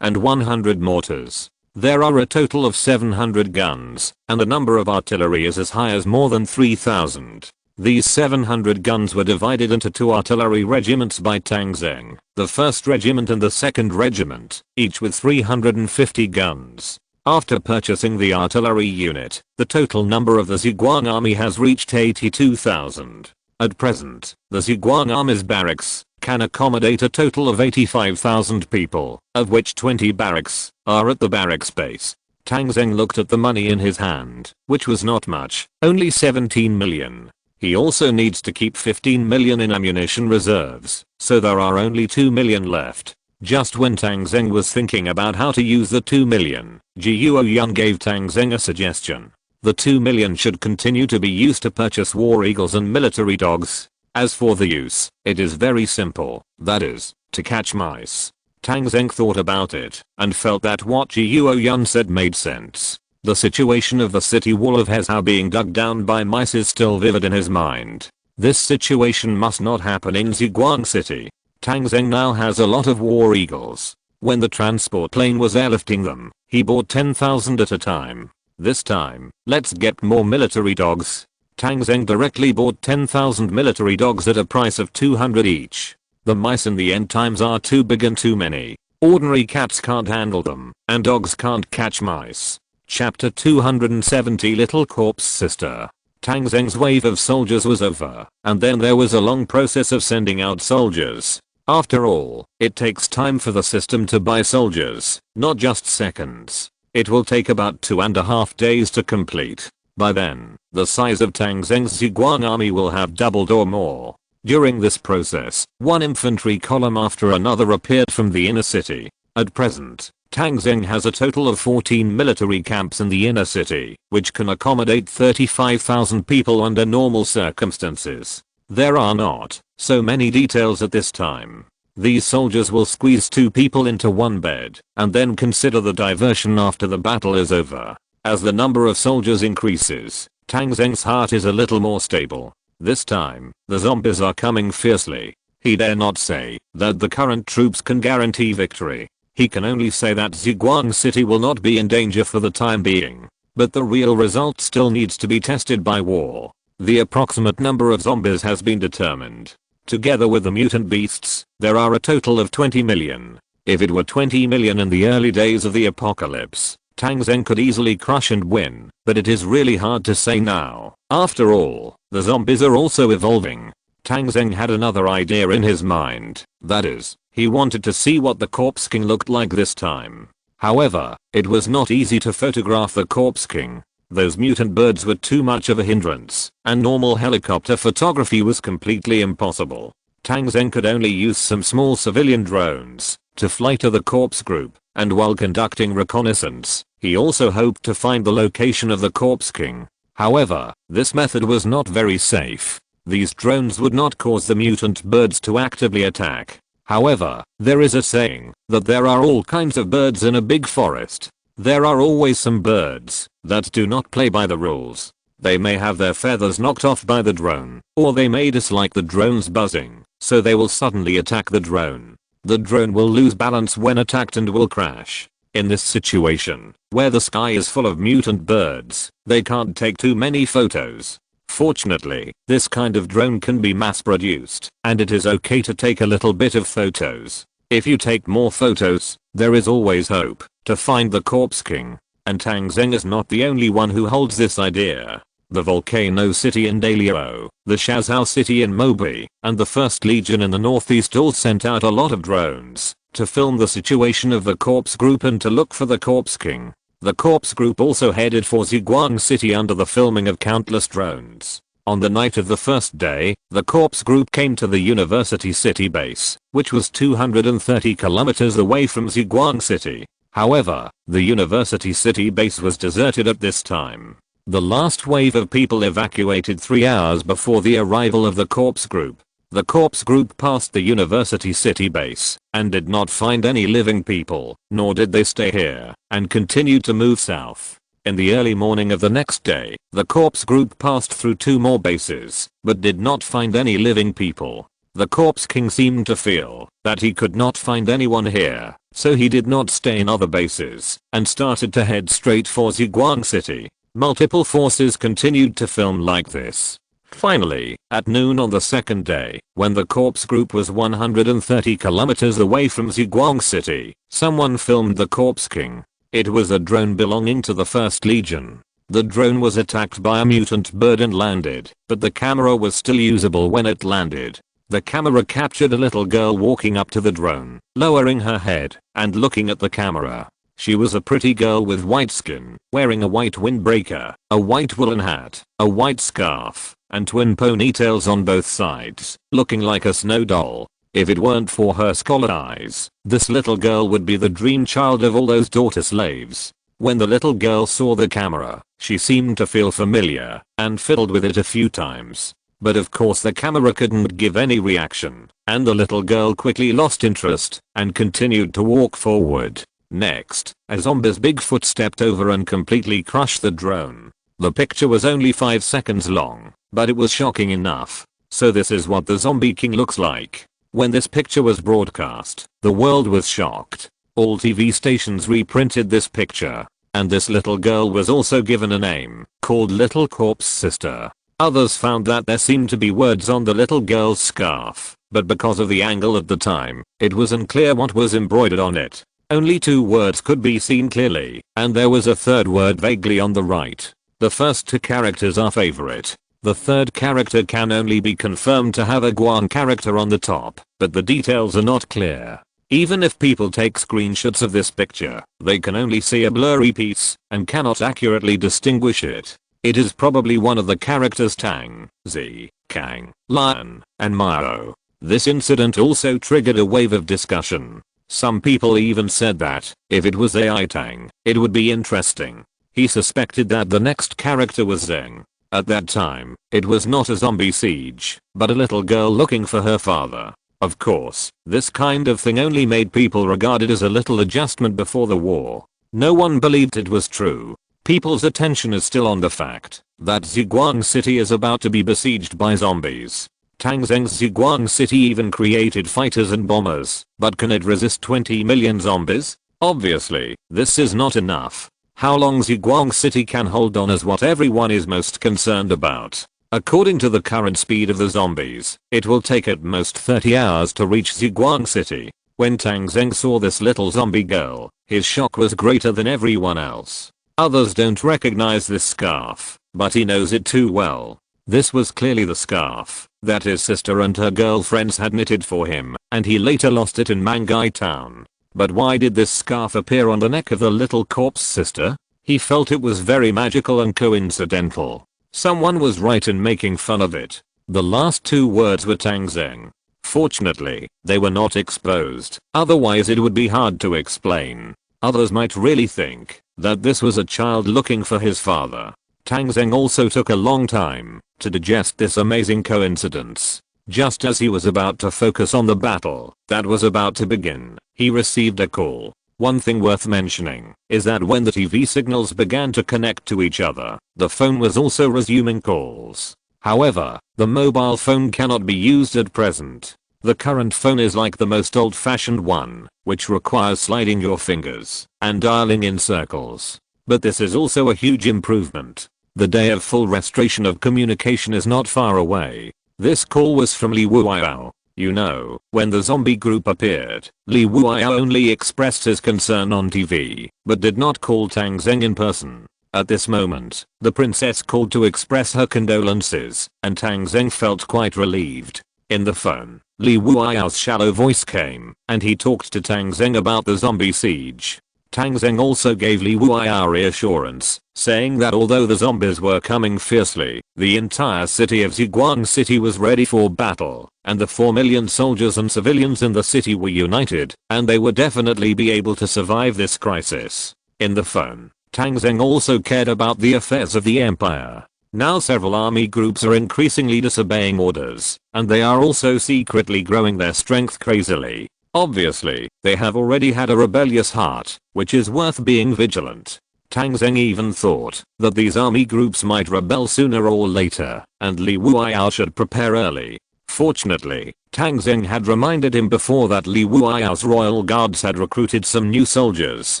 and 100 mortars. There are a total of 700 guns, and the number of artillery is as high as more than 3,000. These 700 guns were divided into 2 artillery regiments by Tang Zheng, the 1st regiment and the 2nd regiment, each with 350 guns. After purchasing the artillery unit, the total number of the Ziguang army has reached 82,000. At present, the Ziguang army's barracks can accommodate a total of 85,000 people, of which 20 barracks are at the barracks base. Tang Zheng looked at the money in his hand, which was not much, only 17 million. He also needs to keep 15 million in ammunition reserves, so there are only 2 million left. Just when Tang Zheng was thinking about how to use the 2 million, Jiuo Yun gave Tang Zheng a suggestion. The 2 million should continue to be used to purchase war eagles and military dogs. As for the use, it is very simple, that is, to catch mice. Tang Zheng thought about it, and felt that what Jiuo Yun said made sense. The situation of the city wall of Hezhou being dug down by mice is still vivid in his mind. This situation must not happen in Ziguang City. Tang Zheng now has a lot of war eagles. When the transport plane was airlifting them, he bought 10,000 at a time. This time, let's get more military dogs. Tang Zheng directly bought 10,000 military dogs at a price of 200 each. The mice in the end times are too big and too many. Ordinary cats can't handle them, and dogs can't catch mice. Chapter 270 Little Corpse Sister. Tang Zheng's wave of soldiers was over, and then there was a long process of sending out soldiers. After all, it takes time for the system to buy soldiers, not just seconds. It will take about 2.5 days to complete. By then, the size of Tang Zheng's Ziguang army will have doubled or more. During this process, one infantry column after another appeared from the inner city. At present, Tang Zheng has a total of 14 military camps in the inner city, which can accommodate 35,000 people under normal circumstances. There are not so many details at this time. These soldiers will squeeze 2 people into one bed and then consider the diversion after the battle is over. As the number of soldiers increases, Tang Zheng's heart is a little more stable. This time, the zombies are coming fiercely. He dare not say that the current troops can guarantee victory. He can only say that Ziguang City will not be in danger for the time being. But the real result still needs to be tested by war. The approximate number of zombies has been determined. Together with the mutant beasts, there are a total of 20 million. If it were 20 million in the early days of the apocalypse, Tang Zheng could easily crush and win, but it is really hard to say now. After all, the zombies are also evolving. Tang Zheng had another idea in his mind. That is, he wanted to see what the Corpse King looked like this time. However, it was not easy to photograph the Corpse King. Those mutant birds were too much of a hindrance, and normal helicopter photography was completely impossible. Tang Zheng could only use some small civilian drones to fly to the corpse group, and while conducting reconnaissance, he also hoped to find the location of the Corpse King. However, this method was not very safe. These drones would not cause the mutant birds to actively attack. However, there is a saying that there are all kinds of birds in a big forest. There are always some birds that do not play by the rules. They may have their feathers knocked off by the drone, or they may dislike the drone's buzzing, so they will suddenly attack the drone. The drone will lose balance when attacked and will crash. In this situation, where the sky is full of mutant birds, they can't take too many photos. Fortunately, this kind of drone can be mass produced, and it is okay to take a little bit of photos. If you take more photos, there is always hope to find the Corpse King. And Tang Zheng is not the only one who holds this idea. The Volcano City in Dalio, the Shazhao City in Mobi, and the 1st Legion in the northeast all sent out a lot of drones to film the situation of the Corpse Group and to look for the Corpse King. The Corpse Group also headed for Ziguang City under the filming of countless drones. On the night of the first day, the Corpse Group came to the University City base, which was 230 kilometers away from Ziguang City. However, the University City base was deserted at this time. The last wave of people evacuated 3 hours before the arrival of the Corpse Group. The Corpse Group passed the University City base and did not find any living people, nor did they stay here, and continued to move south. In the early morning of the next day, the Corpse Group passed through 2 more bases, but did not find any living people. The Corpse King seemed to feel that he could not find anyone here, so he did not stay in other bases, and started to head straight for Ziguang City. Multiple forces continued to film like this. Finally, at noon on the second day, when the Corpse Group was 130 kilometers away from Ziguang City, someone filmed the Corpse King. It was a drone belonging to the 1st Legion. The drone was attacked by a mutant bird and landed, but the camera was still usable when it landed. The camera captured a little girl walking up to the drone, lowering her head, and looking at the camera. She was a pretty girl with white skin, wearing a white windbreaker, a white woolen hat, a white scarf, and twin ponytails on both sides, looking like a snow doll. If it weren't for her scholar eyes, this little girl would be the dream child of all those daughter slaves. When the little girl saw the camera, she seemed to feel familiar, and fiddled with it a few times. But of course the camera couldn't give any reaction, and the little girl quickly lost interest, and continued to walk forward. Next, a zombie's Bigfoot stepped over and completely crushed the drone. The picture was only 5 seconds long, but it was shocking enough. So this is what the Zombie King looks like. When this picture was broadcast, the world was shocked. All TV stations reprinted this picture, and this little girl was also given a name, called Little Corpse Sister. Others found that there seemed to be words on the little girl's scarf, but because of the angle at the time, it was unclear what was embroidered on it. Only 2 words could be seen clearly, and there was a 3rd word vaguely on the right. The first 2 characters are favorite. The 3rd character can only be confirmed to have a Guan character on the top, but the details are not clear. Even if people take screenshots of this picture, they can only see a blurry piece, and cannot accurately distinguish it. It is probably one of the characters Tang, Z, Kang, Lion, and Mao. This incident also triggered a wave of discussion. Some people even said that, if it was AI Tang, it would be interesting. He suspected that the next character was Zheng. At that time, it was not a zombie siege, but a little girl looking for her father. Of course, this kind of thing only made people regard it as a little adjustment before the war. No one believed it was true. People's attention is still on the fact that Ziguang City is about to be besieged by zombies. Tang Zheng's Ziguang City even created fighters and bombers, but can it resist 20 million zombies? Obviously, this is not enough. How long Ziguang City can hold on is what everyone is most concerned about. According to the current speed of the zombies, it will take at most 30 hours to reach Ziguang City. When Tang Zheng saw this little zombie girl, his shock was greater than everyone else. Others don't recognize this scarf, but he knows it too well. This was clearly the scarf that his sister and her girlfriends had knitted for him, and he later lost it in Mangai town. But why did this scarf appear on the neck of the little corpse sister? He felt it was very magical and coincidental. Someone was right in making fun of it. The last two words were Tang Zheng. Fortunately, they were not exposed, otherwise it would be hard to explain. Others might really think that this was a child looking for his father. Tang Zheng also took a long time to digest this amazing coincidence. Just as he was about to focus on the battle that was about to begin, he received a call. One thing worth mentioning is that when the TV signals began to connect to each other, the phone was also resuming calls. However, the mobile phone cannot be used at present. The current phone is like the most old-fashioned one, which requires sliding your fingers and dialing in circles. But this is also a huge improvement. The day of full restoration of communication is not far away. This call was from Li Wuiyao. You know, when the zombie group appeared, Li Wuiyao only expressed his concern on TV, but did not call Tang Zheng in person. At this moment, the princess called to express her condolences, and Tang Zheng felt quite relieved. In the phone, Li Wuiyao's shallow voice came, and he talked to Tang Zheng about the zombie siege. Tang Zheng also gave Li Wuiyao reassurance, saying that although the zombies were coming fiercely, the entire city of Ziguang City was ready for battle, and the 4 million soldiers and civilians in the city were united, and they would definitely be able to survive this crisis. In the phone, Tang Zheng also cared about the affairs of the empire. Now several army groups are increasingly disobeying orders, and they are also secretly growing their strength crazily. Obviously, they have already had a rebellious heart, which is worth being vigilant. Tang Zheng even thought that these army groups might rebel sooner or later, and Li Wuiyao should prepare early. Fortunately, Tang Zheng had reminded him before that Li Wuiyao's royal guards had recruited some new soldiers,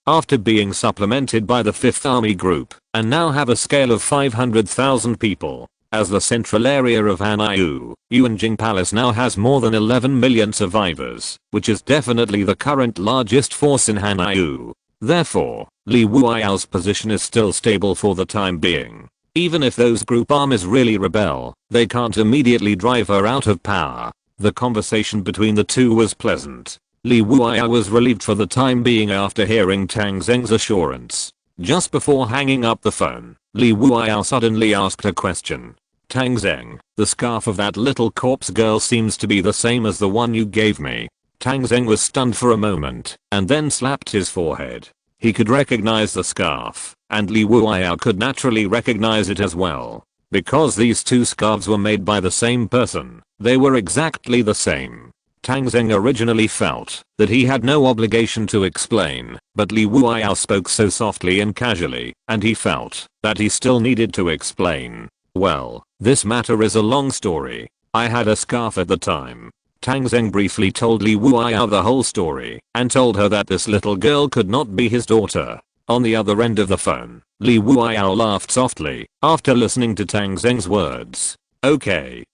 after being supplemented by the 5th Army Group, and now have a scale of 500,000 people. As the central area of Hanyu, Yuanjing Palace now has more than 11 million survivors, which is definitely the current largest force in Hanyu. Therefore, Li Wuiyao's position is still stable for the time being. Even if those group armies really rebel, they can't immediately drive her out of power. The conversation between the two was pleasant. Li Wuiyao was relieved for the time being after hearing Tang Zheng's assurance. Just before hanging up the phone, Li Wuiyao suddenly asked a question. Tang Zheng, the scarf of that little corpse girl seems to be the same as the one you gave me. Tang Zheng was stunned for a moment, and then slapped his forehead. He could recognize the scarf, and Li Wuiyao could naturally recognize it as well. Because these two scarves were made by the same person, they were exactly the same. Tang Zheng originally felt that he had no obligation to explain, but Li Wuiyao spoke so softly and casually, and he felt that he still needed to explain. Well, this matter is a long story. I had a scarf at the time. Tang Zheng briefly told Li Wuiyao the whole story, and told her that this little girl could not be his daughter. On the other end of the phone, Li Wuiyao laughed softly, after listening to Tang Zheng's words. Okay,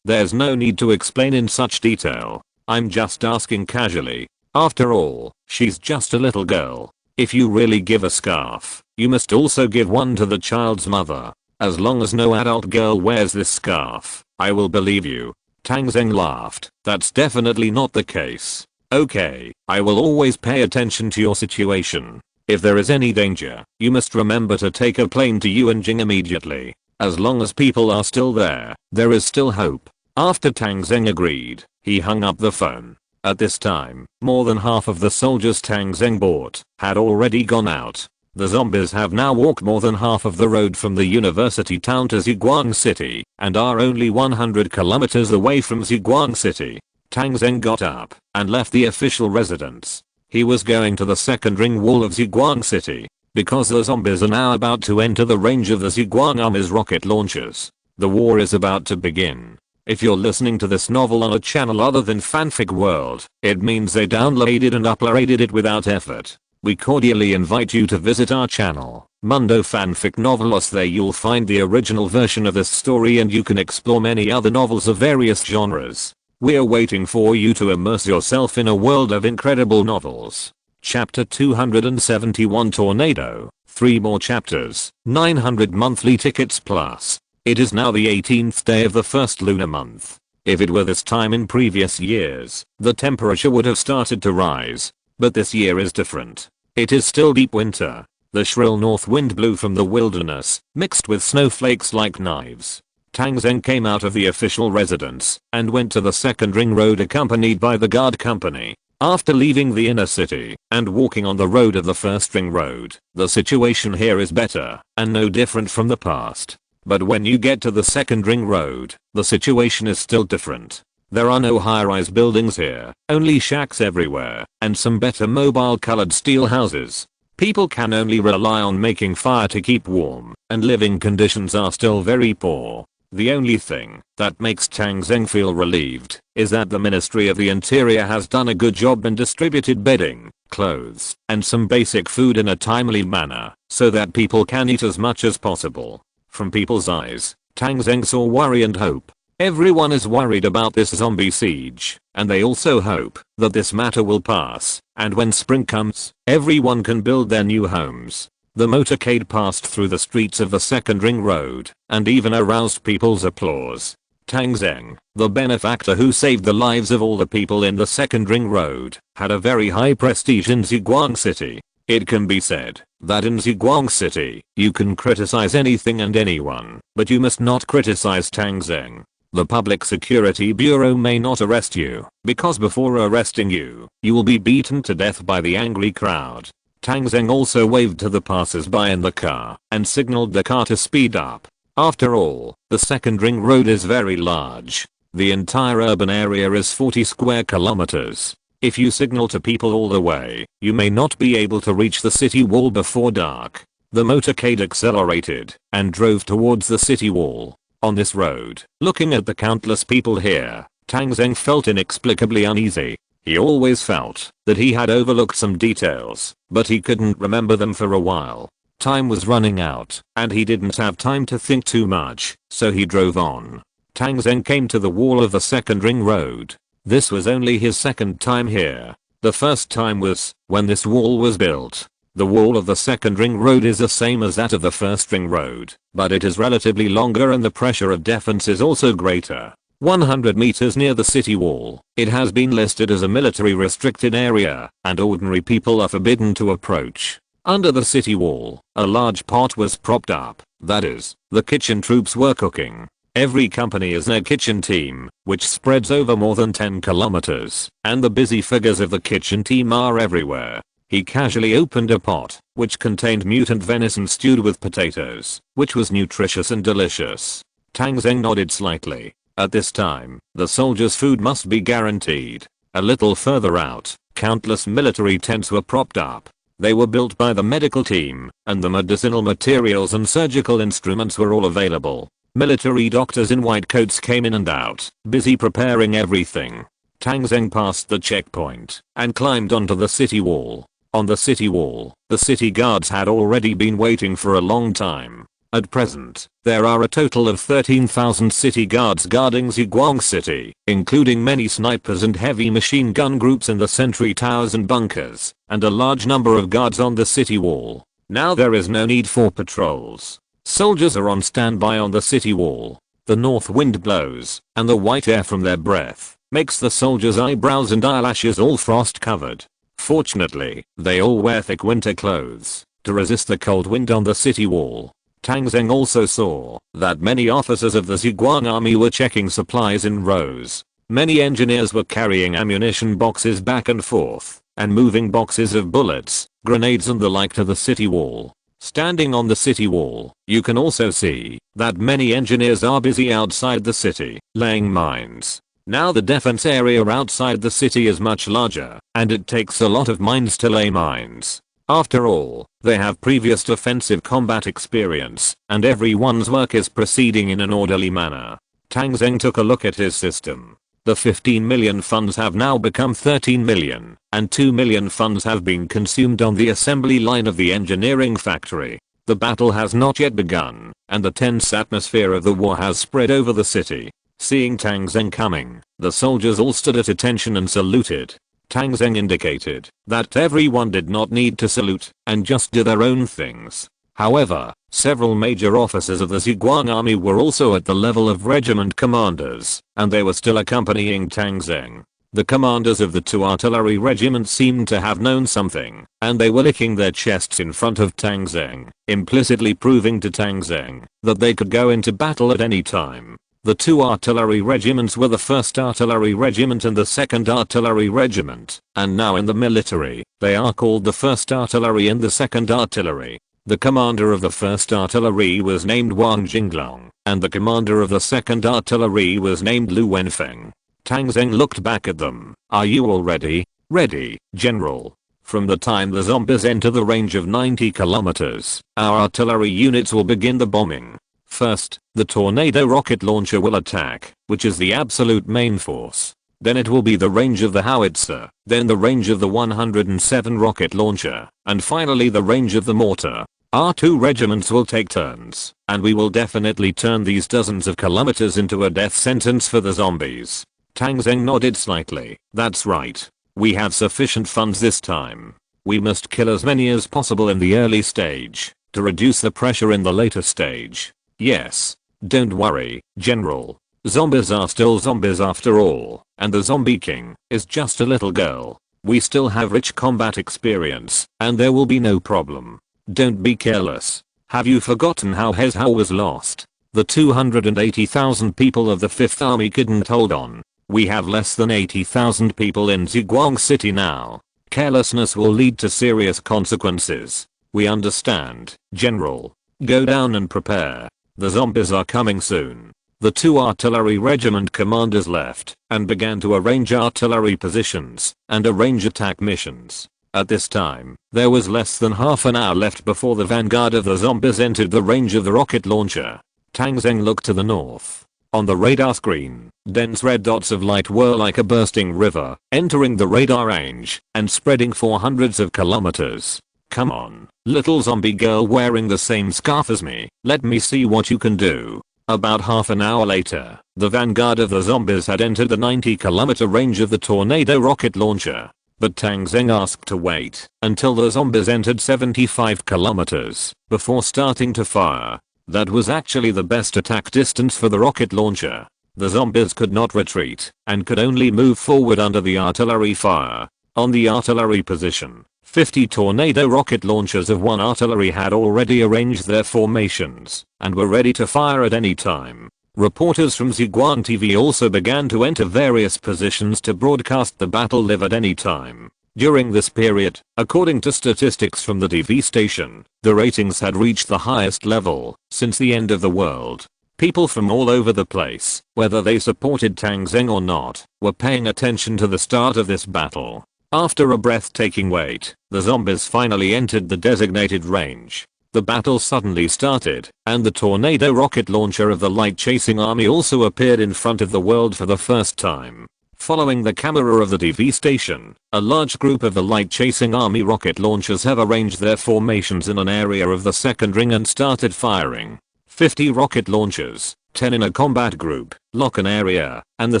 there's no need to explain in such detail. I'm just asking casually. After all, she's just a little girl. If you really give a scarf, you must also give one to the child's mother. As long as no adult girl wears this scarf, I will believe you. Tang Zheng laughed. That's definitely not the case. Okay, I will always pay attention to your situation. If there is any danger, you must remember to take a plane to Yuanjing immediately. As long as people are still there is still hope. After Tang Zheng agreed, he hung up the phone. At this time, more than half of the soldiers Tang Zheng bought had already gone out. The zombies have now walked more than half of the road from the university town to Ziguang City, and are only 100 kilometers away from Ziguang City. Tang Zheng got up and left the official residence. He was going to the second ring wall of Ziguang City, because the zombies are now about to enter the range of the Ziguang Army's rocket launchers. The war is about to begin. If you're listening to this novel on a channel other than Fanfic World, it means they downloaded and uploaded it without effort. We cordially invite you to visit our channel, Mundo Fanfic Novelos. There you'll find the original version of this story and you can explore many other novels of various genres. We're waiting for you to immerse yourself in a world of incredible novels. Chapter 271 Tornado, 3 more chapters, 900 monthly tickets plus. It is now the 18th day of the first lunar month. If it were this time in previous years, the temperature would have started to rise. But this year is different. It is still deep winter. The shrill north wind blew from the wilderness, mixed with snowflakes like knives. Tang Zheng came out of the official residence and went to the second ring road accompanied by the guard company. After leaving the inner city and walking on the road of the first ring road, the situation here is better and no different from the past. But when you get to the second ring road, the situation is still different. There are no high-rise buildings here, only shacks everywhere, and some better mobile colored steel houses. People can only rely on making fire to keep warm, and living conditions are still very poor. The only thing that makes Tang Zheng feel relieved is that the Ministry of the Interior has done a good job and distributed bedding, clothes, and some basic food in a timely manner, so that people can eat as much as possible. From people's eyes, Tang Zheng saw worry and hope. Everyone is worried about this zombie siege, and they also hope that this matter will pass, and when spring comes, everyone can build their new homes. The motorcade passed through the streets of the second ring road, and even aroused people's applause. Tang Zheng, the benefactor who saved the lives of all the people in the second ring road, had a very high prestige in Ziguang City. It can be said that in Ziguang City, you can criticize anything and anyone, but you must not criticize Tang Zheng. The Public Security Bureau may not arrest you, because before arresting you, you will be beaten to death by the angry crowd. Tang Zheng also waved to the passers-by in the car and signaled the car to speed up. After all, the second ring road is very large. The entire urban area is 40 square kilometers. If you signal to people all the way, you may not be able to reach the city wall before dark. The motorcade accelerated and drove towards the city wall. On this road, looking at the countless people here, Tang Zheng felt inexplicably uneasy. He always felt that he had overlooked some details, but he couldn't remember them for a while. Time was running out, and he didn't have time to think too much, so he drove on. Tang Zheng came to the wall of the second ring road. This was only his second time here. The first time was when this wall was built. The wall of the second ring road is the same as that of the first ring road, but it is relatively longer and the pressure of defense is also greater. 100 meters near the city wall, it has been listed as a military restricted area, and ordinary people are forbidden to approach. Under the city wall, a large pot was propped up, that is, the kitchen troops were cooking. Every company has their kitchen team, which spreads over more than 10 kilometers, and the busy figures of the kitchen team are everywhere. He casually opened a pot, which contained mutant venison stewed with potatoes, which was nutritious and delicious. Tang Zheng nodded slightly. At this time, the soldiers' food must be guaranteed. A little further out, countless military tents were propped up. They were built by the medical team, and the medicinal materials and surgical instruments were all available. Military doctors in white coats came in and out, busy preparing everything. Tang Zheng passed the checkpoint and climbed onto the city wall. On the city wall, the city guards had already been waiting for a long time. At present, there are a total of 13,000 city guards guarding Ziguang City, including many snipers and heavy machine gun groups in the sentry towers and bunkers, and a large number of guards on the city wall. Now there is no need for patrols. Soldiers are on standby on the city wall. The north wind blows, and the white air from their breath makes the soldiers' eyebrows and eyelashes all frost covered. Fortunately, they all wear thick winter clothes to resist the cold wind on the city wall. Tang Zheng also saw that many officers of the Ziguang army were checking supplies in rows. Many engineers were carrying ammunition boxes back and forth, and moving boxes of bullets, grenades and the like to the city wall. Standing on the city wall, you can also see that many engineers are busy outside the city, laying mines. Now the defense area outside the city is much larger, and it takes a lot of mines to lay mines. After all, they have previous offensive combat experience, and everyone's work is proceeding in an orderly manner. Tang Zheng took a look at his system. The 15 million funds have now become 13 million, and 2 million funds have been consumed on the assembly line of the engineering factory. The battle has not yet begun, and the tense atmosphere of the war has spread over the city. Seeing Tang Zheng coming, the soldiers all stood at attention and saluted. Tang Zheng indicated that everyone did not need to salute and just do their own things. However, several major officers of the Ziguang army were also at the level of regiment commanders, and they were still accompanying Tang Zheng. The commanders of the 2 artillery regiments seemed to have known something, and they were licking their chests in front of Tang Zheng, implicitly proving to Tang Zheng that they could go into battle at any time. The 2 artillery regiments were the 1st Artillery Regiment and the 2nd Artillery Regiment, and now in the military, they are called the 1st Artillery and the 2nd Artillery. The commander of the 1st Artillery was named Wang Jinglong, and the commander of the 2nd Artillery was named Lu Wenfeng. Tang Zheng looked back at them. Are you all ready? Ready, General. From the time the zombies enter the range of 90 kilometers, our artillery units will begin the bombing. First, the tornado rocket launcher will attack, which is the absolute main force. Then it will be the range of the howitzer, then the range of the 107 rocket launcher, and finally the range of the mortar. Our 2 regiments will take turns, and we will definitely turn these dozens of kilometers into a death sentence for the zombies. Tang Zheng nodded slightly. That's right. We have sufficient funds this time. We must kill as many as possible in the early stage, to reduce the pressure in the later stage. Yes. Don't worry, General. Zombies are still zombies after all, and the zombie king is just a little girl. We still have rich combat experience, and there will be no problem. Don't be careless. Have you forgotten how Hezhou was lost? The 280,000 people of the 5th Army couldn't hold on. We have less than 80,000 people in Ziguang City now. Carelessness will lead to serious consequences. We understand, General. Go down and prepare. The zombies are coming soon. The 2 artillery regiment commanders left and began to arrange artillery positions and arrange attack missions. At this time, there was less than half an hour left before the vanguard of the zombies entered the range of the rocket launcher. Tang Zheng looked to the north. On the radar screen, dense red dots of light were like a bursting river, entering the radar range and spreading for hundreds of kilometers. Come on, little zombie girl wearing the same scarf as me, let me see what you can do. About half an hour later, the vanguard of the zombies had entered the 90-kilometer range of the tornado rocket launcher. But Tang Zheng asked to wait until the zombies entered 75 kilometers before starting to fire. That was actually the best attack distance for the rocket launcher. The zombies could not retreat and could only move forward under the artillery fire. On the artillery position, 50 tornado rocket launchers of 1 artillery had already arranged their formations and were ready to fire at any time. Reporters from Ziguang TV also began to enter various positions to broadcast the battle live at any time. During this period, according to statistics from the TV station, the ratings had reached the highest level since the end of the world. People from all over the place, whether they supported Tang Zheng or not, were paying attention to the start of this battle. After a breathtaking wait, the zombies finally entered the designated range. The battle suddenly started, and the tornado rocket launcher of the light-chasing army also appeared in front of the world for the first time. Following the camera of the TV station, a large group of the light-chasing army rocket launchers have arranged their formations in an area of the second ring and started firing. 50 rocket launchers, 10 in a combat group, lock an area, and the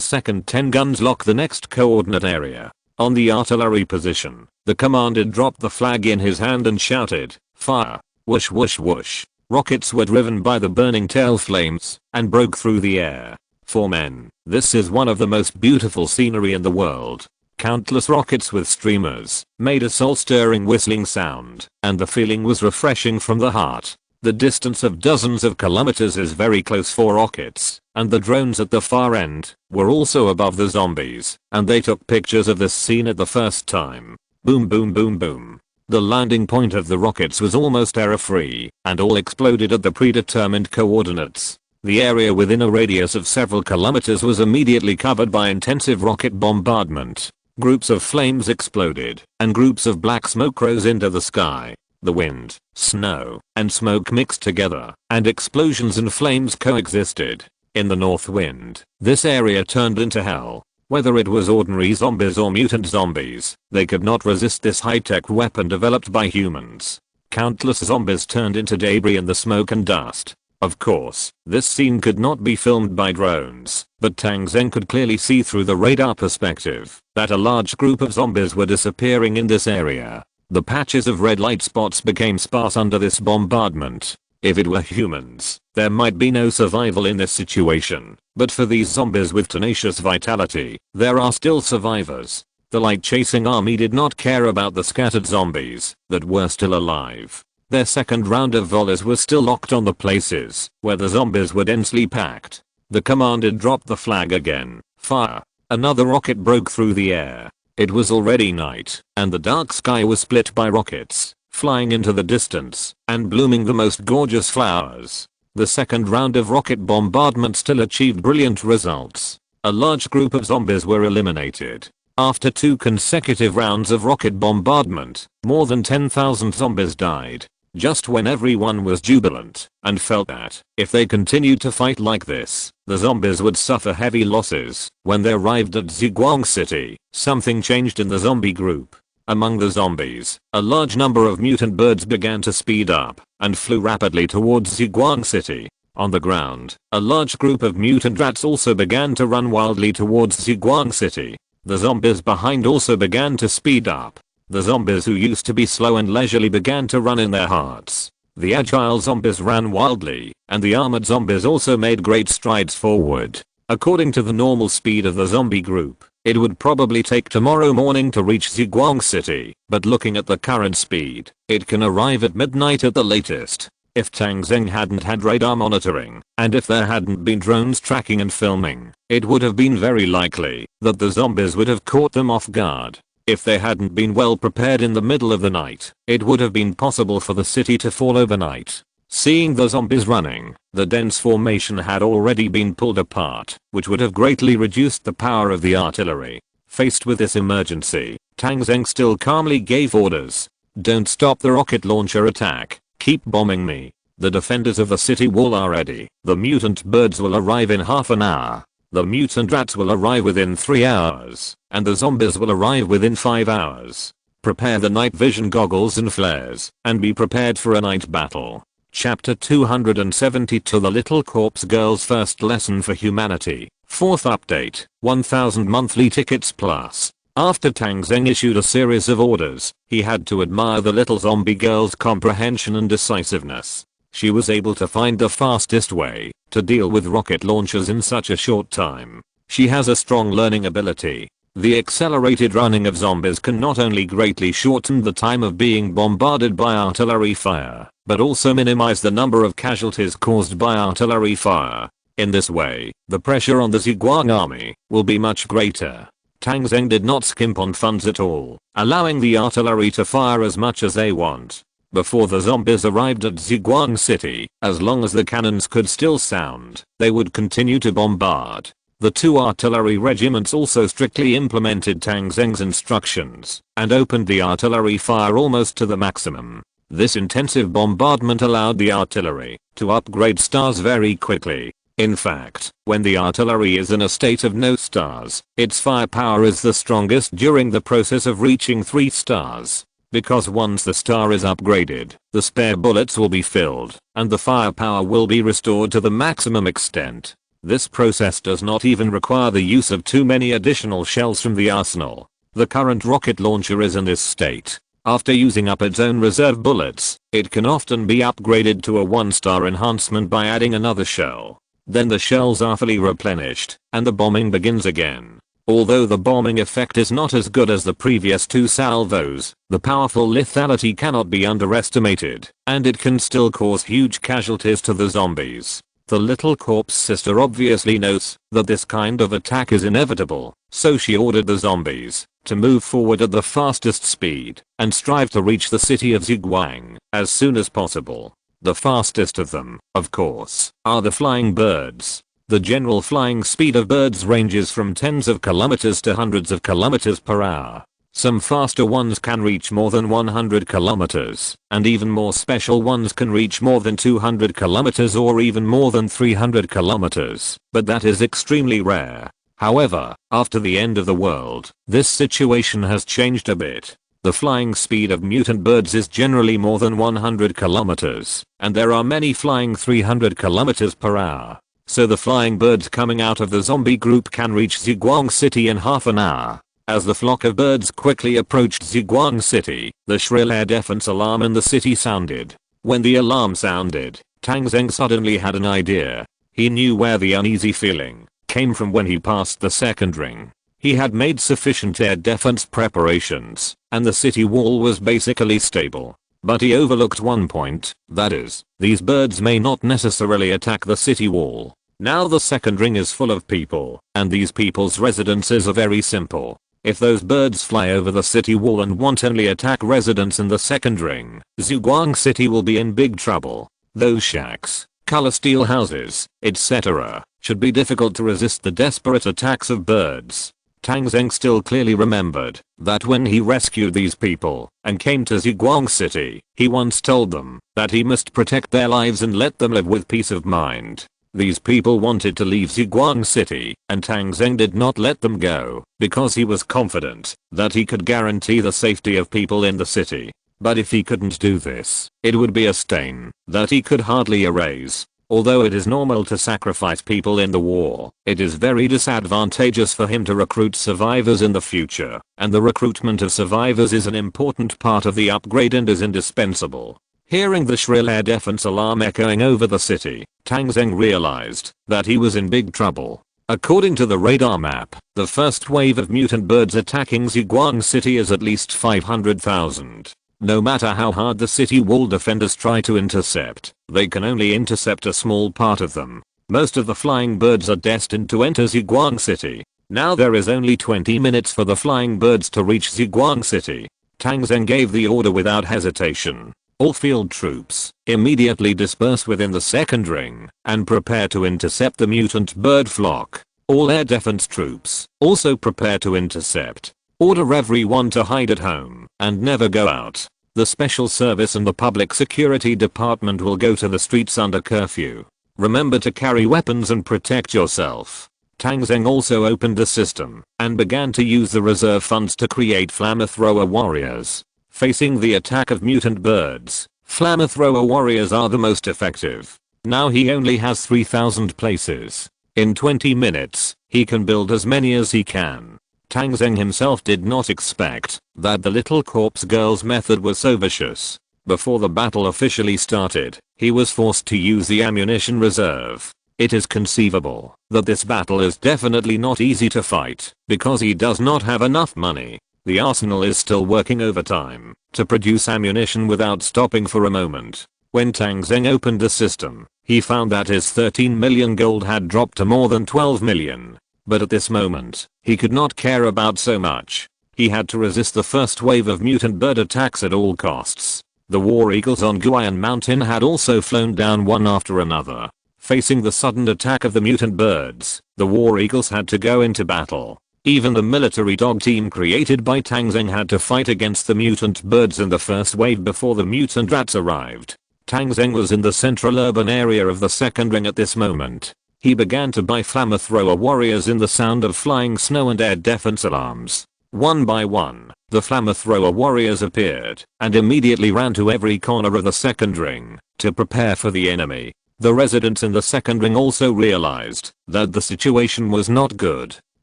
second 10 guns lock the next coordinate area. On the artillery position, the commander dropped the flag in his hand and shouted, "Fire!" Whoosh whoosh whoosh. Rockets were driven by the burning tail flames and broke through the air. For men, this is one of the most beautiful scenery in the world. Countless rockets with streamers made a soul-stirring whistling sound, and the feeling was refreshing from the heart. The distance of dozens of kilometers is very close for rockets, and the drones at the far end were also above the zombies, and they took pictures of this scene at the first time. Boom boom boom boom. The landing point of the rockets was almost error-free, and all exploded at the predetermined coordinates. The area within a radius of several kilometers was immediately covered by intensive rocket bombardment. Groups of flames exploded, and groups of black smoke rose into the sky. The wind, snow, and smoke mixed together, and explosions and flames coexisted. In the north wind, this area turned into hell. Whether it was ordinary zombies or mutant zombies, they could not resist this high-tech weapon developed by humans. Countless zombies turned into debris in the smoke and dust. Of course, this scene could not be filmed by drones, but Tang Zheng could clearly see through the radar perspective that a large group of zombies were disappearing in this area. The patches of red light spots became sparse under this bombardment. If it were humans, there might be no survival in this situation, but for these zombies with tenacious vitality, there are still survivors. The light-chasing army did not care about the scattered zombies that were still alive. Their second round of volleys was still locked on the places where the zombies were densely packed. The commander dropped the flag again. Fire. Another rocket broke through the air. It was already night, and the dark sky was split by rockets, flying into the distance, and blooming the most gorgeous flowers. The second round of rocket bombardment still achieved brilliant results. A large group of zombies were eliminated. After 2 consecutive rounds of rocket bombardment, more than 10,000 zombies died. Just when everyone was jubilant and felt that if they continued to fight like this, the zombies would suffer heavy losses, when they arrived at Ziguang City, something changed in the zombie group. Among the zombies, a large number of mutant birds began to speed up and flew rapidly towards Ziguang City. On the ground, a large group of mutant rats also began to run wildly towards Ziguang City. The zombies behind also began to speed up. The zombies who used to be slow and leisurely began to run in their hearts. The agile zombies ran wildly, and the armored zombies also made great strides forward. According to the normal speed of the zombie group, it would probably take tomorrow morning to reach Ziguang City, but looking at the current speed, it can arrive at midnight at the latest. If Tang Zheng hadn't had radar monitoring, and if there hadn't been drones tracking and filming, it would have been very likely that the zombies would have caught them off guard. If they hadn't been well prepared in the middle of the night, it would have been possible for the city to fall overnight. Seeing the zombies running, the dense formation had already been pulled apart, which would have greatly reduced the power of the artillery. Faced with this emergency, Tang Zheng still calmly gave orders. Don't stop the rocket launcher attack. Keep bombing me. The defenders of the city wall are ready. The mutant birds will arrive in half an hour. The mutant rats will arrive within 3 hours, and the zombies will arrive within 5 hours. Prepare the night vision goggles and flares, and be prepared for a night battle. Chapter 272 The Little Corpse Girl's First Lesson for Humanity. 4th update, 1000 monthly tickets plus. After Tang Zheng issued a series of orders, he had to admire the little zombie girl's comprehension and decisiveness. She was able to find the fastest way to deal with rocket launchers in such a short time. She has a strong learning ability. The accelerated running of zombies can not only greatly shorten the time of being bombarded by artillery fire, but also minimize the number of casualties caused by artillery fire. In this way, the pressure on the Ziguang army will be much greater. Tang Zheng did not skimp on funds at all, allowing the artillery to fire as much as they want. Before the zombies arrived at Ziguang City, as long as the cannons could still sound, they would continue to bombard. The 2 artillery regiments also strictly implemented Tang Zheng's instructions, and opened the artillery fire almost to the maximum. This intensive bombardment allowed the artillery to upgrade stars very quickly. In fact, when the artillery is in a state of no stars, its firepower is the strongest during the process of reaching 3 stars. Because once the star is upgraded, the spare bullets will be filled, and the firepower will be restored to the maximum extent. This process does not even require the use of too many additional shells from the arsenal. The current rocket launcher is in this state. After using up its own reserve bullets, it can often be upgraded to a 1-star enhancement by adding another shell. Then the shells are fully replenished, and the bombing begins again. Although the bombing effect is not as good as the previous 2 salvos, the powerful lethality cannot be underestimated, and it can still cause huge casualties to the zombies. The little corpse sister obviously knows that this kind of attack is inevitable, so she ordered the zombies to move forward at the fastest speed and strive to reach the city of Ziguang as soon as possible. The fastest of them, of course, are the flying birds. The general flying speed of birds ranges from tens of kilometers to hundreds of kilometers per hour. Some faster ones can reach more than 100 kilometers, and even more special ones can reach more than 200 kilometers or even more than 300 kilometers, but that is extremely rare. However, after the end of the world, this situation has changed a bit. The flying speed of mutant birds is generally more than 100 kilometers, and there are many flying 300 kilometers per hour. So the flying birds coming out of the zombie group can reach Ziguang City in half an hour. As the flock of birds quickly approached Ziguang City, the shrill air defense alarm in the city sounded. When the alarm sounded, Tang Zheng suddenly had an idea. He knew where the uneasy feeling came from when he passed the second ring. He had made sufficient air defense preparations, and the city wall was basically stable. But he overlooked one point, that is, these birds may not necessarily attack the city wall. Now the second ring is full of people, and these people's residences are very simple. If those birds fly over the city wall and wantonly attack residents in the second ring, Ziguang City will be in big trouble. Those shacks, color steel houses, etc., should be difficult to resist the desperate attacks of birds. Tang Zheng still clearly remembered that when he rescued these people and came to Ziguang City, he once told them that he must protect their lives and let them live with peace of mind. These people wanted to leave Ziguang City, and Tang Zheng did not let them go, because he was confident that he could guarantee the safety of people in the city. But if he couldn't do this, it would be a stain that he could hardly erase. Although it is normal to sacrifice people in the war, it is very disadvantageous for him to recruit survivors in the future, and the recruitment of survivors is an important part of the upgrade and is indispensable. Hearing the shrill air defense alarm echoing over the city, Tang Zheng realized that he was in big trouble. According to the radar map, the first wave of mutant birds attacking Ziguang City is at least 500,000. No matter how hard the city wall defenders try to intercept, they can only intercept a small part of them. Most of the flying birds are destined to enter Ziguang City. Now there is only 20 minutes for the flying birds to reach Ziguang City. Tang Zheng gave the order without hesitation. All field troops immediately disperse within the second ring and prepare to intercept the mutant bird flock. All air defense troops also prepare to intercept. Order everyone to hide at home and never go out. The special service and the public security department will go to the streets under curfew. Remember to carry weapons and protect yourself. Tang Zheng also opened the system and began to use the reserve funds to create flamethrower warriors. Facing the attack of mutant birds, flamethrower warriors are the most effective. Now he only has 3,000 places. In 20 minutes, he can build as many as he can. Tang Zheng himself did not expect that the little corpse girl's method was so vicious. Before the battle officially started, he was forced to use the ammunition reserve. It is conceivable that this battle is definitely not easy to fight because he does not have enough money. The arsenal is still working overtime to produce ammunition without stopping for a moment. When Tang Zheng opened the system, he found that his 13 million gold had dropped to more than 12 million. But at this moment, he could not care about so much. He had to resist the first wave of mutant bird attacks at all costs. The war eagles on Guian Mountain had also flown down one after another. Facing the sudden attack of the mutant birds, the war eagles had to go into battle. Even the military dog team created by Tang Zheng had to fight against the mutant birds in the first wave before the mutant rats arrived. Tang Zheng was in the central urban area of the second ring at this moment. He began to buy flamethrower warriors in the sound of flying snow and air defense alarms. One by one, the flamethrower warriors appeared and immediately ran to every corner of the second ring to prepare for the enemy. The residents in the second ring also realized that the situation was not good.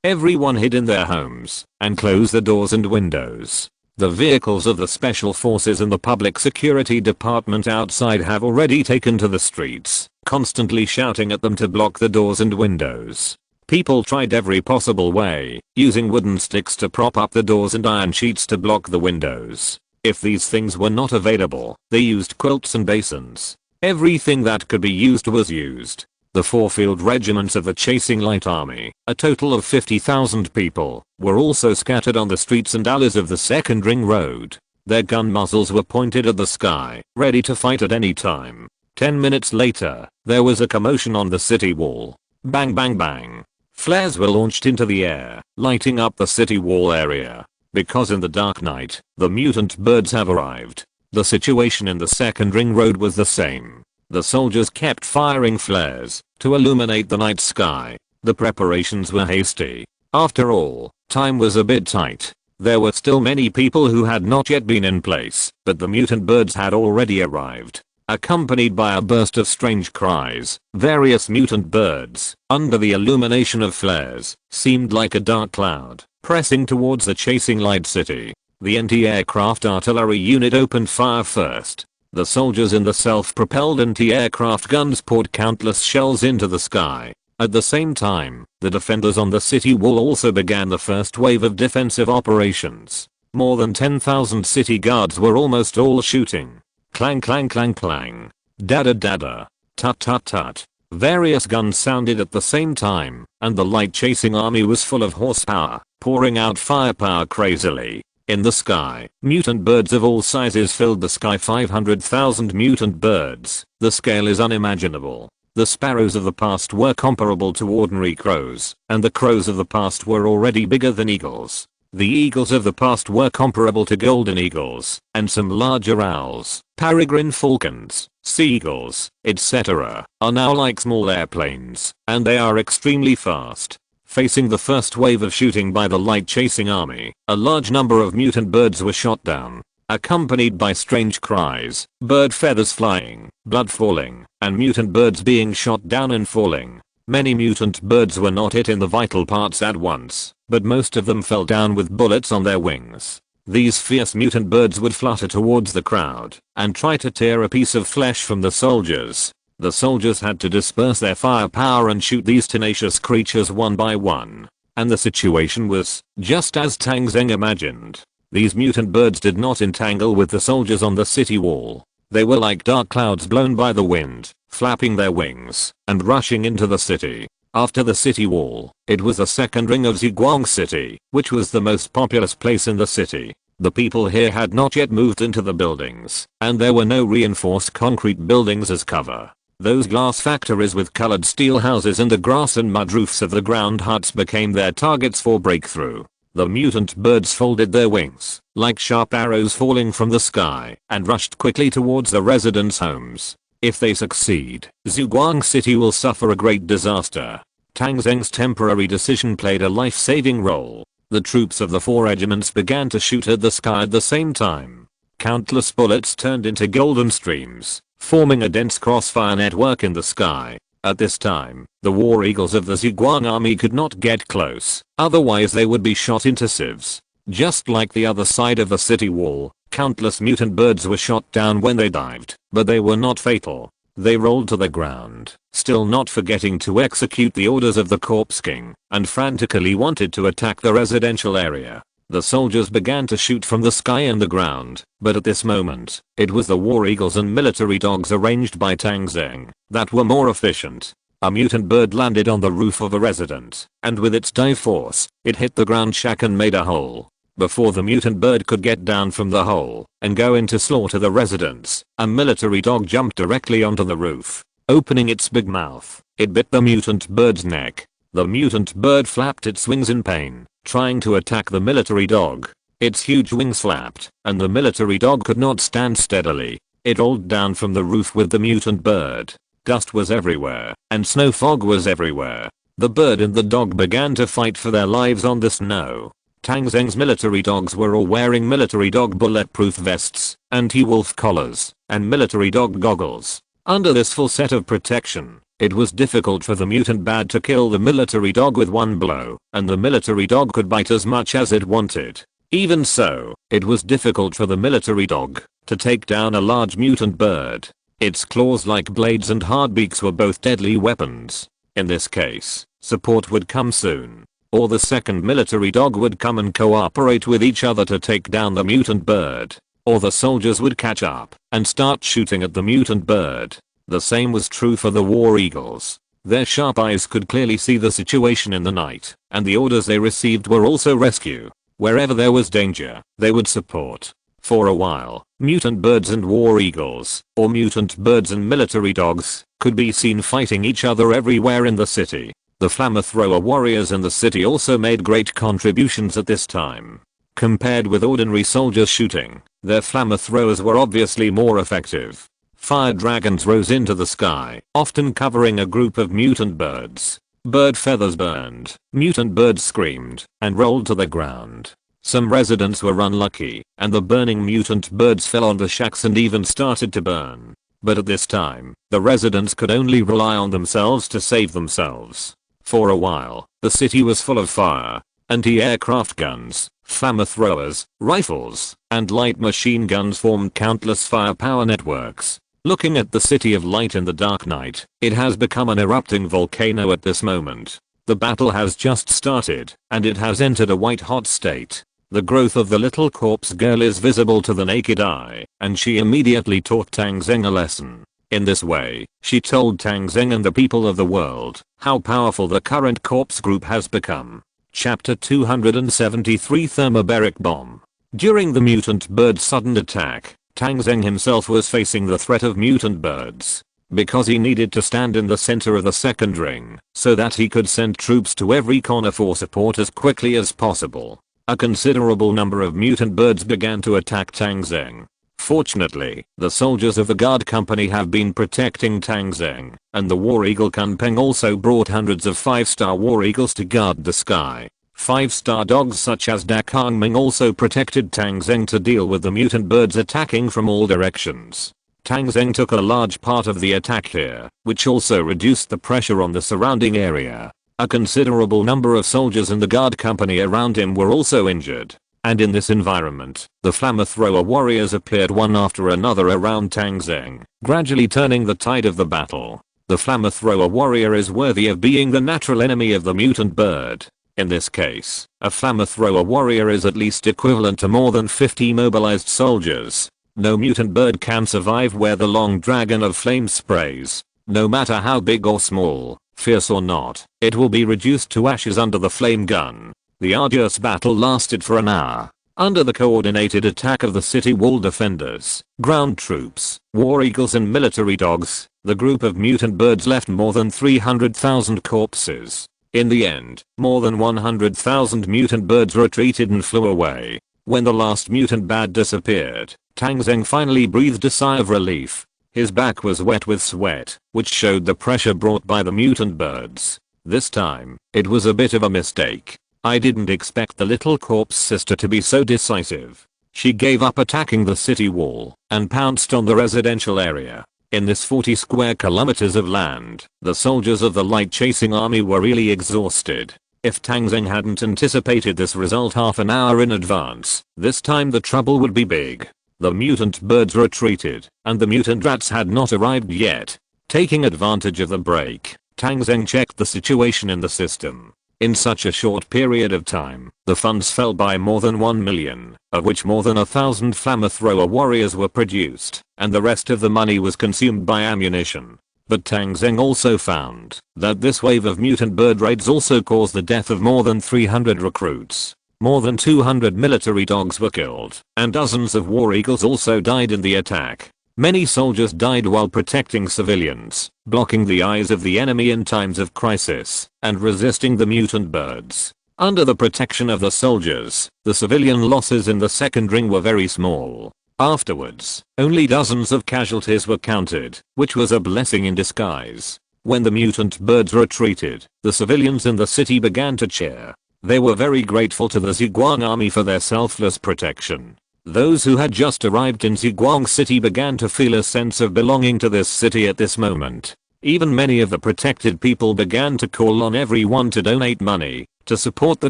Everyone hid in their homes and closed the doors and windows. The vehicles of the special forces and the public security department outside have already taken to the streets, constantly shouting at them to block the doors and windows. People tried every possible way, using wooden sticks to prop up the doors and iron sheets to block the windows. If these things were not available, they used quilts and basins. Everything that could be used was used. The 4 field regiments of the Chasing Light Army, a total of 50,000 people, were also scattered on the streets and alleys of the second ring road. Their gun muzzles were pointed at the sky, ready to fight at any time. 10 minutes later, there was a commotion on the city wall. Bang bang bang. Flares were launched into the air, lighting up the city wall area. Because in the dark night, the mutant birds have arrived. The situation in the second ring road was the same. The soldiers kept firing flares to illuminate the night sky. The preparations were hasty. After all, time was a bit tight. There were still many people who had not yet been in place, but the mutant birds had already arrived. Accompanied by a burst of strange cries, various mutant birds, under the illumination of flares, seemed like a dark cloud, pressing towards the chasing light city. The anti-aircraft artillery unit opened fire first. The soldiers in the self-propelled anti-aircraft guns poured countless shells into the sky. At the same time, the defenders on the city wall also began the first wave of defensive operations. More than 10,000 city guards were almost all shooting. Clang clang clang clang. Dada dada. Tut tut tut. Various guns sounded at the same time, and the light chasing army was full of horsepower, pouring out firepower crazily. In the sky, mutant birds of all sizes filled the sky. 500,000 mutant birds. The scale is unimaginable. The sparrows of the past were comparable to ordinary crows, and the crows of the past were already bigger than eagles. The eagles of the past were comparable to golden eagles, and some larger owls, peregrine falcons, seagulls, etc., are now like small airplanes, and they are extremely fast. Facing the first wave of shooting by the light chasing army, a large number of mutant birds were shot down, accompanied by strange cries, bird feathers flying, blood falling, and mutant birds being shot down and falling. Many mutant birds were not hit in the vital parts at once, but most of them fell down with bullets on their wings. These fierce mutant birds would flutter towards the crowd and try to tear a piece of flesh from the soldiers. The soldiers had to disperse their firepower and shoot these tenacious creatures one by one. And the situation was just as Tang Zheng imagined. These mutant birds did not entangle with the soldiers on the city wall. They were like dark clouds blown by the wind, flapping their wings and rushing into the city. After the city wall, it was the second ring of Ziguang City, which was the most populous place in the city. The people here had not yet moved into the buildings, and there were no reinforced concrete buildings as cover. Those glass factories with colored steel houses and the grass and mud roofs of the ground huts became their targets for breakthrough. The mutant birds folded their wings, like sharp arrows falling from the sky, and rushed quickly towards the residents' homes. If they succeed, Ziguang City will suffer a great disaster. Tang Zheng's temporary decision played a life-saving role. The troops of the four regiments began to shoot at the sky at the same time. Countless bullets turned into golden streams, forming a dense crossfire network in the sky. At this time, the war eagles of the Ziguang army could not get close, otherwise they would be shot into sieves. Just like the other side of the city wall, countless mutant birds were shot down when they dived, but they were not fatal. They rolled to the ground, still not forgetting to execute the orders of the Corpse King, and frantically wanted to attack the residential area. The soldiers began to shoot from the sky and the ground, but at this moment, it was the war eagles and military dogs arranged by Tang Zheng that were more efficient. A mutant bird landed on the roof of a residence, and with its dive force, it hit the ground shack and made a hole. Before the mutant bird could get down from the hole and go in to slaughter the residents, a military dog jumped directly onto the roof. Opening its big mouth, it bit the mutant bird's neck. The mutant bird flapped its wings in pain, trying to attack the military dog. Its huge wings flapped, and the military dog could not stand steadily. It rolled down from the roof with the mutant bird. Dust was everywhere, and snow fog was everywhere. The bird and the dog began to fight for their lives on the snow. Tang Zheng's military dogs were all wearing military dog bulletproof vests, anti-wolf collars, and military dog goggles. Under this full set of protection, it was difficult for the mutant bird to kill the military dog with one blow, and the military dog could bite as much as it wanted. Even so, it was difficult for the military dog to take down a large mutant bird. Its claws like blades and hard beaks were both deadly weapons. In this case, support would come soon, or the second military dog would come and cooperate with each other to take down the mutant bird, or the soldiers would catch up and start shooting at the mutant bird. The same was true for the war eagles. Their sharp eyes could clearly see the situation in the night, and the orders they received were also rescue. Wherever there was danger, they would support. For a while, mutant birds and war eagles, or mutant birds and military dogs, could be seen fighting each other everywhere in the city. The flamethrower warriors in the city also made great contributions at this time. Compared with ordinary soldiers shooting, their flamethrowers were obviously more effective. Fire dragons rose into the sky, often covering a group of mutant birds. Bird feathers burned, mutant birds screamed, and rolled to the ground. Some residents were unlucky, and the burning mutant birds fell on the shacks and even started to burn. But at this time, the residents could only rely on themselves to save themselves. For a while, the city was full of fire. Anti-aircraft guns, flamethrowers, rifles, and light machine guns formed countless firepower networks. Looking at the city of light in the dark night, it has become an erupting volcano at this moment. The battle has just started, and it has entered a white-hot state. The growth of the little corpse girl is visible to the naked eye, and she immediately taught Tang Zheng a lesson. In this way, she told Tang Zheng and the people of the world how powerful the current corpse group has become. Chapter 273 Thermobaric Bomb. During the mutant bird's sudden attack, Tang Zheng himself was facing the threat of mutant birds. Because he needed to stand in the center of the second ring, so that he could send troops to every corner for support as quickly as possible. A considerable number of mutant birds began to attack Tang Zheng. Fortunately, the soldiers of the guard company have been protecting Tang Zheng, and the war eagle Kunpeng also brought hundreds of 5-star war eagles to guard the sky. 5-star dogs such as Da Kangming also protected Tang Zheng to deal with the mutant birds attacking from all directions. Tang Zheng took a large part of the attack here, which also reduced the pressure on the surrounding area. A considerable number of soldiers in the guard company around him were also injured. And in this environment, the flamethrower warriors appeared one after another around Tang Zheng, gradually turning the tide of the battle. The flamethrower warrior is worthy of being the natural enemy of the mutant bird. In this case, a flamethrower warrior is at least equivalent to more than 50 mobilized soldiers. No mutant bird can survive where the long dragon of flames sprays. No matter how big or small, fierce or not, it will be reduced to ashes under the flame gun. The arduous battle lasted for an hour. Under the coordinated attack of the city wall defenders, ground troops, war eagles and military dogs, the group of mutant birds left more than 300,000 corpses. In the end, more than 100,000 mutant birds retreated and flew away. When the last mutant bat disappeared, Tang Zheng finally breathed a sigh of relief. His back was wet with sweat, which showed the pressure brought by the mutant birds. This time, it was a bit of a mistake. I didn't expect the little corpse sister to be so decisive. She gave up attacking the city wall and pounced on the residential area. In this 40 square kilometers of land, the soldiers of the light chasing army were really exhausted. If Tang Zheng hadn't anticipated this result half an hour in advance, this time the trouble would be big. The mutant birds retreated, and the mutant rats had not arrived yet. Taking advantage of the break, Tang Zheng checked the situation in the system. In such a short period of time, the funds fell by more than 1 million, of which more than 1,000 flamethrower warriors were produced, and the rest of the money was consumed by ammunition. But Tang Zheng also found that this wave of mutant bird raids also caused the death of more than 300 recruits. More than 200 military dogs were killed, and dozens of war eagles also died in the attack. Many soldiers died while protecting civilians, blocking the eyes of the enemy in times of crisis, and resisting the mutant birds. Under the protection of the soldiers, the civilian losses in the second ring were very small. Afterwards, only dozens of casualties were counted, which was a blessing in disguise. When the mutant birds retreated, the civilians in the city began to cheer. They were very grateful to the Ziguang army for their selfless protection. Those who had just arrived in Ziguang City began to feel a sense of belonging to this city at this moment. Even many of the protected people began to call on everyone to donate money to support the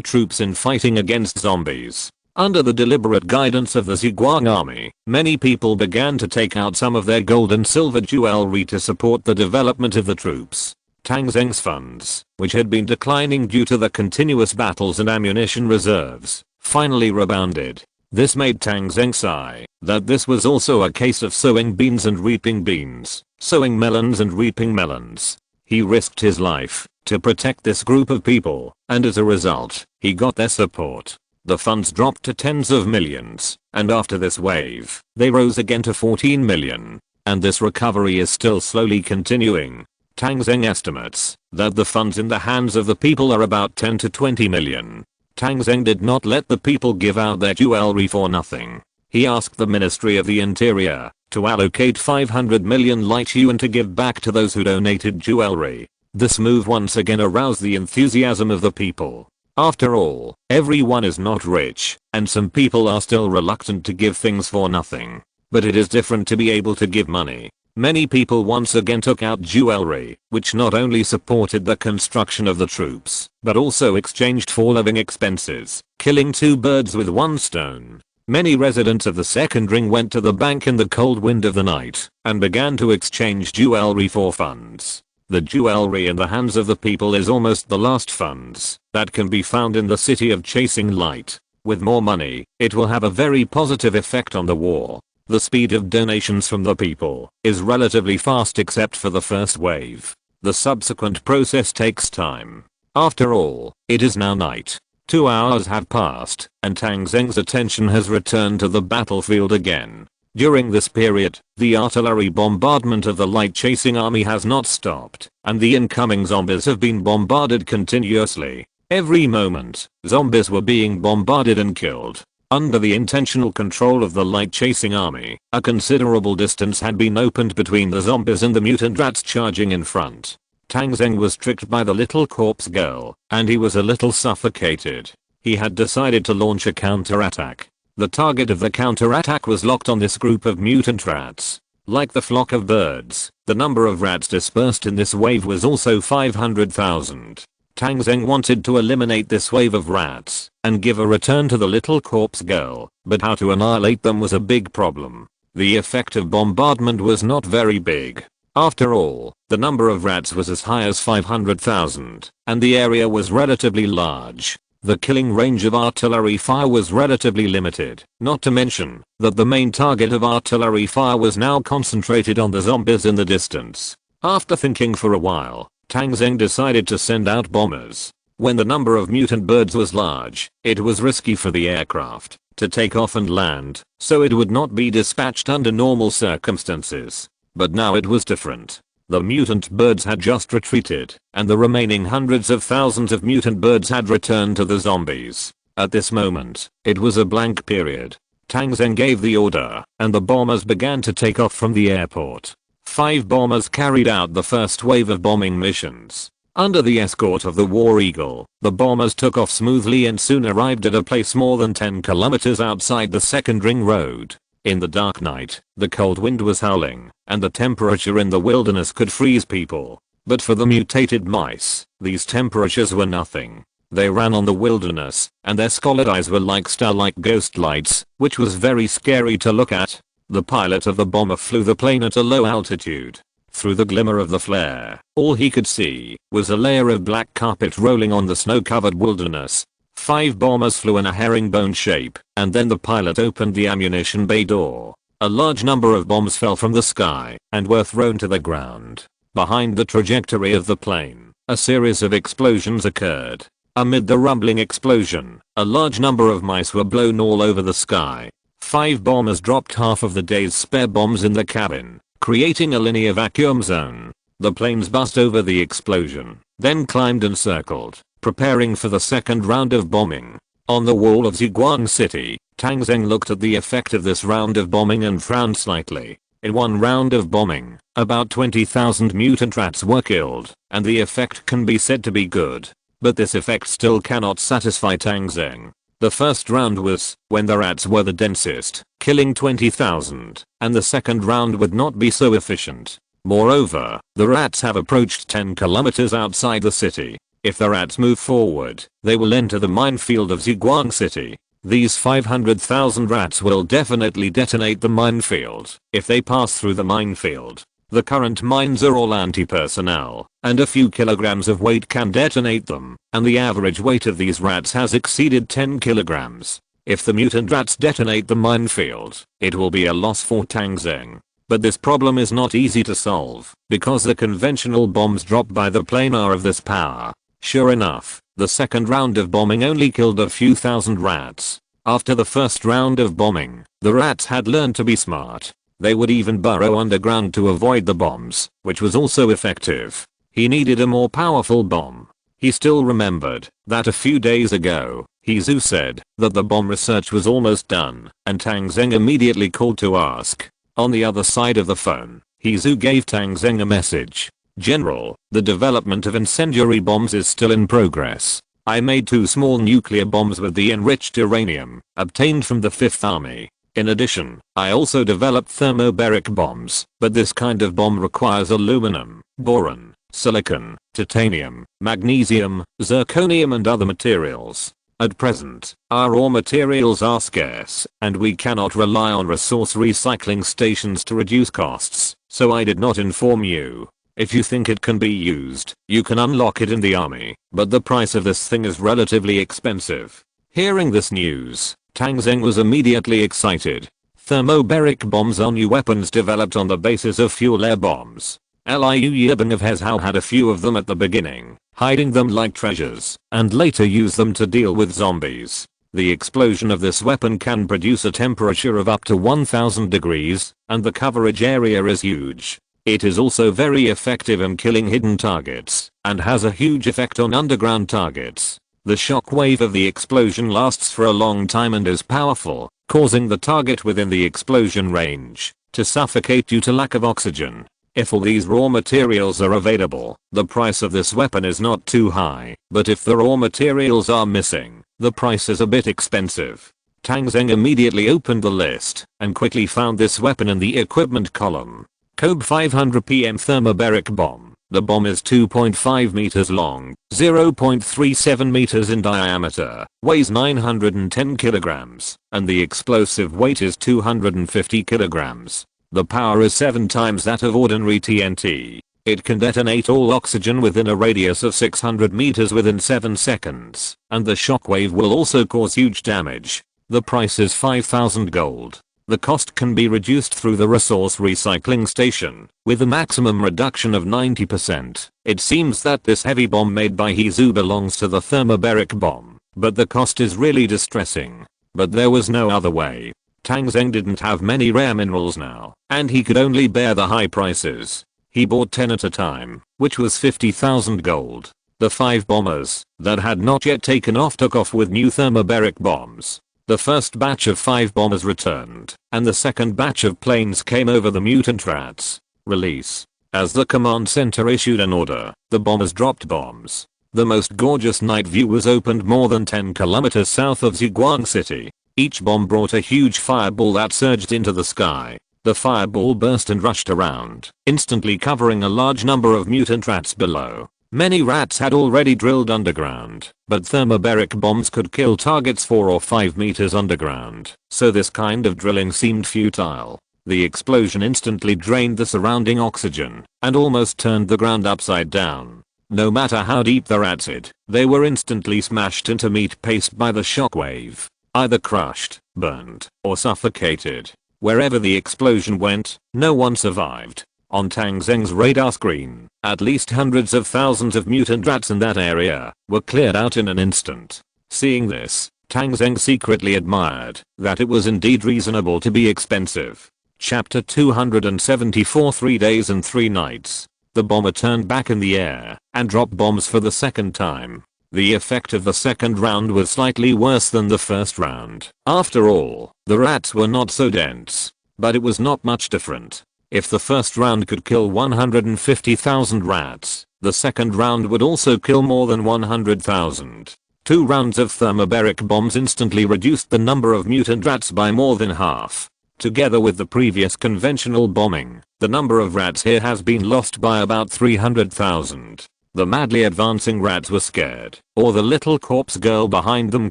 troops in fighting against zombies. Under the deliberate guidance of the Ziguang army, many people began to take out some of their gold and silver jewelry to support the development of the troops. Tang Zheng's funds, which had been declining due to the continuous battles and ammunition reserves, finally rebounded. This made Tang Zheng sigh that this was also a case of sowing beans and reaping beans, sowing melons and reaping melons. He risked his life to protect this group of people, and as a result, he got their support. The funds dropped to tens of millions, and after this wave, they rose again to 14 million. And this recovery is still slowly continuing. Tang Zheng estimates that the funds in the hands of the people are about 10 to 20 million. Tang Zheng did not let the people give out their jewelry for nothing. He asked the Ministry of the Interior to allocate 500 million light yuan to give back to those who donated jewelry. This move once again aroused the enthusiasm of the people. After all, everyone is not rich, and some people are still reluctant to give things for nothing. But it is different to be able to give money. Many people once again took out jewelry, which not only supported the construction of the troops, but also exchanged for living expenses, killing two birds with one stone. Many residents of the second ring went to the bank in the cold wind of the night, and began to exchange jewelry for funds. The jewelry in the hands of the people is almost the last funds that can be found in the city of chasing light. With more money, it will have a very positive effect on the war. The speed of donations from the people is relatively fast except for the first wave. The subsequent process takes time. After all, it is now night. 2 hours have passed, and Tang Zheng's attention has returned to the battlefield again. During this period, the artillery bombardment of the light-chasing army has not stopped, and the incoming zombies have been bombarded continuously. Every moment, zombies were being bombarded and killed. Under the intentional control of the light-chasing army, a considerable distance had been opened between the zombies and the mutant rats charging in front. Tang Zheng was tricked by the little corpse girl, and he was a little suffocated. He had decided to launch a counterattack. The target of the counterattack was locked on this group of mutant rats. Like the flock of birds, the number of rats dispersed in this wave was also 500,000. Tang Zheng wanted to eliminate this wave of rats and give a return to the little corpse girl, but how to annihilate them was a big problem. The effect of bombardment was not very big. After all, the number of rats was as high as 500,000, and the area was relatively large. The killing range of artillery fire was relatively limited, not to mention that the main target of artillery fire was now concentrated on the zombies in the distance. After thinking for a while, Tang Zheng decided to send out bombers. When the number of mutant birds was large, it was risky for the aircraft to take off and land, so it would not be dispatched under normal circumstances. But now it was different. The mutant birds had just retreated, and the remaining hundreds of thousands of mutant birds had returned to the zombies. At this moment, it was a blank period. Tang Zheng gave the order, and the bombers began to take off from the airport. 5 bombers carried out the first wave of bombing missions. Under the escort of the War Eagle, the bombers took off smoothly and soon arrived at a place more than 10 kilometers outside the second ring road. In the dark night, the cold wind was howling, and the temperature in the wilderness could freeze people. But for the mutated mice, these temperatures were nothing. They ran on the wilderness, and their scalded eyes were like starlight ghost lights, which was very scary to look at. The pilot of the bomber flew the plane at a low altitude. Through the glimmer of the flare, all he could see was a layer of black carpet rolling on the snow-covered wilderness. 5 bombers flew in a herringbone shape, and then the pilot opened the ammunition bay door. A large number of bombs fell from the sky and were thrown to the ground. Behind the trajectory of the plane, a series of explosions occurred. Amid the rumbling explosion, a large number of mice were blown all over the sky. 5 bombers dropped half of the day's spare bombs in the cabin, creating a linear vacuum zone. The planes buzzed over the explosion, then climbed and circled, preparing for the second round of bombing. On the wall of Ziguang City, Tang Zheng looked at the effect of this round of bombing and frowned slightly. In one round of bombing, about 20,000 mutant rats were killed, and the effect can be said to be good. But this effect still cannot satisfy Tang Zheng. The first round was when the rats were the densest, killing 20,000, and the second round would not be so efficient. Moreover, the rats have approached 10 kilometers outside the city. If the rats move forward, they will enter the minefield of Ziguang City. These 500,000 rats will definitely detonate the minefield if they pass through the minefield. The current mines are all anti-personnel, and a few kilograms of weight can detonate them, and the average weight of these rats has exceeded 10 kilograms. If the mutant rats detonate the minefield, it will be a loss for Tang Zheng. But this problem is not easy to solve, because the conventional bombs dropped by the plane are of this power. Sure enough, The second round of bombing only killed a few thousand rats. After the first round of bombing, the rats had learned to be smart. They would even burrow underground to avoid the bombs, which was also effective. He needed a more powerful bomb. He still remembered that a few days ago, Hezu said that the bomb research was almost done, and Tang Zheng immediately called to ask. On the other side of the phone, Hezu gave Tang Zheng a message. General, the development of incendiary bombs is still in progress. I made 2 small nuclear bombs with the enriched uranium obtained from the 5th Army. In addition, I also developed thermobaric bombs, but this kind of bomb requires aluminum, boron, silicon, titanium, magnesium, zirconium and other materials. At present, our raw materials are scarce, and we cannot rely on resource recycling stations to reduce costs, so I did not inform you. If you think it can be used, you can unlock it in the army, but the price of this thing is relatively expensive. Hearing this news, Tang Zheng was immediately excited. Thermobaric bombs are new weapons developed on the basis of fuel air bombs. Liu has had a few of them at the beginning, hiding them like treasures, and later use them to deal with zombies. The explosion of this weapon can produce a temperature of up to 1000 degrees, and the coverage area is huge. It is also very effective in killing hidden targets, and has a huge effect on underground targets. The shock wave of the explosion lasts for a long time and is powerful, causing the target within the explosion range to suffocate due to lack of oxygen. If all these raw materials are available, the price of this weapon is not too high, but if the raw materials are missing, the price is a bit expensive. Tang Zheng immediately opened the list and quickly found this weapon in the equipment column. Kobe 500 PM thermobaric bomb. The bomb is 2.5 meters long, 0.37 meters in diameter, weighs 910 kilograms, and the explosive weight is 250 kilograms. The power is 7 times that of ordinary TNT. It can detonate all oxygen within a radius of 600 meters within 7 seconds, and the shockwave will also cause huge damage. The price is 5,000 gold. The cost can be reduced through the resource recycling station, with a maximum reduction of 90%. It seems that this heavy bomb made by Hezu belongs to the thermobaric bomb, but the cost is really distressing. But there was no other way. Tang Zheng didn't have many rare minerals now, and he could only bear the high prices. He bought 10 at a time, which was 50,000 gold. The 5 bombers that had not yet taken off took off with new thermobaric bombs. The first batch of 5 bombers returned, and the second batch of planes came over the mutant rats. Release. As the command center issued an order, the bombers dropped bombs. The most gorgeous night view was opened more than 10 kilometers south of Zhuguang City. Each bomb brought a huge fireball that surged into the sky. The fireball burst and rushed around, instantly covering a large number of mutant rats below. Many rats had already drilled underground, but thermobaric bombs could kill targets 4 or 5 meters underground, so this kind of drilling seemed futile. The explosion instantly drained the surrounding oxygen and almost turned the ground upside down. No matter how deep the rats hid, they were instantly smashed into meat paste by the shockwave, either crushed, burned, or suffocated. Wherever the explosion went, no one survived. On Tang Zheng's radar screen, at least hundreds of thousands of mutant rats in that area were cleared out in an instant. Seeing this, Tang Zheng secretly admired that it was indeed reasonable to be expensive. Chapter 274 3 days and 3 nights. The bomber turned back in the air and dropped bombs for the second time. The effect of the second round was slightly worse than the first round. After all, the rats were not so dense, but it was not much different. If the first round could kill 150,000 rats, the second round would also kill more than 100,000. 2 rounds of thermobaric bombs instantly reduced the number of mutant rats by more than half. Together with the previous conventional bombing, the number of rats here has been lost by about 300,000. The madly advancing rats were scared, or the little corpse girl behind them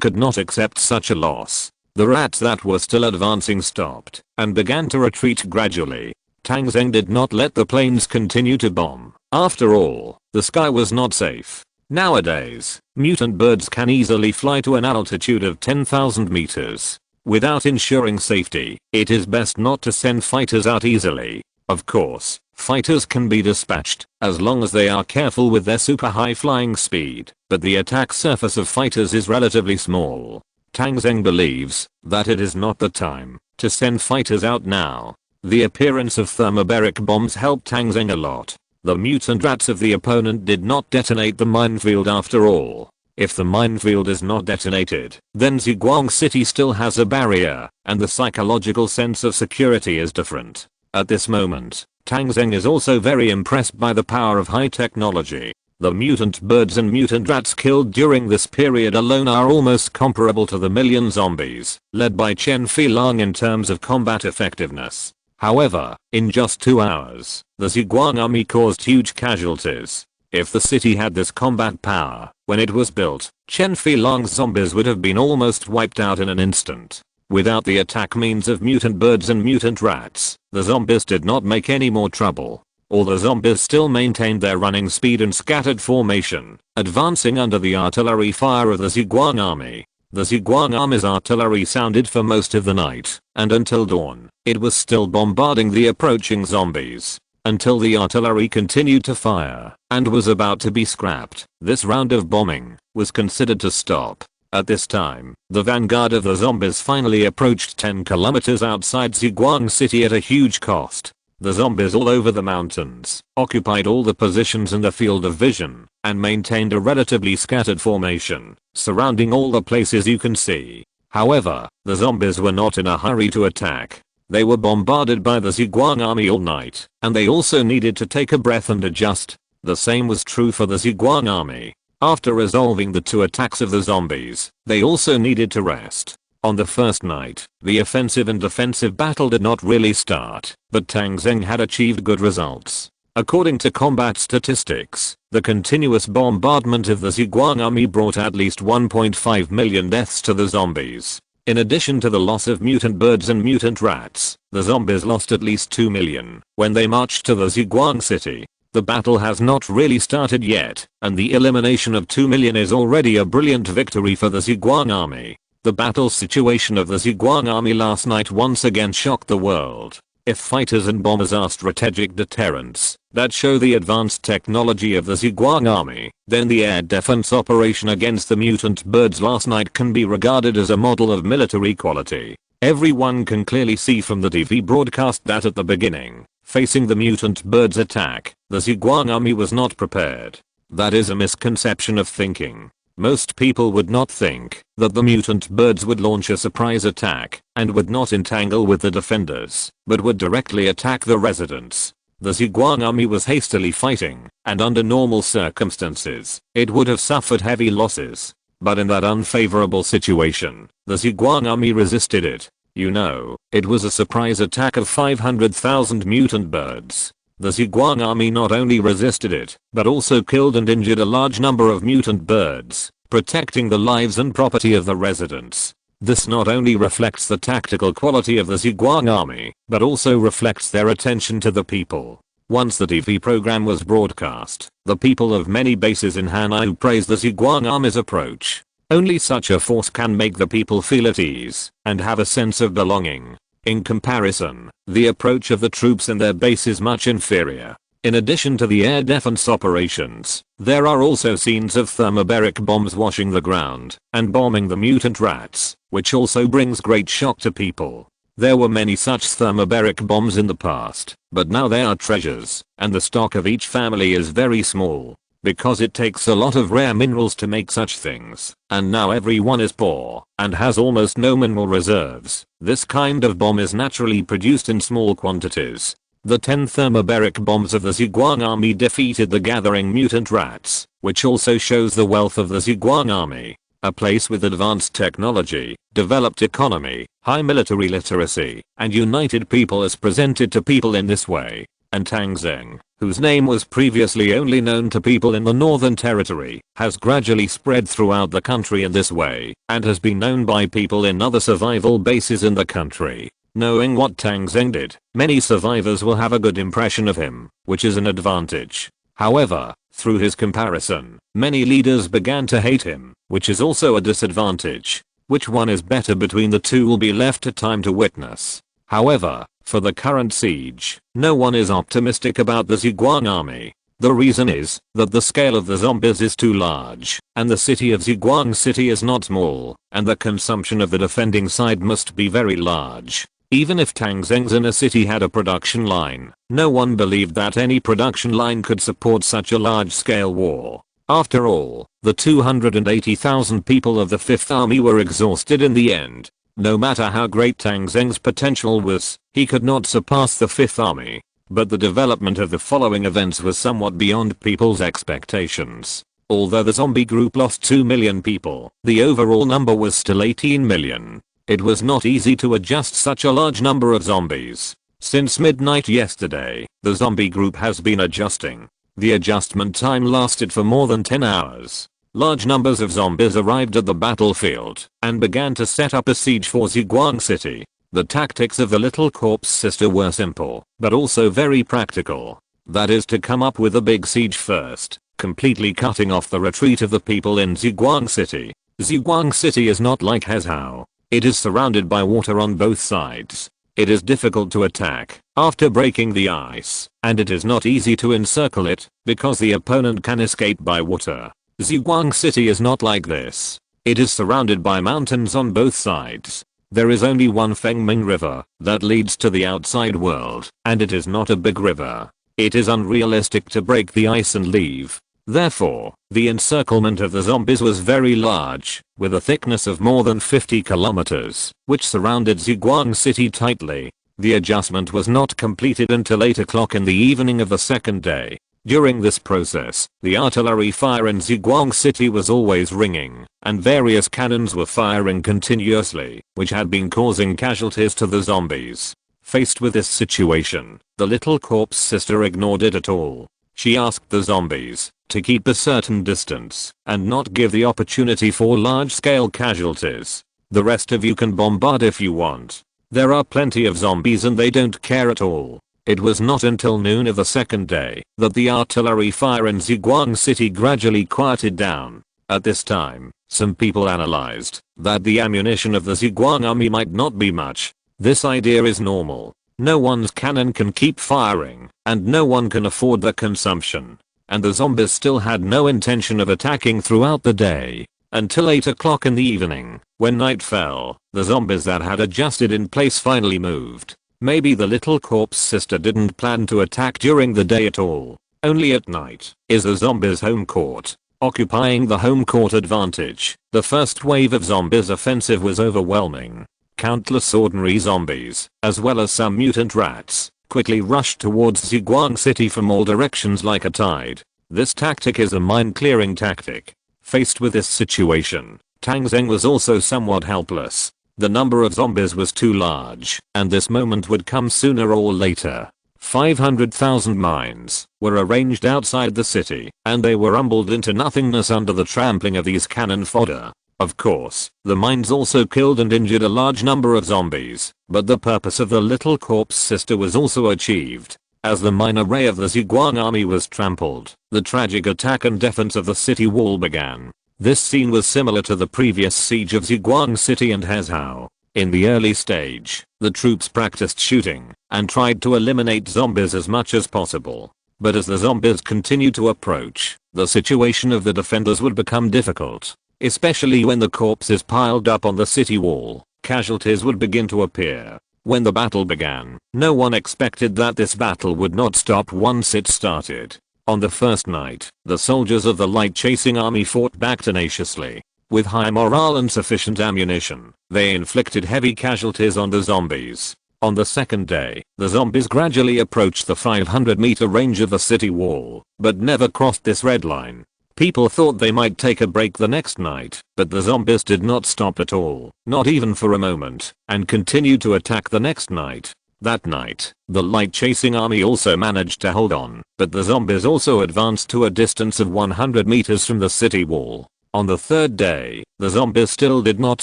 could not accept such a loss. The rats that were still advancing stopped and began to retreat gradually. Tang Zheng did not let the planes continue to bomb. After all, the sky was not safe. Nowadays, mutant birds can easily fly to an altitude of 10,000 meters. Without ensuring safety, it is best not to send fighters out easily. Of course, Fighters can be dispatched as long as they are careful with their super high flying speed, but the attack surface of fighters is relatively small. Tang Zheng believes that it is not the time to send fighters out now. The appearance of thermobaric bombs helped Tang Zheng a lot. The mutant rats of the opponent did not detonate the minefield after all. If the minefield is not detonated, then Ziguang City still has a barrier, and the psychological sense of security is different. At this moment, Tang Zheng is also very impressed by the power of high technology. The mutant birds and mutant rats killed during this period alone are almost comparable to the million zombies, led by Chen Filang in terms of combat effectiveness. However, in just 2 hours, the Ziguang army caused huge casualties. If the city had this combat power, when it was built, Chen Filang's zombies would have been almost wiped out in an instant. Without the attack means of mutant birds and mutant rats, the zombies did not make any more trouble. All the zombies still maintained their running speed and scattered formation, advancing under the artillery fire of the Ziguang army. The Ziguang army's artillery sounded for most of the night, and until dawn, it was still bombarding the approaching zombies. Until the artillery continued to fire, and was about to be scrapped, this round of bombing was considered to stop. At this time, the vanguard of the zombies finally approached 10 kilometers outside Ziguang City at a huge cost. The zombies all over the mountains occupied all the positions in the field of vision and maintained a relatively scattered formation, surrounding all the places you can see. However, the zombies were not in a hurry to attack. They were bombarded by the Ziguang army all night, and they also needed to take a breath and adjust. The same was true for the Ziguang army. After resolving the 2 attacks of the zombies, they also needed to rest. On the first night, the offensive and defensive battle did not really start, but Tang Zheng had achieved good results. According to combat statistics, the continuous bombardment of the Ziguang army brought at least 1.5 million deaths to the zombies. In addition to the loss of mutant birds and mutant rats, the zombies lost at least 2 million when they marched to the Ziguang City. The battle has not really started yet, and the elimination of 2 million is already a brilliant victory for the Ziguang army. The battle situation of the Ziguang army last night once again shocked the world. If fighters and bombers are strategic deterrents that show the advanced technology of the Ziguang army, then the air defense operation against the mutant birds last night can be regarded as a model of military quality. Everyone can clearly see from the TV broadcast that at the beginning, facing the mutant birds attack, the Ziguang army was not prepared. That is a misconception of thinking. Most people would not think that the mutant birds would launch a surprise attack and would not entangle with the defenders, but would directly attack the residents. The Ziguang army was hastily fighting, and under normal circumstances, it would have suffered heavy losses. But in that unfavorable situation, the Ziguang army resisted it. You know, it was a surprise attack of 500,000 mutant birds. The Ziguang army not only resisted it, but also killed and injured a large number of mutant birds, protecting the lives and property of the residents. This not only reflects the tactical quality of the Ziguang army, but also reflects their attention to the people. Once the TV program was broadcast, the people of many bases in Hanau praised the Ziguang army's approach. Only such a force can make the people feel at ease and have a sense of belonging. In comparison, the approach of the troops in their base is much inferior. In addition to the air defense operations, there are also scenes of thermobaric bombs washing the ground and bombing the mutant rats, which also brings great shock to people. There were many such thermobaric bombs in the past, but now they are treasures, and the stock of each family is very small. Because it takes a lot of rare minerals to make such things, and now everyone is poor and has almost no mineral reserves. This kind of bomb is naturally produced in small quantities. The 10 thermobaric bombs of the Ziguang army defeated the gathering mutant rats, which also shows the wealth of the Ziguang army. A place with advanced technology, developed economy, high military literacy, and united people is presented to people in this way. And Tang Zheng, whose name was previously only known to people in the Northern Territory, has gradually spread throughout the country in this way, and has been known by people in other survival bases in the country. Knowing what Tang Zheng did, many survivors will have a good impression of him, which is an advantage. However, through his comparison, many leaders began to hate him, which is also a disadvantage. Which one is better between the two will be left to time to witness. However, For the current siege, no one is optimistic about the Zhuang army. The reason is that the scale of the zombies is too large, and the city of Zhuang City is not small, and the consumption of the defending side must be very large. Even if Tang Zheng's inner city had a production line, no one believed that any production line could support such a large-scale war. After all, the 280,000 people of the 5th Army were exhausted in the end. No matter how great Tang Zheng's potential was, he could not surpass the 5th Army. But the development of the following events was somewhat beyond people's expectations. Although the zombie group lost 2 million people, the overall number was still 18 million. It was not easy to adjust such a large number of zombies. Since midnight yesterday, the zombie group has been adjusting. The adjustment time lasted for more than 10 hours. Large numbers of zombies arrived at the battlefield and began to set up a siege for Zhuang City. The tactics of the little corpse sister were simple, but also very practical. That is to come up with a big siege first, completely cutting off the retreat of the people in Zhuang City. Zhuang City is not like Hezhou. It is surrounded by water on both sides. It is difficult to attack after breaking the ice, and it is not easy to encircle it because the opponent can escape by water. Zhuang City is not like this. It is surrounded by mountains on both sides. There is only one Fengming River that leads to the outside world, and it is not a big river. It is unrealistic to break the ice and leave. Therefore, the encirclement of the zombies was very large, with a thickness of more than 50 kilometers, which surrounded Zhuang City tightly. The adjustment was not completed until 8 o'clock in the evening of the second day. During this process, the artillery fire in Zhuang City was always ringing, and various cannons were firing continuously, which had been causing casualties to the zombies. Faced with this situation, the little corpse sister ignored it at all. She asked the zombies to keep a certain distance and not give the opportunity for large-scale casualties. The rest of you can bombard if you want. There are plenty of zombies and they don't care at all. It was not until noon of the second day that the artillery fire in Zhuang City gradually quieted down. At this time, some people analyzed that the ammunition of the Zhuang army might not be much. This idea is normal. No one's cannon can keep firing, and no one can afford the consumption. And the zombies still had no intention of attacking throughout the day. Until 8 o'clock in the evening, when night fell, the zombies that had adjusted in place finally moved. Maybe the little corpse sister didn't plan to attack during the day at all. Only at night is the zombies' home court. Occupying the home court advantage, the first wave of zombies offensive was overwhelming. Countless ordinary zombies, as well as some mutant rats, quickly rushed towards Zhuang City from all directions like a tide. This tactic is a mind-clearing tactic. Faced with this situation, Tang Zheng was also somewhat helpless. The number of zombies was too large, and this moment would come sooner or later. 500,000 mines were arranged outside the city, and they were rumbled into nothingness under the trampling of these cannon fodder. Of course, the mines also killed and injured a large number of zombies, but the purpose of the little corpse sister was also achieved. As the mine array of the Zhuang army was trampled, the tragic attack and defense of the city wall began. This scene was similar to the previous siege of Zhuang City and Hezhou. In the early stage, the troops practiced shooting and tried to eliminate zombies as much as possible. But as the zombies continued to approach, the situation of the defenders would become difficult. Especially when the corpses piled up on the city wall, casualties would begin to appear. When the battle began, no one expected that this battle would not stop once it started. On the first night, the soldiers of the light chasing army fought back tenaciously. With high morale and sufficient ammunition, they inflicted heavy casualties on the zombies. On the second day, the zombies gradually approached the 500-meter range of the city wall, but never crossed this red line. People thought they might take a break the next night, but the zombies did not stop at all, not even for a moment, and continued to attack the next night. That night, the light chasing army also managed to hold on, but the zombies also advanced to a distance of 100 meters from the city wall. On the third day, the zombies still did not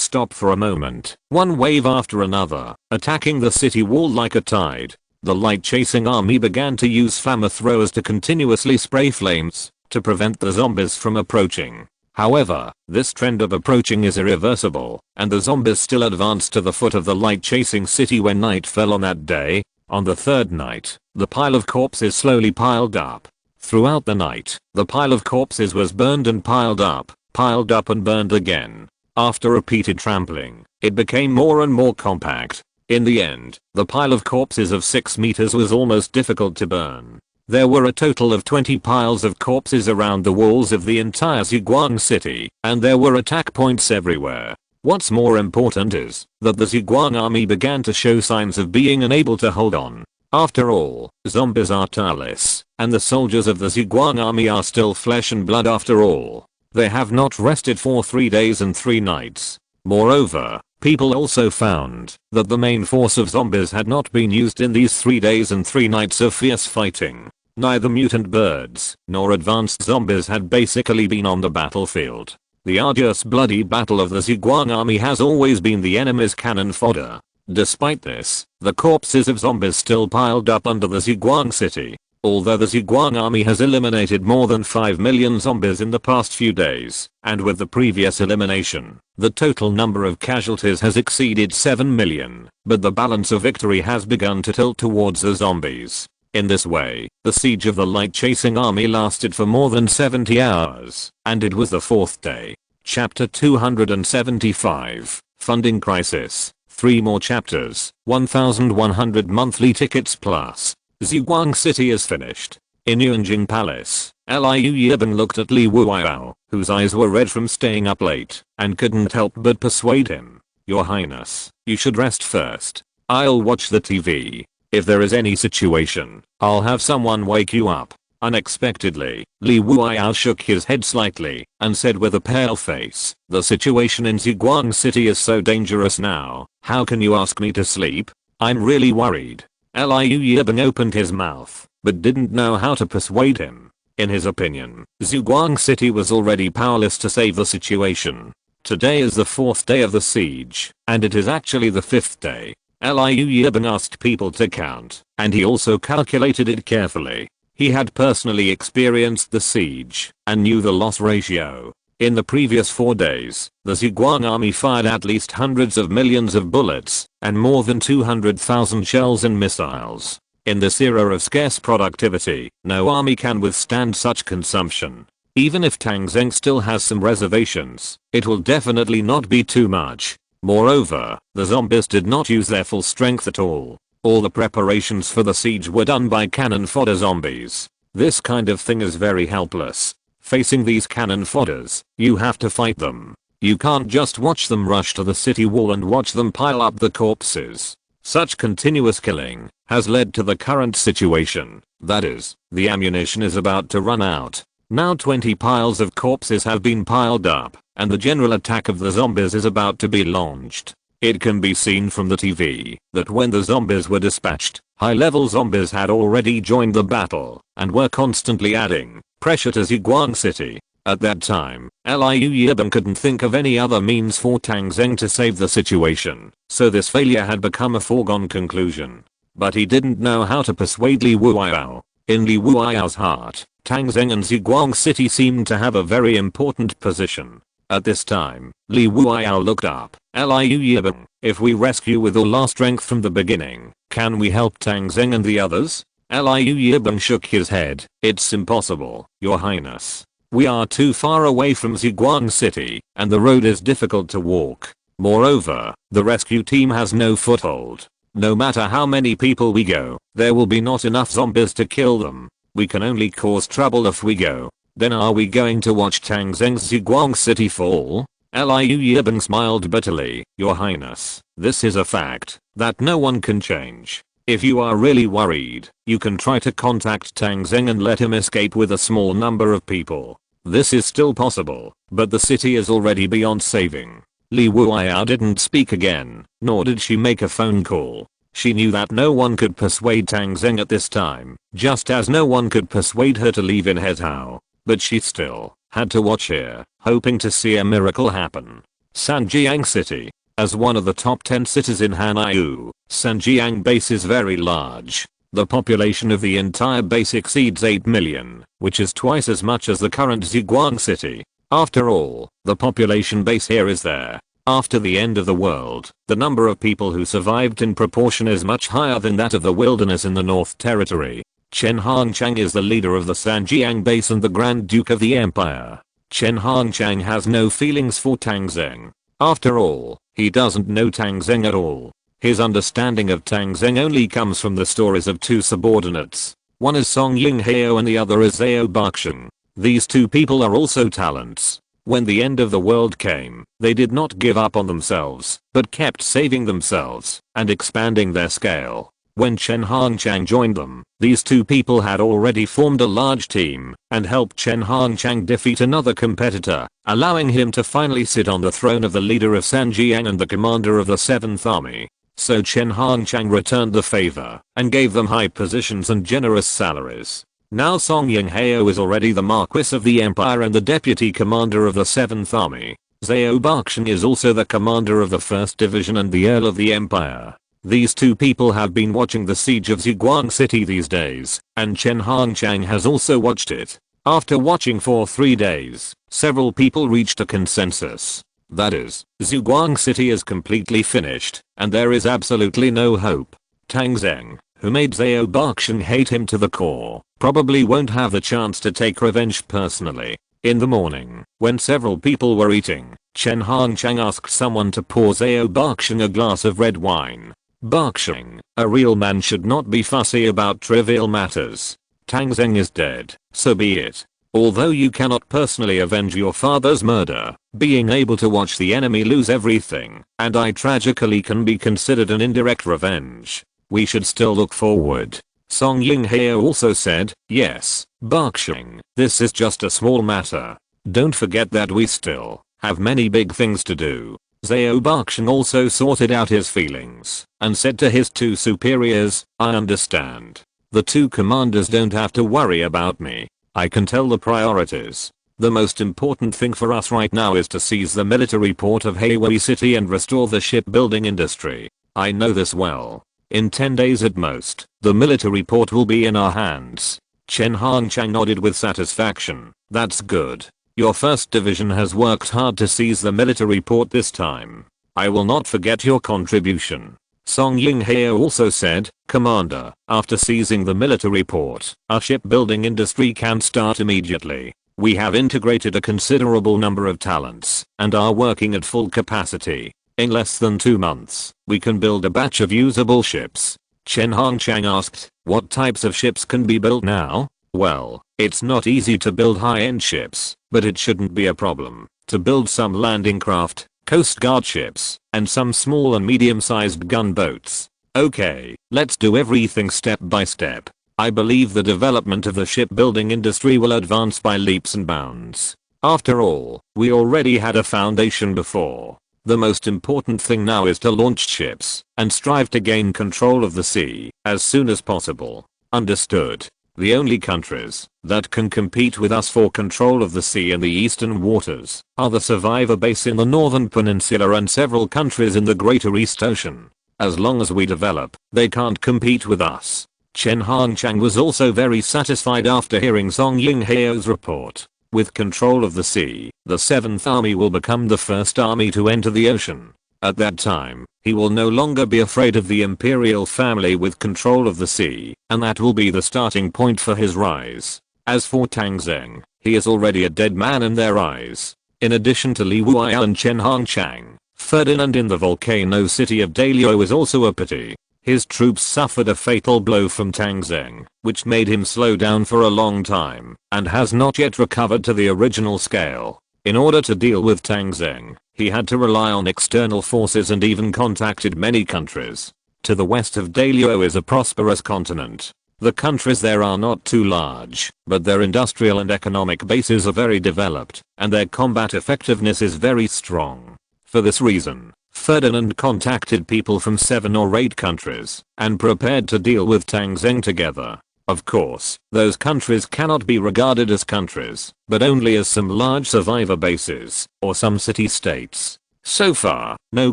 stop for a moment, one wave after another, attacking the city wall like a tide. The light chasing army began to use flamethrowers to continuously spray flames to prevent the zombies from approaching. However, this trend of approaching is irreversible, and the zombies still advanced to the foot of the light chasing city when night fell on that day. On the third night, the pile of corpses slowly piled up. Throughout the night, the pile of corpses was burned and piled up and burned again. After repeated trampling, it became more and more compact. In the end, the pile of corpses of 6 meters was almost difficult to burn. There were a total of 20 piles of corpses around the walls of the entire Ziguang city, and there were attack points everywhere. What's more important is that the Ziguang army began to show signs of being unable to hold on. After all, zombies are tireless, and the soldiers of the Ziguang army are still flesh and blood after all. They have not rested for 3 days and 3 nights. Moreover, people also found that the main force of zombies had not been used in these 3 days and 3 nights of fierce fighting. Neither mutant birds nor advanced zombies had basically been on the battlefield. The arduous bloody battle of the Ziguang army has always been the enemy's cannon fodder. Despite this, the corpses of zombies still piled up under the Ziguang city. Although the Ziguang army has eliminated more than 5 million zombies in the past few days, and with the previous elimination, the total number of casualties has exceeded 7 million, but the balance of victory has begun to tilt towards the zombies. In this way, the siege of the light-chasing army lasted for more than 70 hours, and it was the 4th day. Chapter 275, Funding Crisis. 3 more chapters, 1,100 monthly tickets plus. Ziguang City is finished. In Yuanjing Palace, Liu Yibing looked at Li Wuao, whose eyes were red from staying up late, and couldn't help but persuade him. Your Highness, you should rest first. I'll watch the TV. If there is any situation, I'll have someone wake you up. Unexpectedly, Li Wuao shook his head slightly and said with a pale face, the situation in Ziguang City is so dangerous now. How can you ask me to sleep? I'm really worried. Liu Yibing opened his mouth, but didn't know how to persuade him. In his opinion, Ziguang City was already powerless to save the situation. Today is the 4th day of the siege, and it is actually the 5th day. Liu Yibing asked people to count, and he also calculated it carefully. He had personally experienced the siege, and knew the loss ratio. In the previous 4 days, the Ziguang army fired at least hundreds of millions of bullets, and more than 200,000 shells and missiles. In this era of scarce productivity, no army can withstand such consumption. Even if Tang Zheng still has some reservations, it will definitely not be too much. Moreover, the zombies did not use their full strength at all. All the preparations for the siege were done by cannon fodder zombies. This kind of thing is very helpless. Facing these cannon fodders, you have to fight them. You can't just watch them rush to the city wall and watch them pile up the corpses. Such continuous killing has led to the current situation. That is, the ammunition is about to run out. Now 20 piles of corpses have been piled up, and the general attack of the zombies is about to be launched. It can be seen from the TV that when the zombies were dispatched, high-level zombies had already joined the battle and were constantly adding pressure to Ziguang City. At that time, Liu Yibing couldn't think of any other means for Tang Zheng to save the situation, so this failure had become a foregone conclusion. But he didn't know how to persuade Li Wuao. In Li Wuao's heart, Tang Zheng and Ziguang City seemed to have a very important position. At this time, Li Wuao looked up. Liu Yibing, if we rescue with all our strength from the beginning, can we help Tang Zheng and the others? Liu Yibing shook his head. It's impossible, Your Highness. We are too far away from Ziguang City, and the road is difficult to walk. Moreover, the rescue team has no foothold. No matter how many people we go, there will be not enough zombies to kill them. We can only cause trouble if we go. Then are we going to watch Tang Zheng's Ziguang City fall? Liu Yibing smiled bitterly. Your Highness, this is a fact that no one can change. If you are really worried, you can try to contact Tang Zheng and let him escape with a small number of people. This is still possible, but the city is already beyond saving. Li Wuao didn't speak again, nor did she make a phone call. She knew that no one could persuade Tang Zheng at this time, just as no one could persuade her to leave in Hetao. But she still had to watch here, hoping to see a miracle happen. Sanjiang City. As one of the top 10 cities in Hanyu, Sanjiang base is very large. The population of the entire base exceeds 8 million, which is twice as much as the current Ziguang City. After all, the population base here is there. After the end of the world, the number of people who survived in proportion is much higher than that of the wilderness in the North Territory. Chen Hongchang is the leader of the Sanjiang base and the Grand Duke of the Empire. Chen Hongchang has no feelings for Tang Zheng. After all, he doesn't know Tang Zheng at all. His understanding of Tang Zheng only comes from the stories of two subordinates. One is Song Yinghao and the other is Zhao Baoxiang. These two people are also talents. When the end of the world came, they did not give up on themselves, but kept saving themselves and expanding their scale. When Chen Hongchang joined them, these two people had already formed a large team and helped Chen Hongchang defeat another competitor, allowing him to finally sit on the throne of the leader of Sanjiang and the commander of the 7th Army. So Chen Hongchang returned the favor and gave them high positions and generous salaries. Now Song Yinghao is already the Marquis of the Empire and the deputy commander of the 7th Army. Zhao Baoxiang is also the commander of the 1st Division and the Earl of the Empire. These two people have been watching the siege of Zhuguang City these days, and Chen Hongchang has also watched it. After watching for 3 days, several people reached a consensus. That is, Zhuguang City is completely finished, and there is absolutely no hope. Tang Zheng, who made Zhao Baoxiang hate him to the core, probably won't have the chance to take revenge personally. In the morning, when several people were eating, Chen Hongchang asked someone to pour Zhao Baoxiang a glass of red wine. Baoxiang, a real man should not be fussy about trivial matters. Tang Zheng is dead, so be it. Although you cannot personally avenge your father's murder, being able to watch the enemy lose everything and die tragically can be considered an indirect revenge. We should still look forward. Song Yinghao also said, yes, Baoxiang, this is just a small matter. Don't forget that we still have many big things to do. Zhao Baoxiang also sorted out his feelings and said to his two superiors, I understand. The two commanders don't have to worry about me. I can tell the priorities. The most important thing for us right now is to seize the military port of Haiwei City and restore the shipbuilding industry. I know this well. In 10 days at most, the military port will be in our hands. Chen Hongchang nodded with satisfaction. That's good. Your 1st Division has worked hard to seize the military port this time. I will not forget your contribution. Song Yinghao also said, Commander, after seizing the military port, our shipbuilding industry can start immediately. We have integrated a considerable number of talents and are working at full capacity. In less than 2 months, we can build a batch of usable ships. Chen Hongchang asked, what types of ships can be built now? Well, it's not easy to build high-end ships, but it shouldn't be a problem to build some landing craft, Coast Guard ships, and some small and medium-sized gunboats. Okay, let's do everything step by step. I believe the development of the shipbuilding industry will advance by leaps and bounds. After all, we already had a foundation before. The most important thing now is to launch ships and strive to gain control of the sea as soon as possible. Understood. The only countries that can compete with us for control of the sea and the eastern waters are the survivor base in the northern peninsula and several countries in the greater East Ocean. As long as we develop, they can't compete with us. Chen Hongchang was also very satisfied after hearing Song Yinghao's report. With control of the sea, the 7th Army will become the first army to enter the ocean. At that time, he will no longer be afraid of the imperial family with control of the sea, and that will be the starting point for his rise. As for Tang Zheng, he is already a dead man in their eyes. In addition to Li Wuya and Chen Hongchang, Ferdinand in the volcano city of Dalio is also a pity. His troops suffered a fatal blow from Tang Zheng, which made him slow down for a long time, and has not yet recovered to the original scale. In order to deal with Tang Zheng, he had to rely on external forces and even contacted many countries. To the west of Dalio is a prosperous continent. The countries there are not too large, but their industrial and economic bases are very developed, and their combat effectiveness is very strong. For this reason, Ferdinand contacted people from 7 or 8 countries and prepared to deal with Tang Zheng together. Of course, those countries cannot be regarded as countries, but only as some large survivor bases or some city-states. So far, no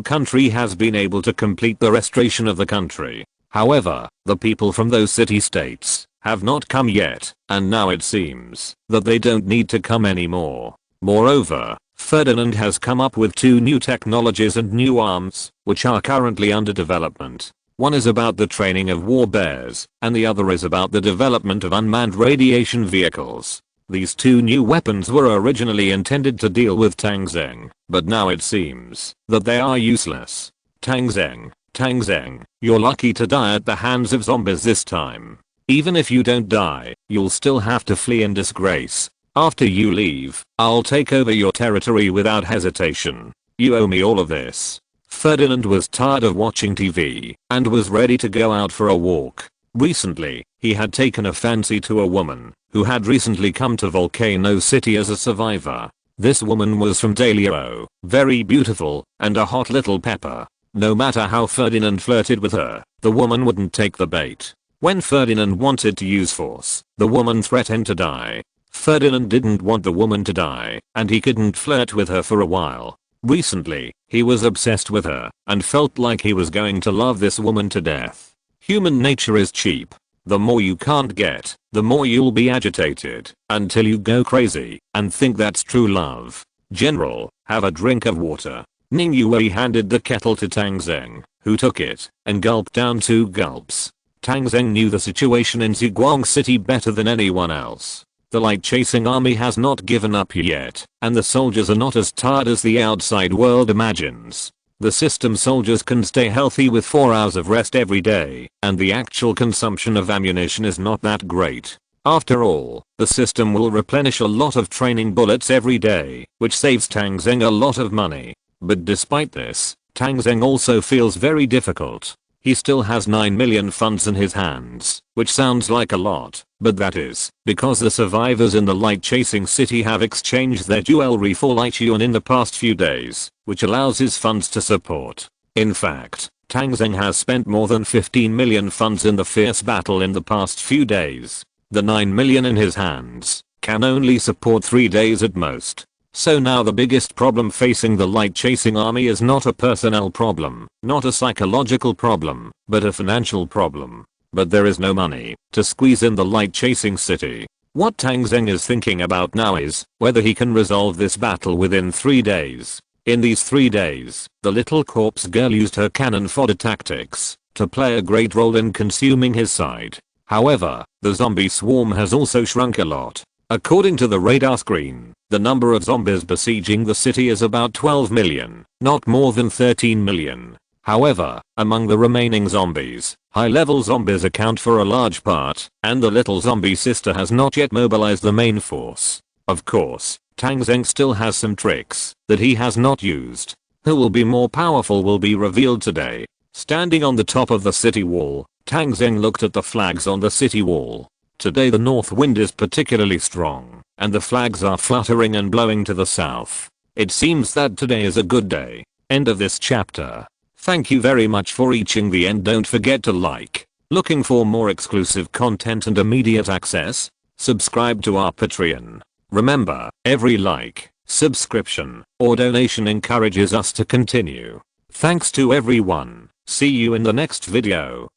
country has been able to complete the restoration of the country. However, the people from those city-states have not come yet, and now it seems that they don't need to come anymore. Moreover, Ferdinand has come up with 2 new technologies and new arms, which are currently under development. One is about the training of war bears, and the other is about the development of unmanned radiation vehicles. These 2 new weapons were originally intended to deal with Tang Zheng, but now it seems that they are useless. Tang Zheng, you're lucky to die at the hands of zombies this time. Even if you don't die, you'll still have to flee in disgrace. After you leave, I'll take over your territory without hesitation. You owe me all of this. Ferdinand was tired of watching TV and was ready to go out for a walk. Recently, he had taken a fancy to a woman who had recently come to Volcano City as a survivor. This woman was from Dalio, very beautiful and a hot little pepper. No matter how Ferdinand flirted with her, the woman wouldn't take the bait. When Ferdinand wanted to use force, the woman threatened to die. Ferdinand didn't want the woman to die, and he couldn't flirt with her for a while. Recently, he was obsessed with her and felt like he was going to love this woman to death. Human nature is cheap. The more you can't get, the more you'll be agitated until you go crazy and think that's true love. General, have a drink of water. Ning Yue handed the kettle to Tang Zheng, who took it and gulped down 2 gulps. Tang Zheng knew the situation in Ziguang City better than anyone else. The light-chasing army has not given up yet, and the soldiers are not as tired as the outside world imagines. The system soldiers can stay healthy with 4 hours of rest every day, and the actual consumption of ammunition is not that great. After all, the system will replenish a lot of training bullets every day, which saves Tang Zheng a lot of money. But despite this, Tang Zheng also feels very difficult. He still has 9 million funds in his hands, which sounds like a lot, but that is because the survivors in the light-chasing city have exchanged their jewelry for light yuan in the past few days, which allows his funds to support. In fact, Tang Zheng has spent more than 15 million funds in the fierce battle in the past few days. The 9 million in his hands can only support 3 days at most. So now the biggest problem facing the light-chasing army is not a personnel problem, not a psychological problem, but a financial problem. But there is no money to squeeze in the light-chasing city. What Tang Zheng is thinking about now is whether he can resolve this battle within 3 days. In these 3 days, the little corpse girl used her cannon fodder tactics to play a great role in consuming his side. However, the zombie swarm has also shrunk a lot. According to the radar screen, the number of zombies besieging the city is about 12 million, not more than 13 million. However, among the remaining zombies, high-level zombies account for a large part, and the little zombie sister has not yet mobilized the main force. Of course, Tang Zheng still has some tricks that he has not used. Who will be more powerful will be revealed today. Standing on the top of the city wall, Tang Zheng looked at the flags on the city wall. Today the north wind is particularly strong, and the flags are fluttering and blowing to the south. It seems that today is a good day. End of this chapter. Thank you very much for reaching the end. Don't forget to like. Looking for more exclusive content and immediate access? Subscribe to our Patreon. Remember, every like, subscription, or donation encourages us to continue. Thanks to everyone. See you in the next video.